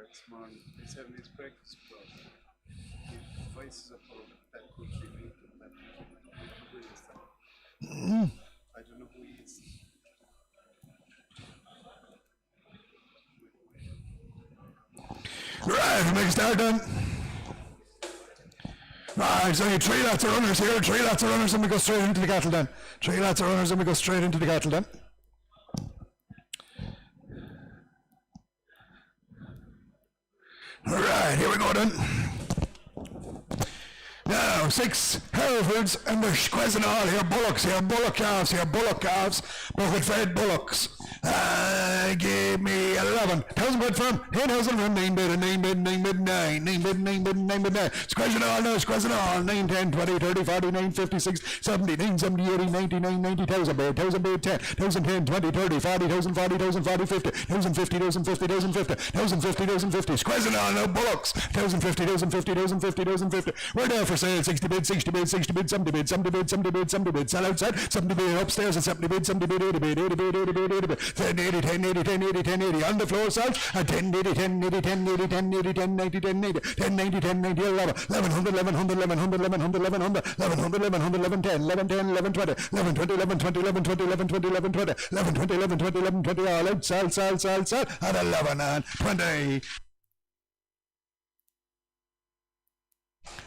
this morning. He's having his breakfast club. He voices about that country meat and that who is that? I don't know who he is. Right, we'll make a start then. Right, so 3 lots of runners here, 3 lots of runners, and we go straight into the cattle then. 3 lots of runners, and we go straight into the cattle then. All right, here we go then. Now, 6 Herefords, and they're squeezing all here, bullocks here, bullock calves here, bullock calves, bucket fed bullocks. Give me 11. 1,000 quid from 10,000 from 9 bid, 9 bid, 9 bid, 9, 9 bid, 9 bid, 9 bid, 9. Squeezing all now, squeezing all. 9, 10, 20, 30, 40, 9, 50, 60, 70, 9, 70, 80, 90, 9, 90, 1,000 bid, 1,000 bid, 10, 1,000, 10, 20, 30, 40, 1,000, 40, 1,000, 40, 50, 1,000, 50, 1,000, 50, 1,000, 50, 1,000, 50, 1,000, 50. Squeezing all now, bullocks. 1,000, 50, 1,000, 50, 1,000, 50, 1,000, 50. We're there for sale. 60 bid, 60 bid, 60 bid, 70 bid, 70 bid, 70 bid, 70 bid. Sell outside. 70 bid upstairs and 70 bid, 70 bid, 80 bid, 80 bid, 80 bid, 80 bid. 10, 80, 10, 80, 10, 80, 10, 80. On the floor, sell. 10, 80, 10, 80, 10, 80, 10, 80, 10, 90, 10, 80, 10, 90, 10, 90, 11, 1100, 1100, 1100, 1100, 1100, 1100, 1100, 11, 10, 11, 10, 11, 20, 11, 20, 11, 20, 11, 20, 11, 20, 11, 20, 11, 20, 11, 20, 11, 20, all out, sell, sell, sell, sell, at 11 and 20.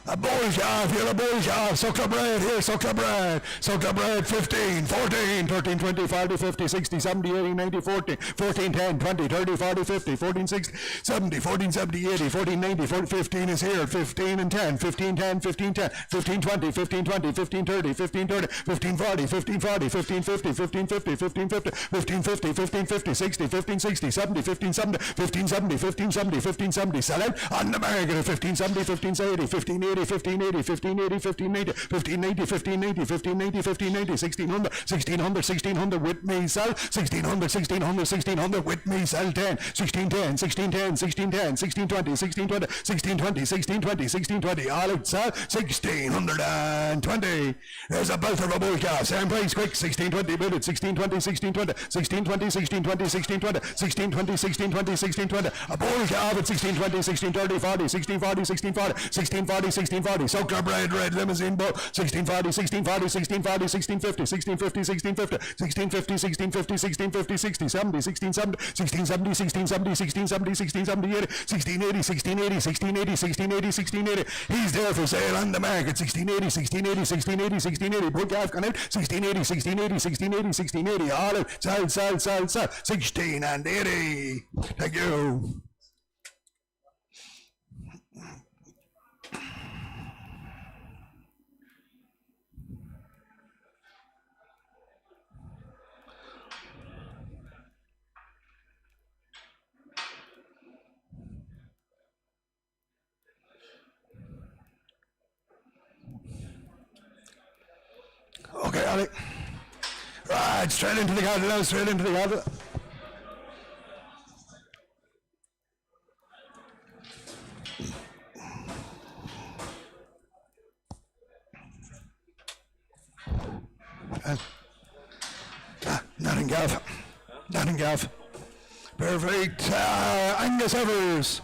A bull calf here, a bull calf, suckler bread here, suckler bread, 15, 14, 13, 20, 40, 50, 60, 70, 80, 90, 14, 14, 10, 20, 30, 40, 50, 14, 60, 70, 14, 70, 80, 14, 90, 14, 15 is here, 15 and 10, 15, 10, 15, 10, 15, 20, 15, 20, 15, 30, 15, 30, 15, 40, 15, 40, 15, 50, 15, 50, 15, 50, 15, 50, 15, 50, 60, 15, 60, 70, 15, 70, 15, 70, 15, 70, 15, 70, sell out on the market, 15, 70, 15, 80, 15, 80, 15, 80, 15, 80, 15, 80, 15, 80, 15, 80, 15, 80, 15, 80, 1600, 1600, 1600 with me, sell, 1600, 1600, 1600 with me, sell 10, 16, 10, 16, 10, 16, 10, 16, 20, 16, 20, 16, 20, 16, 20, 16, 20, all out, sell, 1620. There's a belt of a bull calf, same price, quick, 1620, bid it, 1620, 1620, 1620, 1620, 1620, 1620, 1620, 1620, a bull calf at 1620, 1630, 40, 1640, 1640, 1640, 1640, Soakler bread, red limousine bull, 1640, 1640, 1640, 1650, 1650, 1650, 1650, 1650, 1650, 60, 70, 1670, 1670, 1670, 1670, 1670, 80, 1680, 1680, 1680, 1680, 1680. He's there for sale on the market, 1680, 1680, 1680, 1680, bull calf gone out, 1680, 1680, 1680, 1680, all out, sell, sell, sell, sell, 16 and 80. Thank you. Okay, Ali. Right, straight into the cattle now, straight into the cattle. Nothing gaff. Nothing gaff. Perfect. Angus Heifers.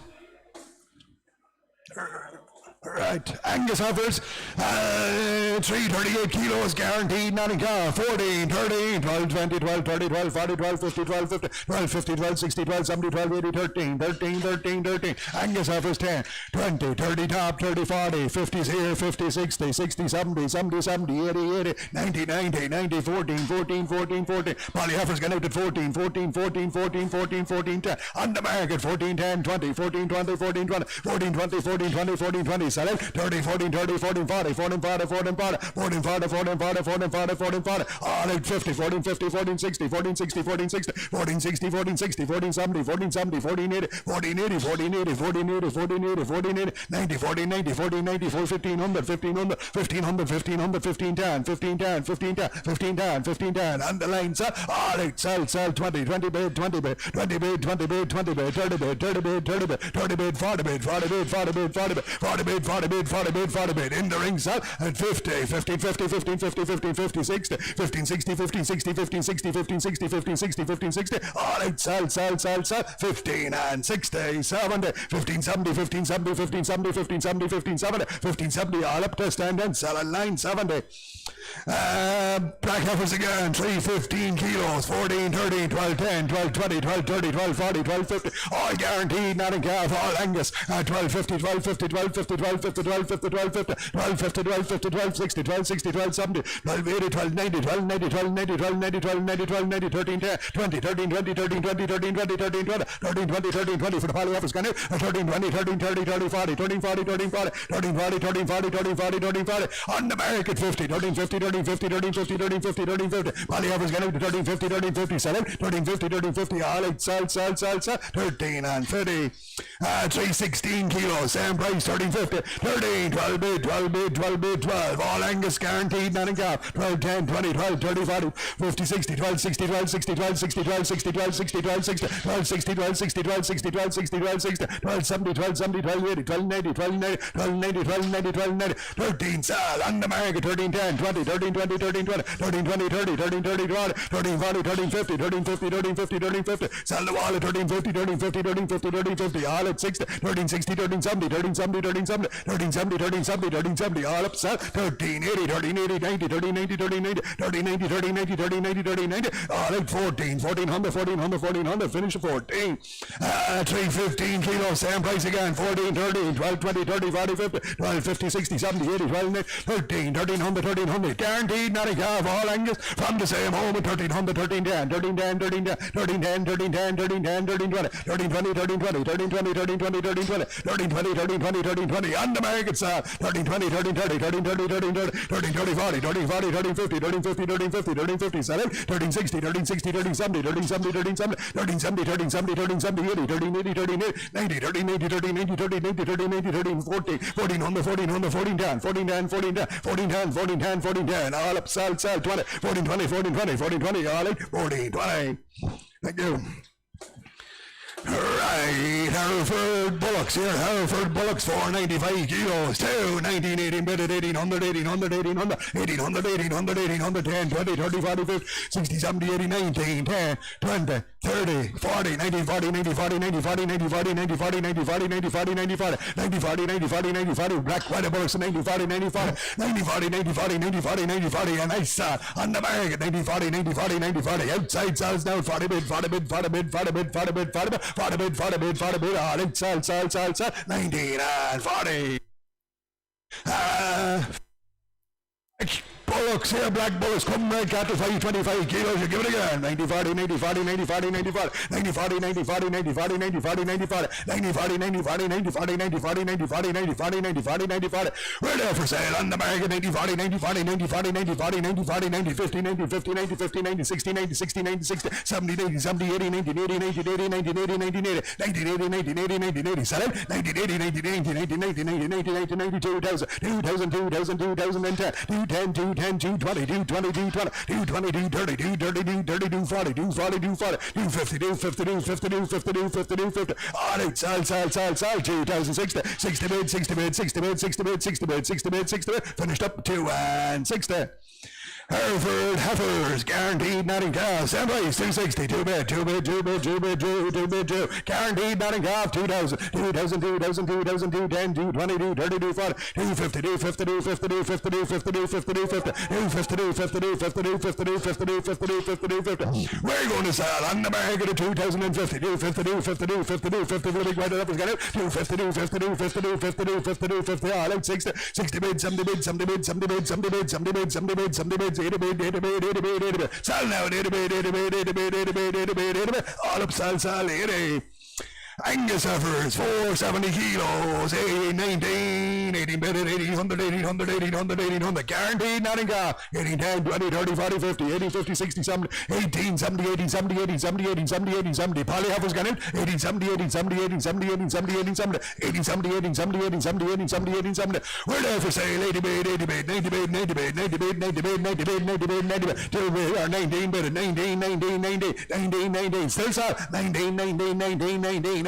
Right, Angus Heifers, 338 kilos guaranteed, nothing car, 14, 13, 12, 20, 12, 30, 12, 40, 12, 50, 12, 50, 12, 50, 12, 60, 12, 70, 12, 80, 13, 13, 13, 13, Angus Heifers 10, 20, 30 top, 30, 40, 50s here, 50, 60, 60, 70, 70, 70, 80, 80, 90, 90, 90, 14, 14, 14, 14, Polly Heifer's gone out at 14, 14, 14, 14, 14, 14, 10, on the market, 14, 10, 20, 14, 20, 14, 20, 14, 20, 14, 20, 14, 20, sell it, 30, 14, 30, 14, 40, 14, 40, 14, 40, 14, 40, 14, 40, 14, 40, 14, 40, all out 50, 14, 50, 14, 60, 14, 60, 14, 60, 14, 60, 14, 60, 14, 70, 14, 70, 14, 80, 14, 80, 14, 80, 14, 80, 14, 80, 14, 80, 90, 14, 90, 14, 90, 4, 1500, 1500, 1500, 1500, 15, 10, 15, 10, 15, 10, 15, 10, 15, 10, on the line, sell, all out, sell, 20, 20 bid, 20 bid, 20 bid, 20 bid, 20 bid, 30 bid, 30 bid, 30 bid, 30 bid, 40 bid, 40 bid, 40 bid, 40 bid, 40 bid, 40 bid, 40 bid, 40 bid. In the ring sell at 50, 15, 50, 15, 50, 15, 50, 60, 15, 60, 15, 60, 15, 60, 15, 60, 15, 60, 15, 60. All right, sell, 15 and 60, 70, 15, 70, 15, 70, 15, 70, 15, 70, 15, 70, 15, 70, all up to stand and sell at 970. Black heifers again, 315 kilos, 14, 13, 12, 10, 12, 20, 12, 30, 12, 40, 12, 50, all guaranteed, not in calf, all Angus, 12, 50, 12, 50, 12, 50, 12, 50, 12, 50, 12, 50, 12, 50, 12, 50, 12, 60, 12, 60, 12, 70, 12, 80, 12, 90, 12, 90, 12, 90, 12, 90, 12, 90, 12, 90, 13, 10, 20, 13, 20, 13, 20, 13, 20, 13, 20, 13, 20, 13, 20 for the poly heifers, 13, 20, 13, 30, 30, 40, 13, 40, 13, 40, 13, 40, 13, 40, 13, 40, 13, 40, on the market, 50, 13, 50, 13, 50, 13, 50, 13, 50, 13, 50, poly heifers, 13, 50, 13, 50, sell it, 13, 50, 13, 50, all eight, sell, 13 and 50, 316 kilos, same price, 13, 50, 13, 12 bid, 12 bid, 12 bid, 12, all Angus guaranteed, not in calf, 12, 10, 20, 12, 30, 40, 50, 60, 12, 60, 12, 60, 12, 60, 12, 60, 12, 60, 12, 60, 12, 60, 12, 60, 12, 60, 12, 60, 12, 60, 12, 70, 12, 70, 12, 80, 12, 90, 12, 90, 12, 90, 12, 90, 12, 90, 13, sell, on the market, 13, 10, 20, 13, 20, 13, 20, 13, 20, 30, 13, 30, 20, 13, 40, 13, 50, 13, 50, 13, 50, 13, 50, sell the wall at 13, 50, 13, 50, 13, 50, 13, 50, all at 60, 13, 60, 13, 70, 13, 70, 13, 70, 13, 70, 13, 70, 13, 70, all up, sell, 13, 80, 13, 80, 90, 13, 90, 13, 90, 13, 90, 13, 90, 13, 90, 13, 90, all at 14, 1400, 1400, 1400, finish at 14, 315 kilos, same price again, 14, 13, 12, 20, 30, 40, 50, 12, 50, 60, 70, 80, 12, 90, 13, 1300, 1300, guaranteed, not a calf, all Angus, from the same home at 1300, 13, 10, 13, 10, 13, 10, 13, 10, 13, 10, 13, 10, 13, 20, 13, 20, 13, 20, 13, 20, 13, 20, 13, 20, 13, 20, 13, 20, 13, 20, on the market side, 13, 20, 13, 30, 13, 20, 13, 20, 13, 20, 40, 13, 40, 13, 50, 13, 50, 13, 50, 13, 50, sell it, 13, 60, 13, 60, 13, 70, 13, 70, 13, 70, 13, 70, 13, 70, 13, 70, 80, 13, 80, 13, 80, 90, 13, 80, 13, 80, 13, 80, 13, 80, 13, 40, 14 on the 14 on the 14 10, 14 10, 14 10, 14 10, 14 10, 14 10, all up, sell, 20, 14 20, 14 20, 14 20, all eight, 14 20. Thank you. Right, Hereford bullocks here, Hereford bullocks, 495 kilos, 2, 19, 18, 1800, 1800, 1800, 1800, 1800, 1800, 10, 20, 30, 40, 50, 60, 70, 80, 19, 10, 20, 30, 40, 90, 40, 90, 40, 90, 40, 90, 40, 90, 40, 90, 40, 90, 40, 90, 40, 90, 40, 90, 40, 90, 40, black, white bullocks, 90, 40, 90, 40, 90, 40, 90, 40, 90, 40, 90, 40, and nice on the market, 90, 40, 90, 40, 90, 40, outside sells now, 40 bid, 40 bid, 40 bid, 40 bid, 40 bid, 40 bid, 40 bid, 40 bid, 40 bid, all in, sell, 19 and 40. Bullocks here, black bullocks, come right cattle, 525 kilos, you give it again, 90, 40, 90, 40, 90, 40, 90, 40, 90, 40, 90, 40, 90, 40, 90, 40, 90, 40, 90, 40, 90, 40, 90, 40, 90, 40, 90, 40, 90, 40, 90, 40, 90, 40, we're there for sale on the market, 90, 40, 90, 40, 90, 40, 90, 40, 90, 40, 90, 50, 90, 50, 90, 50, 90, 60, 90, 60, 90, 60, 70, 90, 70, 80, 90, 80, 90, 80, 90, 80, 90, 80, 90, 80, 90, 80, 90, 80, sell it, 90, 80, 90, 90, 90, 90, 90, 90, 90, 2000, 2000, 2000, 2010, 210, 210, 220, 220, 220, 220, 230, 230, 230, 240, 240, 240, 250, 250, 250, 250, 250, 250, all out, sell, 2060, 60 bid, 60 bid, 60 bid, 60 bid, 60 bid, 60 bid, 60 bid, finished up 2 and 60. Hereford heifers, guaranteed not in calf, same price, 260, 2 bid, 2 bid, 2 bid, 2 bid, 2 bid, 2, guaranteed not in calf, 2000, 2000, 2000, 2000, 210, 220, 230, 240, 250, 250, 250, 250, 250, 250, 250, 250, 250, 250, 250, 250, 250, 250, we're going to sell on the market at 2050, 250, 250, 250, 250, for the big white up is got it, 250, 250, 250, 250, 250, 250, all out, 60, 60 bid, 70 bid, 70 bid, 70 bid, 70 bid, 70 bid, 70 bid, 70 bid, 80 bid, 80 bid, 80 bid, 80 bid, sell now, 80 bid, 80 bid, 80 bid, 80 bid, 80 bid, 80 bid, all up, sell, 80. Angus heifers, 470 kilos, 18, 19, 18 bid, 1800, 1800, 1800, 1800, guaranteed, not in calf, 18, 10, 20, 30, 40, 50, 80, 50, 60, 70, 18, 70, 18, 70, 18, 70, 18, 70, 18, 70, poly heifers got it, 18, 70, 18, 70, 18, 70, 18, 70, 18, 70, 18, 70, 18, 70, 18, 70, 18, 70, 18, 70, we're there for sale, 80 bid, 80 bid, 90 bid, 90 bid, 90 bid, 90 bid, 90 bid, 90 bid, 90 bid, 2 bid, 19 bid, 19, 19, 19, 19, 19, 19, still sell, 19, 19, 19, 19,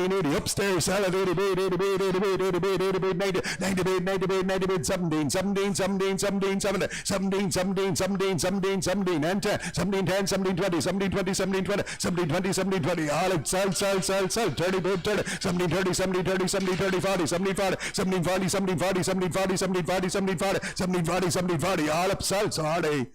1680, upstairs, salad, 80 bid, 80 bid, 80 bid, 80 bid, 80 bid, 90 bid, 90 bid, 90 bid, 17, 17, 17, 17, 17, 17, 17, 17, 17, 17, and 10, 17, 10, 17, 20, 17, 20, 17, 20, 17, 20, 17, 20, all out, sell, 30 bid, 30, 17, 30, 17, 30, 17, 30, 40, 17, 40, 17, 40, 17, 40, 17, 40, 17, 40, 17, 40, 17, 40, 17, 40, all up, sell, sorry.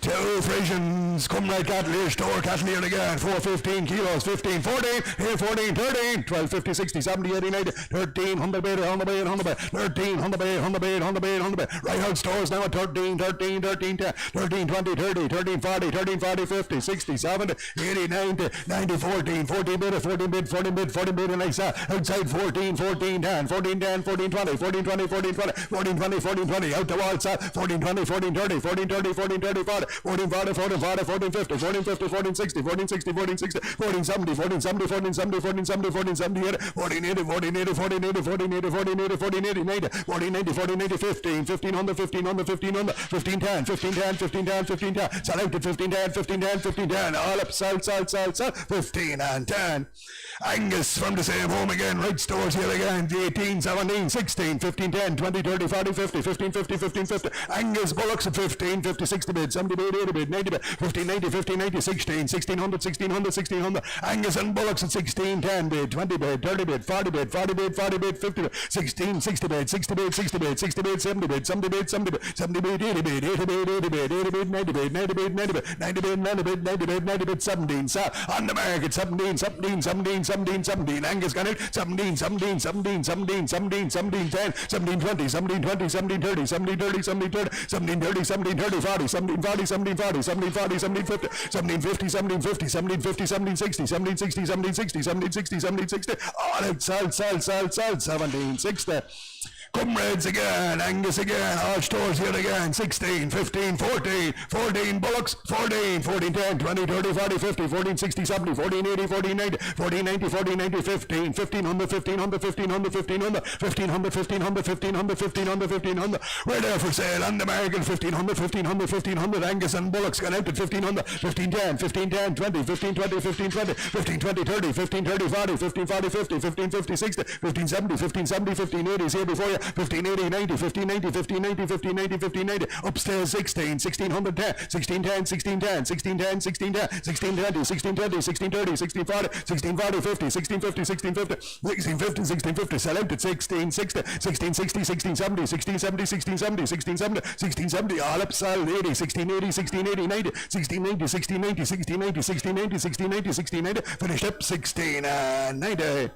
Two Frisians, come right cattle here, store cattle here again, 415 kilos, 15, 14, here 14, 13, 12, 50, 60, 70, 80, 90, 13, 100 bait, 100 bait, 100 bait, 13, 100 bait, 100 bait, 100 bait, 100 bait, right out stores now at 13, 13, 13, 10, 13, 20, 30, 13, 40, 13, 40, 50, 60, 70, 80, 90, 90, 14, 14 bid, 14 bid, 14 bid, 14 bid, and I saw outside 14, 14, 10, 14, 10, 14, 20, 14, 20, 14, 20, 14, 20, 14, 20, out the wall, 14, 20, 14, 30, 14, 30, 14, 30, 40, 14, 40, 14, 40, 14, 50, 14, 50, 14, 60, 14, 60, 14, 60, 14, 70, 14, 70, 14, 70, 14, 70, 14, 70, 14, 80, 14, 80, 14, 80, 14, 80, 14, 80, 14, 80, 90, 14, 90, 14, 80, 15, 1500, 1500, 1500, 15, 10, 15, 10, 15, 10, 15, 10, selected 15, 10, 15, 10, 15, 10, all up, sell, 15 and 10. Angus from the same home again, right stores here again, 18, 17, 16, 15, 10, 20, 30, 40, 50, 15, 50, 15, 50. Angus bullocks at 15, 50, 60 bid, 70 bid, 80 bid, 90 bid, 15, 90, 15, 90, 16, 1600, 1600, 1600. Angus and bullocks at 16, 10 bid, 20 bid, 30 bid, 40 bid, 40 bid, 40 bid, 50 bid, 16, 60 bid, 60 bid, 60 bid, 60 bid, 70 bid, 70 bid, 70 bid, 70 bid, 80 bid, 80 bid, 80 bid, 80 bid, 90 bid, 90 bid, 90 bid, 90 bid, 90 bid, 90 bid, 90 bid, 17. So on the market, 17, 17, 17, 17, 17. Angus got it, 17, 17, 17, 17, 17, 17, 10, 17, 20, 17, 20, 17, 30, 17, 30, 17, 30, 17, 30, 17, 30, 40, 17, 40, 17, 40, 17, 40, 17, 50, 17, 50, 17, 50, 17, 50, 17, 60, 17, 60, 17, 60, 17, 60, 17, 60, all out, sell, 17, 60. Comrades again, Angus again, all stores here again, 16, 15, 14, 14 bullocks, 14, 14, 10, 20, 30, 40, 50, 14, 60, 70, 14, 80, 14, 90, 14, 90, 14, 90, 15, 1500, 1500, 1500, 1500, 1500, 1500, 1500, 1500, 1500, we're there for sale on the market, 1500, 1500, 1500, Angus and bullocks got out at 1500, 15, 10, 15, 10, 20, 15, 20, 15, 20, 15, 20, 30, 15, 30, 40, 15, 40, 50, 15, 50, 60, 15, 70, 15, 70, 15, 80 is here before you, 15, 80, 90, 15, 90, 15, 90, 15, 90, 15, 90, upstairs 16, 1600, 10, 16, 10, 16, 10, 16, 10, 16, 10, 16, 20, 16, 20, 16, 30, 16, 40, 16, 40, 50, 16, 50, 16, 50, 16, 50, 16, 50, sell out at 16, 60, 16, 60, 16, 70, 16, 70, 16, 70, 16, 70, 16, 70, all up, sell 80, 16, 80, 16, 80, 90, 16, 90, 16, 90, 16, 90, 16, 90, 16, 90, 16, 90, finished up 16 and 90.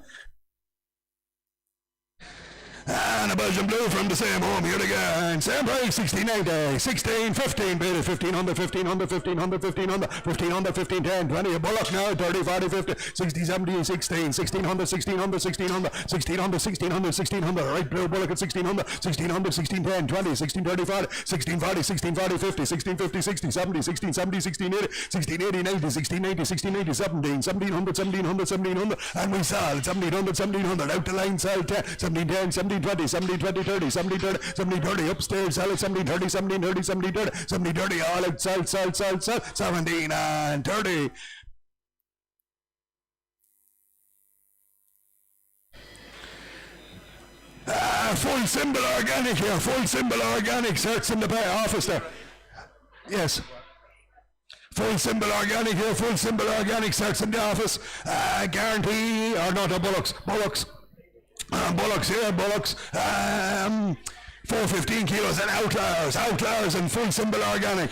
And a Belgian blue from the same home here again. Same price, 1690, 16, 15, bid it, 1500, 1500, 1500, 1500, 1500, 15, 10, 20, a bullock now, 30, 40, 50, 60, 70, 16, 1600, 1600, 1600, 1600, 1600, 1600, right blue bullock at 1600, 1600, 16, 10, 20, 16, 30, 40, 16, 40, 16, 40, 50, 16, 50, 60, 70, 16, 70, 16, 80, 16, 80, 90, 16, 80, 16, 80, 17, 1700, 1700, 1700, and we sell 1700, 1700, out the line, sell 10, 17, 10, 17, 20, 17, 20, 30, 17, 30, 17, 30, upstairs, sell it, 17, 30, 17, 30, 17, 30, 17, 30, all out, sell, 17 and 30. Full symbol organic here, full symbol organic, search in the office there. Yes. Full symbol organic here, full symbol organic, search in the office. Guarantee, or not, the bullocks. Bullocks here, bullocks. 415 kilos and outliers and full symbol organic.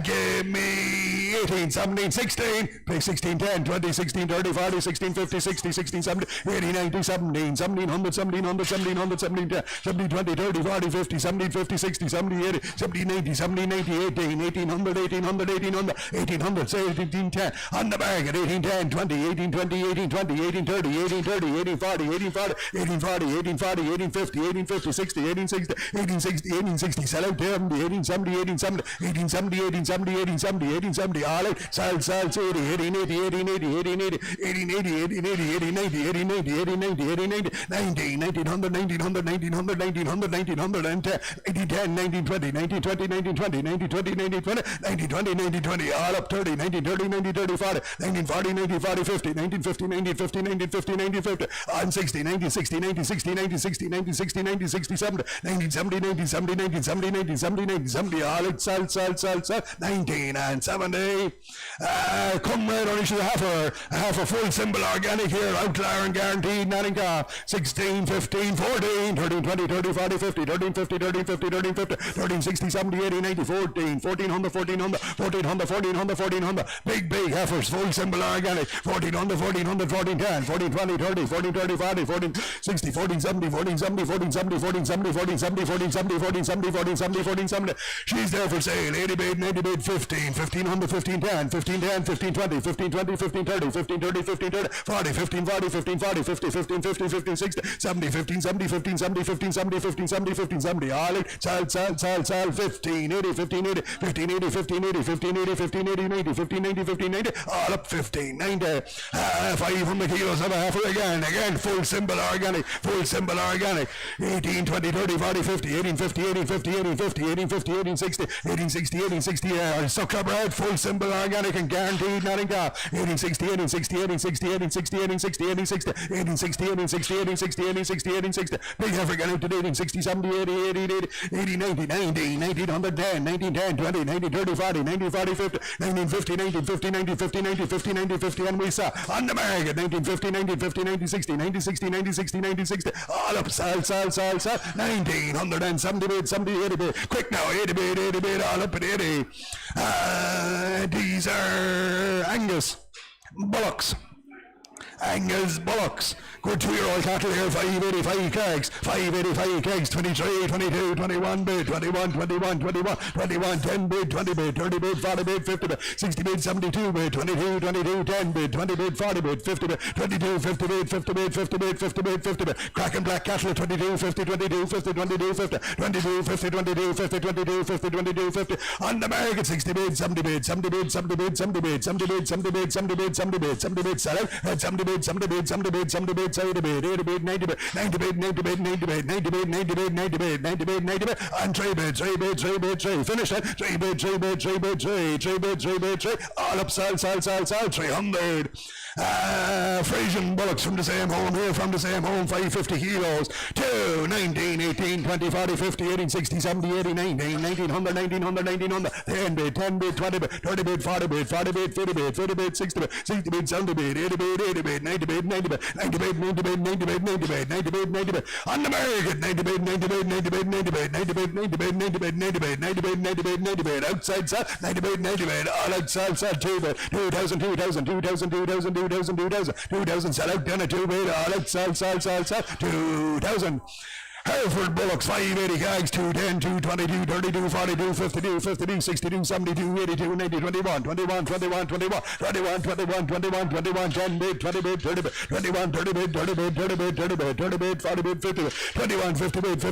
Give me 18, 17, 16, pay 16, 10, 20, 16, 30, 40, 16, 50, 60, 16, 70, 80, 90, 17, 1700, 1700, 1700, 17, 10, 17, 20, 30, 40, 50, 17, 50, 60, 70, 80, 17, 80, 17, 80, 18, 1800, 1800, 1800, 1800, say 18, 10, on the market, 18, 10, 20, 18, 20, 18, 20, 18, 30, 18, 30, 18, 40, 18, 40, 18, 40, 18, 40, 18, 50, 18, 50, 60, 18, 60, 1860, sell out 1870, 1870, 1870, all out, sell, 1880, 1890, 1900, 1920, 1920, all up 30, 1930, 1930, 40, 1940, 1940, 50, 1950, 1950, 1950, on 60, 1960, 1960, 1960, 1960, 1960, 1970, 1970, 1970, all out, sell, 19 and 70. Come right on issue the Heifer, full symbol organic here, outlier and guaranteed, nothing car, 16, 15, 14, 13, 20, 30, 40, 50, 13, 50, 13, 50, 13, 50, 13, 60, 70, 80, 90, 14, 1400, 1400, 1400, 1400, 1400, big Heifers, full symbol organic, 1400, 1400, 1410, 14, 20, 30, 14, 30, 40, 14, 60, 14, 70, 14, 70, 14, 70, 14, 70, 14, 70, 14, 70, 14, 70, 14, 70, 14, 70, she's there for sale, 80 bid, 90 bid, 15, 1500, 1510, 1510, 1520, 1520, 1530, 1530, 1530, 40, 1540, 1540, 50, 1550, 1560, 70, 1570, 1570, 1570, 1570, 1570, all it, sell, 1580, 1580, 1580, 1580, 1580, 1580, 90, 1590, 1590, all up 1590, 500 kilos of a Heifer again, full symbol organic, 18, 20, 30, 40, 50, 1850, 1850, 1850, 1850, 1860, 1860, 1860, sucker bread, full symbol organic and guaranteed, nothing car, 1860, 1860, 1860, 1860, 1860, 1860, 1860, 1860, 1860, 1860, big Heifer got out to 1860, 70, 80, 80, 80, 90, 90, 1910, 1910, 20, 19, 30, 40, 19, 40, 50, 1950, 1950, 1950, 1950, 1950, and we saw on the market, 1950, 1950, 1960, 1960, 1960, 1960, all up, sell, 1970 bid, 70, 80 bid, quick now, 80 bid, all up at 80, these are Angus bullocks. Good 2-year-old cattle here, 585 kegs, 23, 22, 21 bid, 21, 10 bid, 20 bid, 30 bid, 40 bid, 50 bid, 60 bid, 72 bid, 22, 10 bid, 20 bid, 40 bid, 50 bid, 22, 50 bid, 50 bid, 50 bid, 50 bid, 50 bid, cracking black cattle, 22, 50, 22, 50, 22, 50, 22, 50, 22, 50, 22, 50, 22, 50, on the market, 60 bid, 70 bid, 70 bid, 70 bid, 70 bid, 70 bid, 70 bid, 70 bid, 70 bid, 70 bid, sell out, 70 bid, 70 bid, 70 bid, 70 bid, 80 bid, 80 bid, 90 bid, 90 bid, 90 bid, 90 bid, 90 bid, 90 bid, 90 bid, 90 bid, 90 bid, and 3 bid, finish it, 3 bid, 3, all up, sell, 300. Frisian bullocks from the same home here, 550 kilos, 2, 19, 18, 20, 40, 50, 18, 60, 70, 80, 90, 1900, 10 bid, 20 bid, 30 bid, 40 bid, 50 bid, 60 bid, 70 bid, 80 bid, 90 bid, 90 bid, on the market, 90 bid, outside sell, 90 bid, all out sell, 2 bid, 2,000, sell out, then a 2 bid, all out sell, 2,000. Hereford bullocks, 580 kegs, 210, 222, 32, 42, 52, 52, 62, 72, 82, 90, 21, 10 bid, 20 bid, 30 bid, 21, 30 bid, 40 bid, 50 bid, 21, 50 bid,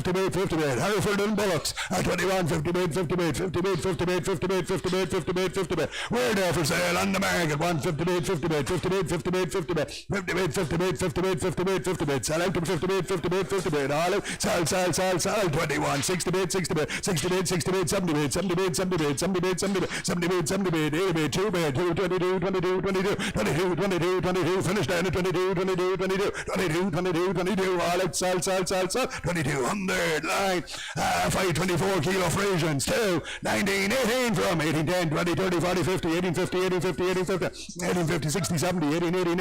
Hereford and bullocks, 21, 50 bid, 50 bid, we're there for sale on the market, 150 bid, 50 bid, sell out to 50 bid, all out, sell, 21, 60 bid, 70 bid, 80 bid, 2 bid, 22, finish down at 22, all out, sell, 2200, line, 524 kilo Frisians, 2, 19, 18 from 18, 10, 20, 30, 40, 50, 1850, 60, 70, 18, 80,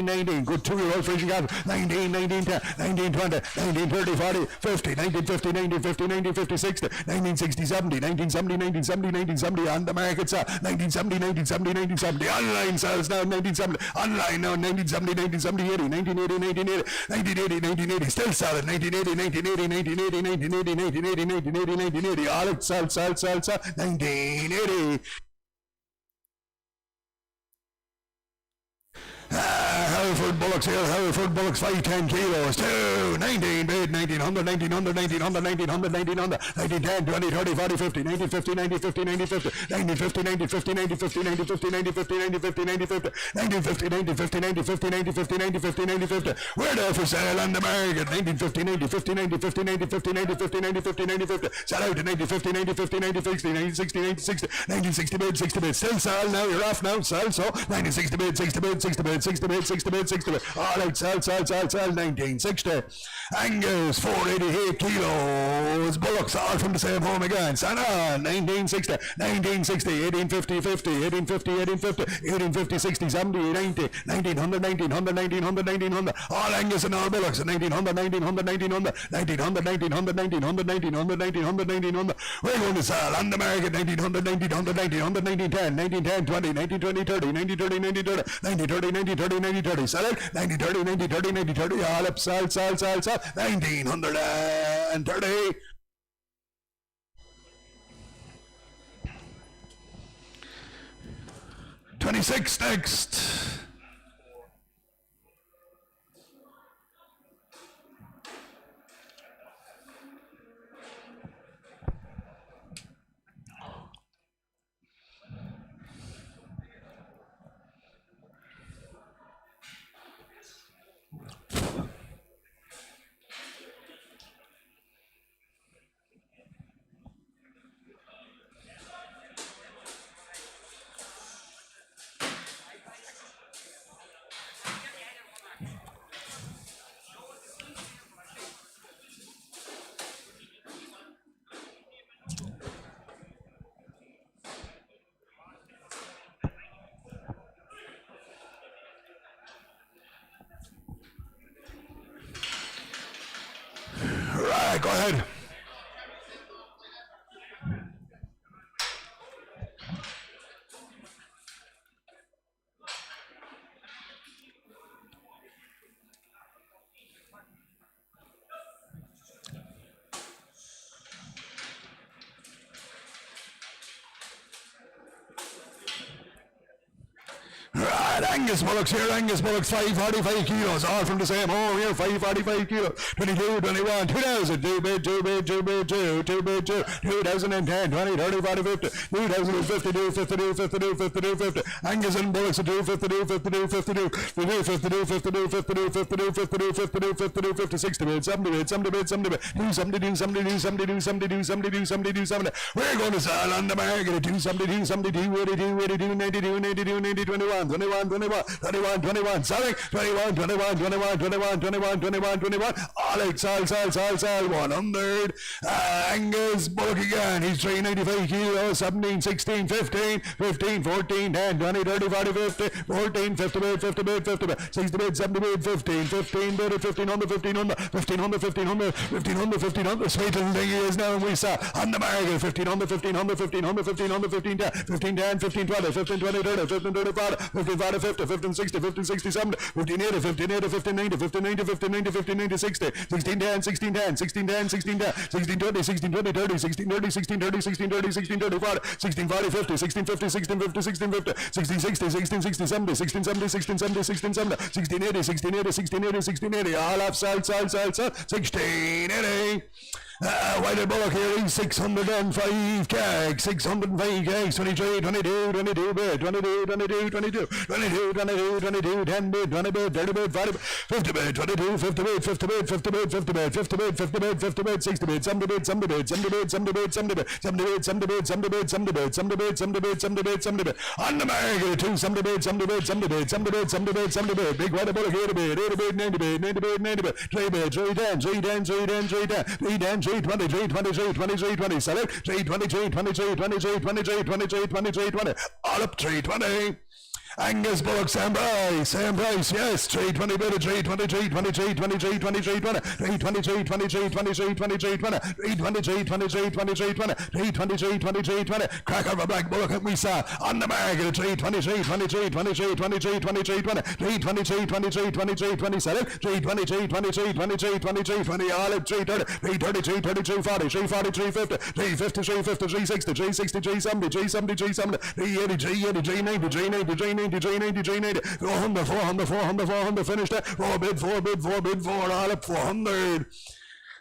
19, good 2-year-old Frisian cattle, 19, 10, 19, 20, 19, 30, 40, 50, 1950, 60, 1960, 70, 1970, on the market sell, 1970, online sells now, 1970, online now, 1970, 80, 1980, still selling, 1980, all it sell, 1980. Hereford bullocks here, Hereford bullocks 510 kilos, 219 bid, 1900, 1900, 1900, 1900, 1900, 1910, 20, 30, 40, 50, 90, 50, 90, 50, 90, 50, 90, 50, 90, 50, 90, 50, 90, 50, 90, 50, 90, 50, 90, 50, 90, 50, 90, 50, 90, 50, 90, 50, 90, 50, 90, 50. We're there for sale on the market. 1950, 90, 50, 90, 50, 90, 50, 90, 50, 90, 50, 90, 50. Sell out to 90, 50, 90, 50, 90, 60, 90, 60, 90, 60, 1960 bid, 60 bid. Still sell now. You're off now. Sell so 1960 bid, 60 bid, 60 bid, 60 bid, 60 bid, 60 bid. All out. Sell. 1960. Angus 488 kilos. Bullocks all from the same home again. Stand on. 1960, 1850, 50, 1850, 1850, 60, 70, 90, 1900, 1900, 1900, 1900. All Angus and all bullocks. 1900, 1900, 1900, 1900, 1900, 1900, 1900, 1900, 1900. We're going to sell on the market. 1900, 1900, 1900, 1910, 1910, 20, 1920, 30, 1930, 1930, 1930, 1930, 1930. Sell it. 1930, 1930, 1930. All up. Sell. 1930. 26 next. Right, go ahead. Right, Angus bullocks here, Angus bullocks 545 kilos, all from the same home here, 545 kilos, 22, 21, 2000, 2 bid, 2 bid, 2 bid, 2, 2 bid, 2, 2010, 20, 30, 40, 50, 2052, 52, 52, 52, 50, Angus and bullocks 2, 52, 52, 52, 52, 52, 52, 52, 52, 52, 52, 52, 50, 60 bid, 70 bid, 70 bid, 70 bid, 70, 70, 70, 70, 70, 70, 70, 70. We're going to sell on the market at 272, 72, 82, 82, 92, 92, 90, 21, 21, 21, 21, 21, selling 21, 21, 21, 21, 21, 21, 21. All out, sell, 100. Angus bullock again. He's 395 kilos, 17, 16, 15, 15, 14, 10, 20, 30, 40, 50, 14, 50 bid, 50 bid, 50 bid, 60 bid, 70 bid, 15, 15 bid, 1500, 1500, 1500, 1500, 1500, 1500. Sweet little thing he is now, and we saw on the market 1500, 1500, 1500, 1500, 1510, 1510, 1520, 1520, 30, 1530, 40, 1540, 50, 1560, 1560, 70, 1580, 1580, 1590, 1590, 1590, 1590, 60, 1610, 1610, 1610, 1610, 1620, 1620, 30, 1630, 1630, 1630, 1630, 40, 1640, 50, 1650, 1650, 1650, 1660, 1660, 70, 1670, 1670, 1670, 1680, 1680, 1680, 1680, all up, sell, 1680. White bullock here, 605 kegs, 605 kegs, 23, 22, 22 bid, 22, 22, 22, 22, 22, 22, 10 bid, 20 bid, 30 bid, 40 bid, 50 bid, 22, 50 bid, 50 bid, 50 bid, 50 bid, 50 bid, 50 bid, 50 bid, 60 bid, 70 bid, 70 bid, 70 bid, 70 bid, 70 bid, 70 bid, 70 bid, 70 bid, 70 bid, 70 bid, 70 bid, 70 bid, 70 bid, on the market, 2, 70 bid, 70 bid, 70 bid, 70 bid, 70 bid, 70 bid, big white bullock, 80 bid, 80 bid, 90 bid, 90 bid, 90 bid, 3 bid, 310, 310, 310, 310, 310, 320, 320, 23, 20, sell it, 323, 23, 23, 23, 23, 23, 20, all up 320. Angus bullock, same price, yes, 320 bid, 323, 23, 23, 23, 20, 323, 23, 23, 23, 20, 323, 23, 23, 20, 323, 23, 20, crack of a black bullock that we saw on the market, 323, 23, 23, 23, 23, 20, 323, 23, 23, 20, sell it, 323, 23, 23, 23, 20, all at 330, 333, 33, 40, 340, 350, 350, 350, 360, 360, 370, 370, 370, 380, 380, 390, 390, 390, 93, 93, 90, 400, 400, 400, 400, finished it, 4 bid, 4 bid, 4 bid, 4, all up 400.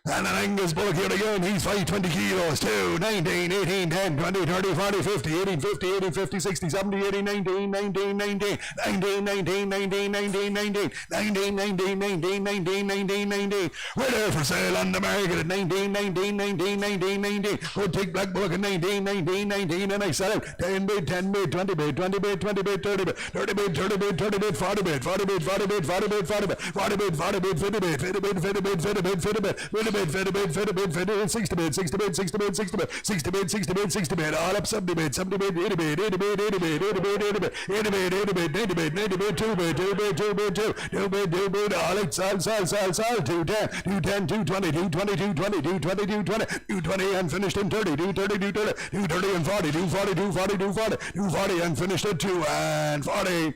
And an Angus bullock here again, he's 520 kilos, 2, 19, 18, 10, 20, 30, 40, 50, 18, 50, 18, 50, 60, 70, 80, 19, 19, 19, 19, 19, 19, 19, 19, 19, 19, 19, 19, 19, 19. We're there for sale on the market at 19, 19, 19, 19, 19. We'll take black bullock at 19, 19, 19, and I sell it. 10 bid, 10 bid, 20 bid, 20 bid, 20 bid, 30 bid, 30 bid, 30 bid, 30 bid, 40 bid, 40 bid, 40 bid, 40 bid, 40 bid, 40 bid, 40 bid, 50 bid, 50 bid, 50 bid, 50 bid, 50 bid, 50 bid, 50 bid, 50 bid, 50 bid, 60 bid, 60 bid, 60 bid, 60 bid, 60 bid, 60 bid, 60 bid, all up 70 bid, 70 bid, 80 bid, 80 bid, 80 bid, 80 bid, 80 bid, 80 bid, 80 bid, 90 bid, 90 bid, 2 bid, 2 bid, 2 bid, 2, 2 bid, 2 bid, all up, sell, 210, 210, 220, 220, 220, 220, 220, 220, and finished in 30, 230, 230, 230 and 40, 240, 240, 240, 240, and finished at 2 and 40.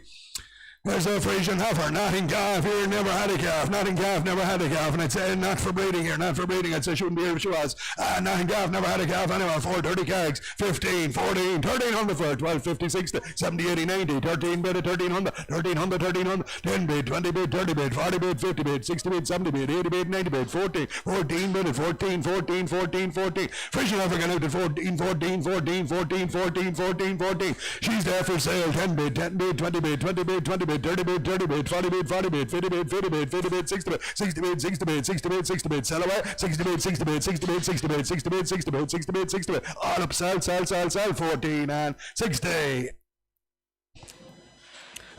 There's a Frisian heifer, Notting calf here, never had a calf, Notting calf, never had a calf, and I'd say not for breeding here, not for breeding, I'd say shouldn't be here if she was. Notting calf, never had a calf, anyway, 430 cags, 15, 14, 1300 for 12, 50, 60, 70, 80, 90, 13 bid, 1300, 1300, 1300, 10 bid, 20 bid, 30 bid, 40 bid, 50 bid, 60 bid, 70 bid, 80 bid, 90 bid, 14, 14 bid, 14, 14, 14, 14, Frisian heifer got out at 14, 14, 14, 14, 14, 14, 14, she's there for sale, 10 bid, 10 bid, 20 bid, 20 bid, 20 bid, 30 bid, 30 bid, 40 bid, 40 bid, 50 bid, 50 bid, 50 bid, 60 bid, 60 bid, 60 bid, 60 bid, 60 bid, sell away, 60 bid, 60 bid, 60 bid, 60 bid, 60 bid, 60 bid, 60 bid, 60 bid, all up, sell, 14 and 60.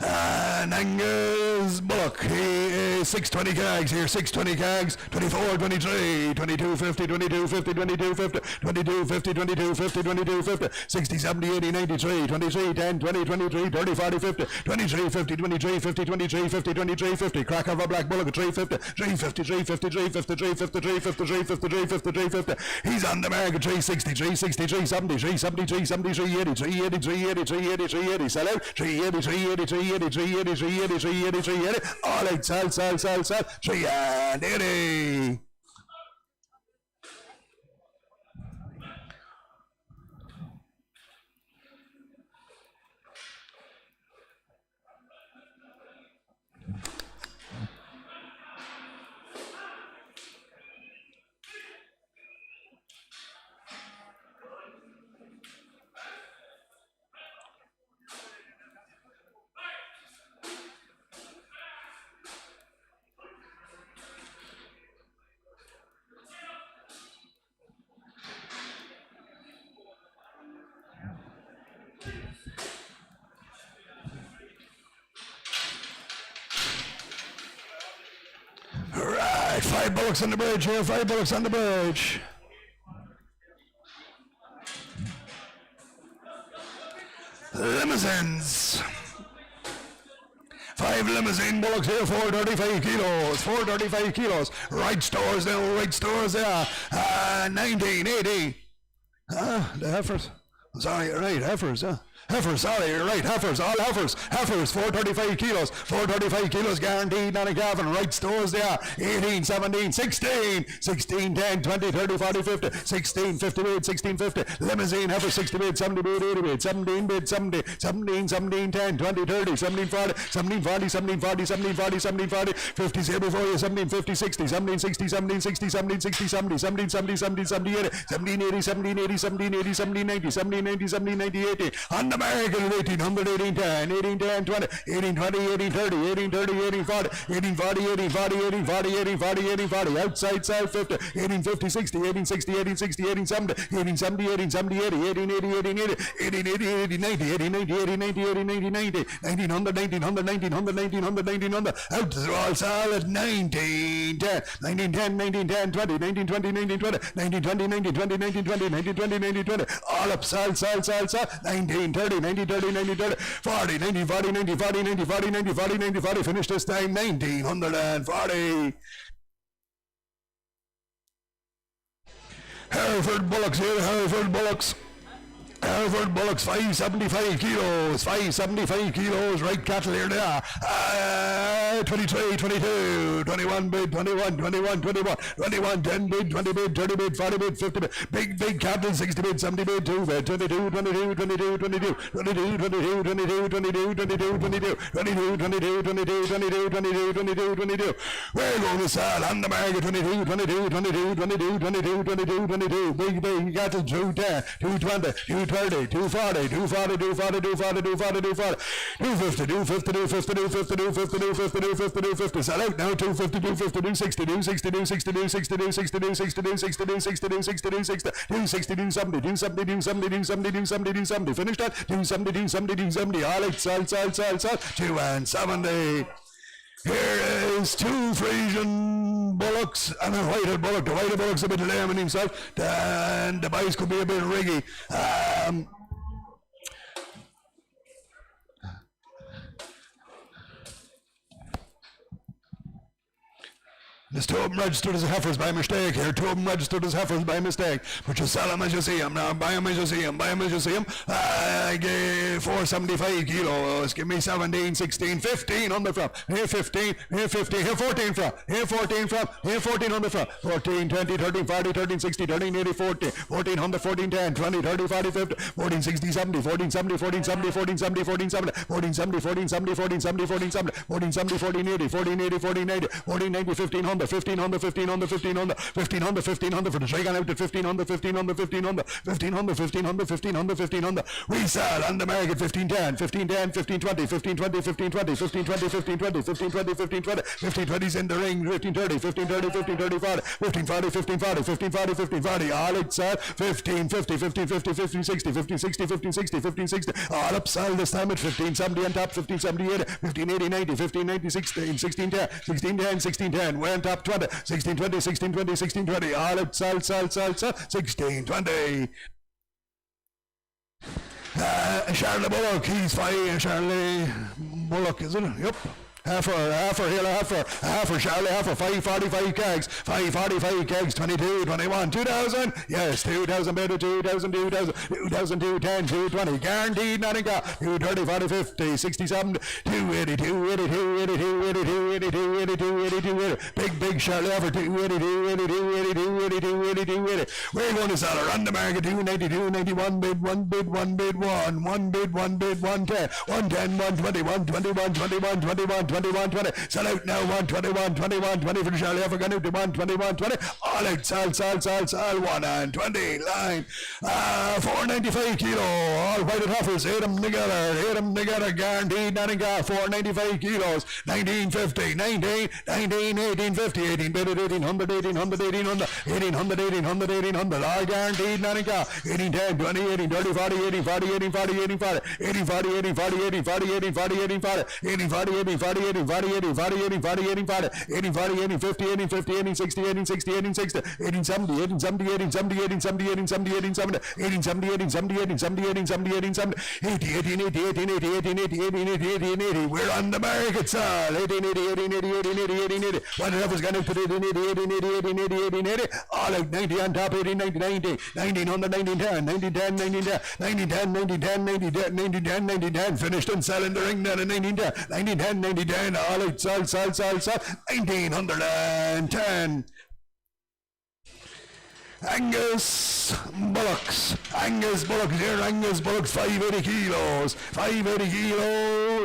And Angus bullock, he is 620 cags here, 620 cags, 24, 23, 22, 50, 22, 50, 22, 50, 22, 50, 22, 50, 22, 50, 60, 70, 80, 93, 23, 10, 20, 23, 30, 40, 50, 23, 50, 23, 50, 23, 50, 23, 50, crack of a black bullock at 350, 350, 353, 53, 53, 53, 53, 53, 50, he's on the market, 360, 363, 70, 373, 73, 80, 380, 380, 380, 380, sell out, 380, 380, 380, 380, 380, 380, 380, all right, sell, 380. Right, 5 bullocks on the bridge here, 5 bullocks on the bridge. Limousins. 5 limousine bullocks here, 435 kilos, 435 kilos. Right stores there, right stores there. 1980. The heifers. Sorry, right, heifers, Heifers, sorry, you're right, heifers, all heifers, 435 kilos, 435 kilos guaranteed, not a calf, and right stores there, 18, 17, 16, 16, 10, 20, 30, 40, 50, 16, 50 bid, 16, 50, limousine, heifer, 60 bid, 70 bid, 80 bid, 17 bid, 70, 17, 17, 10, 20, 30, 17, 40, 17, 40, 17, 40, 17, 40, 17, 40, 50 here before you, 17, 50, 60, 17, 60, 17, 60, 17, 60, 70, 17, 70, 17, 70, 80, 17, 80, 17, 80, 17, 80, 17, 90, 17, 90, 17, 90, 80, on the American 1800, 1810, 1810, 20, 1820, 1830, 1830, 1840, 1840, 1840, 1840, 1840, 1840, outside side 50, 1850, 60, 1860, 1860, 1870, 1870, 1870, 80, 1880, 1880, 80, 90, 80, 90, 80, 90, 1900, 1900, 1900, 1900, 1900, 1900, out to the all solid 1910, 1910, 1910, 20, 1920, 1920, 1920, 1920, 1920, 1920, 1920, all up, sal, 1930, 1930, 1930, 40, 1940, 1940, 1940, 1940, 1940, finished this time 1940. Hereford bullocks here, Hereford bullocks. Hereford bullocks, 575 kilos, 575 kilos, right cattle, here they are. 23, 22, 21 bid, 21, 21, 21, 21, 10 bid, 20 bid, 30 bid, 40 bid, 50 bid, big cattle, 60 bid, 70 bid, 2 bid, 22, 22, 22, 22, 22, 22, 22, 22, 22, 22, 22, 22, 22, 22, 22, 22, 22. We're going to sell on the market, 22, 22, 22, 22, 22, 22, 22, big cattle, 210, 220, 230, 240, 240, 240, 240, 240, 240, 250, 250, 250, 250, 250, 250, 250, 250, sell out now, 250, 250, 260, 260, 260, 260, 260, 260, 260, 260, 260, 260, 270, 270, 270, 270, 270, 270, finish that, 270, 270, 270, all out, sell, 270. Here is 2 Frisian bullocks and a whited bullock. The whited bullock's a bit lame in himself, and the boys could be a bit riggy. There's 2 of them registered as heifers by mistake here. 2 of them registered as heifers by mistake. But you sell them as you see them now. Buy them as you see them. Buy them as you see them. I give 475 kilos. Give me 17, 16, 15 on the front. Here 15, here 15, here 14 from. Here 14 from. Here 14 on the front. 14, 20, 13, 40, 13, 60, 13, 80, 40. 14 on the 14, 10, 20, 30, 40, 50. 14, 60, 70, 14, 70, 14, 70, 14, 70, 14, 70, 14, 70, 14, 70, 14, 70, 14, 70, 14, 70, 14, 80, 14, 80, 14, 80, 14, 90, 1500. 1500, 1500, 1500, 1500, 1500 for the strike on out at 1500, 1500, 1500, 1500, 1500, 1500, 1500. We sell on the market 1510, 1510, 1520, 1520, 1520, 1520, 1520, 1520, 1520, 1520's in the ring, 1530, 1530, 1530, 1540, 1540, 1540, 1540, all it sell 1550, 1550, 1560, 1560, 1560, 1560, all up sell this time at 1570 on top, 1570, 1580, 90, 1590, 16, 1610, 1610, 1610, we're on top 20, 1620, 1620, 1620, all out, sell, 1620. Charlie Bullock, he's fine, Charlie Bullock, is it? Yep. Heifer, Charlie Heifer, 545 kegs, 545 kegs, 22, 21, 2000, yes, 2000, better, 2000, 2000, 2000, 210, 220, guaranteed, nothing got, 230, 40, 50, 67, 280, 280, 280, 280, 280, 280, 280, big Charlie Heifer, 280, 280, 280, 280, 280, 280, we're going to sell her on the market, 290, 291, bid, 1 bid, 1 bid, 1 bid, 1 bid, 110, 110, 120, 121, 21, 21, 21, 20, sell out now, 121, 21, 20 for the Charlie Heifer, gone out to 121, 20, all out, sell, 120, line, 495 kilo, all white heifers, hit them together, guaranteed, nothing got, 495 kilos, 1950, 19, 1850, 18 bid at 1800, 1800, 1800, 1800, 1800, 1800, all guaranteed, nothing got, 1810, 20, 18, 30, 40, 80, 40, 80, 40, 80, 40, 80, 40, 80, 40, 80, 40, 80, 40, 80, 40, 80, 40, 80, 40, 80, 40, 80, 40, 80, 40, 80, 40, 80, 40, 80, 50, 80, 50, 80, 60, 80, 60, 80, 60, 80, 70, 80, 70, 80, 70, 80, 70, 80, 70, 80, 70, 80, 70, 80, 70, 80, 70, 80, 70, 80, 70, 80, 18, 80, 18, 80, 18, 80, 18, 80, 18, 80, we're on the market, sir, 18, 80, 18, 80, 18, 80, 18, 80, one enough is going to put 18, 80, 18, 80, 18, 80, 18, 80, all out, 90 on top, 18, 90, 90, 19 on the 1910, 1910, 1910, 1910, 1910, 1910, 1910, finished and selling the ring then, 1910, 1910, 1910, all out, sell, 1910. Angus Bullocks, here, Angus Bullocks, 580 kilos,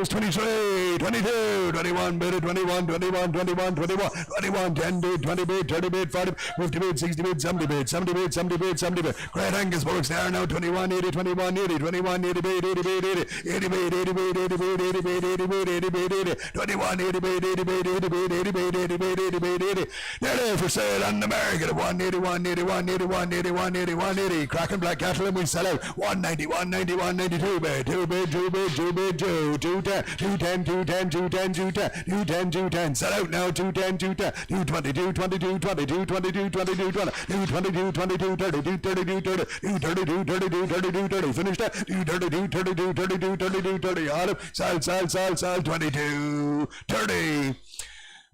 23, 22, 21 bid, 21, 21, 21, 21, 21, 10 bid, 20 bid, 30 bid, 40 bid, 50 bid, 60 bid, 70 bid, 70 bid, 70 bid, 70 bid, great Angus Bullocks there now, 21, 80, 21, 80, 21, 80 bid, 80 bid, 80, 80 bid, 80 bid, 80 bid, 80 bid, 80 bid, 80 bid, 80, 21, 80 bid, 80 bid, 80 bid, 80 bid, 80 bid, 80 bid, 80, they're there for sale on the market at 181, 81, 81, 81, 81, 80, cracking black cattle and we sell out 190, 190, 192 bid, 2 bid, 2 bid, 2 bid, 2, 210, 210, 210, 210, 210, 210, 210, sell out now 210, 210, 220, 222, 22, 22, 22, 20, 222, 22, 32, 32, 30, 232, 32, 32, 30, finish that, 232, 32, 32, 32, 30, all up, sell, 22, 30,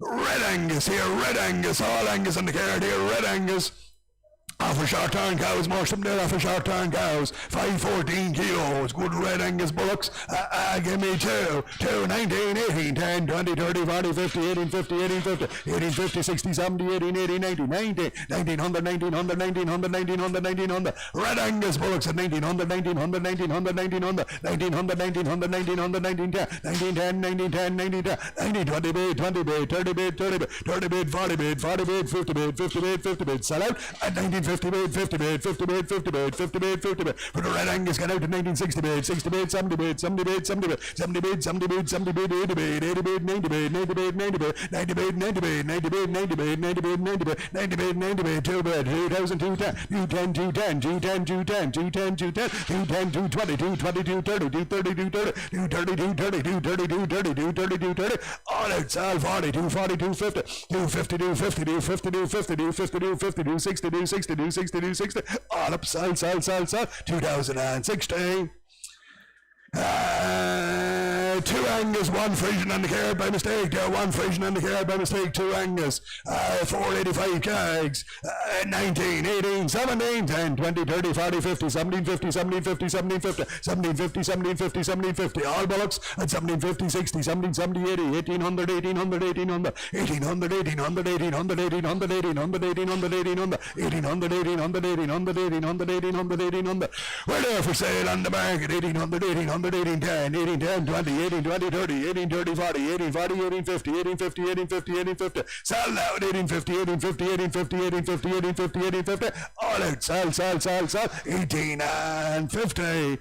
Red Angus here, Red Angus, all Angus on the card here, Red Angus. Offer short-term cows, more some there, offer short-term cows. 514 kilos, good red Angus bullocks. Give me 2, 19, 18, 10, 20, 30, 40, 50, 18, 50, 18, 50, 18, 50, 60, 70, 18, 80, 90, 90, 1900, 1900, 1900, 1900, 1900. Red Angus bullocks at 1900, 1900, 1900, 1900, 1900, 1900, 1900, 1910, 1910, 1910, 1910, 90, 20 bid, 20 bid, 30 bid, 30 bid, 30 bid, 40 bid, 40 bid, 50 bid, 50 bid, 50 bid. Sell out at 1950 bid, 50 bid, 50 bid, 50 bid, 50 bid, 50 bid. For the Red Angus got out to 1960 bid, 60 bid, 70 bid, 70 bid, 70 bid, 70 bid, 70 bid, 70 bid, 80 bid, 80 bid, 90 bid, 90 bid, 90 bid, 90 bid, 90 bid, 90 bid, 90 bid, 90 bid, 90 bid, 90 bid, 90 bid, 2 bid, 2,000, 210, 210, 210, 210, 210, 210, 210, 220, 220, 230, 230, 230, 230, 230, 230, 230, 230, all out, sell 40, 240, 250, 250, 250, 250, 250, 250, 250, 260, 260, 260, 260, all up, sell, 2016. 2 Angus, 1 Frisian on the card by mistake. 1 Frisian on the card by mistake. 2 Angus, 485 kegs. 19, 18, 17, 10, 20, 30, 40, 50, 17, 50, 17, 50, 17, 50, 17, 50, 17, 50, 17, 50. All bullocks at 17, 50, 60, 17, 70, 80, 1800, 1800, 1800, 1800, 1800, 1800, 1800, 1800, 1800, 1800, 1800, 1800, 1800, 1800, 1800, 1800. We're there for sale on the market. 1800, 1800, 1810, 1810, 20, 18, 20, 30, 18, 30, 40, 18, 40, 18, 50, 18, 50, 18, 50, 18, 50. Sell out, 18, 50, 18, 50, 18, 50, 18, 50, 18, 50, 18, 50. All out, sell, 18 and 50.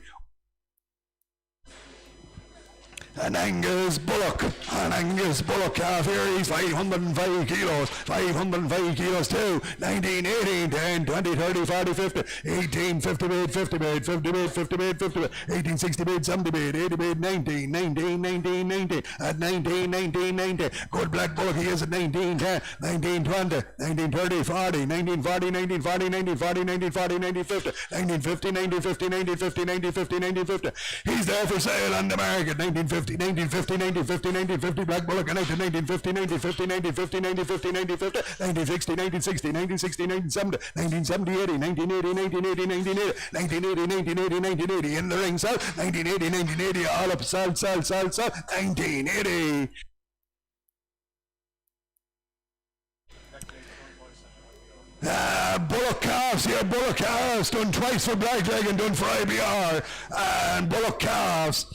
An Angus bullock calf here, he's 505 kilos, 505 kilos too, 19, 18, 10, 20, 30, 40, 50, 18, 50 bid, 50 bid, 50 bid, 50 bid, 50 bid, 18, 60 bid, 70 bid, 80 bid, 19, 19, 19, 19, at 19, 19, 19, good black bullock he is at 19, 10, 19, 20, 19, 30, 40, 19, 40, 19, 40, 19, 40, 19, 40, 19, 50, 19, 50, 19, 50, 19, 50, 19, 50, 19, 50, he's there for sale on the market, 1950, 1950, 1950, 1950, black bullock, and 1950, 1950, 1950, 1950, 1950, 1960, 1960, 1960, 1970, 1970, 80, 1980, 1980, 1980, 1980, 1980, in the ring, sell, 1980, 1980, all up, sell, 1980. Bullock calves here, bullock calves, done twice for Blackleg and done for IBR, and bullock calves.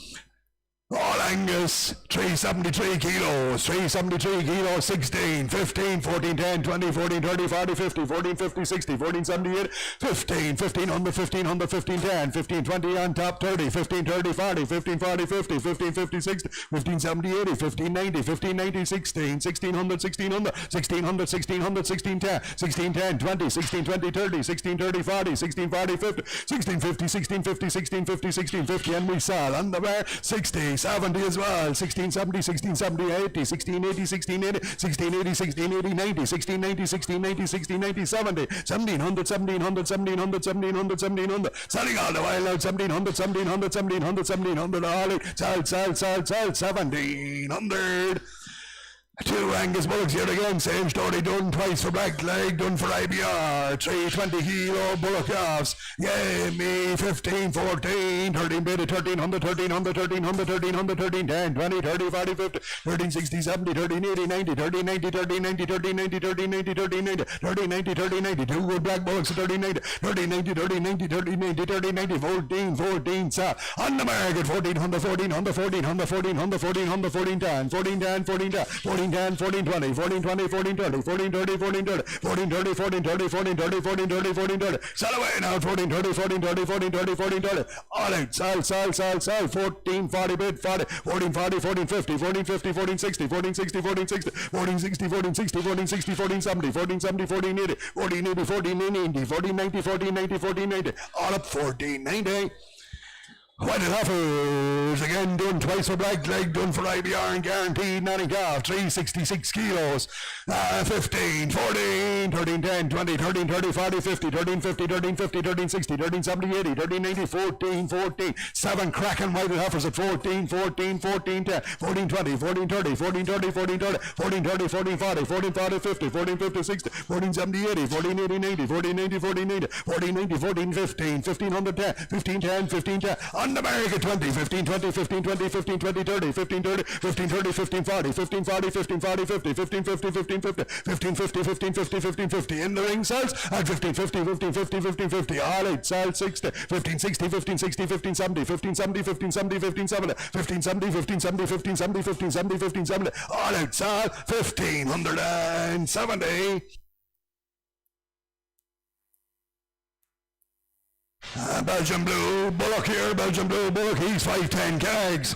All Angus, 373 kilos, 373 kilos, 16, 15, 14, 10, 20, 14, 30, 40, 50, 14, 50, 60, 14, 78, 15, 15 under, 15 under, 15, 10, 15, 20 on top, 30, 15, 30, 40, 15, 40, 50, 15, 50, 60, 15, 70, 80, 15, 90, 15, 90, 16, 1600, 1600, 1600, 1600, 16, 10, 16, 10, 20, 16, 20, 30, 16, 30, 40, 16, 40, 50, 16, 50, 16, 50, 16, 50, 16, 50, and we sell on the bar, 60, 70 as well, 1670, 1670, 80, 1680, 1680, 1680, 1680, 90, 1690, 1690, 1690, 70, 1700, 1700, 1700, 1700, 1700, selling all the while out, 1700, 1700, 1700, 1700, all out, sell, 1700. 2 Angus bullocks here again, same story, done twice for Blackleg, done for IBR, 320 kilo bullock calves, gave me 15, 14, 13 bid, 1300, 1300, 1300, 1300, 13, 10, 20, 30, 40, 50, 13, 60, 70, 13, 80, 90, 13, 90, 13, 90, 13, 90, 13, 90, 13, 90, 13, 90, 13, 90, 2 good black bullocks, 13, 90, 13, 90, 13, 90, 13, 90, 13, 90, 14, 14, sir, on the market, 1400, 1400, 1400, 1400, 1400, 14, 10, 14, 10, 14, 10, 14, 10, 14, 20, 14, 20, 14, 30, 14, 30, 14, 30, 14, 30, 14, 30, 14, 30, 14, 30, 14, 30, sell away now, 14, 30, 14, 30, 14, 30, 14, 30, all out, sell, 14, 40 bid, 40, 14, 40, 14, 50, 14, 50, 14, 60, 14, 60, 14, 60, 14, 60, 14, 60, 14, 60, 14, 70, 14, 70, 14, 80, 14, 80, 14, 90, 14, 90, 14, 90, 14, 90, all up, 14, 90. White Heifers, again done twice for black leg, done for IBR and guaranteed, not in calf, 366 kilos, 15, 14, 13, 10, 20, 13, 30, 40, 50, 13, 50, 13, 50, 13, 60, 13, 70, 80, 13, 90, 14, 14, 7 cracking White Heifers at 14, 14, 14, 10, 14, 20, 14, 30, 14, 30, 14, 30, 14, 30, 14, 40, 14, 40, 50, 14, 50, 60, 14, 70, 80, 14, 80, 90, 14, 90, 14, 90, 14, 90, 14, 15, 15, 110, 15, 10, 15, 10, on the America 20, 15, 20, 15, 20, 15, 20, 30, 15, 30, 15, 30, 15, 40, 15, 40, 15, 40, 50, 15, 50, 15, 50, 15, 50, 15, 50, 15, 50, in the ring sells at 15, 50, 15, 50, 15, 50, all eight sells 60, 15, 60, 15, 60, 15, 70, 15, 70, 15, 70, 15, 70, 15, 70, 15, 70, 15, 70, 15, 70, 15, 70, all out sell 1570. Belgian Blue Bullock here, Belgian Blue Bullock, he's 510 kegs.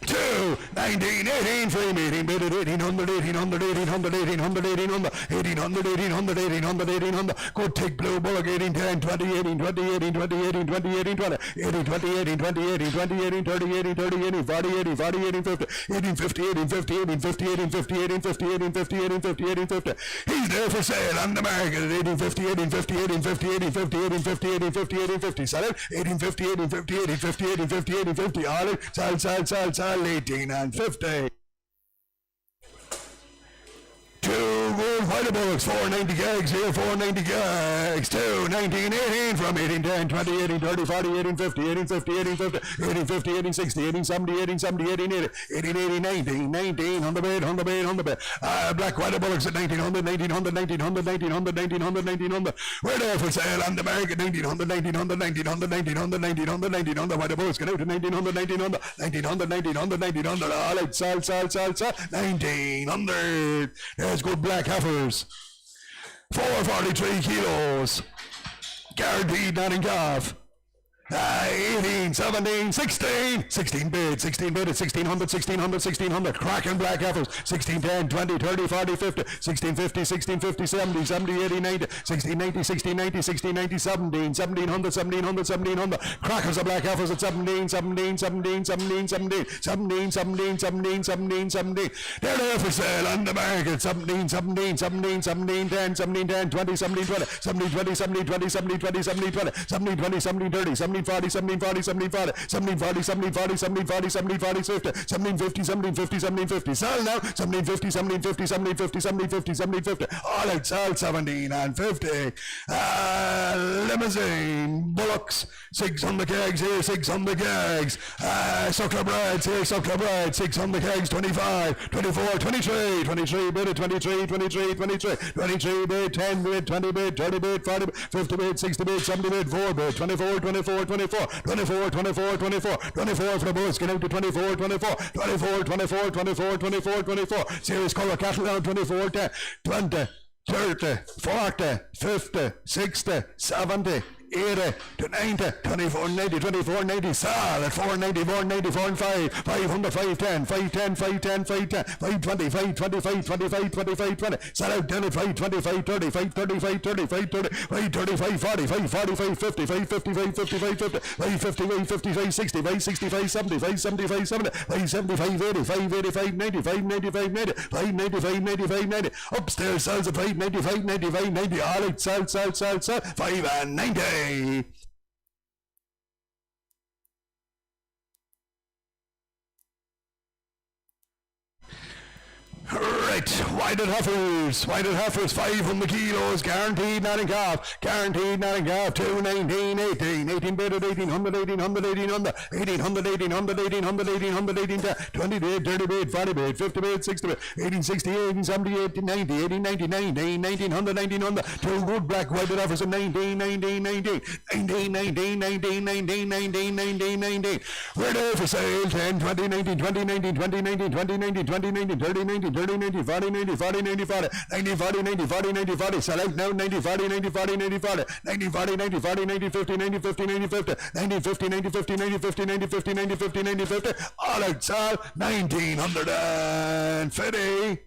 2, 19, 18, free meeting, bid at 1800, 1800, 1800, 1800, 1800, 1800, 1800, 1800, 1800, good take Blue Bullock, 18, 10, 20, 18, 20, 18, 20, 18, 20, 18, 20, 18, 20, 18, 20, 18, 20, 18, 30, 18, 30, 18, 40, 80, 40, 18, 50, 18, 50, 18, 50, 18, 50, 18, 50, 18, 50, 18, 50, 18, 50, 18, 50, he's there for sale on the market at 18, 50, 18, 50, 18, 50, 18, 50, 18, 50, 18, 50, 18, 50, sell it, 18, 50, 18, 50, 18, 50, 18, 50, 18, 50, all it, sell, 18 and 50. 2 good White Bullocks, 490 kegs here, 490 kegs, 2, 19, 18 from 18, 10, 20, 18, 30, 40, 18, 50, 18, 50, 18, 50, 18, 50, 18, 60, 18, 70, 18, 70, 18, 80, 18, 80, 19, 19, on the bed, on the bed, on the bed. Black White Bullocks at 1900, 1900, 1900, 1900, 1900, 1900. We're there for sale on the market, 1900, 1900, 1900, 1900, 1900, 1900. White Bullocks get out to 1900, 1900, 1900, 1900, 1900. All right, sell, 1900. There's good black heifers, 443 kilos, guaranteed, not in calf. 18, 17, 16, 16 bid at 1600, 1600, cracking black heifers, 16, 10, 20, 30, 40, 50, 16, 50, 16, 50, 70, 70, 80, 90, 16, 90, 16, 90, 16, 90, 17, 1700, 1700, 1700, crackers of black heifers at 17, 17, 17, 17, 17, 17, 17, 17, 17, 17, they're there for sale on the market, 17, 17, 17, 17, 10, 17, 10, 20, 17, 20, 17, 20, 17, 20, 17, 20, 17, 20, 17, 20, 17, 30, 17, 40, 17, 40, 17, 40, 17, 40, 17, 40, 17, 40, 17, 40, 50, 17, 50, 17, 50, 17, 50, sell now, 17, 50, 17, 50, 17, 50, 17, 50, 17, 50, all out, sell 17 and 50. Limousine Bullocks, 6 on the kegs here, 6 on the kegs. Suckler Breads here, Suckler Breads, 6 on the kegs, 25, 24, 23, 23 bid at 23, 23, 23, 23 bid, 10 bid, 20 bid, 30 bid, 40 bid, 50 bid, 60 bid, 70 bid, 4 bid, 24, 24, 24, 24, 24, 24, 24 for the Bulls, get out to 24, 24, 24, 24, 24, 24, 24, Series Color Cattle down 24, 10, 20, 30, 40, 50, 60, 70, 80 to 90, 24, 90, 24, 90, sell at 490, 494 and 5, 500, 510, 510, 510, 510, 520, 525, 25, 25, 20, sell out 10 at 525, 30, 530, 530, 530, 530, 540, 540, 550, 550, 555, 50, 550, 555, 60, 565, 70, 575, 70, 575, 80, 580, 590, 590, 590, 590, 590, 590, upstairs sells at 590, 590, 590, all out, sell, 5 and 90. Right, White Heifers, 5 on the kilos, guaranteed, not in calf, 2, 19, 18, 18 bid at 1800, 1800, 1800, 1800, 1800, 1800, 1800, 18, 20 bid, 30 bid, 40 bid, 50 bid, 60 bid, 18, 60, 18, 70, 18, 90, 18, 90, 19, 1900, 1900, 2 good black White Heifers at 19, 19, 19, 19, 19, 19, 19, 19, 19, 19, we're there for sale, 10, 20, 19, 20, 19, 20, 19, 20, 19, 20, 19, 30, 19, 30, 90, 40, 90, 40, 90, 40, 90, 40, 90, 40, 90, 40, select now, 90, 40, 90, 40, 90, 40, 90, 40, 90, 40, 90, 50, 90, 50, 90, 50, 90, 50, 90, 50, 90, 50, 90, 50, 90, 50, 90, 50, all out, sell 1950.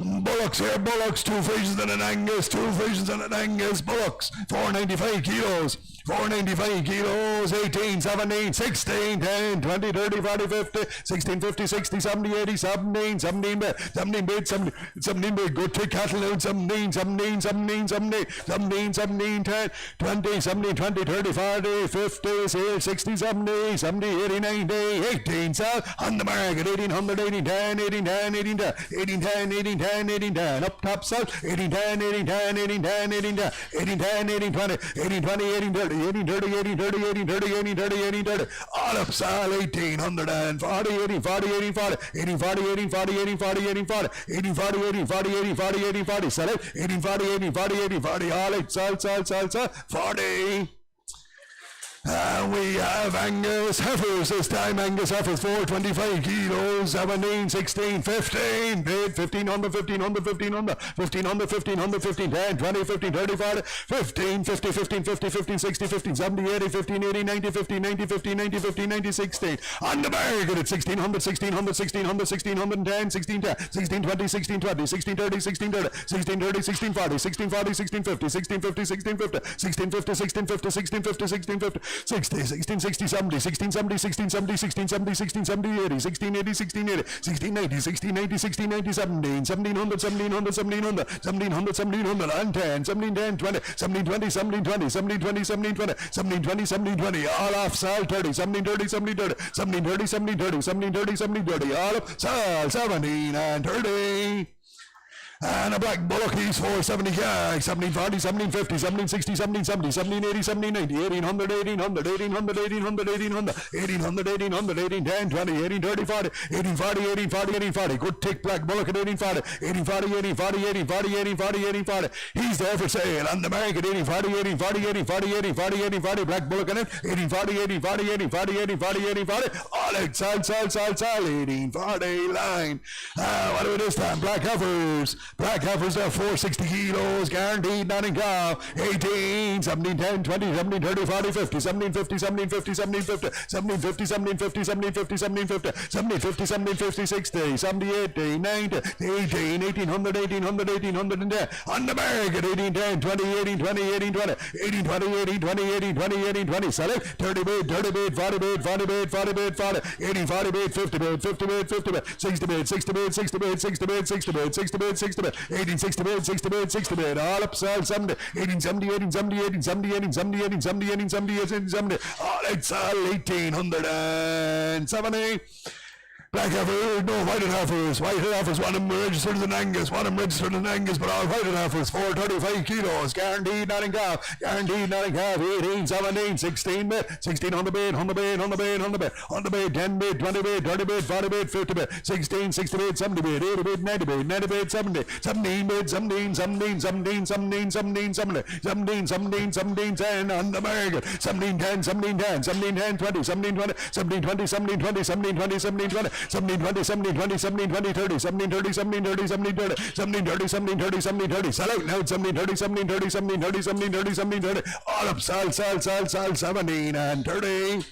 Bullocks here, bullocks, 2 Frisians and an Angus, 2 Frisians and an Angus, bullocks, 495 kilos, 495 kilos, 18, 17, 16, 10, 20, 30, 40, 50, 16, 50, 60, 70, 80, 17, 17 bit, 17 bit, 17 bit, good take cattle out, 17, 17, 17, 17, 17, 17, 10, 20, 17, 20, 30, 40, 50, 60, 70, 70, 80, 90, 18, sell, on the market, 1800, 18, 10, 18, 10, 18, 10, 18, 10, 18, 10, 18, 10, up top sell, 18, 10, 18, 10, 18, 10, 18, 10, 18, 10, 18, 20, 18, 20, 18, 30, 18, 30, 18, 30, 18, 30, 18, 30, 18, 30, all up sell, 1840, 18, 40, 18, 40, 18, 40, 18, 40, 18, 40, 18, 40, 18, 40, 18, 40, 18, 40, 18, 40, sell it, 18, 40, 18, 40, 18, 40, all out, sell, 40. We have Angus Heifers this time. Angus Heifers, 425 kilos, 17, 16, 15, bid, 1500, 1500, 1500, 1500, 1500, 15, 10, 20, 15, 30, 40, 15, 50, 15, 50, 15, 60, 15, 70, 80, 15, 80, 90, 15, 90, 15, 90, 15, 90, 16. On the market at 1600, 1600, 1600, 1610, 1610, 1620, 1620, 1630, 1630, 1630, 1640, 1640, 1650, 1650, 1650, 1650, 1650, 1650, 1650, 60, 1660, 70, 1670, 1670, 1670, 1670, 80, 1680, 1680, 1680, 1680, 1680, 17, 1700, 1700, 1700, 1700, 1700, and 10, 1710, 20, 1720, 1720, 1720, 1720, 1720, 1720, all off, sell 30, 1730, 1730, 1730, 1730, 1730, 1730, all up, sell 17 and 30. And a black bullock, he's 470 cash, 1740, 1750, 1760, 1770, 1780, 1790, 1800, 1800, 1800, 1800, 1800, 1800, 1800, 1810, 20, 1830, 40, 1840, 1840, 1840, good tick black bullock at 1840, 1840, 1840, 1840, 1840, 1840, he's there for sale on the market, 1840, 1840, 1840, 1840, 1840, black bullock in it, 1840, 1840, 1840, 1840, 1840, all out, sell, 1840 line. What do we this time? Black Heifers. Black Heifers are 460 kilos, guaranteed, not in cow. 18, 17, 10, 20, 17, 30, 40, 50, 17, 50, 17, 50, 17, 50, 17, 50, 17, 50, 17, 50, 17, 50, 17, 50, 17, 50, 60, 70, 80, 90, 18, 1800, 1800, 1810, on the market, 18, 10, 20, 18, 20, 18, 20, 18, 20, 18, 20, 18, 20, 18, 20, sell it, 30 bid, 40 bid, 40 bid, 40 bid, 40, 18, 40 bid, 50 bid, 50 bid, 50 bid, 60 bid, 60 bid, 60 bid, 60 bid, 60 bid, 60 bid, 60 bid, 1860 bid, 60 bid, 60 bid, all up, sell, 70, 1870, 1870, 1870, 1870, 1870, 1870, 1870, all out, sell, 1870. Black Heifers, no white Heifers. White Heifers, one of them registered as an Angus, one of them registered as an Angus, but all white Heifers, 435 kilos, guaranteed, not in calf, guaranteed, not in calf, 18, 17, 16 bid, 16 on the bid, on the bid, on the bid, on the bid, on the bid, 10 bid, 20 bid, 30 bid, 40 bid, 50 bid, 16, 60 bid, 70 bid, 80 bid, 90 bid, 90 bid, 70, 17 bid, 17, 17, 17, 17, 17, 17, 17, 17, 17, 10 on the market, 17, 10, 17, 10, 17, 10, 20, 17, 20, 17, 20, 17, 20, 17, 20, 17, 20, 17, 20, 17, 20, 17, 20, 30, 17, 30, 17, 30, 17, 30, 17, 30, 17, 30, 17, 30, sell out now, 17, 30, 17, 30, 17, 30, 17, 30, 17, 30, all up, sell, 17 and 30.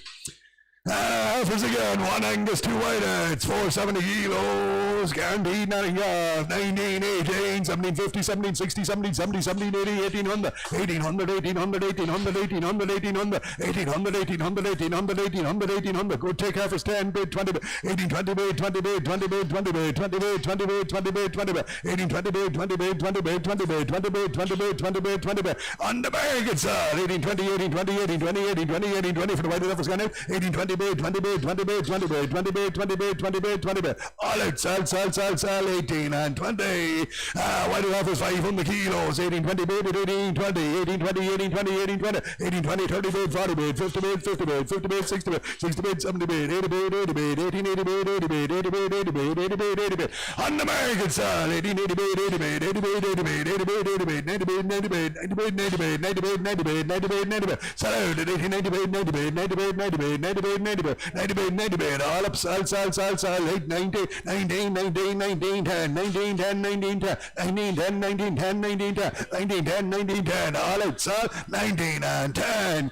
Heifers again, one Angus, two whiteheads, 470 kilos, guaranteed, not in calf, 19, 18, 17, 50, 17, 60, 17, 70, 17, 80, 1800, 1800, 1800, 1800, 1800, 1800, 1800, 1800, 1800, 1800, 1800, good take Heifers, 10 bid, 20 bid, 18, 20 bid, 20 bid, 20 bid, 20 bid, 20 bid, 20 bid, 20 bid, 20 bid, 18, 20 bid, 20 bid, 20 bid, 20 bid, 20 bid, 20 bid, 20 bid, 20 bid, on the market, sir, 18, 20, 18, 20, 18, 20, 18, 20, 18, 20 for the white Heifers, 18, 20 bid, 20 bid, 20 bid, 20 bid, 20 bid, 20 bid, 20 bid, 20 bid, all out, sell, 18 and 20. White Heifers 500 kilos, 18, 20 bid, 18, 20, 18, 20, 18, 20, 18, 20, 18, 20, 30 bid, 40 bid, 50 bid, 50 bid, 50 bid, 60 bid, 60 bid, 70 bid, 80 bid, 80 bid, 18, 80 bid, 80 bid, 80 bid, 80 bid, 80 bid, 80 bid, on the market, sell, 18, 80 bid, 80 bid, 80 bid, 80 bid, 80 bid, 80 bid, 90 bid, 90 bid, 90 bid, 90 bid, 90 bid, 90 bid, 90 bid, 90 bid, sell out at 18, 90 bid, 90 bid, 90 bid, 90 bid, 90 bid, 90 bid, 90 bid, 90 bid, all up, sell, 8, 19, 19, 19, 19, 10, 19, 10, 19, 10, 19, 10, 19, 10, 19, 10, 19, 10, 19, 10, all out, sell, 19 and 10.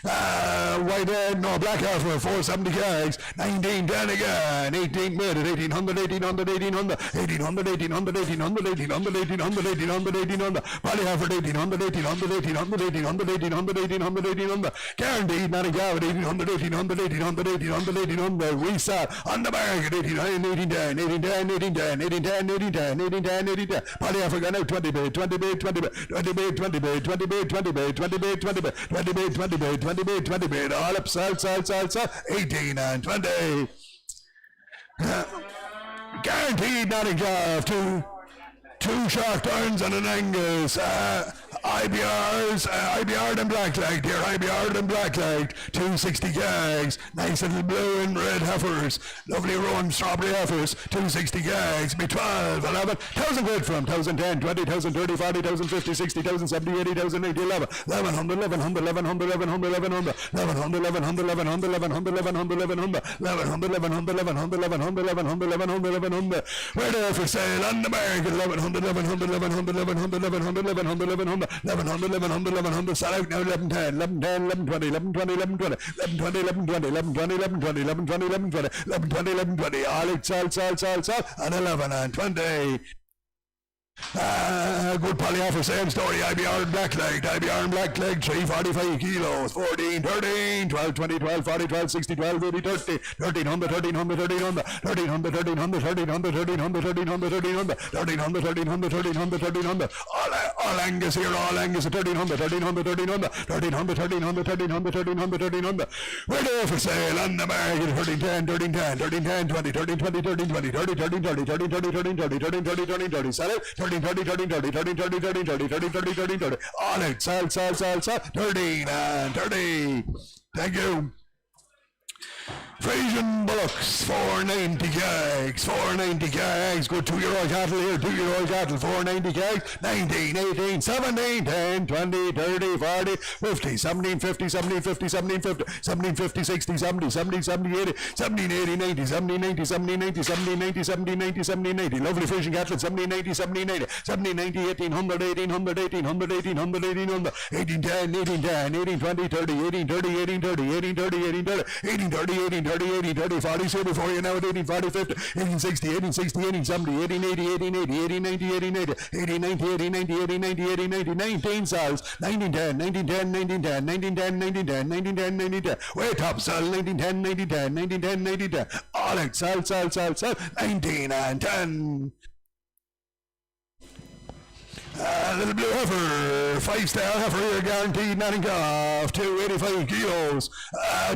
White head, no, black Hereford, 470 kegs, 1910 again, 18 mid at 1800, 1800, 1800, 1800, 1800, 1800, 1800, 1800, 1800, 1800, Bally Hereford, 1800, 1800, 1800, 1800, 1800, 1800, 1800, guaranteed, not a gavin, 1800, 1800, 1800, 1800, 1800, resale, on the market, 1810, 1810, 1810, 1810, 1810, 1810, 1810, Bally Hereford, got out 20 bid, 20 bid, 20 bid, 20 bid, 20 bid, 20 bid, 20 bid, 20 bid, 20 bid, 20 bid, 20 bid, 20 bid, 20 bid, all up, sell, 18 and 20. Guaranteed nothing off. Two shark turns and an Angus. IBR and blackleg, dear IBR and blackleg, 260 gags, nice little blue and red heifers, lovely rowan strawberry heifers, 260 gags, be 12, 11, 1,000 quid from 1,010, 20,000, 30, 40,000, 50, 60,000, 70, 80,000, 80, 11, 1100, 1100, 1100, 1100, 1100, 1100, 1100, 1100, 1100, 1100, 1100, 1100, 1100, 1100, 1100, 1100, 1100, 1100, we're there for sale on the market, 1100, 1100, 1100, 1100, 1100, 1100, 1100, 1100, 1100, 1100, sell out now, 1110, 1110, 1120, 1120, 1120, 1120, 1120, 1120, 1120, 1120, 1120, 1120, all out, sell, and 11 and 20. Good Polly Heifer, same story, IBR and blackleg, 345 kilos, 14, 13, 12, 20, 12, 40, 12, 60, 12, 80, 30, 1300, 1300, 1300, 1300, 1300, 1300, 1300, 1300, 1300, 1300, 1300, 1300, all Angus here, all Angus at 1300, 1300, 1300, 1300, 1300, 1300, 1300, 1300, we're there for sale on the market, 1310, 1310, 1310, 20, 1320, 1320, 30, 1330, 1330, 1330, 1330, 1330, sell it, 13, 30, 30, 30, 30, 30, 30, 30, 30, 30, 30, 30, all out, sell, 13 and 30. Thank you. Frisian bullocks, 490 kegs, 490 kegs, good 2-year-old cattle here, 2-year-old cattle, 490 kegs, 19, 18, 17, 10, 20, 30, 40, 50, 17, 50, 17, 50, 17, 50, 17, 50, 60, 70, 70, 70, 80, 17, 80, 90, 17, 90, 17, 90, 17, 90, 17, 90, 17, 90, lovely Frisian cattle, 17, 90, 17, 90, 17, 90, 1800, 1800, 1800, 1800, 1800, 1810, 1810, 1820, 30, 1830, 1830, 1830, 1830, 1830, 1830, 80, 30, 40, say before you know it, 18, 40, 50, 18, 60, 18, 60, 18, 70, 18, 80, 18, 80, 18, 90, 18, 80, 18, 90, 18, 90, 18, 90, 18, 90, 19 cells, 1910, 1910, 1910, 1910, 1910, 1910, 1910, way top cell, 1910, 1910, 1910, 1910, all out, cell, 19 and 10. Little blue heifer, 5-star heifer here, guaranteed, nothing off, 285 kilos,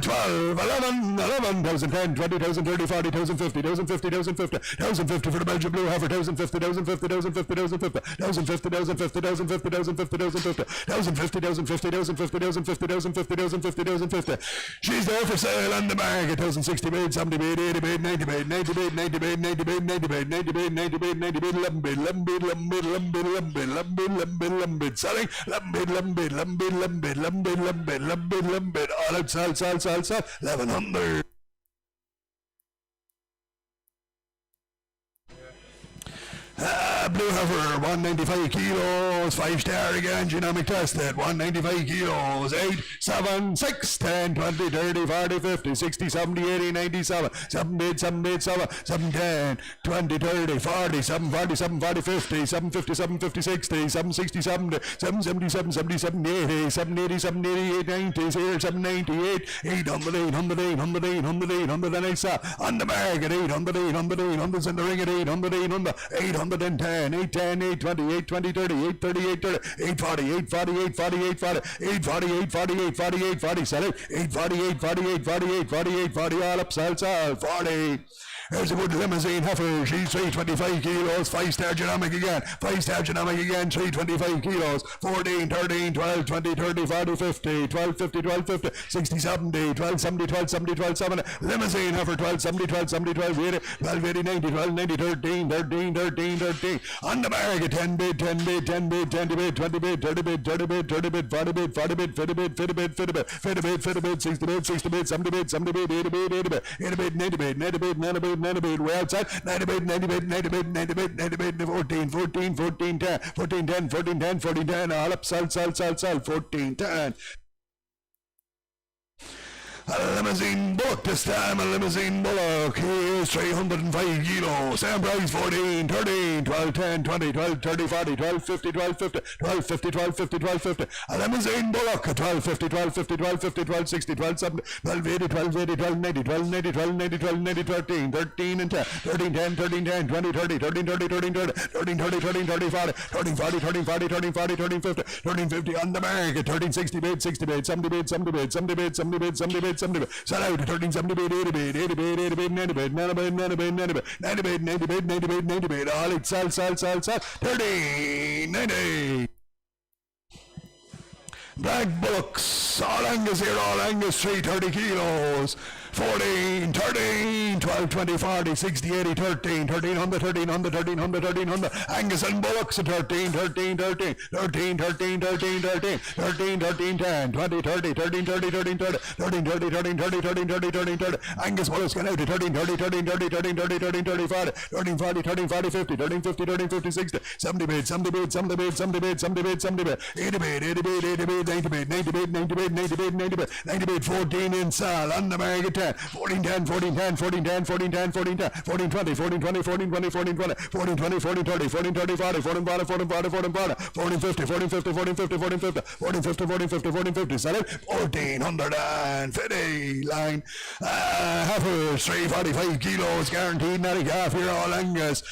12, 11, 11,010, 20,000, 30, 40,000, 50,000, 50,000, 50,000, 50 for the Belgian blue heifer, 1,050, 1,050, 1,050, 1,050, 1,050, 1,050, 1,050, 1,050, 1,050, 50,000, 50,000, 50,000, 50,000, 50,000, 50. She's there for sale on the market, 1,060 bid, 70 bid, 80 bid, 90 bid, 90 bid, 90 bid, 90 bid, 90 bid, 90 bid, 90 bid, 90 bid, 11 bid, 11 bid, 11 bid, 11 bid, 11 bid, 11 bid, selling, 11 bid, 11 bid, 11 bid, 11 bid, 11 bid, 11 bid, 11 bid, 11 bid, all out, sell, 1100. Blue heifer, 195 kilos, 5-star again, genomic tested, 195 kilos, 8, 7, 6, 10, 20, 30, 40, 50, 60, 70, 80, 97, 7 bid, 7 bid, 7, 7, 10, 20, 30, 40, 7, 40, 7, 40, 50, 7, 50, 7, 50, 60, 7, 60, 70, 7, 77, 77, 80, 7, 80, 7, 88, 90, 7, 98, 800, 800, 800, 800, 800, and it's on the market, 800, 800, 800, in the ring at 800, 800, 810, 810, 820, 820, 30, 830, 830, 840, 840, 840, 840, 840, 840, 840, 840, sell it, 840, 840, 840, 840, 840, all up, sell, 40. There's a good Limousin heifer, she's 325 kilos, 5-star genomic again, 5-star genomic again, 325 kilos, 14, 13, 12, 20, 30, 40, 50, 12, 50, 12, 50, 60, 70, 12, 70, 12, 70, 12, 70, Limousin heifer, 12, 70, 12, 70, 12, 80, 12, 80, 90, 12, 90, 13, 13, 13, 13, on the market, 10 bid, 10 bid, 10 bid, 20 bid, 20 bid, 30 bid, 30 bid, 30 bid, 40 bid, 40 bid, 50 bid, 50 bid, 50 bid, 50 bid, 50 bid, 60 bid, 60 bid, 70 bid, 70 bid, 80 bid, 80 bid, 80 bid, 90 bid, 90 bid, 90 bid, 90 bid, way outside, 90 bid, 90 bid, 90 bid, 90 bid, 90 bid, 14, 14, 14, 10, 14, 10, 14, 10, 14, 10, all up, sell, 14, 10. A Limousin bullock this time, a Limousin bullock. He is 305 kilos. Same price, 14, 13, 12, 10, 20, 12, 30, 40, 12, 50, 12, 50, 12, 50, 12, 50, 12, 50. A Limousin bullock, 12, 50, 12, 50, 12, 50, 12, 60, 12, 70, 12, 80, 12, 80, 12, 90, 12, 90, 12, 90, 12, 90, 13, 13 and 10, 13, 10, 13, 10, 20, 30, 13, 30, 13, 30, 13, 30, 13, 30, 40, 13, 40, 13, 40, 13, 40, 13, 50, 13, 50 on the market, 13, 60 bait, 60 bait, 70 bait, 70 bait, 70 bait, 70 bait, 70 bait, 70 bait, sell out, 13, 70 bait, 80 bait, 80 bait, 80 bait, 90 bait, 90 bait, 90 bait, 90 bait, 90 bait, 90 bait, 90 bait, 90 bait, all it, sell, 13, 90. Black bullocks, all Angus here, all Angus, 330 kilos. 14, 13, 12, 20, 40, 60, 80, 13, 1300, 1300, 1300, 1300. Angus and bullocks, 13, 13, 13, 13, 13, 13, 13, 13, 13, 10, 20, 30, 13, 30, 13, 30, 13, 30, 13, 30, 13, 30, 13, 30. Angus bullocks can out to 13, 30, 13, 30, 13, 30, 13, 30, 40, 13, 40, 13, 40, 50, 13, 50, 13, 50, 60, 70 bait, 70 bait, 70 bait, 70 bait, 70 bait, 70 bait, 80 bait, 80 bait, 80 bait, 90 bait, 90 bait, 90 bait, 90 bait, 90 bait, 90 bait, 14 in sal, on the market 10, 14, 10, 14, 10, 14, 10, 14, 10, 14, 10, 14, 20, 14, 20, 14, 20, 14, 20, 14, 20, 14, 30, 14, 30, 40, 14, 40, 14, 40, 14, 40, 14, 50, 14, 50, 14, 50, 14, 50, 14, 50, 14, 50, 14, 50, sell it, 1450 line, Heifer, 345 kilos, guaranteed, not a calf here, all Angus,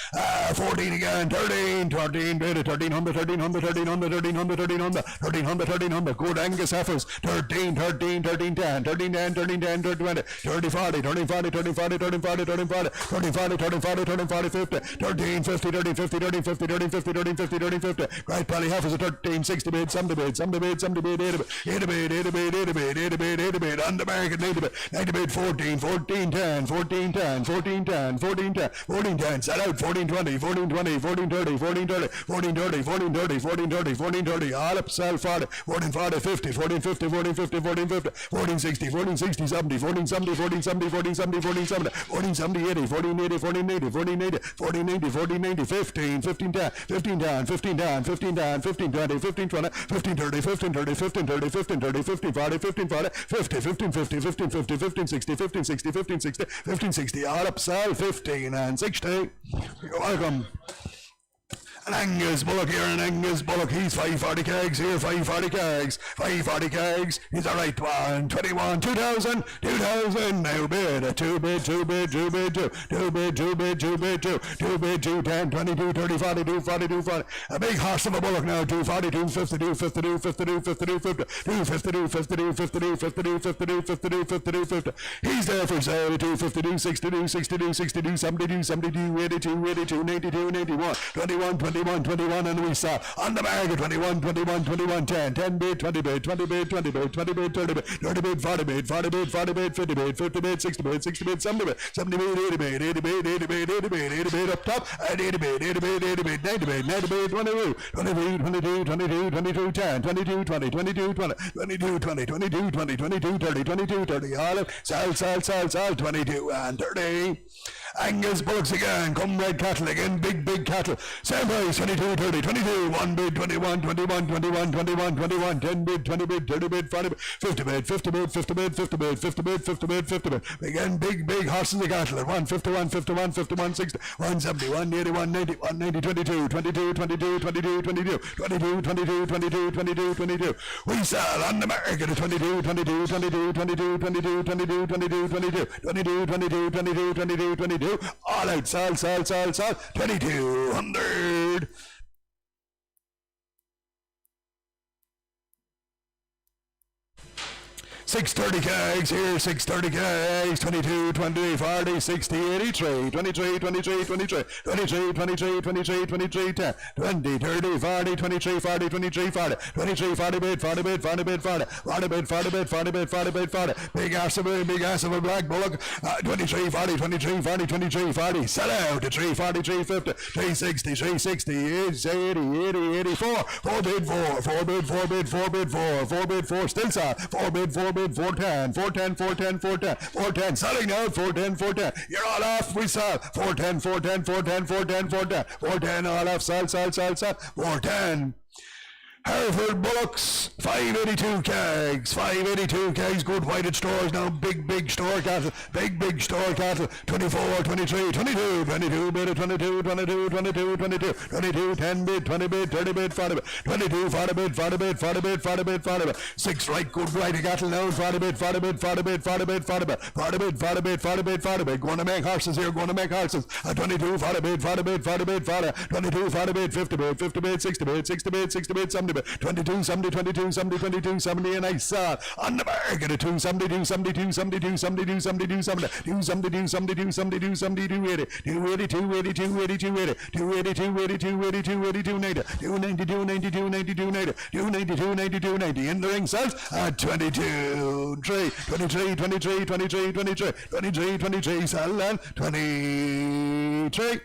14 again, 13, 13, 1300, 1300, 1300, 1300, 1300, 1300, 1300, good Angus Heifers, 13, 13, 13, 10, 13, 10, 13, 10, 13, 20, 30, 40, 30, 40, 30, 40, 30, 40, 30, 40, 30, 40, 30, 40, 30, 40, 50, 13, 50, 30, 50, 30, 50, 30, 50, 30, 50, 30, 50, Great Valley Heifers at 13, 60 bait, 70 bait, 70 bait, 70 bait, 80 bait, 80 bait, 80 bait, 80 bait, 80 bait, 80 bait, on the market, 90 bait, 90 bait, 14, 14, 10, 14, 10, 14, 10, 14, 10, 14, 10, sell out, 14, 20, 14, 20, 14, 30, 14, 30, 14, 30, 14, 30, 14, 30, 14, 30, all up, sell 40, 14, 40, 50, 14, 50, 14, 50, 14, 50, 14, 60, 14, 60, 70, 14, 70, 14, 70, 14, 70, 14, 70, 14, 70, 80, 14, 80, 14, 80, 14, 80, 14, 80, 14, 90, 15, 15, 10, 15, 10, 15, 10, 15, 10, 15, 20, 15, 20, 15, 30, 15, 30, 15, 30, 15, 30, 15, 40, 15, 40, 50, 15, 50, 15, 50, 15, 60, 15, 60, 15, 60, 15, 60, all up, sell 15 and 60. You're welcome. An Angus bullock here, an Angus bullock, he's 540 kegs here, 540 kegs, 540 kegs, he's a right one, 21, 2000, 2000, now bid, 2 bid, 2 bid, 2 bid, 2, 2 bid, 2 bid, 2 bid, 2, 2 bid, 2, 10, 22, 30, 40, 2, 40, 2, 40, a big horse of a bullock now, 240, 252, 52, 52, 52, 50, 252, 52, 52, 52, 52, 52, 52, 50, he's there for sale, 252, 62, 62, 62, 72, 72, 82, 82, 92, 81, 21, 21, 21, and we saw on the market 21, 21, 21, 10, 10 bait, 20 bait, 20 bait, 20 bait, 20 bait, 30 bait, 30 bait, 40 bait, 40 bait, 40 bait, 50 bait, 50 bait, 60 bait, 60 bait, 70 bait, 70 bait, 80 bait, 80 bait, 80 bait, 80 bait, 80 bait up top, and 80 bait, 80 bait, 80 bait, 90 bait, 90 bait, 22, 22, 22, 22, 22, 10, 22, 20, 22, 20, 22, 20, 22, 20, 22, 30, 22, 30, all of, sell, 22 and 30. Angus bullocks again, come red cattle again, big cattle, same price, 22, 30, 22, 1 bid, 21, 21, 21, 21, 21, 10 bid, 20 bid, 30 bid, 40 bid, 50 bid, 50 bid, 50 bid, 50 bid, 50 bid, 50 bid, 50 bid, again, big horses of cattle, 151, 51, 51, 60, 170, 180, 190, 190, 22, 22, 22, 22, 22, 22, 22, 22, 22, 22, we sell on the market at 22, 22, 22, 22, 22, 22, 22, 22, 22, 22, 22, 22, 22, all out, sell, 2200. 630 kegs here, 630 kegs, 22, 20, 40, 60, 83, 23, 23, 23, 23, 23, 23, 23, 10, 20, 30, 40, 23, 40, 23, 40, 23, 40 bid, 40 bid, 40 bid, 40, 40 bid, 40 bid, 40 bid, 40 bid, 40, big ass of a black bullock, 23, 40, 23, 40, 23, 40, sell out to 340, 350, 360, 360, 80, 84, 4 bid, 4, 4 bid, 4 bid, 4 bid, 4, 4 bid, 4, still sell, 4 bid, 4 bid, 410, 410, 410, 410, 410, selling now, 410, 410, you're all off, we sell, 410, 410, 410, 410, 410, 410, all off, sell, 410. Hereford bullocks, 582 kegs, 582 kegs, good whited stores now, big store cattle, big store cattle, 24, 23, 22, 22 bid, 22, 22, 22, 22, 22, 10 bid, 20 bid, 30 bid, 40 bid, 22, 40 bid, 40 bid, 40 bid, 40 bid, 40 bid, 6 right good whited cattle now, 40 bid, 40 bid, 40 bid, 40 bid, 40 bid, 40 bid, 40 bid, 40 bid, 40 bid, going to make horses here, going to make horses, 22, 40 bid, 40 bid, 40 bid, 40, 22, 40 bid, 50 bid, 50 bid, 60 bid, 60 bid, 60 bid, 70 bid, 22, 70, 22, 70, 22, 70, and I saw on the market at 2, 72, 72, 72, 72, 72, 70, 2, 72, 72, 72, 72, 80, 282, 82, 82, 80, 282, 82, 82, 82, 90, 292, 92, 92, 90, 292, 92, 90, in the ring sells at 22, 3, 23, 23, 23, 23, 23, 23, sell and 23.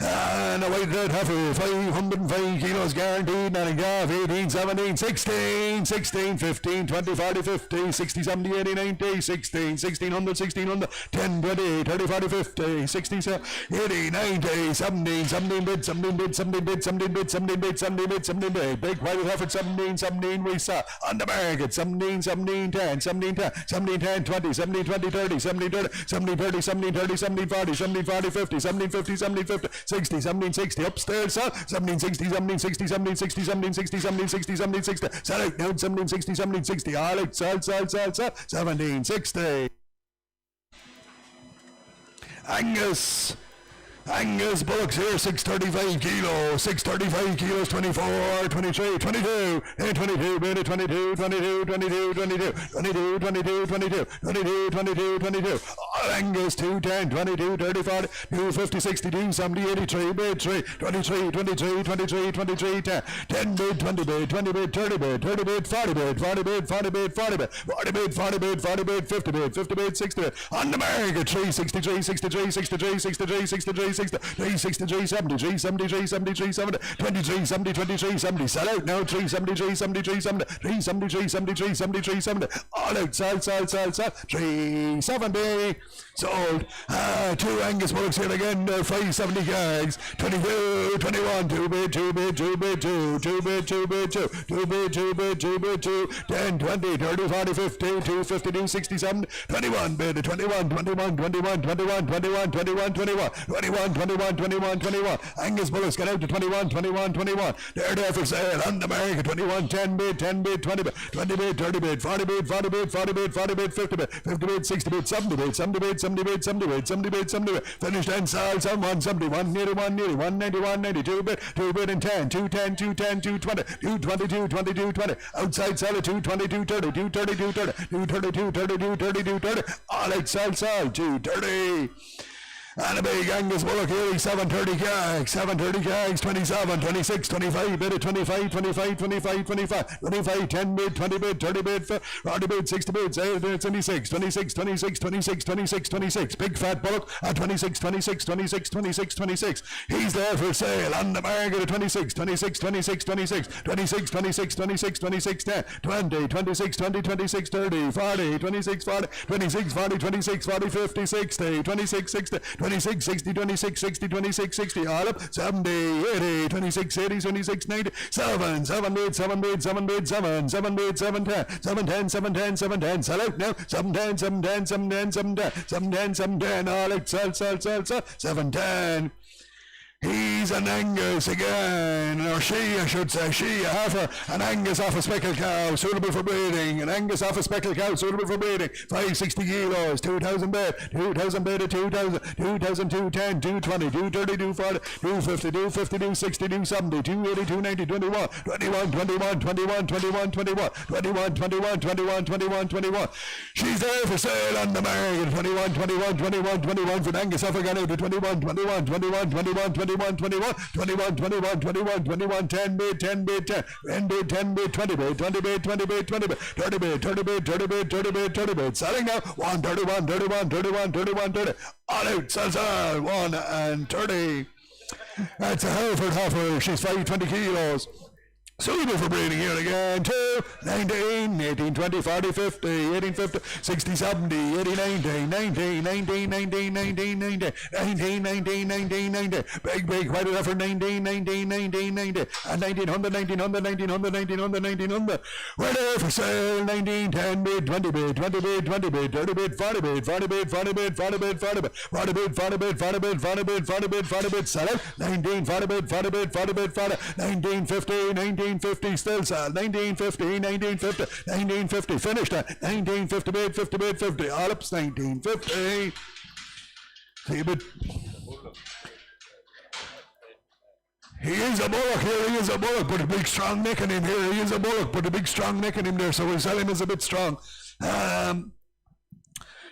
And a white red heifer, 505 kilos guaranteed, and a calf, 18, 17, 16, 16, 15, 20, 40, 50, 60, 70, 80, 90, 16, 1600, 1600, 10, 20, 30, 40, 50, 60, 80, 90, 17, 17 bid, 17 bid, 17 bid, 17 bid, 17 bid, 17 bid, 17 bid, big white heifer, 17, 17, we saw on the market, 17, 17, 10, 17, 10, 17, 10, 20, 17, 20, 30, 17, 30, 17, 30, 17, 30, 17, 40, 17, 40, 50, 17, 50, 17, 50, 60, 17, 60, upstairs, sir. 17, 60, 17, 60, 17, 60, 17, 60, 17, 60, 17, 60. Sell out now, 17, 60, 17, 60. All out, sell. 17, 60. Angus bullocks here, 635 kilos, 635 kilos, 24, 23, 22, and 22, bid 22, 22, 22, 22, 22, 22, 22, 22, 22, 22, all Angus, 210, 22, 30, 40, 250, 62, 70, 83, bid 3, 23, 23, 23, 23, 10, 10 bid, 20 bid, 20 bid, 30 bid, 30 bid, 40 bid, 40 bid, 40 bid, 40 bid, 40 bid, 40 bid, 40 bid, 50 bid, 50 bid, 60 bid, on the market, 363, 63, 63, 63, 63, 363, 73, 73, 73, 70, 23, 70, 23, 70, sell out now, 373, 73, 70, 373, 73, 73, 70, all out, sell, 370, sold, 2 Angus bullocks here again, 570 gags, 22, 21, 2 bid, 2 bid, 2 bid, 2, 2 bid, 2 bid, 2, 2 bid, 2 bid, 2 bid, 2, 10, 20, 30, 40, 50, 252, 67, 21 bid, 21, 21, 21, 21, 21, 21, 21, 21, 21, 21, 21. Angus bullocks get out to 21, 21, 21. They're there for sale on the market. 21, 10 bid, 10 bid, 20 bid, 20 bid, 30 bid, 40 bid, 40 bid, 40 bid, 40 bid, 50 bid, 50 bid, 60 bid, 70 bid, 70 bid, 70 bid, 70 bid, 70 bid, 70 bid. Finished and sold, some 171, nearly 191, 92 bid, 2 bid and 10, 210, 210, 220, 222, 22, 20. Outside sell at 222, 30, 232, 30, 232, 32, 32, 30. All outside sell, 230. And a big Angus bullock here, 730 gags, 27, 26, 25, bid at 25, 25, 25, 25, 25, 10 bid, 20 bid, 30 bid, 40 bid, 60 bid, 26, 26, 26, 26, 26, 26, big fat bullock at 26, 26, 26, 26, 26. He's there for sale on the market at 26, 26, 26, 26, 26, 26, 26, 26, 10, 20, 26, 20, 26, 30, 40, 26, 40, 26, 40, 26, 40, 50, 60, 26, 60, 26, 60, 26, 60, 26, 60, all up, 70, 80, 26, 80, 26, 90, 7, 7 bid, 7 bid, 7 bid, 7, 7 bid, 7, 10, 7, 10, 7, 10, 7, 10, sell out now, 7, 10, 7, 10, 7, 10, 7, 10, 7, 10, 7, 10, all out, sell, 7, 10. He's an Angus again, or she, I should say, she, a heifer, an Angus off a speckled cow, suitable for breeding, an Angus off a speckled cow, suitable for breeding, 560 kilos, 2,000 bid, 2,000 bid at 2,000, 2,000, 210, 220, 230, 240, 250, 250, 260, 270, 280, 290, 21, 21, 21, 21, 21, 21, 21, 21, 21, 21, 21. She's there for sale on the market, 21, 21, 21, 21 for an Angus heifer, gone out to 21, 21, 21, 21, 21, 21, 21, 21, 21, 21, 10 bid, 10 bid, 10, 10 bid, 10 bid, 20 bid, 20 bid, 20 bid, 20 bid, 30 bid, 30 bid, 30 bid, 30 bid, 30 bid, selling now, 131, 31, 31, 31, 30, all out, sells all, 1 and 30. That's a Hereford heifer, she's 520 kilos. Suitable for breeding here again. 2, 19, 18, 20, 40, 50, 18, 50, 60, 70, 80, 90, 90, 19, 19, 19, 90, 19, 19, 19, 90. Big, quite enough for 19, 19, 19, 90. And 1900, 1900, 1900, 1900, 1900. We're there for sale. 19, 10 bid, 20 bid, 20 bid, 20 bid, 30 bid, 40 bid, 40 bid, 40 bid, 40 bid, 40 bid, 40 bid, 40 bid, 40 bid, 40 bid, 40 bid, 40 bid, sell it. 19, 40 bid, 40 bid, 40 bid, 40, 1950, 1950, still sell. 1950, 1950, 1950, finished at 1950 bid, 50 bid, 50, all ups, 1950. See, but he is a bullock here, he is a bullock, put a big strong neck in him here, he is a bullock, put a big strong neck in him there, so we'll sell him as a bit strong.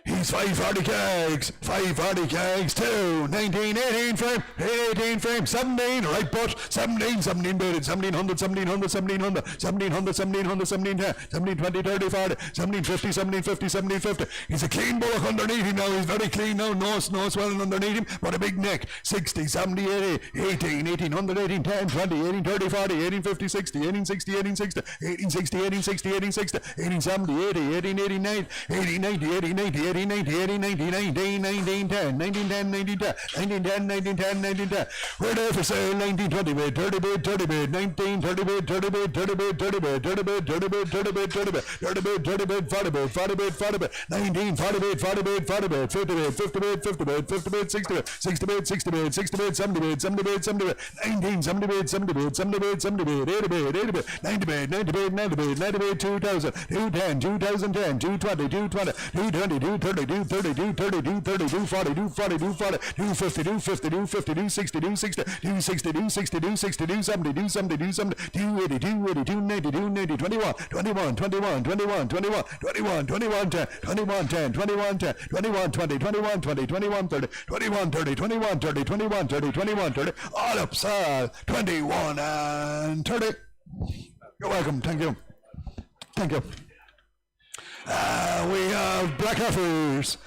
He's 540 kegs, 2, 19, 18 frame, 18 frame, 17, right butt, 17, 17 bedded, 1700, 1700, 1700, 1700, 1700, 1710, 1720, 30, 40, 1750, 1750, 1750. He's a clean bullock underneath him now, he's very clean now, no swelling underneath him, but a big neck, 60, 70, 80, 18, 1800, 18, 10, 20, 18, 30, 40, 18, 50, 60, 18, 60, 18, 60, 18, 60, 18, 60, 18, 60, 18, 70, 80, 18, 80, 90, 80, 90, 80, 90, 80, 90, 80, 90, 19, 19, 10, 19, 10, 19, 10, 19, 10, 19, 10, 19, 10. We're there for sale, 19, 20 bid, 30 bid, 30 bid, 19, 30 bid, 30 bid, 30 bid, 30 bid, 30 bid, 30 bid, 30 bid, 30 bid, 30 bid, 30 bid, 40 bid, 40 bid, 40 bid, 19, 40 bid, 40 bid, 40 bid, 50 bid, 50 bid, 50 bid, 50 bid, 60 bid, 60 bid, 60 bid, 60 bid, 70 bid, 70 bid, 70 bid, 19, 70 bid, 70 bid, 70 bid, 70 bid, 80 bid, 80 bid, 90 bid, 90 bid, 90 bid, 90 bid, 2000, 210, 2010, 220, 220, 220, 230, 230, 230, 230, 240, 240, 240, 250, 250, 250, 260, 260, 260, 260, 260, 270, 270, 270, 280, 280, 290, 290, 21, 21, 21, 21, 21, 21, 21, 10, 21, 10, 21, 10, 21, 20, 21, 20, 21, 30, 21, 30, 21, 30, 21, 30, 21, 30, all up, sir, 21 and 30. You're welcome, thank you. Thank you. We have black heifers.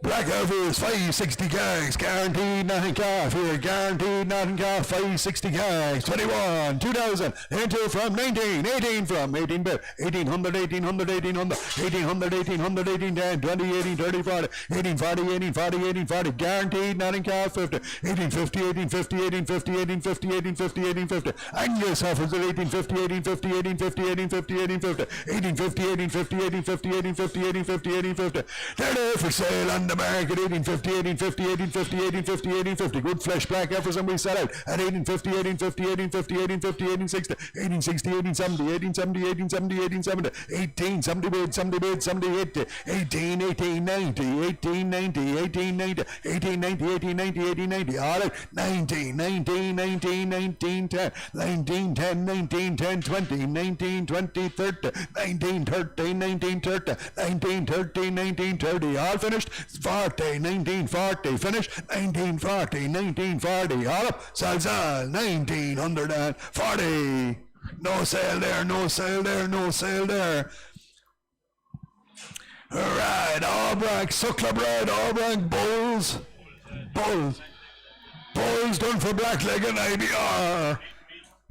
Black Heifers, 560 kegs, guaranteed nothing calf here, guaranteed nothing calf, 560 kegs, 21, 2000, into from 19, 18 from 18 bit, 1800, 1800, 1800, 1800, 1800, 1810, 20, 18, 30, 40, 18, 40, 18, 40, 18, 40, guaranteed nothing calf, 50, 1850, 1850, 1850, 1850, 1850, 1850, Angus Heifers at 1850, 1850, 1850, 1850, 1850, 1850, 1850, 1850, 1850, 1850, 1850, they're there for sale on the market, 1850, 1850, 1850, 1850, 1850, good flesh black heifers, and we sell out at 1850, 1850, 1850, 1850, 1860, 1860, 1870, 1870, 1870, 1870, 18, 18, 90, 1890, 1890, 1890, 1890, 1890, all out, 19, 19, 19, 19, 10, 19, 10, 19, 10, 20, 19, 20, 30, 19, 30, 19, 30, 19, 30, 19, 30, all finished, 40, 1940, finish, 1940, 1940, all up, sal, 1940, no sale there, no sale there, no sale there. Alright, all black, suckler bread, all black, bulls, done for blackleg and IBR.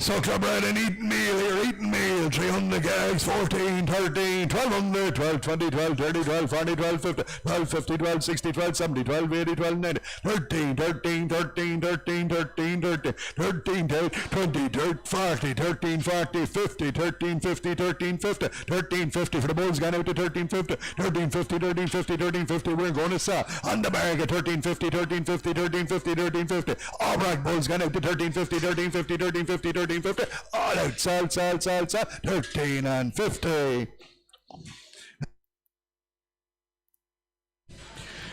Suckler bread and eating meal here, eating meal, 300 gags, 14, 13, 1200, 12, 20, 12, 30, 12, 40, 12, 50, 12, 50, 12, 60, 12, 70, 12, 80, 12, 90, 13, 13, 13, 13, 13, 13, 13, 20, 40, 13, 40, 50, 13, 50, 13, 50, 13, 50 for the bulls gone out to 13, 50, 13, 50, 13, 50, 13, 50, we're going to sell on the market, 13, 50, 13, 50, 13, 50, 13, 50, all black bulls gone out to 13, 50, 13, 50, 13, 50, 13, 50, all out, sell, 13 and 50.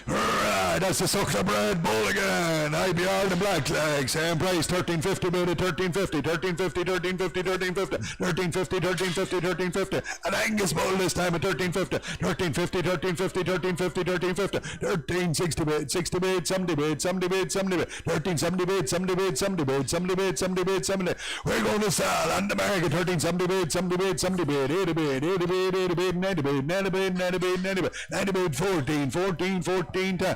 Right, that's the suckler bread bull again. IBR the black leg, same price, 1350 bid at 1350, 1350, 1350, 1350, 1350, 1350, 1350. An Angus bull this time at 1350, 1350, 1350, 1350, 1350, 1360 bid, 60 bid, 70 bid, 70 bid, 70 bid, 1370 bid, 70 bid, 70 bid, 70 bid, 70 bid, 70 bid. We're going to sell on the market, 1370 bid, 70 bid, 70 bid, 80 bid, 80 bid, 80 bid, 90 bid, 90 bid, 90 bid, 90 bid, 90 bid, 14, 14, 14, 10,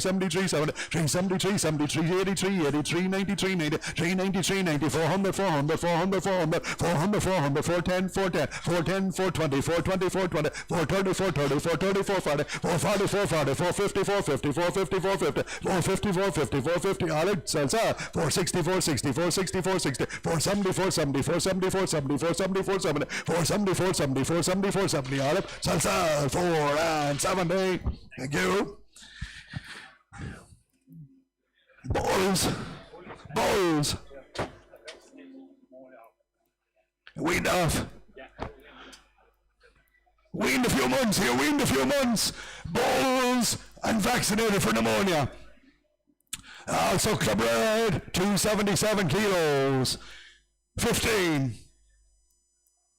70, 370, 373, 83, 83, 93, 90, 393, 90, 400, 400, 400, 400, 400, 400, 410, 410, 410, 420, 420, 420, 430, 430, 430, 440, 440, 440, 450, 450, 450, 450, 450, 450, 450, all it sells 460, 460, 460, 460, 470, 470, 470, 470, 470, 470, 470, 470, 470, 470, all it sells 470. Thank you. Balls. Balls. Weaned off. Weaned a few months here, weaned a few months. Balls and vaccinated for pneumonia. Also club red, 277 kilos. 15.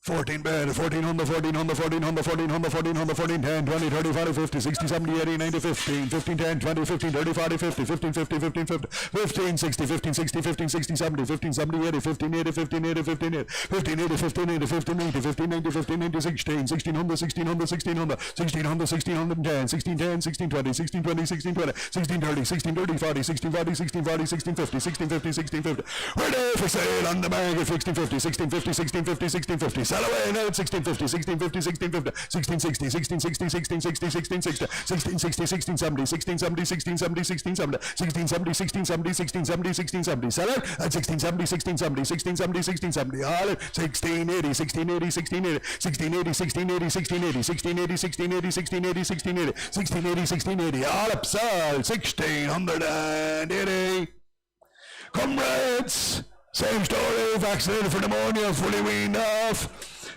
14 bed, 1400, 1400, 1400, 1400, 1400, 14, 10, 20, 30, 40, 50, 60, 70, 80, 90, 15, 15, 10, 20, 15, 30, 40, 50, 15, 50, 15, 50, 15, 60, 15, 60, 15, 60, 70, 15, 70, 80, 15, 80, 15, 80, 15, 80, 15, 80, 15, 80, 15, 90, 15, 90, 15, 90, 16, 1600, 1600, 1600, 1600, 1610, 1610, 1620, 1620, 1620, 1630, 1630, 40, 1640, 1640, 1650, 1650, 1650. We're there for sale on the market, 1650, 1650, 1650, 1650. Sell away now at 1650, 1650, 1650, 1660, 1660, 1660, 1660, 1670, 1670, 1670, 1670, 1670, 1670, 1670, 1670. Sell it at 1670, 1670, 1670, 1670. All at 1680, 1680, 1680, 1680, 1680, 1680, 1680, 1680, 1680, 1680, 1680. All up sold 1680. Comrades, same story, vaccinated for pneumonia, fully weaned off.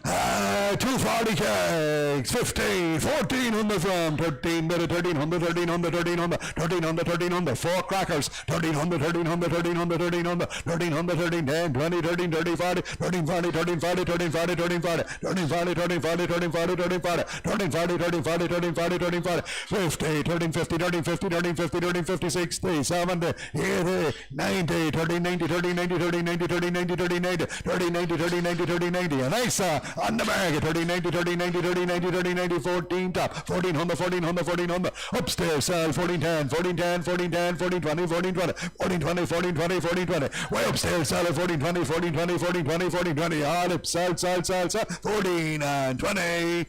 240 kegs, 15, 1400 from 13, 1300, 1300, 1300, 1300, 1300, 4 crackers, 1300, 1300, 1300, 1300, 1300, 13, 10, 20, 13, 30, 40, 13, 40, 13, 40, 13, 40, 13, 40, 13, 40, 13, 40, 13, 40, 13, 40, 13, 40, 13, 40, 13, 40, 13, 40, 50, 13, 50, 13, 50, 13, 50, 13, 50, 60, 70, 80, 90, 13, 90, 13, 90, 13, 90, 13, 90, 13, 90, 13, 90, 13, 90, 13, 90, and I saw on the market, 30, 90, 30, 90, 30, 90, 30, 90, 14 top, 1400, 1400, 1400, upstairs sell, 1410, 1410, 1410, 1420, 1420, 1420, 1420, 1420, way upstairs sell at 1420, 1420, 1420, 1420, all up, sell, 14 and 20.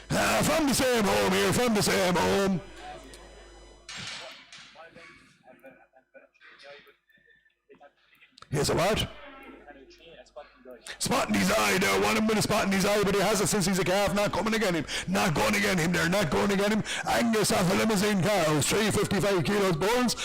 From the same home here, from the same home. Here's a what? Spot in his eye there, want him with a spot in his eye, but he has it since he's a calf, not coming again him, not going again him there, not going again him. Angus and Limousin cows, 355 kilos bulls,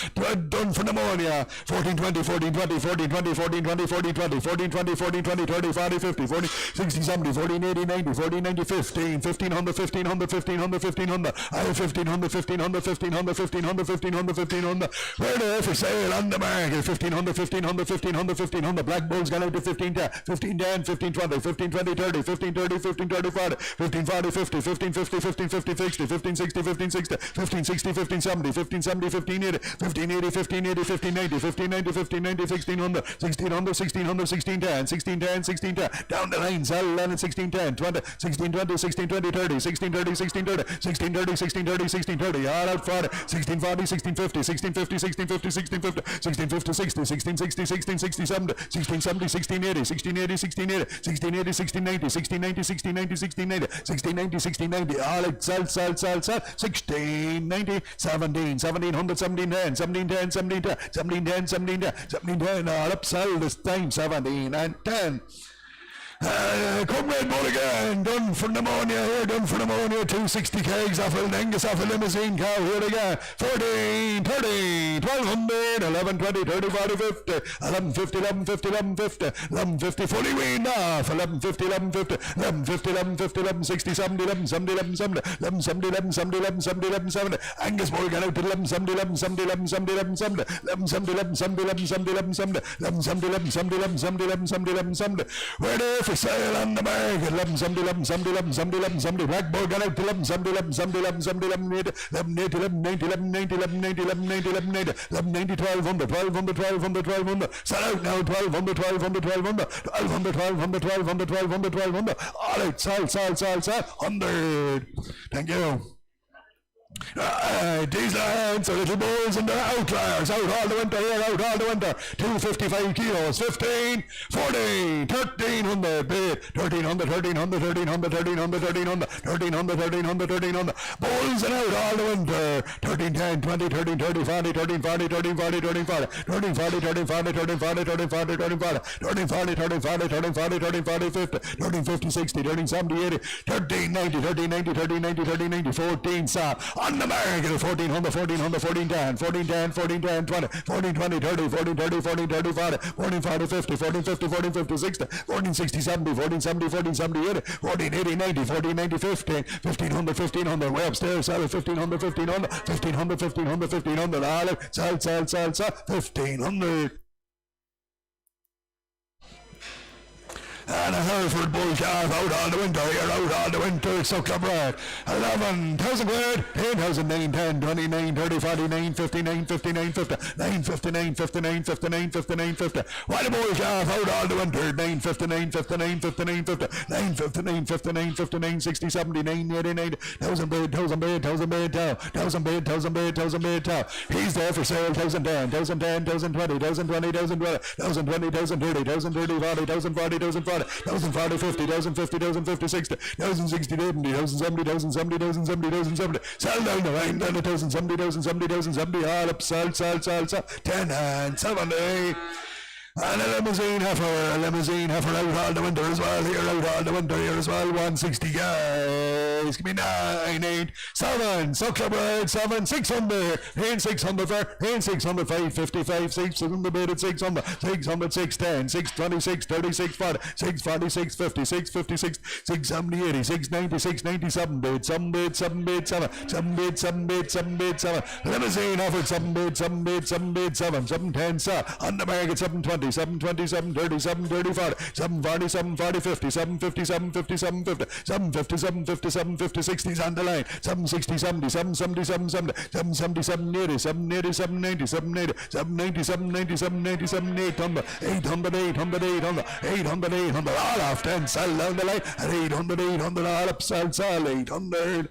done for pneumonia, 1420, 1420, 1420, 1420, 1420, 1420, 1420, 30, 40, 50, 40, 60, 70, 1480, 90, 1490, 15, 1500, 1500, 1500, 1500, I have 1500, 1500, 1500, 1500, 1500, 1500, we're there for sale on the market, 1500, 1500, 1500, 1500, black bulls got out to 15, 15, 10, 15, 20, 15, 20, 30, 15, 30, 15, 30, 40, 15, 40, 50, 15, 50, 15, 50, 60, 15, 60, 15, 60, 15, 60, 15, 70, 15, 70, 15, 80, 15, 80, 15, 80, 15, 90, 15, 90, 15, 90, 1600, 1600, 1600, 16, 10, 16, 10, 16, 10, down the line, sell 11, 16, 10, 20, 16, 20, 16, 20, 30, 16, 30, 16, 30, 16, 30, 16, 30, 16, 30, all out 40, 16, 40, 16, 50, 16, 50, 16, 50, 16, 50, 16, 50, 60, 16, 60, 16, 60, 70, 16, 70, 16, 80, 16, 80, 16, 80, 16, 80, 16, 90, 16, 90, 16, 90, 16, 90, 16, 90, 16, 90, all it sell, 16, 90, 17, 1700, 17, 10, 17, 10, 17, 10, 17, 10, 17, 10, 17, 10, all up sell this time, 17 and 10. Comrade Bull again, done for pneumonia here, done for pneumonia, 260 kegs off an Angus off a Limousin cow, here again, 14, 30, 1200, 11, 20, 30, 40, 50, 1150, 1150, 1150, 1150, fully weaned off, 1150, 1150, 1150, 1150, 1160, 70, 1170, 1170, 1170, 1170, 1170, 1170, Angus Bull got out to 1170, 1170, 1170, 1170, 1170, 1170, 1170, 1170, 1170, 1170, 1170, 1170, we're there for sale on the market, 1170, 1170, 1170, 1170, Black Bull got out to 1170, 1170, 1170, 1180, 1180, 1190, 1190, 1190, 1190, 1200, 1200, 1200, 1200, sell out now, 1200, 1200, 1200, 1200, 1200, 1200, 1200, 1200, all right, sell, 100, thank you. These lands are little bulls and they're outliers. Out all the winter here, out all the winter. 255 kilos, 15, 14, 1300, bid, 1300, 1300, 1300, 1300, 1300, 1300, 1300, 1300. Bulls and out all the winter. 13, 10, 20, 13, 30, 40, 13, 40, 13, 40, 13, 40, 13, 40, 13, 40, 13, 40, 13, 40, 13, 40, 13, 40, 13, 40, 13, 40, 13, 40, 50, 13, 50, 60, 13, 70, 80, 13, 90, 13, 90, 13, 90, 13, 90, 14, on the American, 1400, 1400, 1410, 1410, 1410, 20, 1420, 30, 14, 30, 14, 30, 40, 14, 40, 50, 14, 50, 14, 50, 60, 14, 60, 70, 14, 70, 14, 70, 80, 14, 80, 90, 14, 90, 15, 1500, 1500, way upstairs, sell it, 1500, 1500, 1500, 1500, 1500, olive, sell, 1500. And a Hereford bull calf out all the winter here, out all the winter, suckler bred. 11,000 quid, 10,000, 9, 10, 29, 30, 49, 59, 59, 50, 9, 59, 59, 59, 59, 50. While the bull calf out all the winter, 9, 59, 59, 59, 50, 9, 59, 59, 59, 60, 70, 9, 80, 90, 1,000 bid, 1,000 bid, 1,000 bid, 1,000 bid, 1,000 bid, 1,000 bid, He's there for sale, 1,010, 1,010, 1,020, 1,020, 1,020, 1,020, 1,030, 1,030, 40, 1,040, 1,040, 1,040, 50, 1,050, 1,050, 60, 1,060, 70, 1,070, 1,070, 1,070, 1,070. Sell down the line, down to 1,070, 1,070, 1,070, all up, sell, 10 and 70. And a limousine heifer out all the winter as well, here out all the winter here as well, 160 guys, give me 9, 8, 7, suckler bread, 7, 600, 600 for, 600, 555, 600 bid at 600, 600, 610, 626, 36, 40, 640, 650, 656, 670, 80, 690, 697 bid, 7 bid, 7 bid, 7, 7 bid, 7 bid, 7 bid, 7, limousine offered 7 bid, 7 bid, 7 bid, 7, 710, sir, on the market 720, 720, 730, 730, 40, 740, 740, 50, 750, 750, 750, 750, 750, 750, 60s on the line, 760, 70, 770, 770, 770, 780, 780, 790, 780, 790, 790, 790, 780, 800, 800, 800, 800, 800, all off 10, sell down the line, and 800, 800, all up, sell, 800.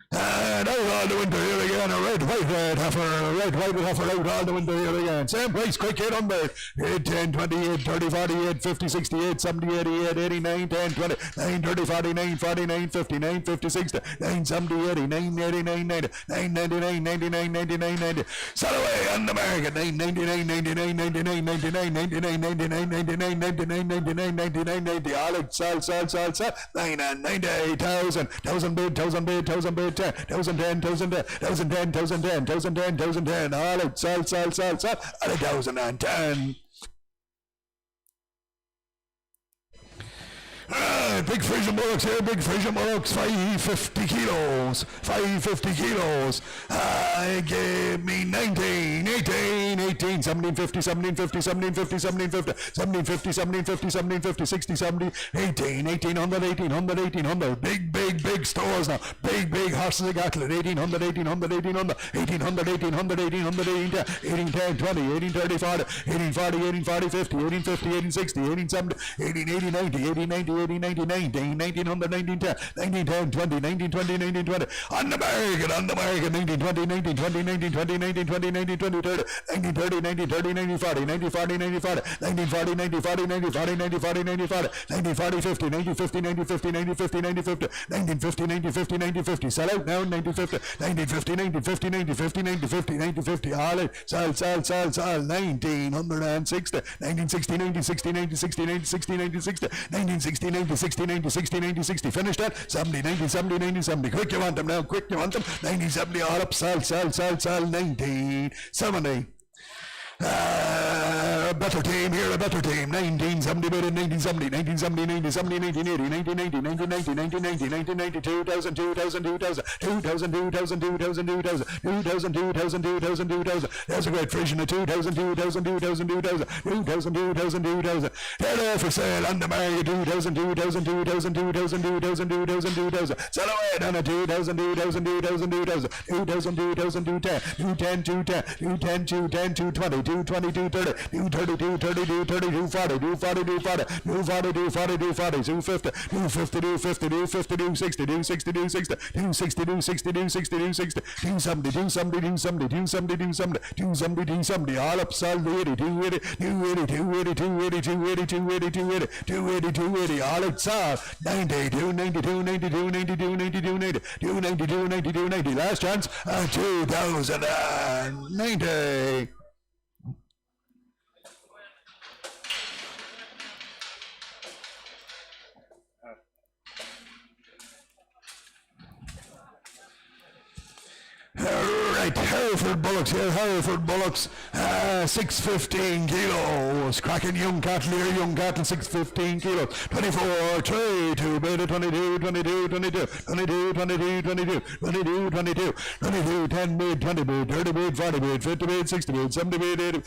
And out all the winter here again, a red heifer out all the winter here again. Same price, quick 800, 8, 10, 28, 30, 48, 50, 68, 70, 88, 89, 10, 20, 9, 30, 49, 49, 50, 9, 50, 60, 9, 70, 80, 9, 89, 90, 9, 99, 99, 99, 90. Sell away on the market, 9, 99, 99, 99, 99, 99, 99, 99, 99, 99, 99, 90. All it, sell, 9 and 98,000, 1,000 bid, 1,000 bid, 1,000 bid. 1,010, 1,010, 1,010, 1,010, 1,010, 1,010, all out, sell, at 1,010. Big Frisian bullocks here, big Frisian bullocks, 550 kilos, 550 kilos. Give me 19, 18, 18, 1750, 1750, 1750, 1750, 1750, 1750, 1750, 60, 70, 18, 1800, 1800, 1800. Big stores now. Big horses of cattle at 1800, 1800, 1800, 1800, 1800, 1800, 1810, 20, 1830, 40, 1840, 1840, 50, 1850, 1860, 1870, 1880, 90, 1890, 1890, 1900, 1910, 1910, 20, 1920, 1920. On the market, 1920, 1920, 1920, 1920, 1920, 30, 1930, 1930, 1940, 1940, 1940, 1940, 1940, 1940, 1940, 1940, 1940, 50, 1950, 1950, 1950, 1950, 1950, 1950, 1950. Sell out now, 1950, 1950, 1950, 1950, 1950, 1950. All it, sell, 1960, 1960, 1960, 1960, 1960, 1960, 1960, 1960, 1960. Finish that. 70, 1970, 1970. Quick, you want them now. Quick, you want them. 1970, all up. Sell. 1970. Better team here, a better team. 1970, 1970, 1970, 1970, 1980, 1990, 1990, 1990, 1990, 2000, 2000, 2000, 2000, 2000, 2000, 2000, 2000, 2000, 2000. There's a great Frisian of 2000, 2000, 2000, 2000, 2000, 2000, 2000. They're there for sale on the market. 2000, 2000, 2000, 2000, 2000, 2000, 2000. Sell away down at 2000, 2000, 2000, 2000, 2000, 2000, 210, 210, 210, 210, 210, 220, 220, 230, 32, 32, 32, 40, do 40, do 40, do 40, do 40, do 40, do 50, do 50, do 50, do 50, do 60, do 60, do 60, do 60, do 60, do 60, do 60, do 70, do 70, do 70, do 70, do 70, do 70, do 70, all up, solid 80, 280, 280, 280, 280, 280, 280, 280, 280, 280, all outside, 90, 290, 290, 290, 290, 290, 290, 290, 290, last chance, 2090. Right, Hereford bullocks here, Hereford bullocks, 615 kilos, cracking young cattle here, young cattle, 615 kilos, 24, 3, 2, beta, 22, 22, 22, 22, 22, 22, 22, 22, 22, 10 bid, 20 bid, 30 bid, 40 bid, 50 bid, 60 bid, 70 bid, 80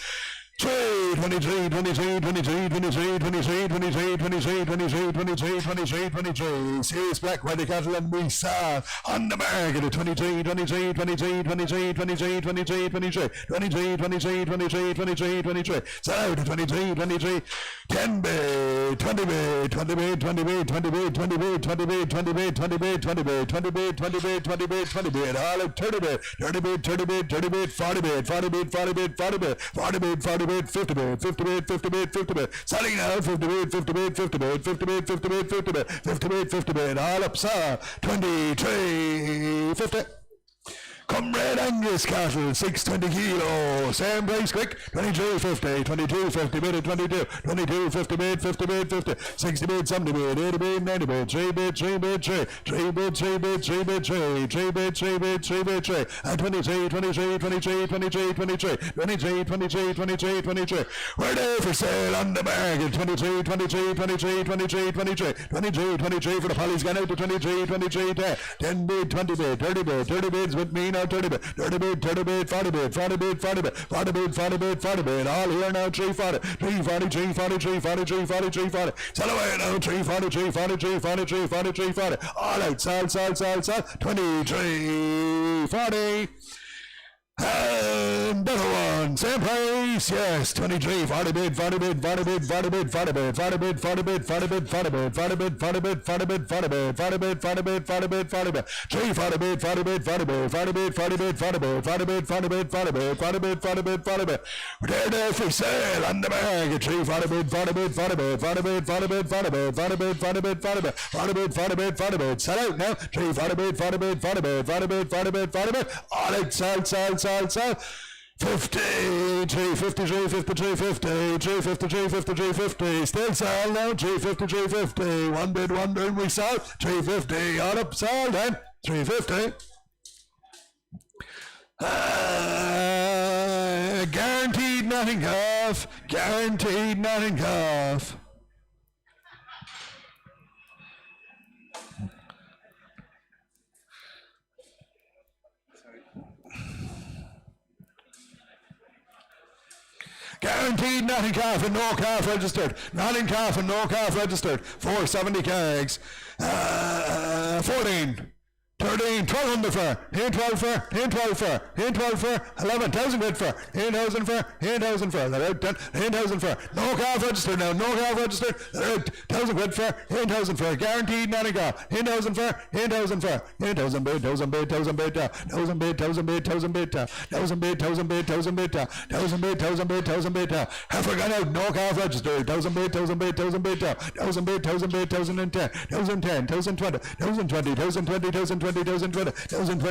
23, 23, 23, 23, 23, 23, 23, 23, 23, 23, 23, 23. Serious black white cattle and we saw on the market at 23, 23, 23, 23, 23, 23, 23, 23, 23, 23, 23, 23. So out to 23, 23, 10 bid, 20 bid, 20 bid, 20 bid, 20 bid, 20 bid, 20 bid, 20 bid, 20 bid, 20 bid, 20 bid, 20 bid, 20 bid, 20 bid, all out 30 bid, 30 bid, 30 bid, 30 bid, 40 bid, 40 bid, 40 bid, 40 bid, 40 bid, 40 bid, 50 bid, 50 bid, 50 bid, 50 bid, selling now 50 bid, 50 bid, 50 bid, 50 bid, 50 bid, 50 bid, 50 bid, 50 bid, all up, sir, 23, 50. Come red Angus cattle, 620 kilos, same price quick, 23.50, 22.50 bid at 22, 22.50 bid, 50 bid, 50, 60 bid, 70 bid, 80 bid, 90 bid, 3 bid, 3 bid, 3, 3 bid, 3 bid, 3 bid, 3, 3 bid, 3 bid, 3 bid, 3, and 23, 23, 23, 23, 23, 23, 23, 23, 23, we're there for sale on the market, 23, 23, 23, 23, 23, 23, 23 for the polly's gone out to 23, 23, 10 bid, 20 bid, 30 bid, 30 bids with me now, 30 bid, 30 bid, 30 bid, 40 bid, 40 bid, 40 bid, 40 bid, 40 bid, 40 bid, all here now, 340, 340, 340, 340, 340, 340, sell away now, 340, 340, 340, 340, 340, all out, sell, 23, 40. And better one, same price, yes, 23, 40 bid, 40 bid, 40 bid, 40 bid, 40 bid, 40 bid, 40 bid, 40 bid, 40 bid, 40 bid, 40 bid, 40 bid, 40 bid, 40 bid, 40 bid, 40 bid, 40 bid, 3, 40 bid, 40 bid, 40 bid, 40 bid, 40 bid, 40 bid, 40 bid, 40 bid, 40 bid, 40 bid, 40 bid, 40 bid, we're there for sale on the market, 3, 40 bid, 40 bid, 40 bid, 40 bid, 40 bid, 40 bid, 40 bid, 40 bid, 40 bid, 40 bid, 40 bid, 40 bid, sell out now, 3, 40 bid, 40 bid, 40 bid, 40 bid, 40 bid, 40 bid, all out, sell. 50, 353, 53, 50, 353, 53, 50, still sell now, 353, 50, one bid, and we sell, 350, all up, sell then, 350. Guaranteed nothing off, guaranteed nothing off. Guaranteed nothing calf and no calf registered. Nothing calf and no calf registered. 470 kegs. 14. 13, 1200 for, 12 for, 12 for, 12 for, 11,000 quid for, 8,000 for, 8,000 for, they're out 10, 8,000 for, no calf registered now, no calf registered, they're out 1,000 quid for, 8,000 for, guaranteed nothing calf, 8,000 for, 8,000 for, 8,000 bid, 1,000 bid, 1,000 bid, 1,000 bid, 1,000 bid, 1,000 bid, 1,000 bid, 1,000 bid, 1,000 bid, 1,000 bid, 1,000 bid, 1,000 bid, Heifer gone out, no calf registered, 1,000 bid, 1,000 bid, 1,000 bid, 1,000 bid, 1,000 bid, 1,010, 1,010, 1,020, 1,020, 1,020, 1,020, 1,020, 1,020,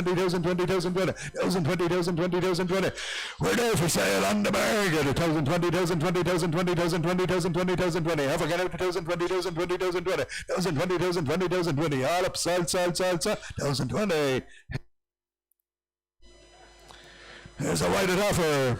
1,020, 1,020, 1,020, 1,020, 1,020. We're there for sale on the market. 1,020, 1,020, 1,020, 1,020, 1,020, 1,020. Have a get out to 1,020, 1,020, 1,020, 1,020, 1,020, 1,020. All up, sell. 1,020. There's a whited offer.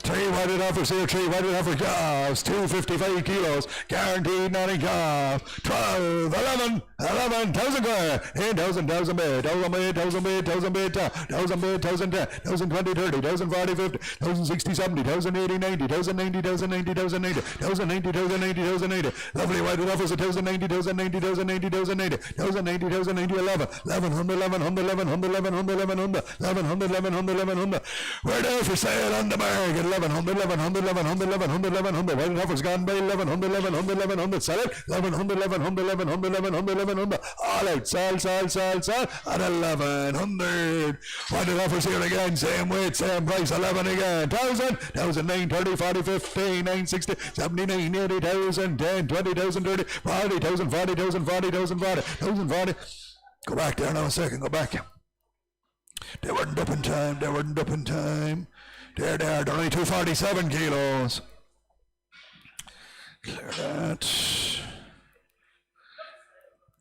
3 whited offers here, 3 whited offer calves, 255 kilos, guaranteed nothing calf, 12, 11, 1,000 quid, 8,000, 1,000 bid, 1,000 bid, 1,000 bid, 1,000 bid, 1,000 bid, 1,010, 1,020, 30, 1,040, 50, 1,060, 70, 1,080, 90, 1,090, 1,090, 1,090, 1,090, 1,090, 1,090, lovely whited offers at 1,090, 1,090, 1,090, 1,090, 1,090, 1,090, 11, 1,100, 1,100, 1,100, 1,100, 1,100, 1,100, 1,100, 1,100, we're there for sale on the market, 1100, 1100, 1100, 1100, 1100. White offer's gone by 1100, 1100, 1100. Sell it. 1100, 1100, 1100, 1100, 1100. All out. Sell at 1100. White offers here again. Same weight, same price. 11 again. 1,000, 9, 30, 40, 50, 9, 60, 79, 80,000, 10, 20,000, 30, 40,000, 40,000, 40,000, 40,000, 40. Go back there now a second. Go back. They weren't up in time. There they are. They're only 247 kilos.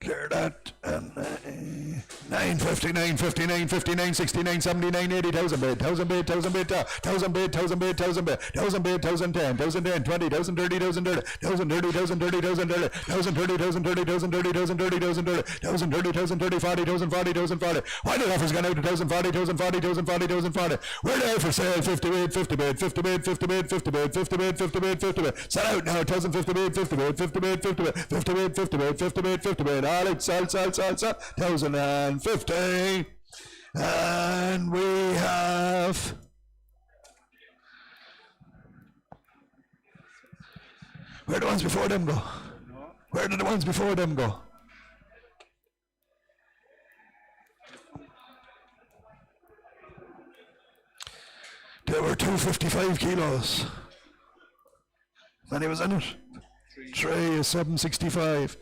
Clear that. And 950, 950, 950, 969, 79, 80,000 bid. 1,000 bid, 1,000 bid, 1,000 bid, 1,000 bid, 1,000 bid, 1,000 bid, 1,010, 1,010, 20, 1,000 30, 1,000 30, 1,000 30, 1,000 30, 1,000 30, 1,000 30, 1,000 30, 1,000 30, 1,000 30, 1,000 30, 1,000 30, 1,000 30, 40,000, 40,000, 40. Why the offer's gone out to 1,000, 40,000, 40,000, 40,000, 40. We're there for sale. 50 bid, 50 bid, 50 bid, 50 bid, 50 bid, 50 bid, 50 bid, 50 bid. Sell out now. 1,050 bid, 50 bid, 50 bid, 50 bid, 50 bid, 50 bid, 50 bid, 50 bid. All out. Sell. 1,050. And we have where the ones before them go? Where did the ones before them go? They were 255 kilos. Many was in it? 3 is 765.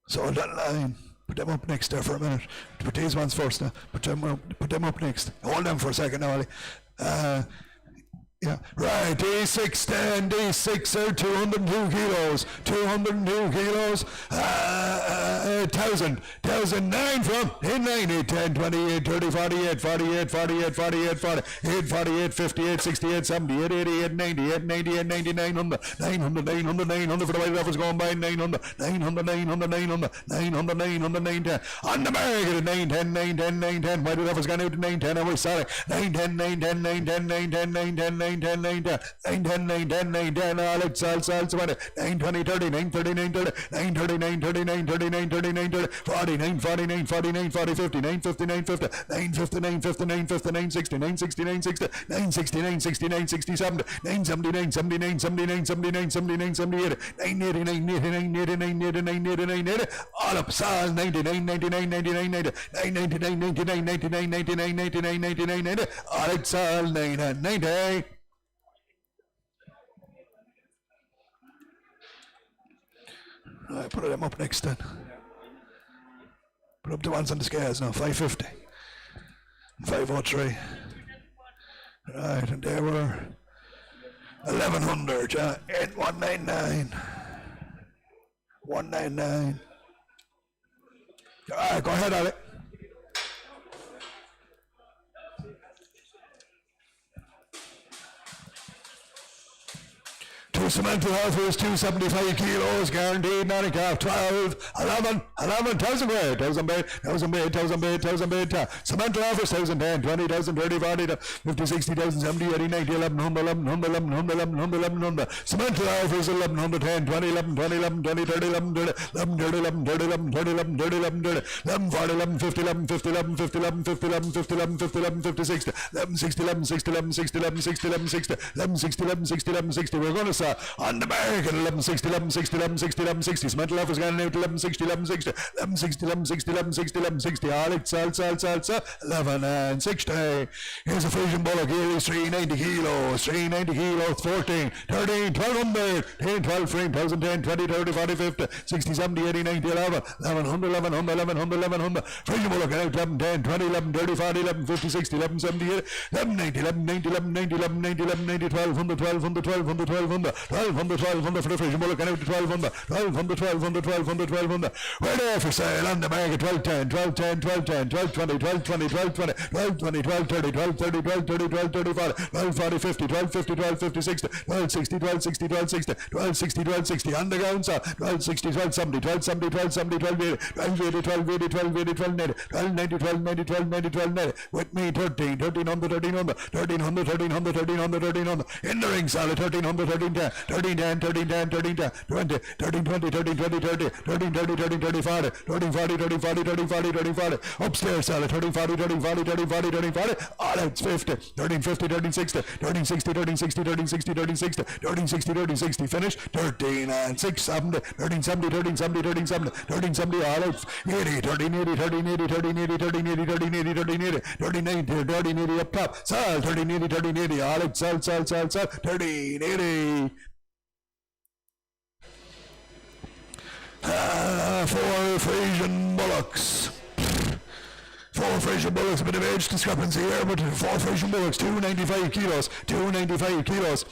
So on that line, put them up next there for a minute. Put these ones first now. Put them up next. Hold them for a second, Ollie. Yeah, right, D6 10, D6 are 202 kilos, 202 kilos, 1,000, 1,009 from 90, 10, 28, 30, 48, 48, 48, 48, 48, 48, 58, 68, 78, 88, 98, 98, 99, 100, 900, 900, 900 for the white offers going by 900, 900, 900, 900, 900, 900, 910. On the market at 910, 910, 910, white offers gone out to 910, and we're sorry, 910, 910, 910, 910, 910, 910, 910, 910, 910, 910, all out, sell, 920, 30, 930, 930, 930, 930, 930, 930, 930, 49, 49, 49, 40, 50, 950, 950, 950, 950, 950, 960, 960, 960, 960, 960, 960, 70, 979, 79, 79, 79, 79, 78, 980, 980, 980, 980, 980, all up, sell, 99, 99, 99, 90, 999, 99, 99, 99, 99, 99, 90, all out, sell, 990. Right, put them up next then. Put up the ones on the scales now. 550. 503. Right, and they were 1,100. 199. 199. All right, go ahead, Alec. Two Samantha Heifers, 275 kilos, guaranteed, not a calf, 12, 11, 1,000 weight, 1,000 bait, 1,000 bait, 1,000 bait, 1,000 bait, Samantha Heifers, 1,010, 20,000, 30, 40, 50, 60,000, 70, 80, 90, 1,100, 1,100, 1,100, 1,100, Samantha Heifers, 1,110, 20, 11, 20, 11, 20, 30, 11, 30, 11, 30, 11, 30, 11, 30, 11, 30, 11, 30, 11, 40, 11, 50, 11, 50, 11, 50, 11, 50, 11, 50, 11, 50, 11, 50, 60, 11, 60, 11, 60, 11, 60, 11, 60, 11, 60, 11, 60, 11, 60, 11, 60, we're going to say, on the market, 1160, 1160, 1160, 1160. Mental offers gone out 1160, 1160, 1160, 1160, 1160, 1160. All it, sell, 11 and 60. Here's a Frisian bullock. Here is 390 kilos, 390 kilos, 14, 13, 1200, 10, 12, 3, 1010, 20, 30, 40, 50, 60, 70, 80, 90, 11, 1100, 1100, 1100, 1100. Frisian bullock out 11, 10, 20, 11, 30, 40, 11, 50, 60, 11, 70, 80, 11, 90, 11, 90, 11, 90, 11, 90, 11, 90, 1200, 1200, 1200, 1200, 1200, 1200 for the Frisian bullock, and out to 1200, 1200, 1200, 1200, 1200. We're there for sale on the market, 1210, 1210, 1210, 1220, 1220, 1220, 1220, 1230, 1230, 1230, 1240, 50, 1250, 1250, 60, 1260, 1260, 1260, 1260, 1260, on the ground, sir, 1260, 1270, 1270, 1270, 1280, 1280, 1280, 1290, 1290, 1290, 1290, 1290, with me, 1300, 1300, 1300, 1300, 1300, 1300, 1300, in the ring, sir, 1300, 1310, 13 10 13 10 13 10 20 13 20 13 20 30 13 30 13 30 40 13 40 13 40 13 40 13 40 upstairs salad 13 40 13 40 13 40 13 40 all outs 50 13 50 13 60 13 60 13 60 13 60 13 60 13 60 13 60 finish 13 and 6 70 13 70 13 70 13 70 13 70 all outs 80 13 80 13 80 13 80 13 80 13 80 13 80 13 80 13 80 up top sal 13 80 13 80 all outs sal 13 80 four Frisian bullocks. Four Frisian bullocks, a bit of age discrepancy here, but four Frisian bullocks, 295 kilos, 295 kilos.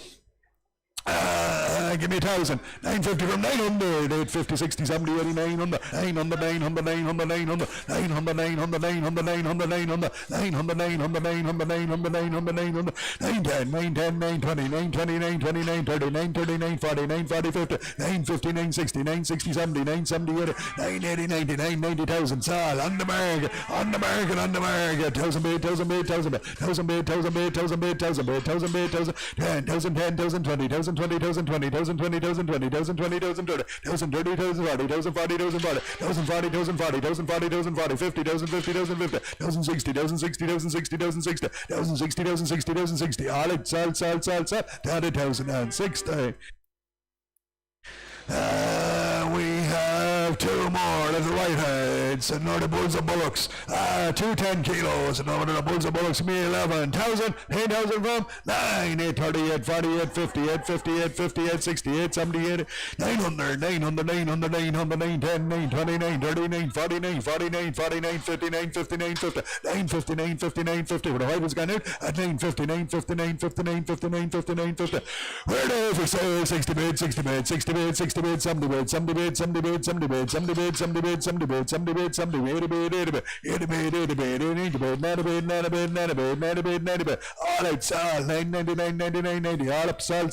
Give me 1,000, 950 from 900, 850, 60, 70, 80, 900, 900, 900, 900, 900, 900, 900, 900, 900, 900, 900, 900, 900, 900, 900, 900, 910, 910, 920, 920, 920, 930, 930, 940, 940, 50, 950, 960, 960, 70, 970, 80, 980, 90, 990, 1,000, Sal, on the market, 1,000 bait, 1,000 bait, 1,000 bait, 1,000 bait, 1,000 bait, 1,000 bait, 1,000 bait, 1,000 bait, 1,000 bait, 10, 1,000, 10, 1,000, 20, 1,000, 20, 1,000, 20, 1,000, 20, 1,000, 20, 1,000, 20, 1,000, 30, 1,000, 30, 1,000, 40, 1,000, 40, 1,000, 40, 1,000, 40, 1,000, 40, 1,000, 40, 1,000, 40, 50, 1,000, 50, 1,000, 50, 1,000, 60, 1,000, 60, 1,000, 60, 1,000, 60, 1,000, 60, 1,000, 60, 1,000, 60, all it, sal, down to 1,060. We have two more little whiteheads, another bulls and bullocks, 210 kilos, another bulls and bullocks, me 11,000, 8,000 from 9, 830, 840, 850, 850, 850, 860, 870, 80, 900, 900, 900, 900, 910, 920, 930, 940, 949, 49, 59, 59, 50, 950, 950, 950, with the white was gone out at 950, 950, 950, 950, 950, 950. We're there for sale, 60 bid, 60 bid, 60 bid, 60 bid, 70 bid, 70 bid, 70 bid, 70 bid, 70 bid, 70 bid, 70 bid, 70 bid, 70 bid, 80 bid, 80 bid, 80 bid, 80 bid, 80 bid, 90 bid, 90 bid, 90 bid, 90 bid, 90 bid, all out, Sal, 999, 99, 90, all up, Sal,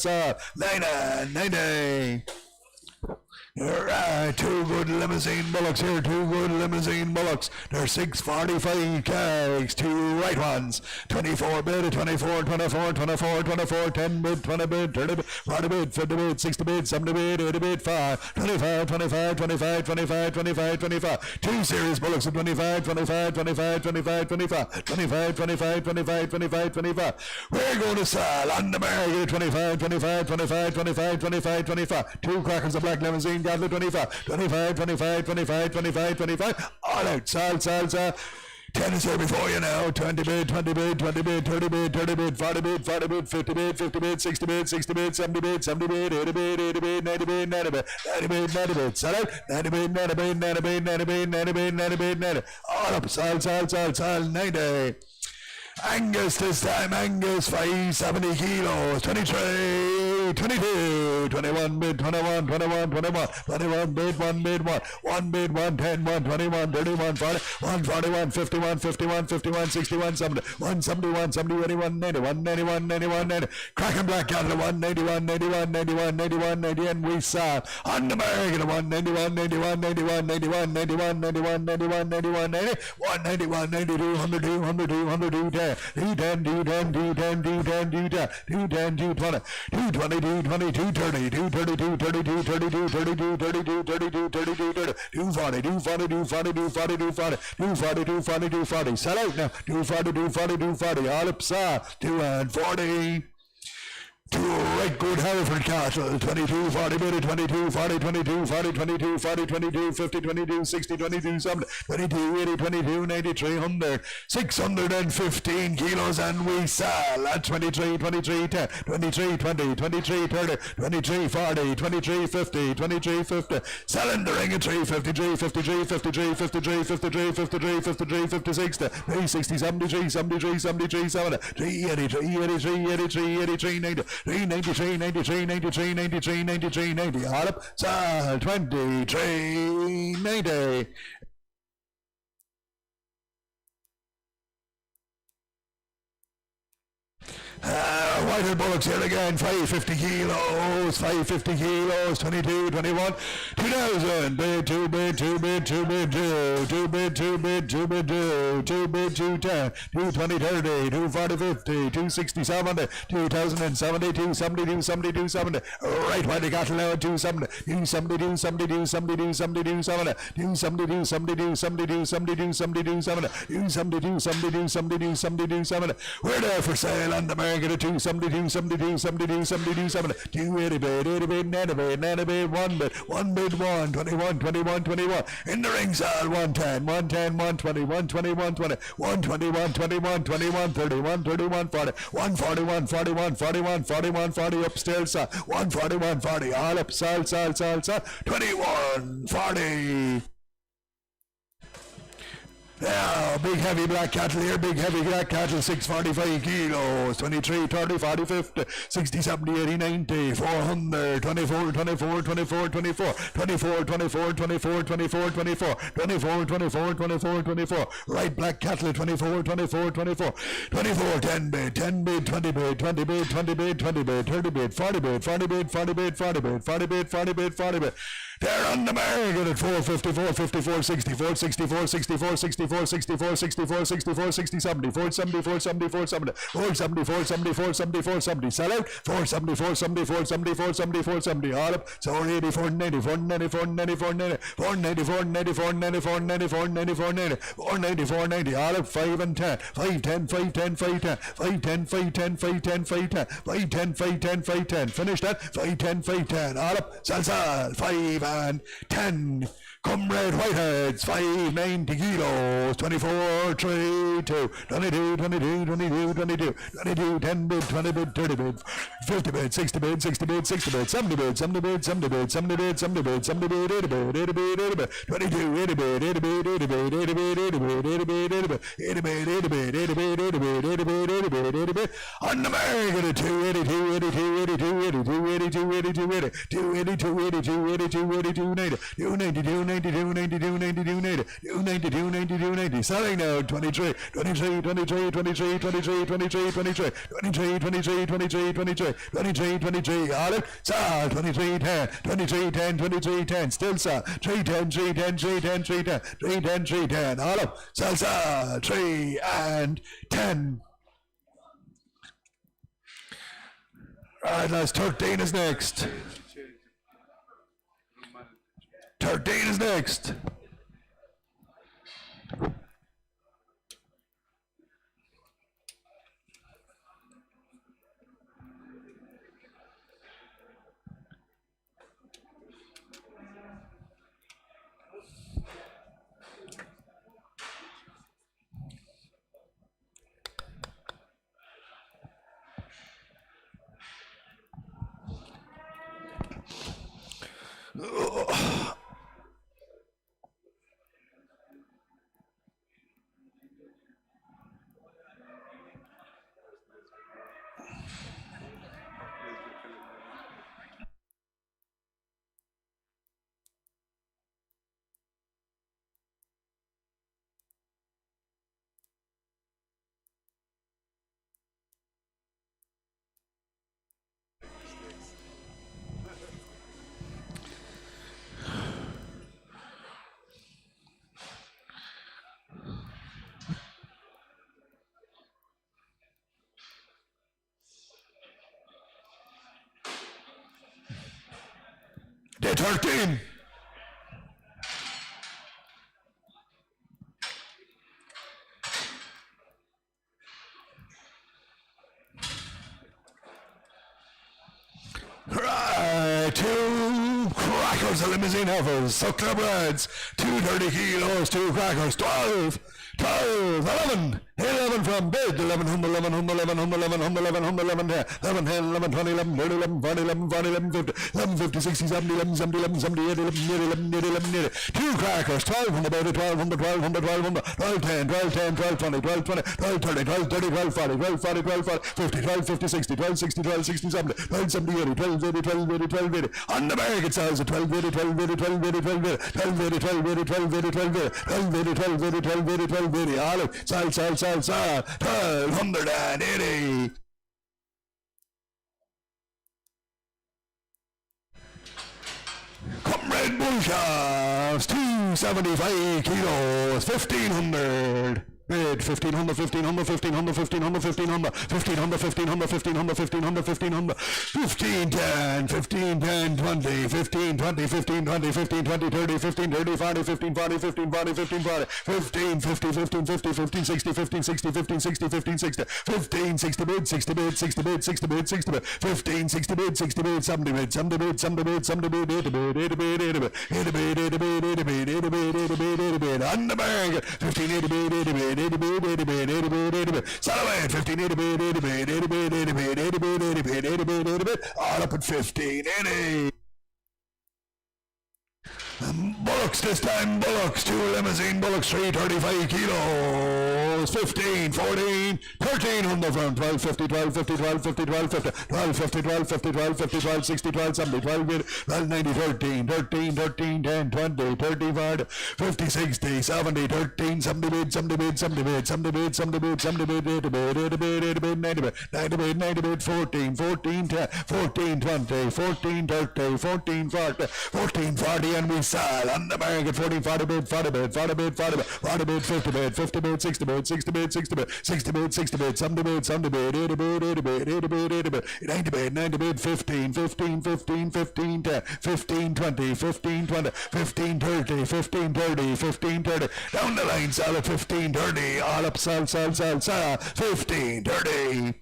90. Right, two good limousine bullocks here, two good limousine bullocks. They're 645 kegs, two right ones. 24 bid, 24, 24, 24, 24, 10 bid, 20 bid, 30 bid, 40 bid, 50 bid, 60 bid, 70 bid, 80 bid, 5, 25, 25, 25, 25, 25, 25. Two serious bullocks at 25, 25, 25, 25, 25, 25, 25, 25, 25, 25. We're going to sell on the market 25, 25, 25, 25, 25, 25. Two crackers of black limousine. 25, 25, 25, 25, 25, 25, all out, sal, 10 is here before you now, 20 bid, 20 bid, 20 bid, 30 bid, 30 bid, 40 bid, 40 bid, 50 bid, 50 bid, 60 bid, 60 bid, 70 bid, 70 bid, 80 bid, 80 bid, 90 bid, 90 bid, 90 bid, 90 bid, sal out, 90 bid, 90 bid, 90 bid, 90 bid, 90 bid, 90 bid, 90, all up, sal, 90. Angus this time, Angus 570 kilos, 23, 22, 21 bid, 21, 21, 21, 21 bid, 1 bid, 1, 1 bid, 1, 10, 1, 21, 31, 40, 141, 51, 51, 51, 61, 70, 171, 70, 81, 91, 91, 91, 90, cracking black cattle, 191, 91, 91, 91, 90, and we saw on the market, 191, 91, 91, 91, 91, 91, 91, 91, 90, 191, 92, 102, 102, 102, 10. 210, 210, 210, 210, 210, 210, 220, 220, 230, 230, 232, 32, 32, 32, 32, 32, 30, 240, 240, 240, 240, 240, 240, 240, 240, sell out now, 240, 240, 240, all up, 240. Two right good Hereford cattle, 22, 40 bid, 22, 40, 22, 40, 22, 40, 22, 50, 22, 60, 22, 70, 22, 80, 22, 90, 300, 615 kilos, and we sell at 23, 23, 10, 23, 20, 23, 30, 23, 40, 23, 50, 23, 50, selling the ring at 353, 53, 53, 53, 53, 53, 53, 50, 60, 360, 73, 73, 73, 70, 380, 380, 383, 83, 90, 393, 93, 93, 93, 93, 90, all up, 23, 90. vital bullocks here again, 550 kilos, 550 kilos, 22, 21, 2000, bid, 2 bid, 2 bid, 2 bid, 2 bid, 2 bid, 2 bid, 2 bid, 210, 220, 30, 240, 50, 260, 70, 2070, 270, 270, 270, right by the cattle now, 270, 270, 270, 270, 270, 270, 270, 270, 270, 270, 270, 270, 270, 270, 270, 270, 270, we're there for sale on the market at 270, 270, 270, 270, 270, 280 bid, 80 bid, 90 bid, 90 bid, 1 bid, 1 bid, 1, 21, 21, 21, in the ring sale, 110, 110, 120, 120, 120, 121, 21, 21, 31, 31, 40, 141, 41, 41, 41, 40, upstairs, 141, 40, all up, sal, 21, 40. Now, big heavy black cattle here, big heavy black cattle, 645 kilos, 23, 30, 40, 50, 60, 70, 80, 90, 400, 24, 24, 24, 24, 24, 24, 24, 24, 24, 24, 24, 24, 24, right black cattle, 24, 24, 24, 24, 10 bid, 10 bid, 20 bid, 20 bid, 20 bid, 20 bid, 30 bid, 40 bid, 40 bid, 40 bid, 40 bid, 40 bid, 40 bid, 40 bid. They're on the market at 454, 54, 64, 64, 64, 64, 64, 64, 64, 60, 70, 470, 470, 470, 470, 470, 470, 470, sell out, 470, 470, 470, 470, 470, all up, 480, 490, 490, 490, 490, 490, 490, 490, 490, 490, 490, 490, 490, all up, 5 and 10, 5, 10, 5, 10, 5, 10, 5, 10, 5, 10, 5, 10, 5, 10, 5, 10, 5, 10, 5, 10, finish that, 5, 10, 5, 10, all up, sell, 5 and 10, comrade whiteheads, 590 kilos, 24, 3, 2, 22, 22, 22, 22, 22, 10 bid, 20 bid, 30 bid, 50 bid, 60 bid, 60 bid, 60 bid, 70 bid, 70 bid, 70 bid, 70 bid, 70 bid, 70 bid, 80 bid, 80 bid, 80 bid, 22, 80 bid, 80 bid, 80 bid, 80 bid, 80 bid, 80 bid, 80 bid, 80 bid, 80 bid, 80 bid, 80 bid, 80 bid, 80 bid, 80 bid, on the market at 282, 82, 82, 82, 82, 82, 80, 282, 82, 82, 82, 90, 292, 92, 92, 92, 90, 292, 92, 90, selling now, 23, 23, 23, 23, 23, 23, 23, 23, 23, 23, 23, 23, 23, olive, sell, 23, 10, 23, 10, 23, 10, still sell, 310, 310, 310, 310, 310, 310, olive, sell, 3 and 10. Alright, lads, 13 is next. 13 is next. Day 13. Right, 2 crackers of Limousin heifers, suckler breds, 230 kilos, 2 crackers, 12, 11, 11 from bid, 11, 11, 11, 11, 11, 11, 11, 10, 11, 10, 11, 20, 11, 30, 11, 40, 11, 40, 11, 50, 11, 50, 60, 70, 11, 70, 11, 70, 80, 11, 80, 11, 80, 2 crackers, 12 from the bid, 12, 12, 12, 12, 10, 12, 10, 12, 20, 12, 20, 12, 30, 12, 30, 12, 40, 12, 40, 12, 40, 50, 12, 50, 60, 12, 60, 12, 60, 70, 12, 70, 80, 12, 80, 12, 80, 12, 80, on the market sells at 12, 80, 12, 80, 12, 80, 12, 80, 12, 80, 12, 80, 12, 80, 12, 80, 12, 80, 12, 80, 12, 80, 12, 80, olive, sell, 1280. bull calves, 275 kilos, 1500. Bid 1500, 1500, 1500, 1500, 1500, 1500, 1500, 1500, 1500, 1500, 15, 10, 15, 10, 20, 15, 20, 15, 20, 15, 20, 30, 15, 30, 40, 15, 40, 15, 40, 15, 40, 15, 50, 15, 50, 15, 60, 15, 60, 15, 60, 15, 60, 15, 60 bid, 60 bid, 60 bid, 60 bid, 60 bid, 15, 60 bid, 60 bid, 70 bid, 70 bid, 70 bid, 70 bid, 80 bid, 80 bid, 80 bid, 80 bid, 80 bid, 80 bid, 80 bid, 80 bid, 80 bid, on the bag, 15, 80 bid, 80 bid, 80 bid, 80 bid, 80 bid, 80 bid, Salaway, 15, 80 bid, 80 bid, 80 bid, 80 bid, 80 bid, 80 bid, 80 bid, 80 bid, all up at 15, 80. Bullocks this time, bullocks, 2 limousine bullocks, 335 kilos, 15, 14, 13 on the front, 12, 50, 12, 50, 12, 50, 12, 50, 12, 50, 12, 50, 12, 50, 12, 60, 12, 70, 12, 12, 90, 13, 13, 13, 10, 20, 30, 40, 50, 60, 70, 13, 70 bid, 70 bid, 70 bid, 70 bid, 70 bid, 70 bid, 80 bid, 80 bid, 80 bid, 90 bid, 90 bid, 90 bid, 14, 14, 10, 14, 20, 14, 30, 14, 40, 14, 40, and we sell on the market, 14, 40 bid, 40 bid, 40 bid, 40 bid, 40 bid, 50 bid, 50 bid, 60 bid, 60 bid, 60 bid, 60 bid, 60 bid, 70 bid, 70 bid, 80 bid, 80 bid, 80 bid, 80 bid, 90 bid, 90 bid, 15, 15, 15, 15, 10, 15, 20, 15, 20, 15, 30, 15, 30, 15, 30, down the line, sell at 15, 30, all up, sell, 15, 30.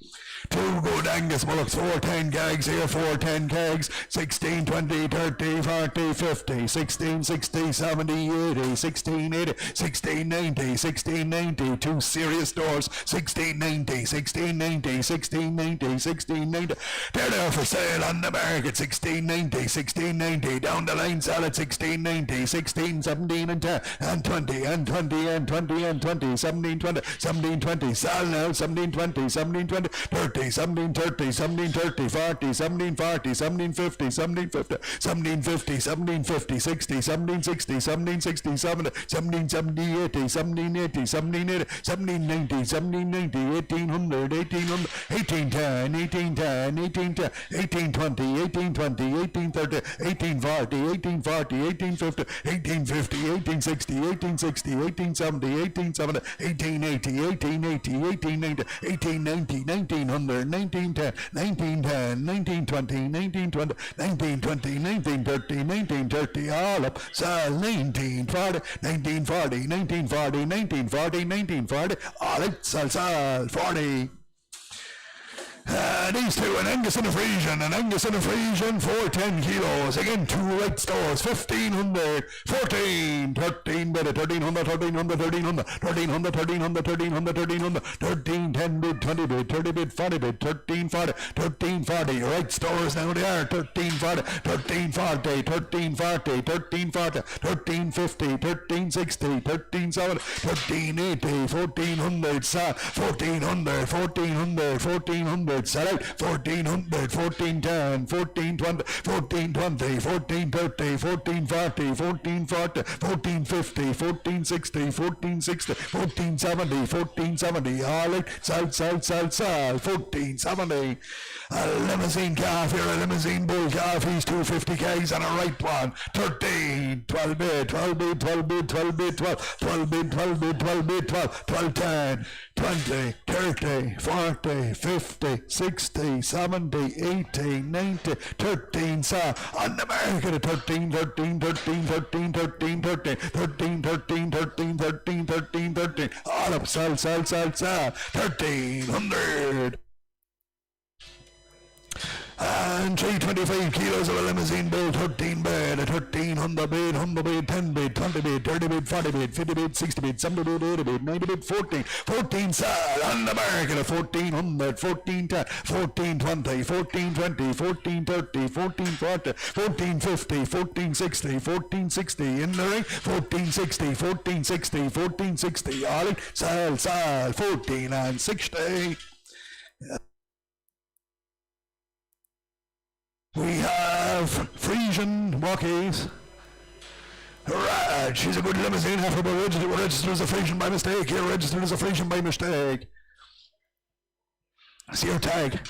2 good Angus bullocks, 410 gags here, 410 kegs, 16, 20, 30, 40, 50, 16, 60, 70, 80, 16, 80, 16, 90, 16, 90, 2 serious doors, 16, 90, 16, 90, 16, 90, 16, 90, they're there for sale on the market, 16, 90, 16, 90, down the line, sell at 16, 90, 16, 17, and 10, and 20, and 20, and 20, and 20, 17, 20, 17, 20, sell now, 17, 20, 17, 20, 30, 17, 30, 17, 30, 40, 17, 40, 17, 50, 17, 50, 17, 50, 17, 50, 60, 17, 60, 17, 60, 70, 17, 70, 80, 17, 80, 17, 80, 17, 90, 17, 90, 1800, 1800, 1810, 1810, 1810, 1820, 1820, 1830, 1840, 1840, 1850, 1850, 1860, 1860, 1870, 1870, 1880, 1880, 1890, 1890, 1900, 1910, 1910, 1920, 1920, 1920, 1930, 1930, all up, sell 1940, 1940, 1940, 1940, 1940, all up, sell 40. These 2, an Angus and a Friesian, 410 kilos, again 2 right stores, 1500, 14, 13 bid, 1300, 1300, 1300, 1300, 1300, 1300, 1300, 13, 10 bid, 20 bid, 30 bid, 40 bid, 1340, 1340, right stores now they are, 1340, 1340, 1340, 1340, 1350, 1360, 1370, 1380, 1400, 1400, 1400, 1400, sell out, 1400, 1410, 1420, 1420, 1430, 1440, 1440, 1450, 1460, 1460, 1470, 1470, all out, sell, 1470. A limousine calf here, a limousine bull calf, he's 250 kgs and a right one, 13, 12 bid, 12 bid, 12 bid, 12 bid, 12, 12 bid, 12 bid, 12 bid, 12, 12, 10, 20, 30, 40, 50, 60, 70, 80, 90, 13, sir, on the market, 13, 13, 13, 13, 13, 13, 13, 13, 13, 13, 13, 13, all up, sell, 1300. And 325 kilos of a limousine bull, 13 bid, 13 on the bid, 10 bid, 20 bid, 30 bid, 40 bid, 50 bid, 60 bid, 70 bid, 80 bid, 90 bid, 14, 14 sell on the market, 1400, 14 10, 14 20, 14 20, 14 30, 14 40, 14 50, 14 60, 14 60 in the ring, 14 60, 14 60, 14 60, all in, sell, 14 and 60. We have Friesian Walkies. Right, she's a good limousine, Heifer, but registered as a Friesian by mistake. Here, registered as a Friesian by mistake. See your tag.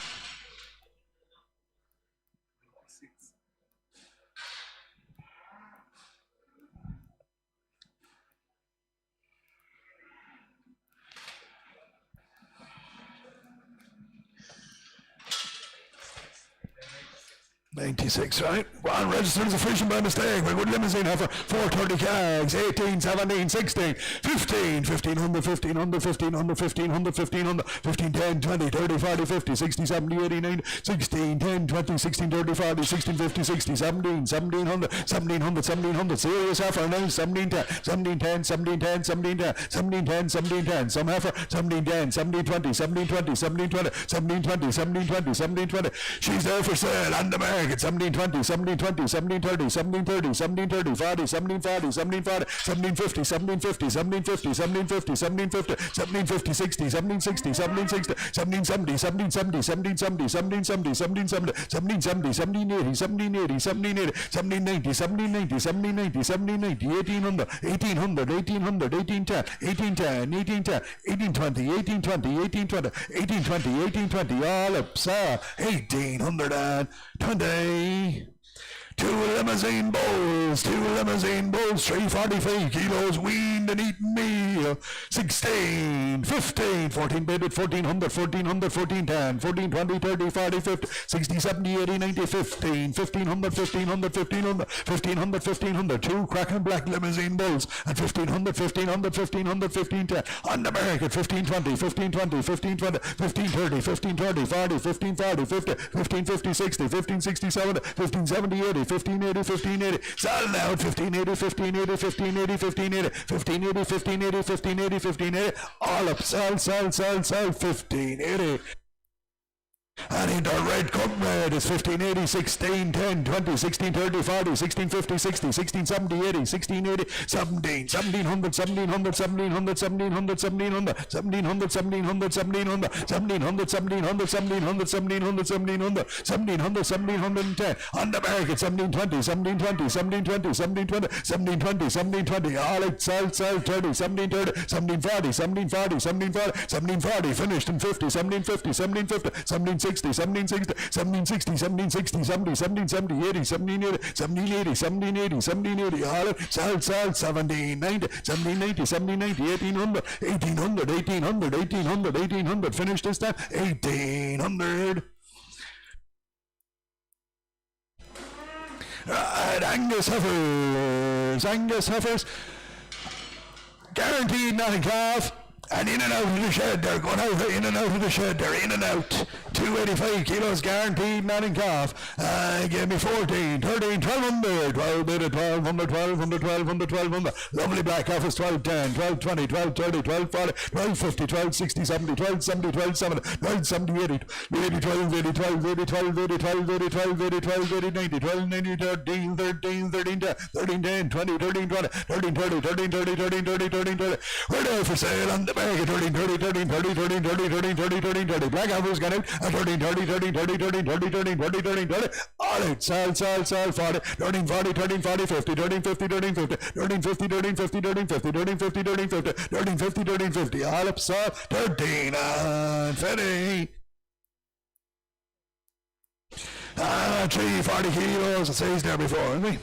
96, right? One registered as a Frisian by mistake. We're good limousine heifer. 430 cags. 18, 17, 16, 15, 1500, 1500, 1500, 1500, 1500, 15, 10, 20, 30, 40, 50, 60, 70, 80, 90, 16, 10, 20, 16, 30, 40, 16, 50, 60, 17, 1700, 1700, 1700. Serious heifer now. 17, 10, 17, 10, 17, 10, 17, 10, 17, 10, 17, 10. Some heifer. 17, 10, 17, 20, 17, 20, 17, 20, 17, 20, 17, 20, 17, 20. She's there for sale on the market. 17, 20, 17, 20, 17, 30, 17, 30, 17, 30, 40, 17, 40, 17, 40, 17, 50, 17, 50, 17, 50, 17, 50, 17, 50, 17, 50, 60, 17, 60, 17, 60, 17, 70, 17, 70, 17, 70, 17, 70, 17, 70, 17, 70, 17, 80, 17, 80, 17, 80, 17, 90, 17, 90, 17, 90, 17, 90, 1800, 1800, 1800, 1810, 1810, 1810, 1820, 1820, 1820, 1820, 1820, all up, sir, 1820. Two limousine bulls, 345 kilos, weaned and eaten meal. 16, 15, 14 bedded, 1400, 1400, 1410, 14, 20, 30, 40, 50, 60, 70, 80, 90, 15, 1500, 1500, 1500, 1500, 1500, two cracking black limousine bulls, and 1500, 1500, 1500, 1510, on the market, 1520, 1520, 1520, 1530, 1530, 40, 1540, 50, 1550, 60, 1560, 70, 1570, 80, 1580, 1580, sold out, 1580, 1580, 1580, 1580, 1580, 1580, 1580, 1580, all up, sold, 1580. And in the red cup red is 1580, 16, 10, 20, 16, 30, 40, 16, 50, 60, 16, 70, 80, 16, 80, 17, 1700, 1700, 1700, 1700, 1700, 1700, 1700, 1700, 1700, 1700, 1700, 1700, 1700, 1700, 1710, on the market, 1720, 1720, 1720, 1720, 1720, 1720, all it, sold, 30, 1730, 1740, 1740, 1740, 1740, finished in 50, 1750, 1750, 1760, 1760, 1760, 1760, 70, 1770, 80, 1780, 1780, 1780, 1780, all it, sold, 1790, 1790, 1790, 1800, 1800, 1800, 1800, 1800, finished this time, 1800. Right, Angus heifers, guaranteed nothing calf. And in and out of the shed, they're going out, in and out of the shed, they're in and out. 285 kilos guaranteed, not in calf. Give me 14, 13, 1200, 12 bid at 1200, 1200, 1200, 1200. Lovely black calf is 1210, 1220, 1230, 1240, 1250, 1260, 70, 1270, 1270, 1270, 80, 80, 1280, 1280, 1280, 1280, 1280, 1280, 90, 1290, 13, 13, 13, 10, 13, 10, 20, 13, 20, 13, 30, 13, 30, 13, 30, 13, 30. We're there for sale on the market, 13, 30, 13, 30, 13, 30, 13, 30, 13, 30. Black Heifer's got it at 13, 30, 13, 30, 13, 30, 13, 30, 13, 30. All right, sold, 40, 13, 40, 13, 40, 50, 13, 50, 13, 50, 13, 50, 13, 50, 13, 50, 13, 50, 13, 50, 13, 50, 13, 50. All up, sold, 13 and 50. 340 kilos, it says there before, isn't he?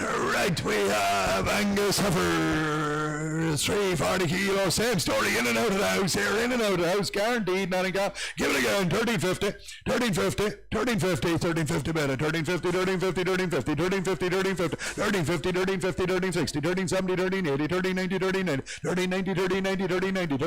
Right, we have Angus Heifer, 340 kilos, same story, in and out of the house here, in and out of the house, guaranteed, nothing got. Give it again, 1350, 1350, 1350, 1350 better, 1350, 1350, 1350, 1350, 1350, 1350, 1350, 1360, 1370, 1380, 1390, 1390, 1390, 1390, 1390, 1390,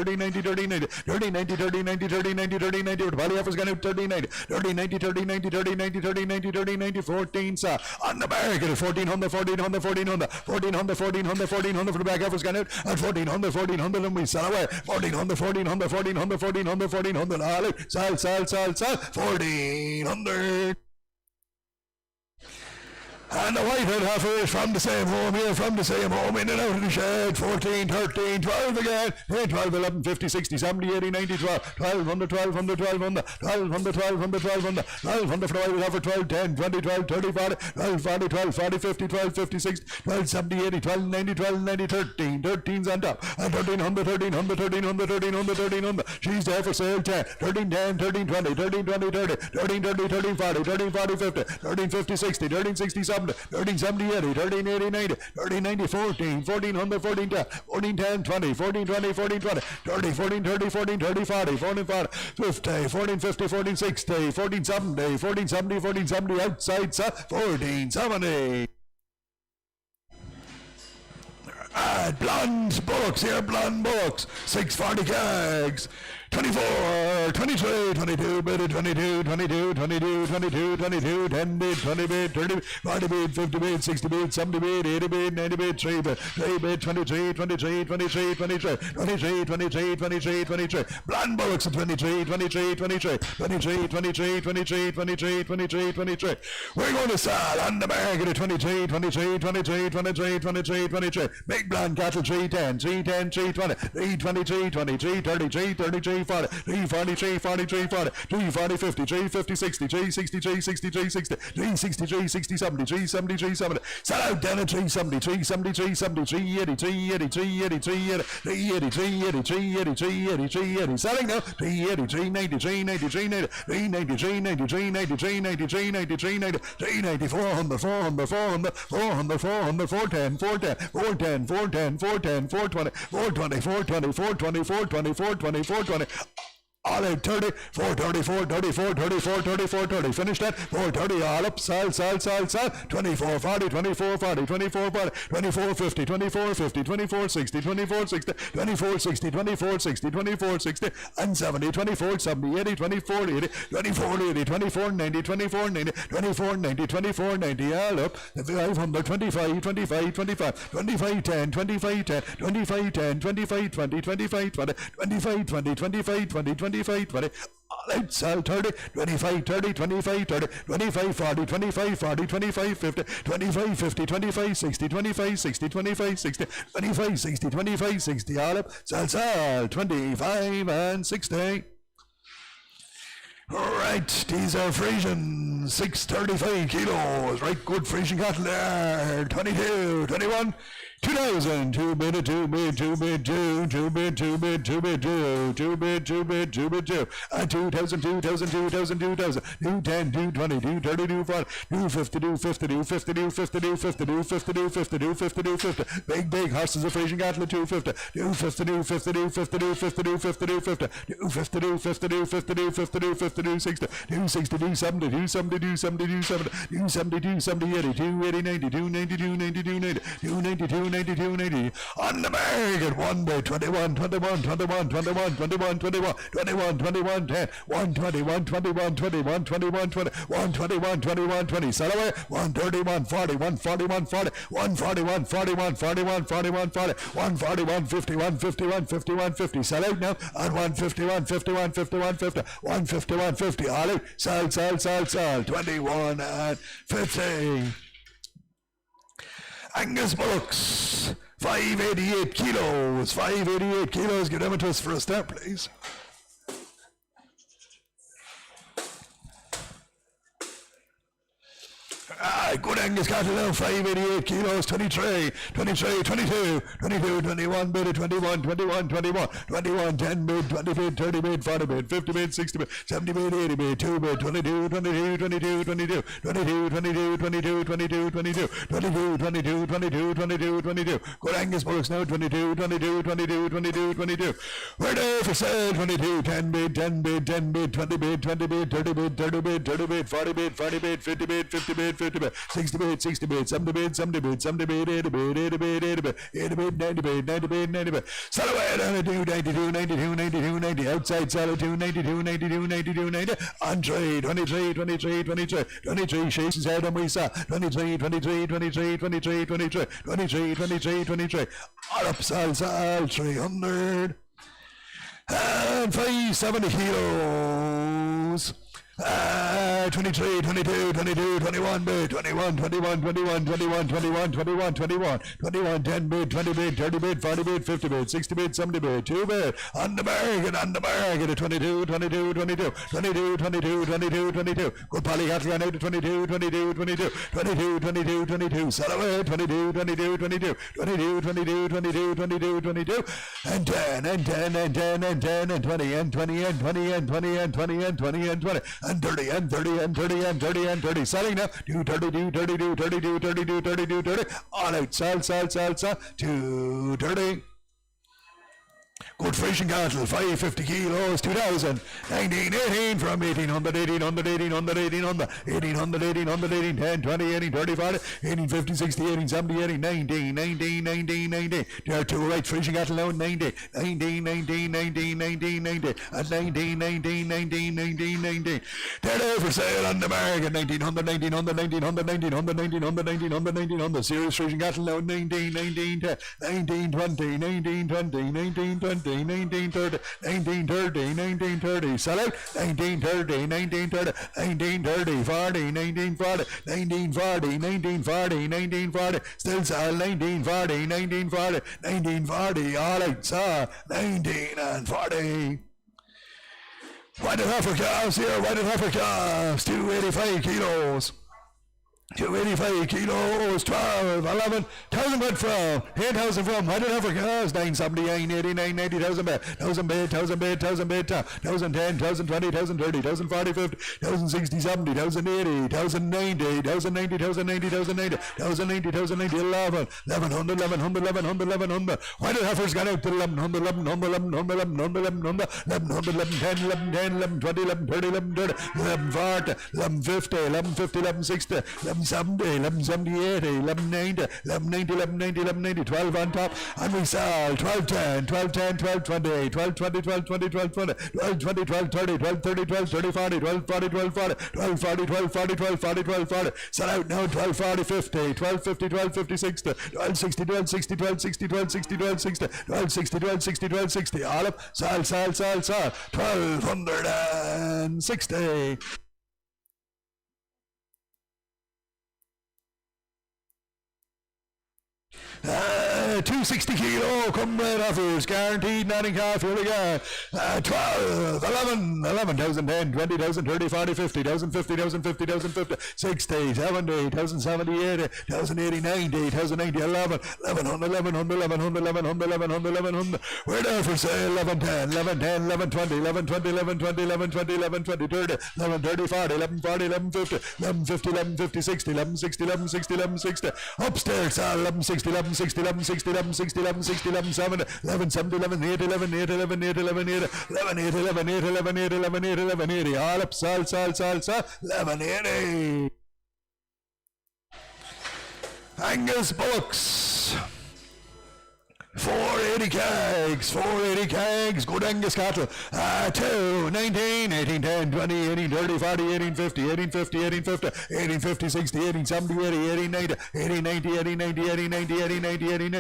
1390, 1390, 1390, 1390, Valley Heifer's gone out 1390, 1390, 1390, 1390, 1390, 1390, 14, sir, on the market at 1400, 1400, 1400, 1400, 1400, 1400 for the back Heifer's gone out at 1400, 1400, and we sell away, 1400, 1400, 1400, 1400, 1400, all out, sell, 1400. And the white-head heifer is from the same home here, from the same home, in and out of the shed. 14, 13, 12 again. 10, 12, 11, 50, 60, 70, 80, 90, 12. 1200, 1200, 1200, 1200, 1200, 1200, 1200 for the white heifer, 12, 10, 20, 12, 30, 40, 12, 40, 12, 40, 50, 12, 50, 60, 12, 70, 80, 12, 90, 12, 90, 13. 13's on top. And 1300, 1300, 1300, 1300, 1300. She's there for sale, 10, 13, 10, 13, 20, 13, 20, 30, 13, 30, 13, 40, 13, 40, 50, 13, 50, 60, 13, 60, 70, 13, 70, 80, 13, 80, 90, 13, 90, 14, 1400, 14, 10, 14, 10, 20, 14, 20, 14, 20, 30, 14, 30, 14, 30, 40, 14, 40, 50, 14, 50, 14, 60, 14, 70, 14, 70, 14, 70, outside, 14, 70. Blonde bullocks here, blonde bullocks, 640 cags, 24, 23, 22, bid, 22, 22, 22, 22, 22, 10 bid, 20 bid, 30 bid, 40 bid, 50 bid, 60 bid, 70 bid, 80 bid, 90 bid, 3 bid, 3 bid, 23, 23, 23, 23, 23, 23, 23, 23, blonde bullocks at 23, 23, 23, 23, 23, 23, 23, 23, 23. We're going to sell on the market at 23, 23, 23, 23, 23, 23. Big blonde cattle 310, 310, 320, 323, 23, 33, 33, 40, 343, 43, 40, 340, 50, 350, 60, 363, 63, 60, 363, 60, 70, 373, 70. Sell out down at 370, 373, 70, 380, 380, 380, 380, 380, 380, 380, 380, 380. Selling now, 380, 390, 390, 390, 390, 390, 390, 390, 390, 390, 390, 400, 400, 400, 400, 400, 410, 410, 410, 410, 410, 420, 420, 420, 420, 420, 420, 420. All out 30, 430, 430, 430, 430, 430. Finish that. 430, all up. Sell, sell, sell, sell. 24, 40, 24, 40, 24, 40, 24, 50, 24, 50, 24, 60, 24, 60, 24, 60, 24, 60, 24, 60, and 70, 24, 70, 80, 24, 80, 24, 80, 24, 90, 24, 90, 24, 90, 24, 90, all up. 500, 25, 25, 25, 25, 10, 25, 10, 25, 10, 25, 20, 25, 20, 25, 20, 25, 20, 25, 20, all out, sell 30, 25, 30, 25, 30, 25, 40, 25, 40, 25, 50, 25, 50, 25, 60, 25, 60, 25, 60, 25, 60, 25, 60, all up, sell, 25 and 60. Alright, these are Frisian, 635 kilos, right, good Frisian cattle there, 22, 21, 2000, 2 bid, 2 bid, 2 bid, 2, 2 bid, 2 bid, 2 bid, 2, 2 bid, 2 bid, 2 bid, 2, 2000, 2000, 2000, 2000, 210, 220, 230, 240, 250, 250, 250, 250, 250, 250, 250, 250, 250, big horses of Frisian cattle, 250, 250, 250, 250, 250, 250, 250, 250, 250, 250, 250, 250, 260, 260, 270, 270, 270, 270, 270, 270, 80, 280, 90, 290, 290, 290, 290, 290, 290. On the market, 1 bid, 21, 21, 21, 21, 21, 21, 21, 21, 10, 121, 21, 21, 21, 20, 121, 21, 20. Sell away, 131, 40, 141, 40, 141, 41, 41, 41, 40, 141, 51, 51, 51, 50. Sell out now at 151, 51, 51, 50, 151, 50. All out, sell, sell, sell, sell, 21 and 50. Angus bullocks, 588 kilos, 588 kilos. Get them to us for a start, please. Good Angus cattle now, 588 kilos, 23, 23, 22, 22, 21 bid, 21, 21, 21, 21, 10 bid, 20 bid, 30 bid, 40 bid, 50 bid, 60 bid, 70 bid, 80 bid, 2 bid, 22, 22, 22, 22, 22, 22, 22, 22, 22, 22, 22, 22, 22, 22. Good Angus bullocks now, 22, 22, 22, 22, 22. We're there for sale, 22, 10 bid, 10 bid, 10 bid, 20 bid, 20 bid, 30 bid, 30 bid, 30 bid, 40 bid, 40 bid, 50 bid, 50 bid, 50 bid, 60 bid, 60 bid, 70 bid, 70 bid, 70 bid, 80 bid, 80 bid, 80 bid, 80 bid, 90 bid, 90 bid, 90 bid. Sell away down at 292, 92, 92, 90. Outside sell at 292, 92, 92, 90. On trade, 23, 23, 23, 23. Shakes his head and we saw 23, 23, 23, 23, 23, 23, 23, 23. All up, sell, 300. And 570 kilos. 23, 22, 22, 21 bid, 21, 21, 21, 21, 21, 21, 21, 21, 10 bid, 20 bid, 30 bid, 40 bid, 50 bid, 60 bid, 70 bid, 2 bid, on the market, 22, 22, 22, 22, 22, 22, 22, good Polly Cattle out to 22, 22, 22, 22, 22, 22, sell away, 22, 22, 22, 22, 22, 22, 22, 22, and 10, and 10, and 10, and 10, and 20, and 20, and 20, and 20, and 20, and 20, and 20, and 30, and 30, and 30, and 30, and 30, selling now, 232, 32, 32, 32, 32, 30, all out, sell, 230. Good Frisian cattle, 550 kilos, 2000, 1918 from 1800, 1800, 1800, 1800, 1800, 1800, 10, 20, 18, 30, 40, 1850, 60, 18, 70, 18, 19, 19, 19, 19. There are two right Frisian cattle now, 19, 19, 19, 19, 19, 19, and 19, 19, 19, 19, 19. They're there for sale on the market, 1900, 1900, 1900, 1900, 1900, 1900, 1900. Serious Frisian cattle now, 19, 19, 10, 19, 20, 19, 20, 19, 20. 1930, 1930, 1930, sell out, 1930, 1930, 1930, 40, 1940, 1940, 1940, 1940, still sell, 1940, 1940, 1940, all out, sell, 19 and 40. White Heifer calves here, White Heifer calves, 285 kilos. 285 kilos, 12, 11, 1,000 bid from, 8,000 from, White Heifer calves, 979, 89, 90,000 bid, 1,000 bid, 1,000 bid, 1,000 bid, 1,010, 1,020, 1,030, 1,040, 50, 1,060, 70, 1,080, 1,090, 1,090, 1,090, 1,090, 1,090, 1,090, 11, 1,100, 1,100, 1,100, 1,100, White Heifer's gone out to 1,100, 1,100, 1,100, 1,100, 1,100, 11, 10, 11, 10, 11, 20, 11, 30, 11, 30, 11, 40, 11, 50, 11, 50, 11, 60, 11, 70, 11, 78, 11, 90, 11, 90, 11, 90, 11, 90, 12 on top, and we sell 12, 10, 12, 10, 12, 20, 12, 20, 12, 20, 12, 20, 12, 20, 12, 30, 12, 30, 12, 30, 40, 12, 40, 12, 40, 12, 40, 12, 40, 12, 40, 12, 40, sell out now, 12, 40, 50, 12, 50, 12, 50, 60, 12, 60, 12, 60, 12, 60, 12, 60, 12, 60, 12, 60, 12, 60, 12, 60, all up, sell, 1,260. Uh, 260 kilo, comrade offers, guaranteed, nothing half, here we go. 12, 11, 11,000, 10, 20,000, 30, 40, 50,000, 50,000, 50,000, 50, 60, 70, 1,070, 80, 1,080, 90, 1,090, 11, 1,100, 1,100, 1,100, 1,100, 1,100, 1,100. We're there for sale, 11, 10, 11, 10, 11, 20, 11, 20, 11, 20, 11, 20, 11, 20, 30, 11, 30, 40, 11, 40, 11, 50, 11, 50, 11, 50, 60, 11, 60, 11, 60, 11, 60. Upstairs, 11, 60, 11, 60, 11, 60, 11, 60, 11, 60, 11, 70, 11, 70, 11, 8, 11, 8, 11, 8, 11, 8, 11, 8, 11, 8, 11, 8, 11, 8, 11, 80, all up, sell, 1180. Angus bullocks. 480 kegs, good Angus cattle, 2, 19, 18, 10, 20, 18, 30, 40, 18, 50, 18, 50, 18, 50, 18, 50, 60, 18, 70, 80, 18, 90, 18, 90, 18, 90, 18, 90, 18, 90, 18,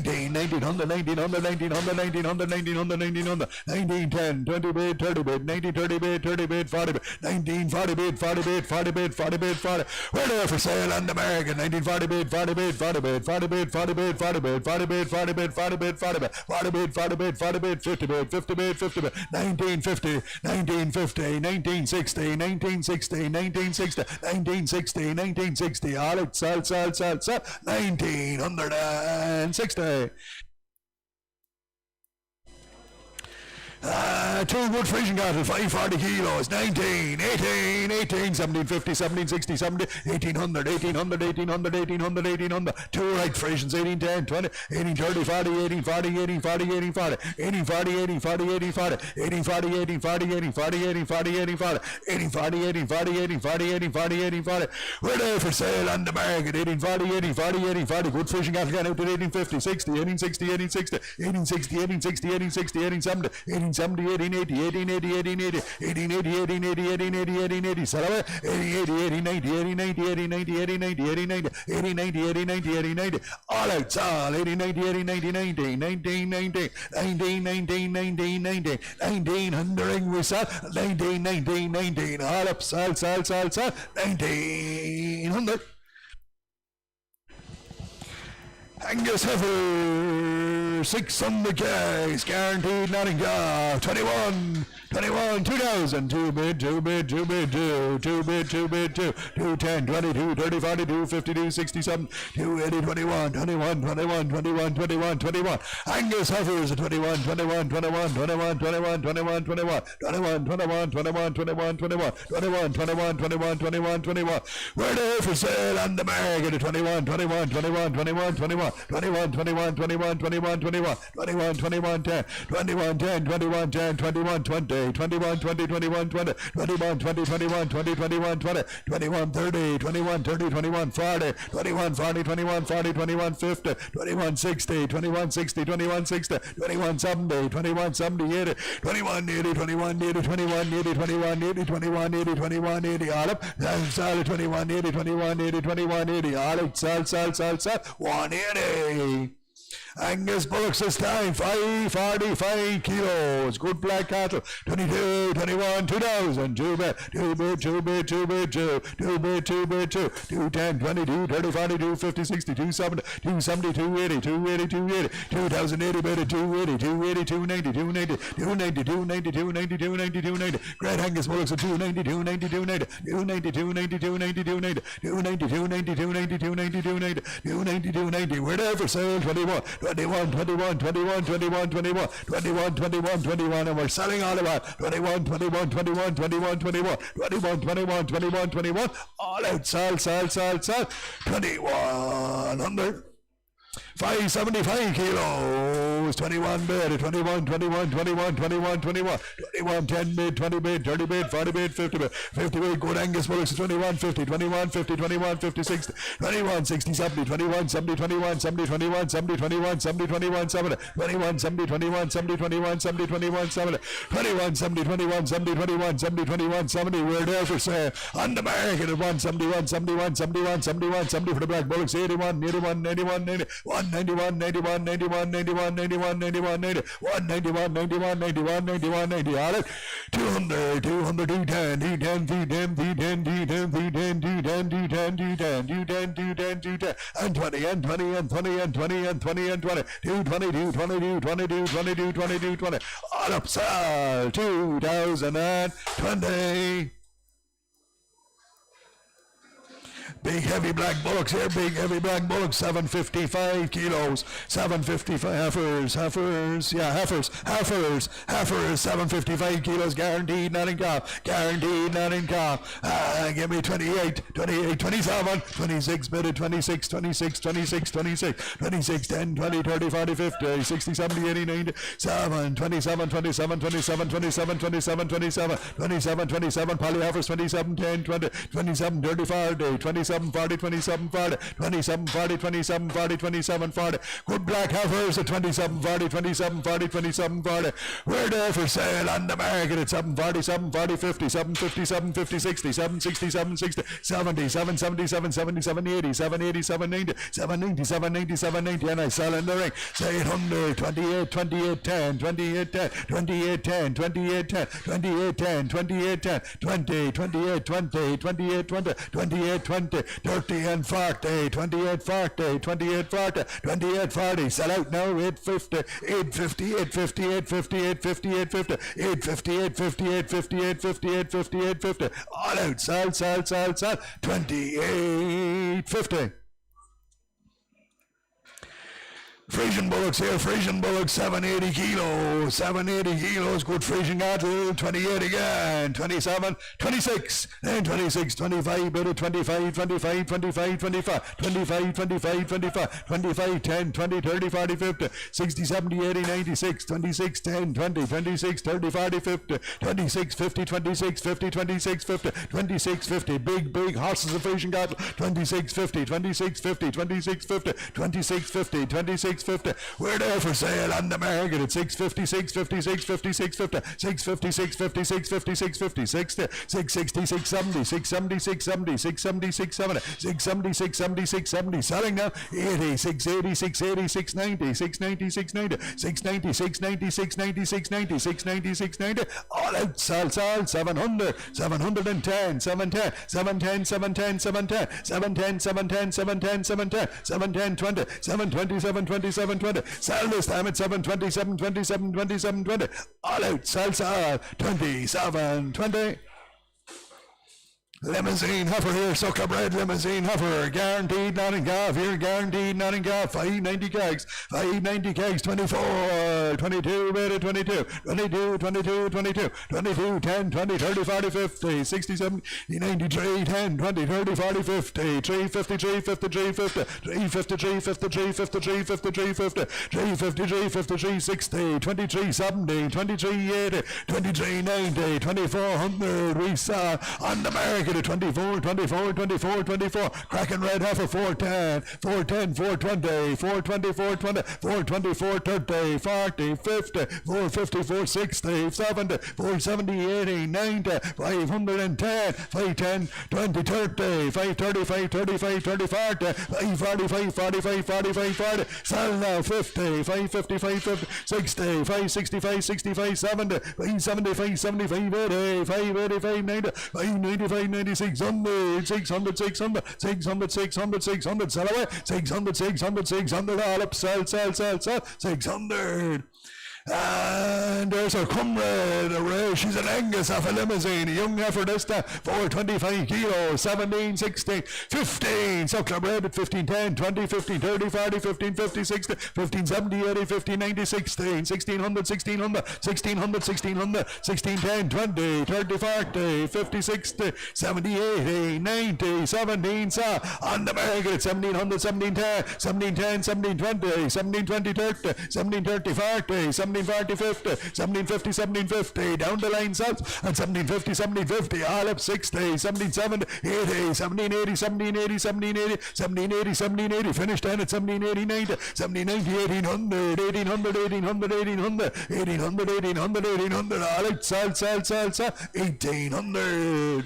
19, 1900, 1900, 1900, 1900, 1900, 1900, 19, 10, 20 bid, 30 bid, 90, 30 bid, 30 bid, 40 bid, 19, 40 bid, 40 bid, 40 bid, 40 bid, 40. We're there for sale on the market, 1940 bid, 40 bid, 40 bid, 40 bid, 40 bid, 40 bid, 40 bid, 40 bid, 40 bid, 40 bid, 40 bid, 40 bid, 40 bid, 50 bid, 50 bid, 50 bid, 1950, 1950, 1960, 1960, 1960, 1960, 1960, all out, sell, 1960. Two good Frisian cattle, 540 kilos, 19, 18, 18, 1750, 1760, 17, 1800, 1800, 1800, 1800, 1800, two right Frisians, 18, 10, 20, 18, 30, 40, 18, 40, 18, 40, 18, 40, 18, 40, 18, 40, 18, 40, 18, 40, 18, 40, 18, 40, 18, 40, 18, 40, 18, 40, 18, 40, 18, 40, 18, 40, 18, 40. We're there for sale on the market, 18, 40, 18, 40, 18, 40, good Frisian cattle gone out to 1850, 60, 1860, 1860, 1860, 1860, 1860, 1870, 1870, 18, 70, 18, 80, 18, 80, 18, 80, 18, 80, 18, 80, 18, 80, 18, 80, sell away, 80, 80, 80, 90, 80, 90, 80, 90, 80, 90, 80, 90, 80, 90, 80, 90, 80, 90, all out, sell, 80, 90, 80, 90, 19, 19, 19, 19, 19, 19, 19, 19, hundred, we sell, 19, 19, 19, all up, sell, 1900. Angus Heifer, 600 Ks, guaranteed Nottingham, 21, 2000, 2 bid, 2 bid, 2 bid, 2, 2 bid, 2 bid, 2, 210, 22, 30, 42, 52, 67, 280, 21, 21, 21, 21, 21, 21. Angus Heifers at 21, 21, 21, 21, 21, 21, 21, 21, 21, 21, 21, 21, 21, 21, 21, 21, 21. We're there for sale on the market at 21, 21, 21, 21, 21, 21, 21, 21, 21, 21, 21, 21, 10, 21, 10, 21, 10, 21, 20. 21, 20, 21, 20, 21, 20, 21, 20, 21, 20, 21, 30, 21, 30, 21, 40, 21, 40, 21, 40, 21, 50, 21, 60, 21, 60, 21, 60, 21, 70, 21, 70, 80, 21, 80, 21, 80, 21, 80, 21, 80, 21, 80, 21, 80, all up, sell, 21, 80, 21, 80, 21, 80, all up, sell, 180. Angus bullocks this time, 545 kilos. Good black cattle, 22, 21, 2000. 2 bid, 2 bid, 2 bid, 2 bid, 2, 2 bid, 2 bid, 2, 210, 22, 30, 42, 50, 60, 270, 270, 280, 280, 280, 2080 bid, 280, 280, 290, 290, 290, 290, 290, 290, 290. Great Angus bullocks at 290, 290, 290, 290, 290, 290, 290, 290, 290, 290, 290, 290, 290, 290. We're there for sale, 21. 21, 21, 21, 21, 21, 21, 21, 21, and we're selling all of that. 21, 21, 21, 21, 21, 21, 21, 21, 21, all out, sell, 2100. 575 kilos, 21 bid, 21, 21, 21, 21, 21, 21, 10 bid, 20 bid, 30 bid, 40 bid, 50 bid, 50 bid, good Angus bullocks, 21, 50, 21, 50, 21, 50, 60, 21, 60, 70, 21, 70, 21, 70, 21, 70, 21, 70, 21, 70, 21, 70, 21, 70, 21, 70, 21, 70, 21, 70, 21, 70, 21, 70, 21, 70, we're there for sale, on the market at 171, 71, 71, 71, 70 for the black bullocks, 81, 81, 81, 80, 191, 91, 91, 91, 91, 91, 90, 191, 91, 91, 91, 90, all right, 200, 200, 210, 210, 210, 210, 210, 210, 210, 210, 210, 210, 210, and 20, and 20, and 20, and 20, and 20, and 20, 220, 222, 22, 22, 22, 20, all up, sell, 2020. Big heavy black bullocks here, big heavy black bullocks, 755 kilos, 755 heifers, 755 kilos, guaranteed not in calf, give me 28, 27, 26, bid 26, 26, 26, 26, 26, 10, 20, 30, 40, 50, 60, 70, 80, 90, 7, 27, 27, 27, 27, 27, 27, 27, 27, poly heifers, 27, 10, 20, 27, 30, 40, 27, 40, 27, 40, 27, 40, 27, 40, 27, 40. Good black heifers at 27, 40, 27, 40, 27, 40. We're there for sale on the market at 740, 740, 50, 750, 750, 60, 760, 760, 70, 777, 77, 80, 780, 790, 790, 790, 790, and I sell in the ring. Say 800, 28, 28, 10, 28, 10, 28, 10, 28, 10, 28, 10, 28, 10, 20, 28, 20, 28, 20, 28, 20, 30 and 40, 28, 40, 28, 40, 28, 40, sell out now, 850, 850, 850, 850, 850, 850, 850, 850, 850, 850, 850, 850, all out, sell, 2850. Frisian bullocks here, Frisian bullocks, 780 kilos, 780 kilos, good Frisian cattle, 28 again, 27, 26, then 26, 25, bit of 25, 25, 25, 25, 25, 25, 25, 25, 10, 20, 30, 40, 50, 60, 70, 80, 96, 26, 10, 20, 26, 30, 40, 50, 26, 50, 26, 50, 26, 50, 26, 50, big horses of Frisian cattle, 26, 50, 26, 50, 26, 50, 26, 50, 26, 650. We're there for sale on the market at 650, 650, 650, 650, 650, 650, 650, 650, 60, 660, 670, 670, 670, 670, 670, 670, 670, 670. Selling now 80, 680, 680, 690, 690, 690, 690, 690, 690, 690, 690, 690. All out, sell, 700, 710, 710, 710, 710, 710, 710, 710, 710, 710, 710, 20, 720, 720, 720. Sell this time at 720, 720, 720, 720. All out, sell, 2720. Limousine Heifer here, sucker bred Limousine Heifer, guaranteed not in calf here, guaranteed not in calf, 590 kegs, 590 kegs, 24, 22, better 22, 22, 22, 22, 22, 10, 20, 30, 40, 50, 60, 70, 93, 10, 20, 30, 40, 50, 353, 53, 50, 353, 53, 53, 53, 50, 353, 53, 60, 23, 70, 23, 80, 23, 90, 2400, we saw on the market. 24, 24, 24, 24. Cracking red heifer 410, 410, 420, 420, 420, 420, 430, 40, 50, 450, 460, 70, 470, 80, 90, 510, 510, 20, 30, 530, 530, 530, 40, 540, 545, 45, 40. Sell now 50, 550, 550, 60, 565, 65, 70, 575, 75, 80, 580, 590, 590, 590. 600, 600, 600, 600, 600, 600, sell away, 600, 600, 600, all up, sell, 600. And there's our comrade, Ray. She's an Angus off a Limousin, a young heifer this time, 425 kilos, 17, 16, 15, suckler bred at 15, 10, 20, 15, 30, 40, 15, 50, 60, 15, 70, 80, 15, 90, 16, 1600, 1600, 1600, 1600, 16, 10, 20, 30, 40, 50, 60, 70, 80, 90, 17, so on the market at 1700, 1710, 1710, 1720, 1720, 30, 1730, 40, 1740, 50, 1750, 1750, down the line south at 1750, 1750, all up 60, 1770, 80, 1780, 1780, 1780, 1780, 1780, finished then at 1780, 90, 1790, 1800, 1800, 1800, 1800, 1800, 1800, 1800, all out, sell, 1800.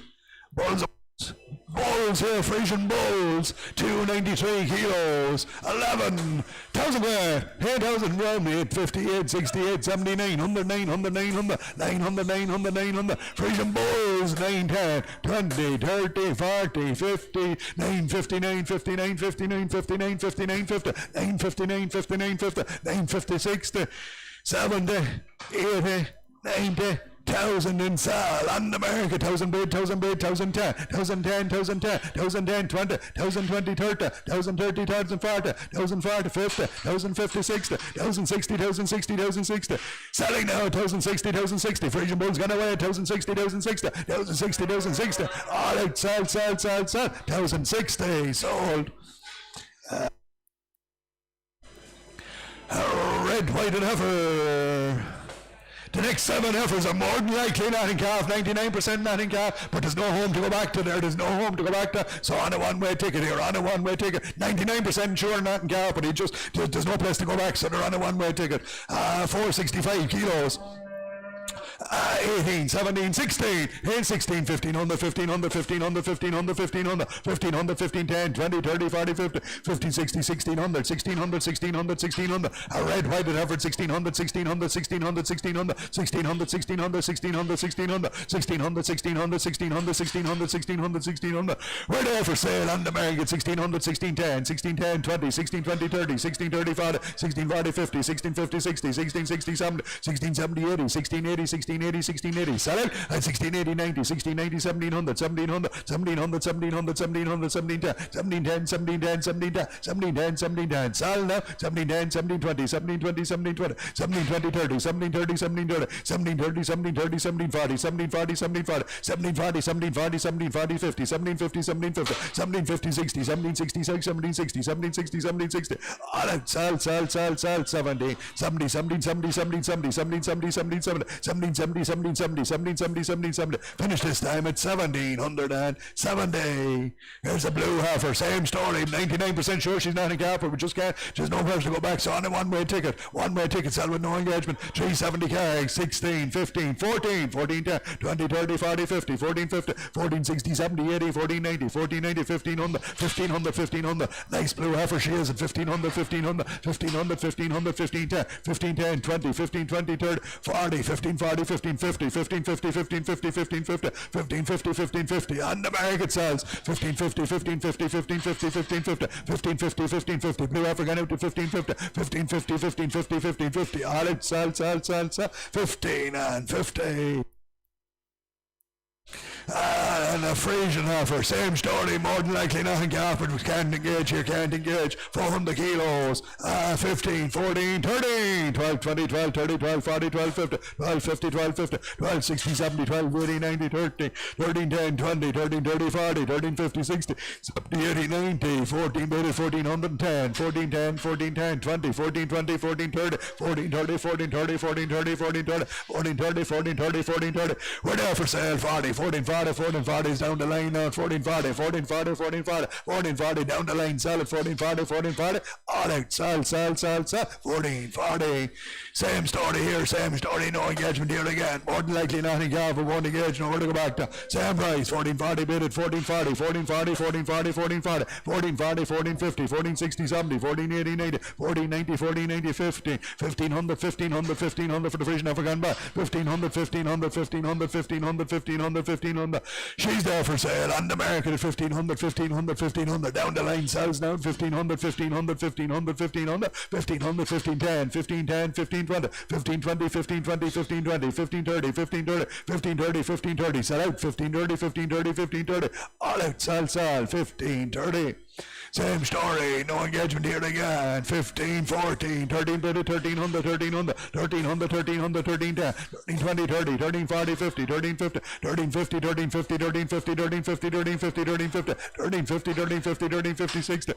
Bulls here, Frisian bulls, 293 kilos, 11,000 where, 8,000 round, 858, 68, 79, 100, 900, 900, 900, 900, 900, Frisian bulls, 910, 20, 30, 40, 50, 950, 950, 950, 950, 950, 950, 959, 59, 50, 950, 60, 70, 80, 90, 1,000 in sale on the market, 1,000 bid, 1,000 bid, 1,010, 1,010, 1,010, 1,010, 20, 1,020, 30, 1,030, 1,040, 1,040, 50, 1,050, 60, 1,060, 1,060, 1,060, selling now 1,060, 1,060, Frisian bulls gone away, 1,060, 1,060, 1,060, 1,060, all out, sell, 1,060, sold. Red, white and heifer. The next 7 heifers are more than likely not in calf, 99% not in calf, but there's no home to go back to there, there's no home to go back to, so on a one-way ticket here, on a one-way ticket, 99% sure not in calf, but there's no place to go back, so they're on a one-way ticket, 465 kilos. 18, 17, 16, 16, 1500, 1500, 1500, 1500, 1500, 1500, 15, 10, 20, 30, 40, 50, 15, 60, 1600, 1600, 1600, 1600, a red, white, and Hereford, 1600, 1600, 1600, 1600, 1600, 1600, 1600, 1600, 1600, 1600, 1600, 1600, 1600, 1600, we're there for sale on the market, 1600, 1610, 1610, 20, 1620, 30, 1630, 40, 1640, 50, 1650, 60, 1660, 70, 1670, 80, 1680, 1680, 1680, sell it at 1680, 90, 1690, 1700, 1700, 1700, 1700, 1700, 1710, 1710, 1710, 1710, 1710, 1710, sell now, 1710, 1720, 1720, 1720, 1720, 30, 1730, 1730, 1730, 1730, 1740, 1740, 1740, 1740, 1740, 50, 1750, 1750, 1750, 60, 1766, 1760, 1760, 1760, all out, sell, 70, 70, 70, 70, 70, 70, 70, 70, 70, 70, 1770, 1770. Finish this time at 1770. Here's a blue heifer, same story. 99% sure she's not in Hereford, but just no pressure to go back. So on a one-way ticket, sell with no engagement. 370 carry, 16, 15, 14, 14, 10, 20, 30, 40, 50, 14, 50, 14, 60, 70, 80, 14, 90, 14, 90, 1500, 1500, 1500. Nice blue heifer she is at 1500, 1500, 1500, 1500, 15, 10, 15, 10, 20, 15, 20, 30, 40, 15, 40, 15, 50, 15, 50, 15, 50, 15, 50, 15, 50, 15, 50. On the market sells 15, 50, 15, 50, 15, 50, 15, 50, 15, 50, 15, 50. Blue heifer gone out to 15, 50, 15, 50, 15, 50, 15, 50. All out, sell. 15 and 50. And a Frisian heifer, same story, more than likely not in Hereford, but can't engage here, 400 kilos, 15, 14, 13, 12, 20, 12, 30, 12, 40, 12, 50, 12, 50, 12, 50, 12, 60, 70, 12, 80, 90, 30, 13, 10, 20, 13, 30, 40, 13, 50, 60, 70, 80, 90, 14, 80, 14, 110, 14, 10, 14, 10, 20, 14, 20, 14, 30, 14, 30, 14, 30, 14, 30, 14, 30, 14, 30, 14, 30, 14, 30, we're there for sale, 40, 14, 40, 14, 40 is down the line now, 14, 40, 14, 40, 14, 40, 14, 40 down the line, sell it, 14, 40, 14, 40, all out, sell, 14, 40, same story here, same story, no engagement here again, more than likely not in Hereford, won't engage, nowhere to go back to, same price, 14, 40 bid it, 14, 40, 14, 40, 14, 40, 14, 40, 14, 40, 14, 50, 14, 60, 70, 14, 80, 90, 14, 90, 14, 80, 50, 1500, 1500, 1500 for the Frisian heifer gone by, 1500, 1500, 1500, 1500, 1500, 1500, she's there for sale on the market at 1500, 1500, 1500, down the line sells now, 1500, 1500, 1500, 1500, 1500, 1510, 1510, 1520, 1520, 1520, 1520, 1530, 1530, 1530, 1530, sell out, 1530, 1530, 1530, all out, sell, 1530. Same story, no engagement here again. 15, 14, 13, 30, 1300, 1300, 1300, 1300, 1310, 13, 20, 30, 13, 40, 50, 13, 50, 13, 50, 13, 50, 13, 50, 13, 50, 13, 50, 13, 50, 13, 50, 13, 50, 13, 50, 60,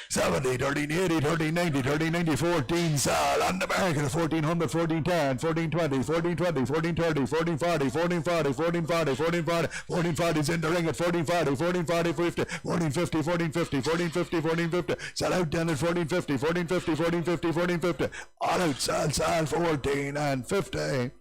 70, 13, 80, 13, 90, 13, 90, 14, sell on the market at 1400, 14, 10, 14, 20, 14, 20, 14, 30, 14, 40, 14, 40, 14, 40, 14, 40, 14, 40 is in the ring at 14, 40, 14, 40, 50, 14, 50, 14, 50, 14, 50, 14, 50, sell out down at 14, 50, 14, 50, 14, 50, 14, 50, all out, sell, 14 and 50.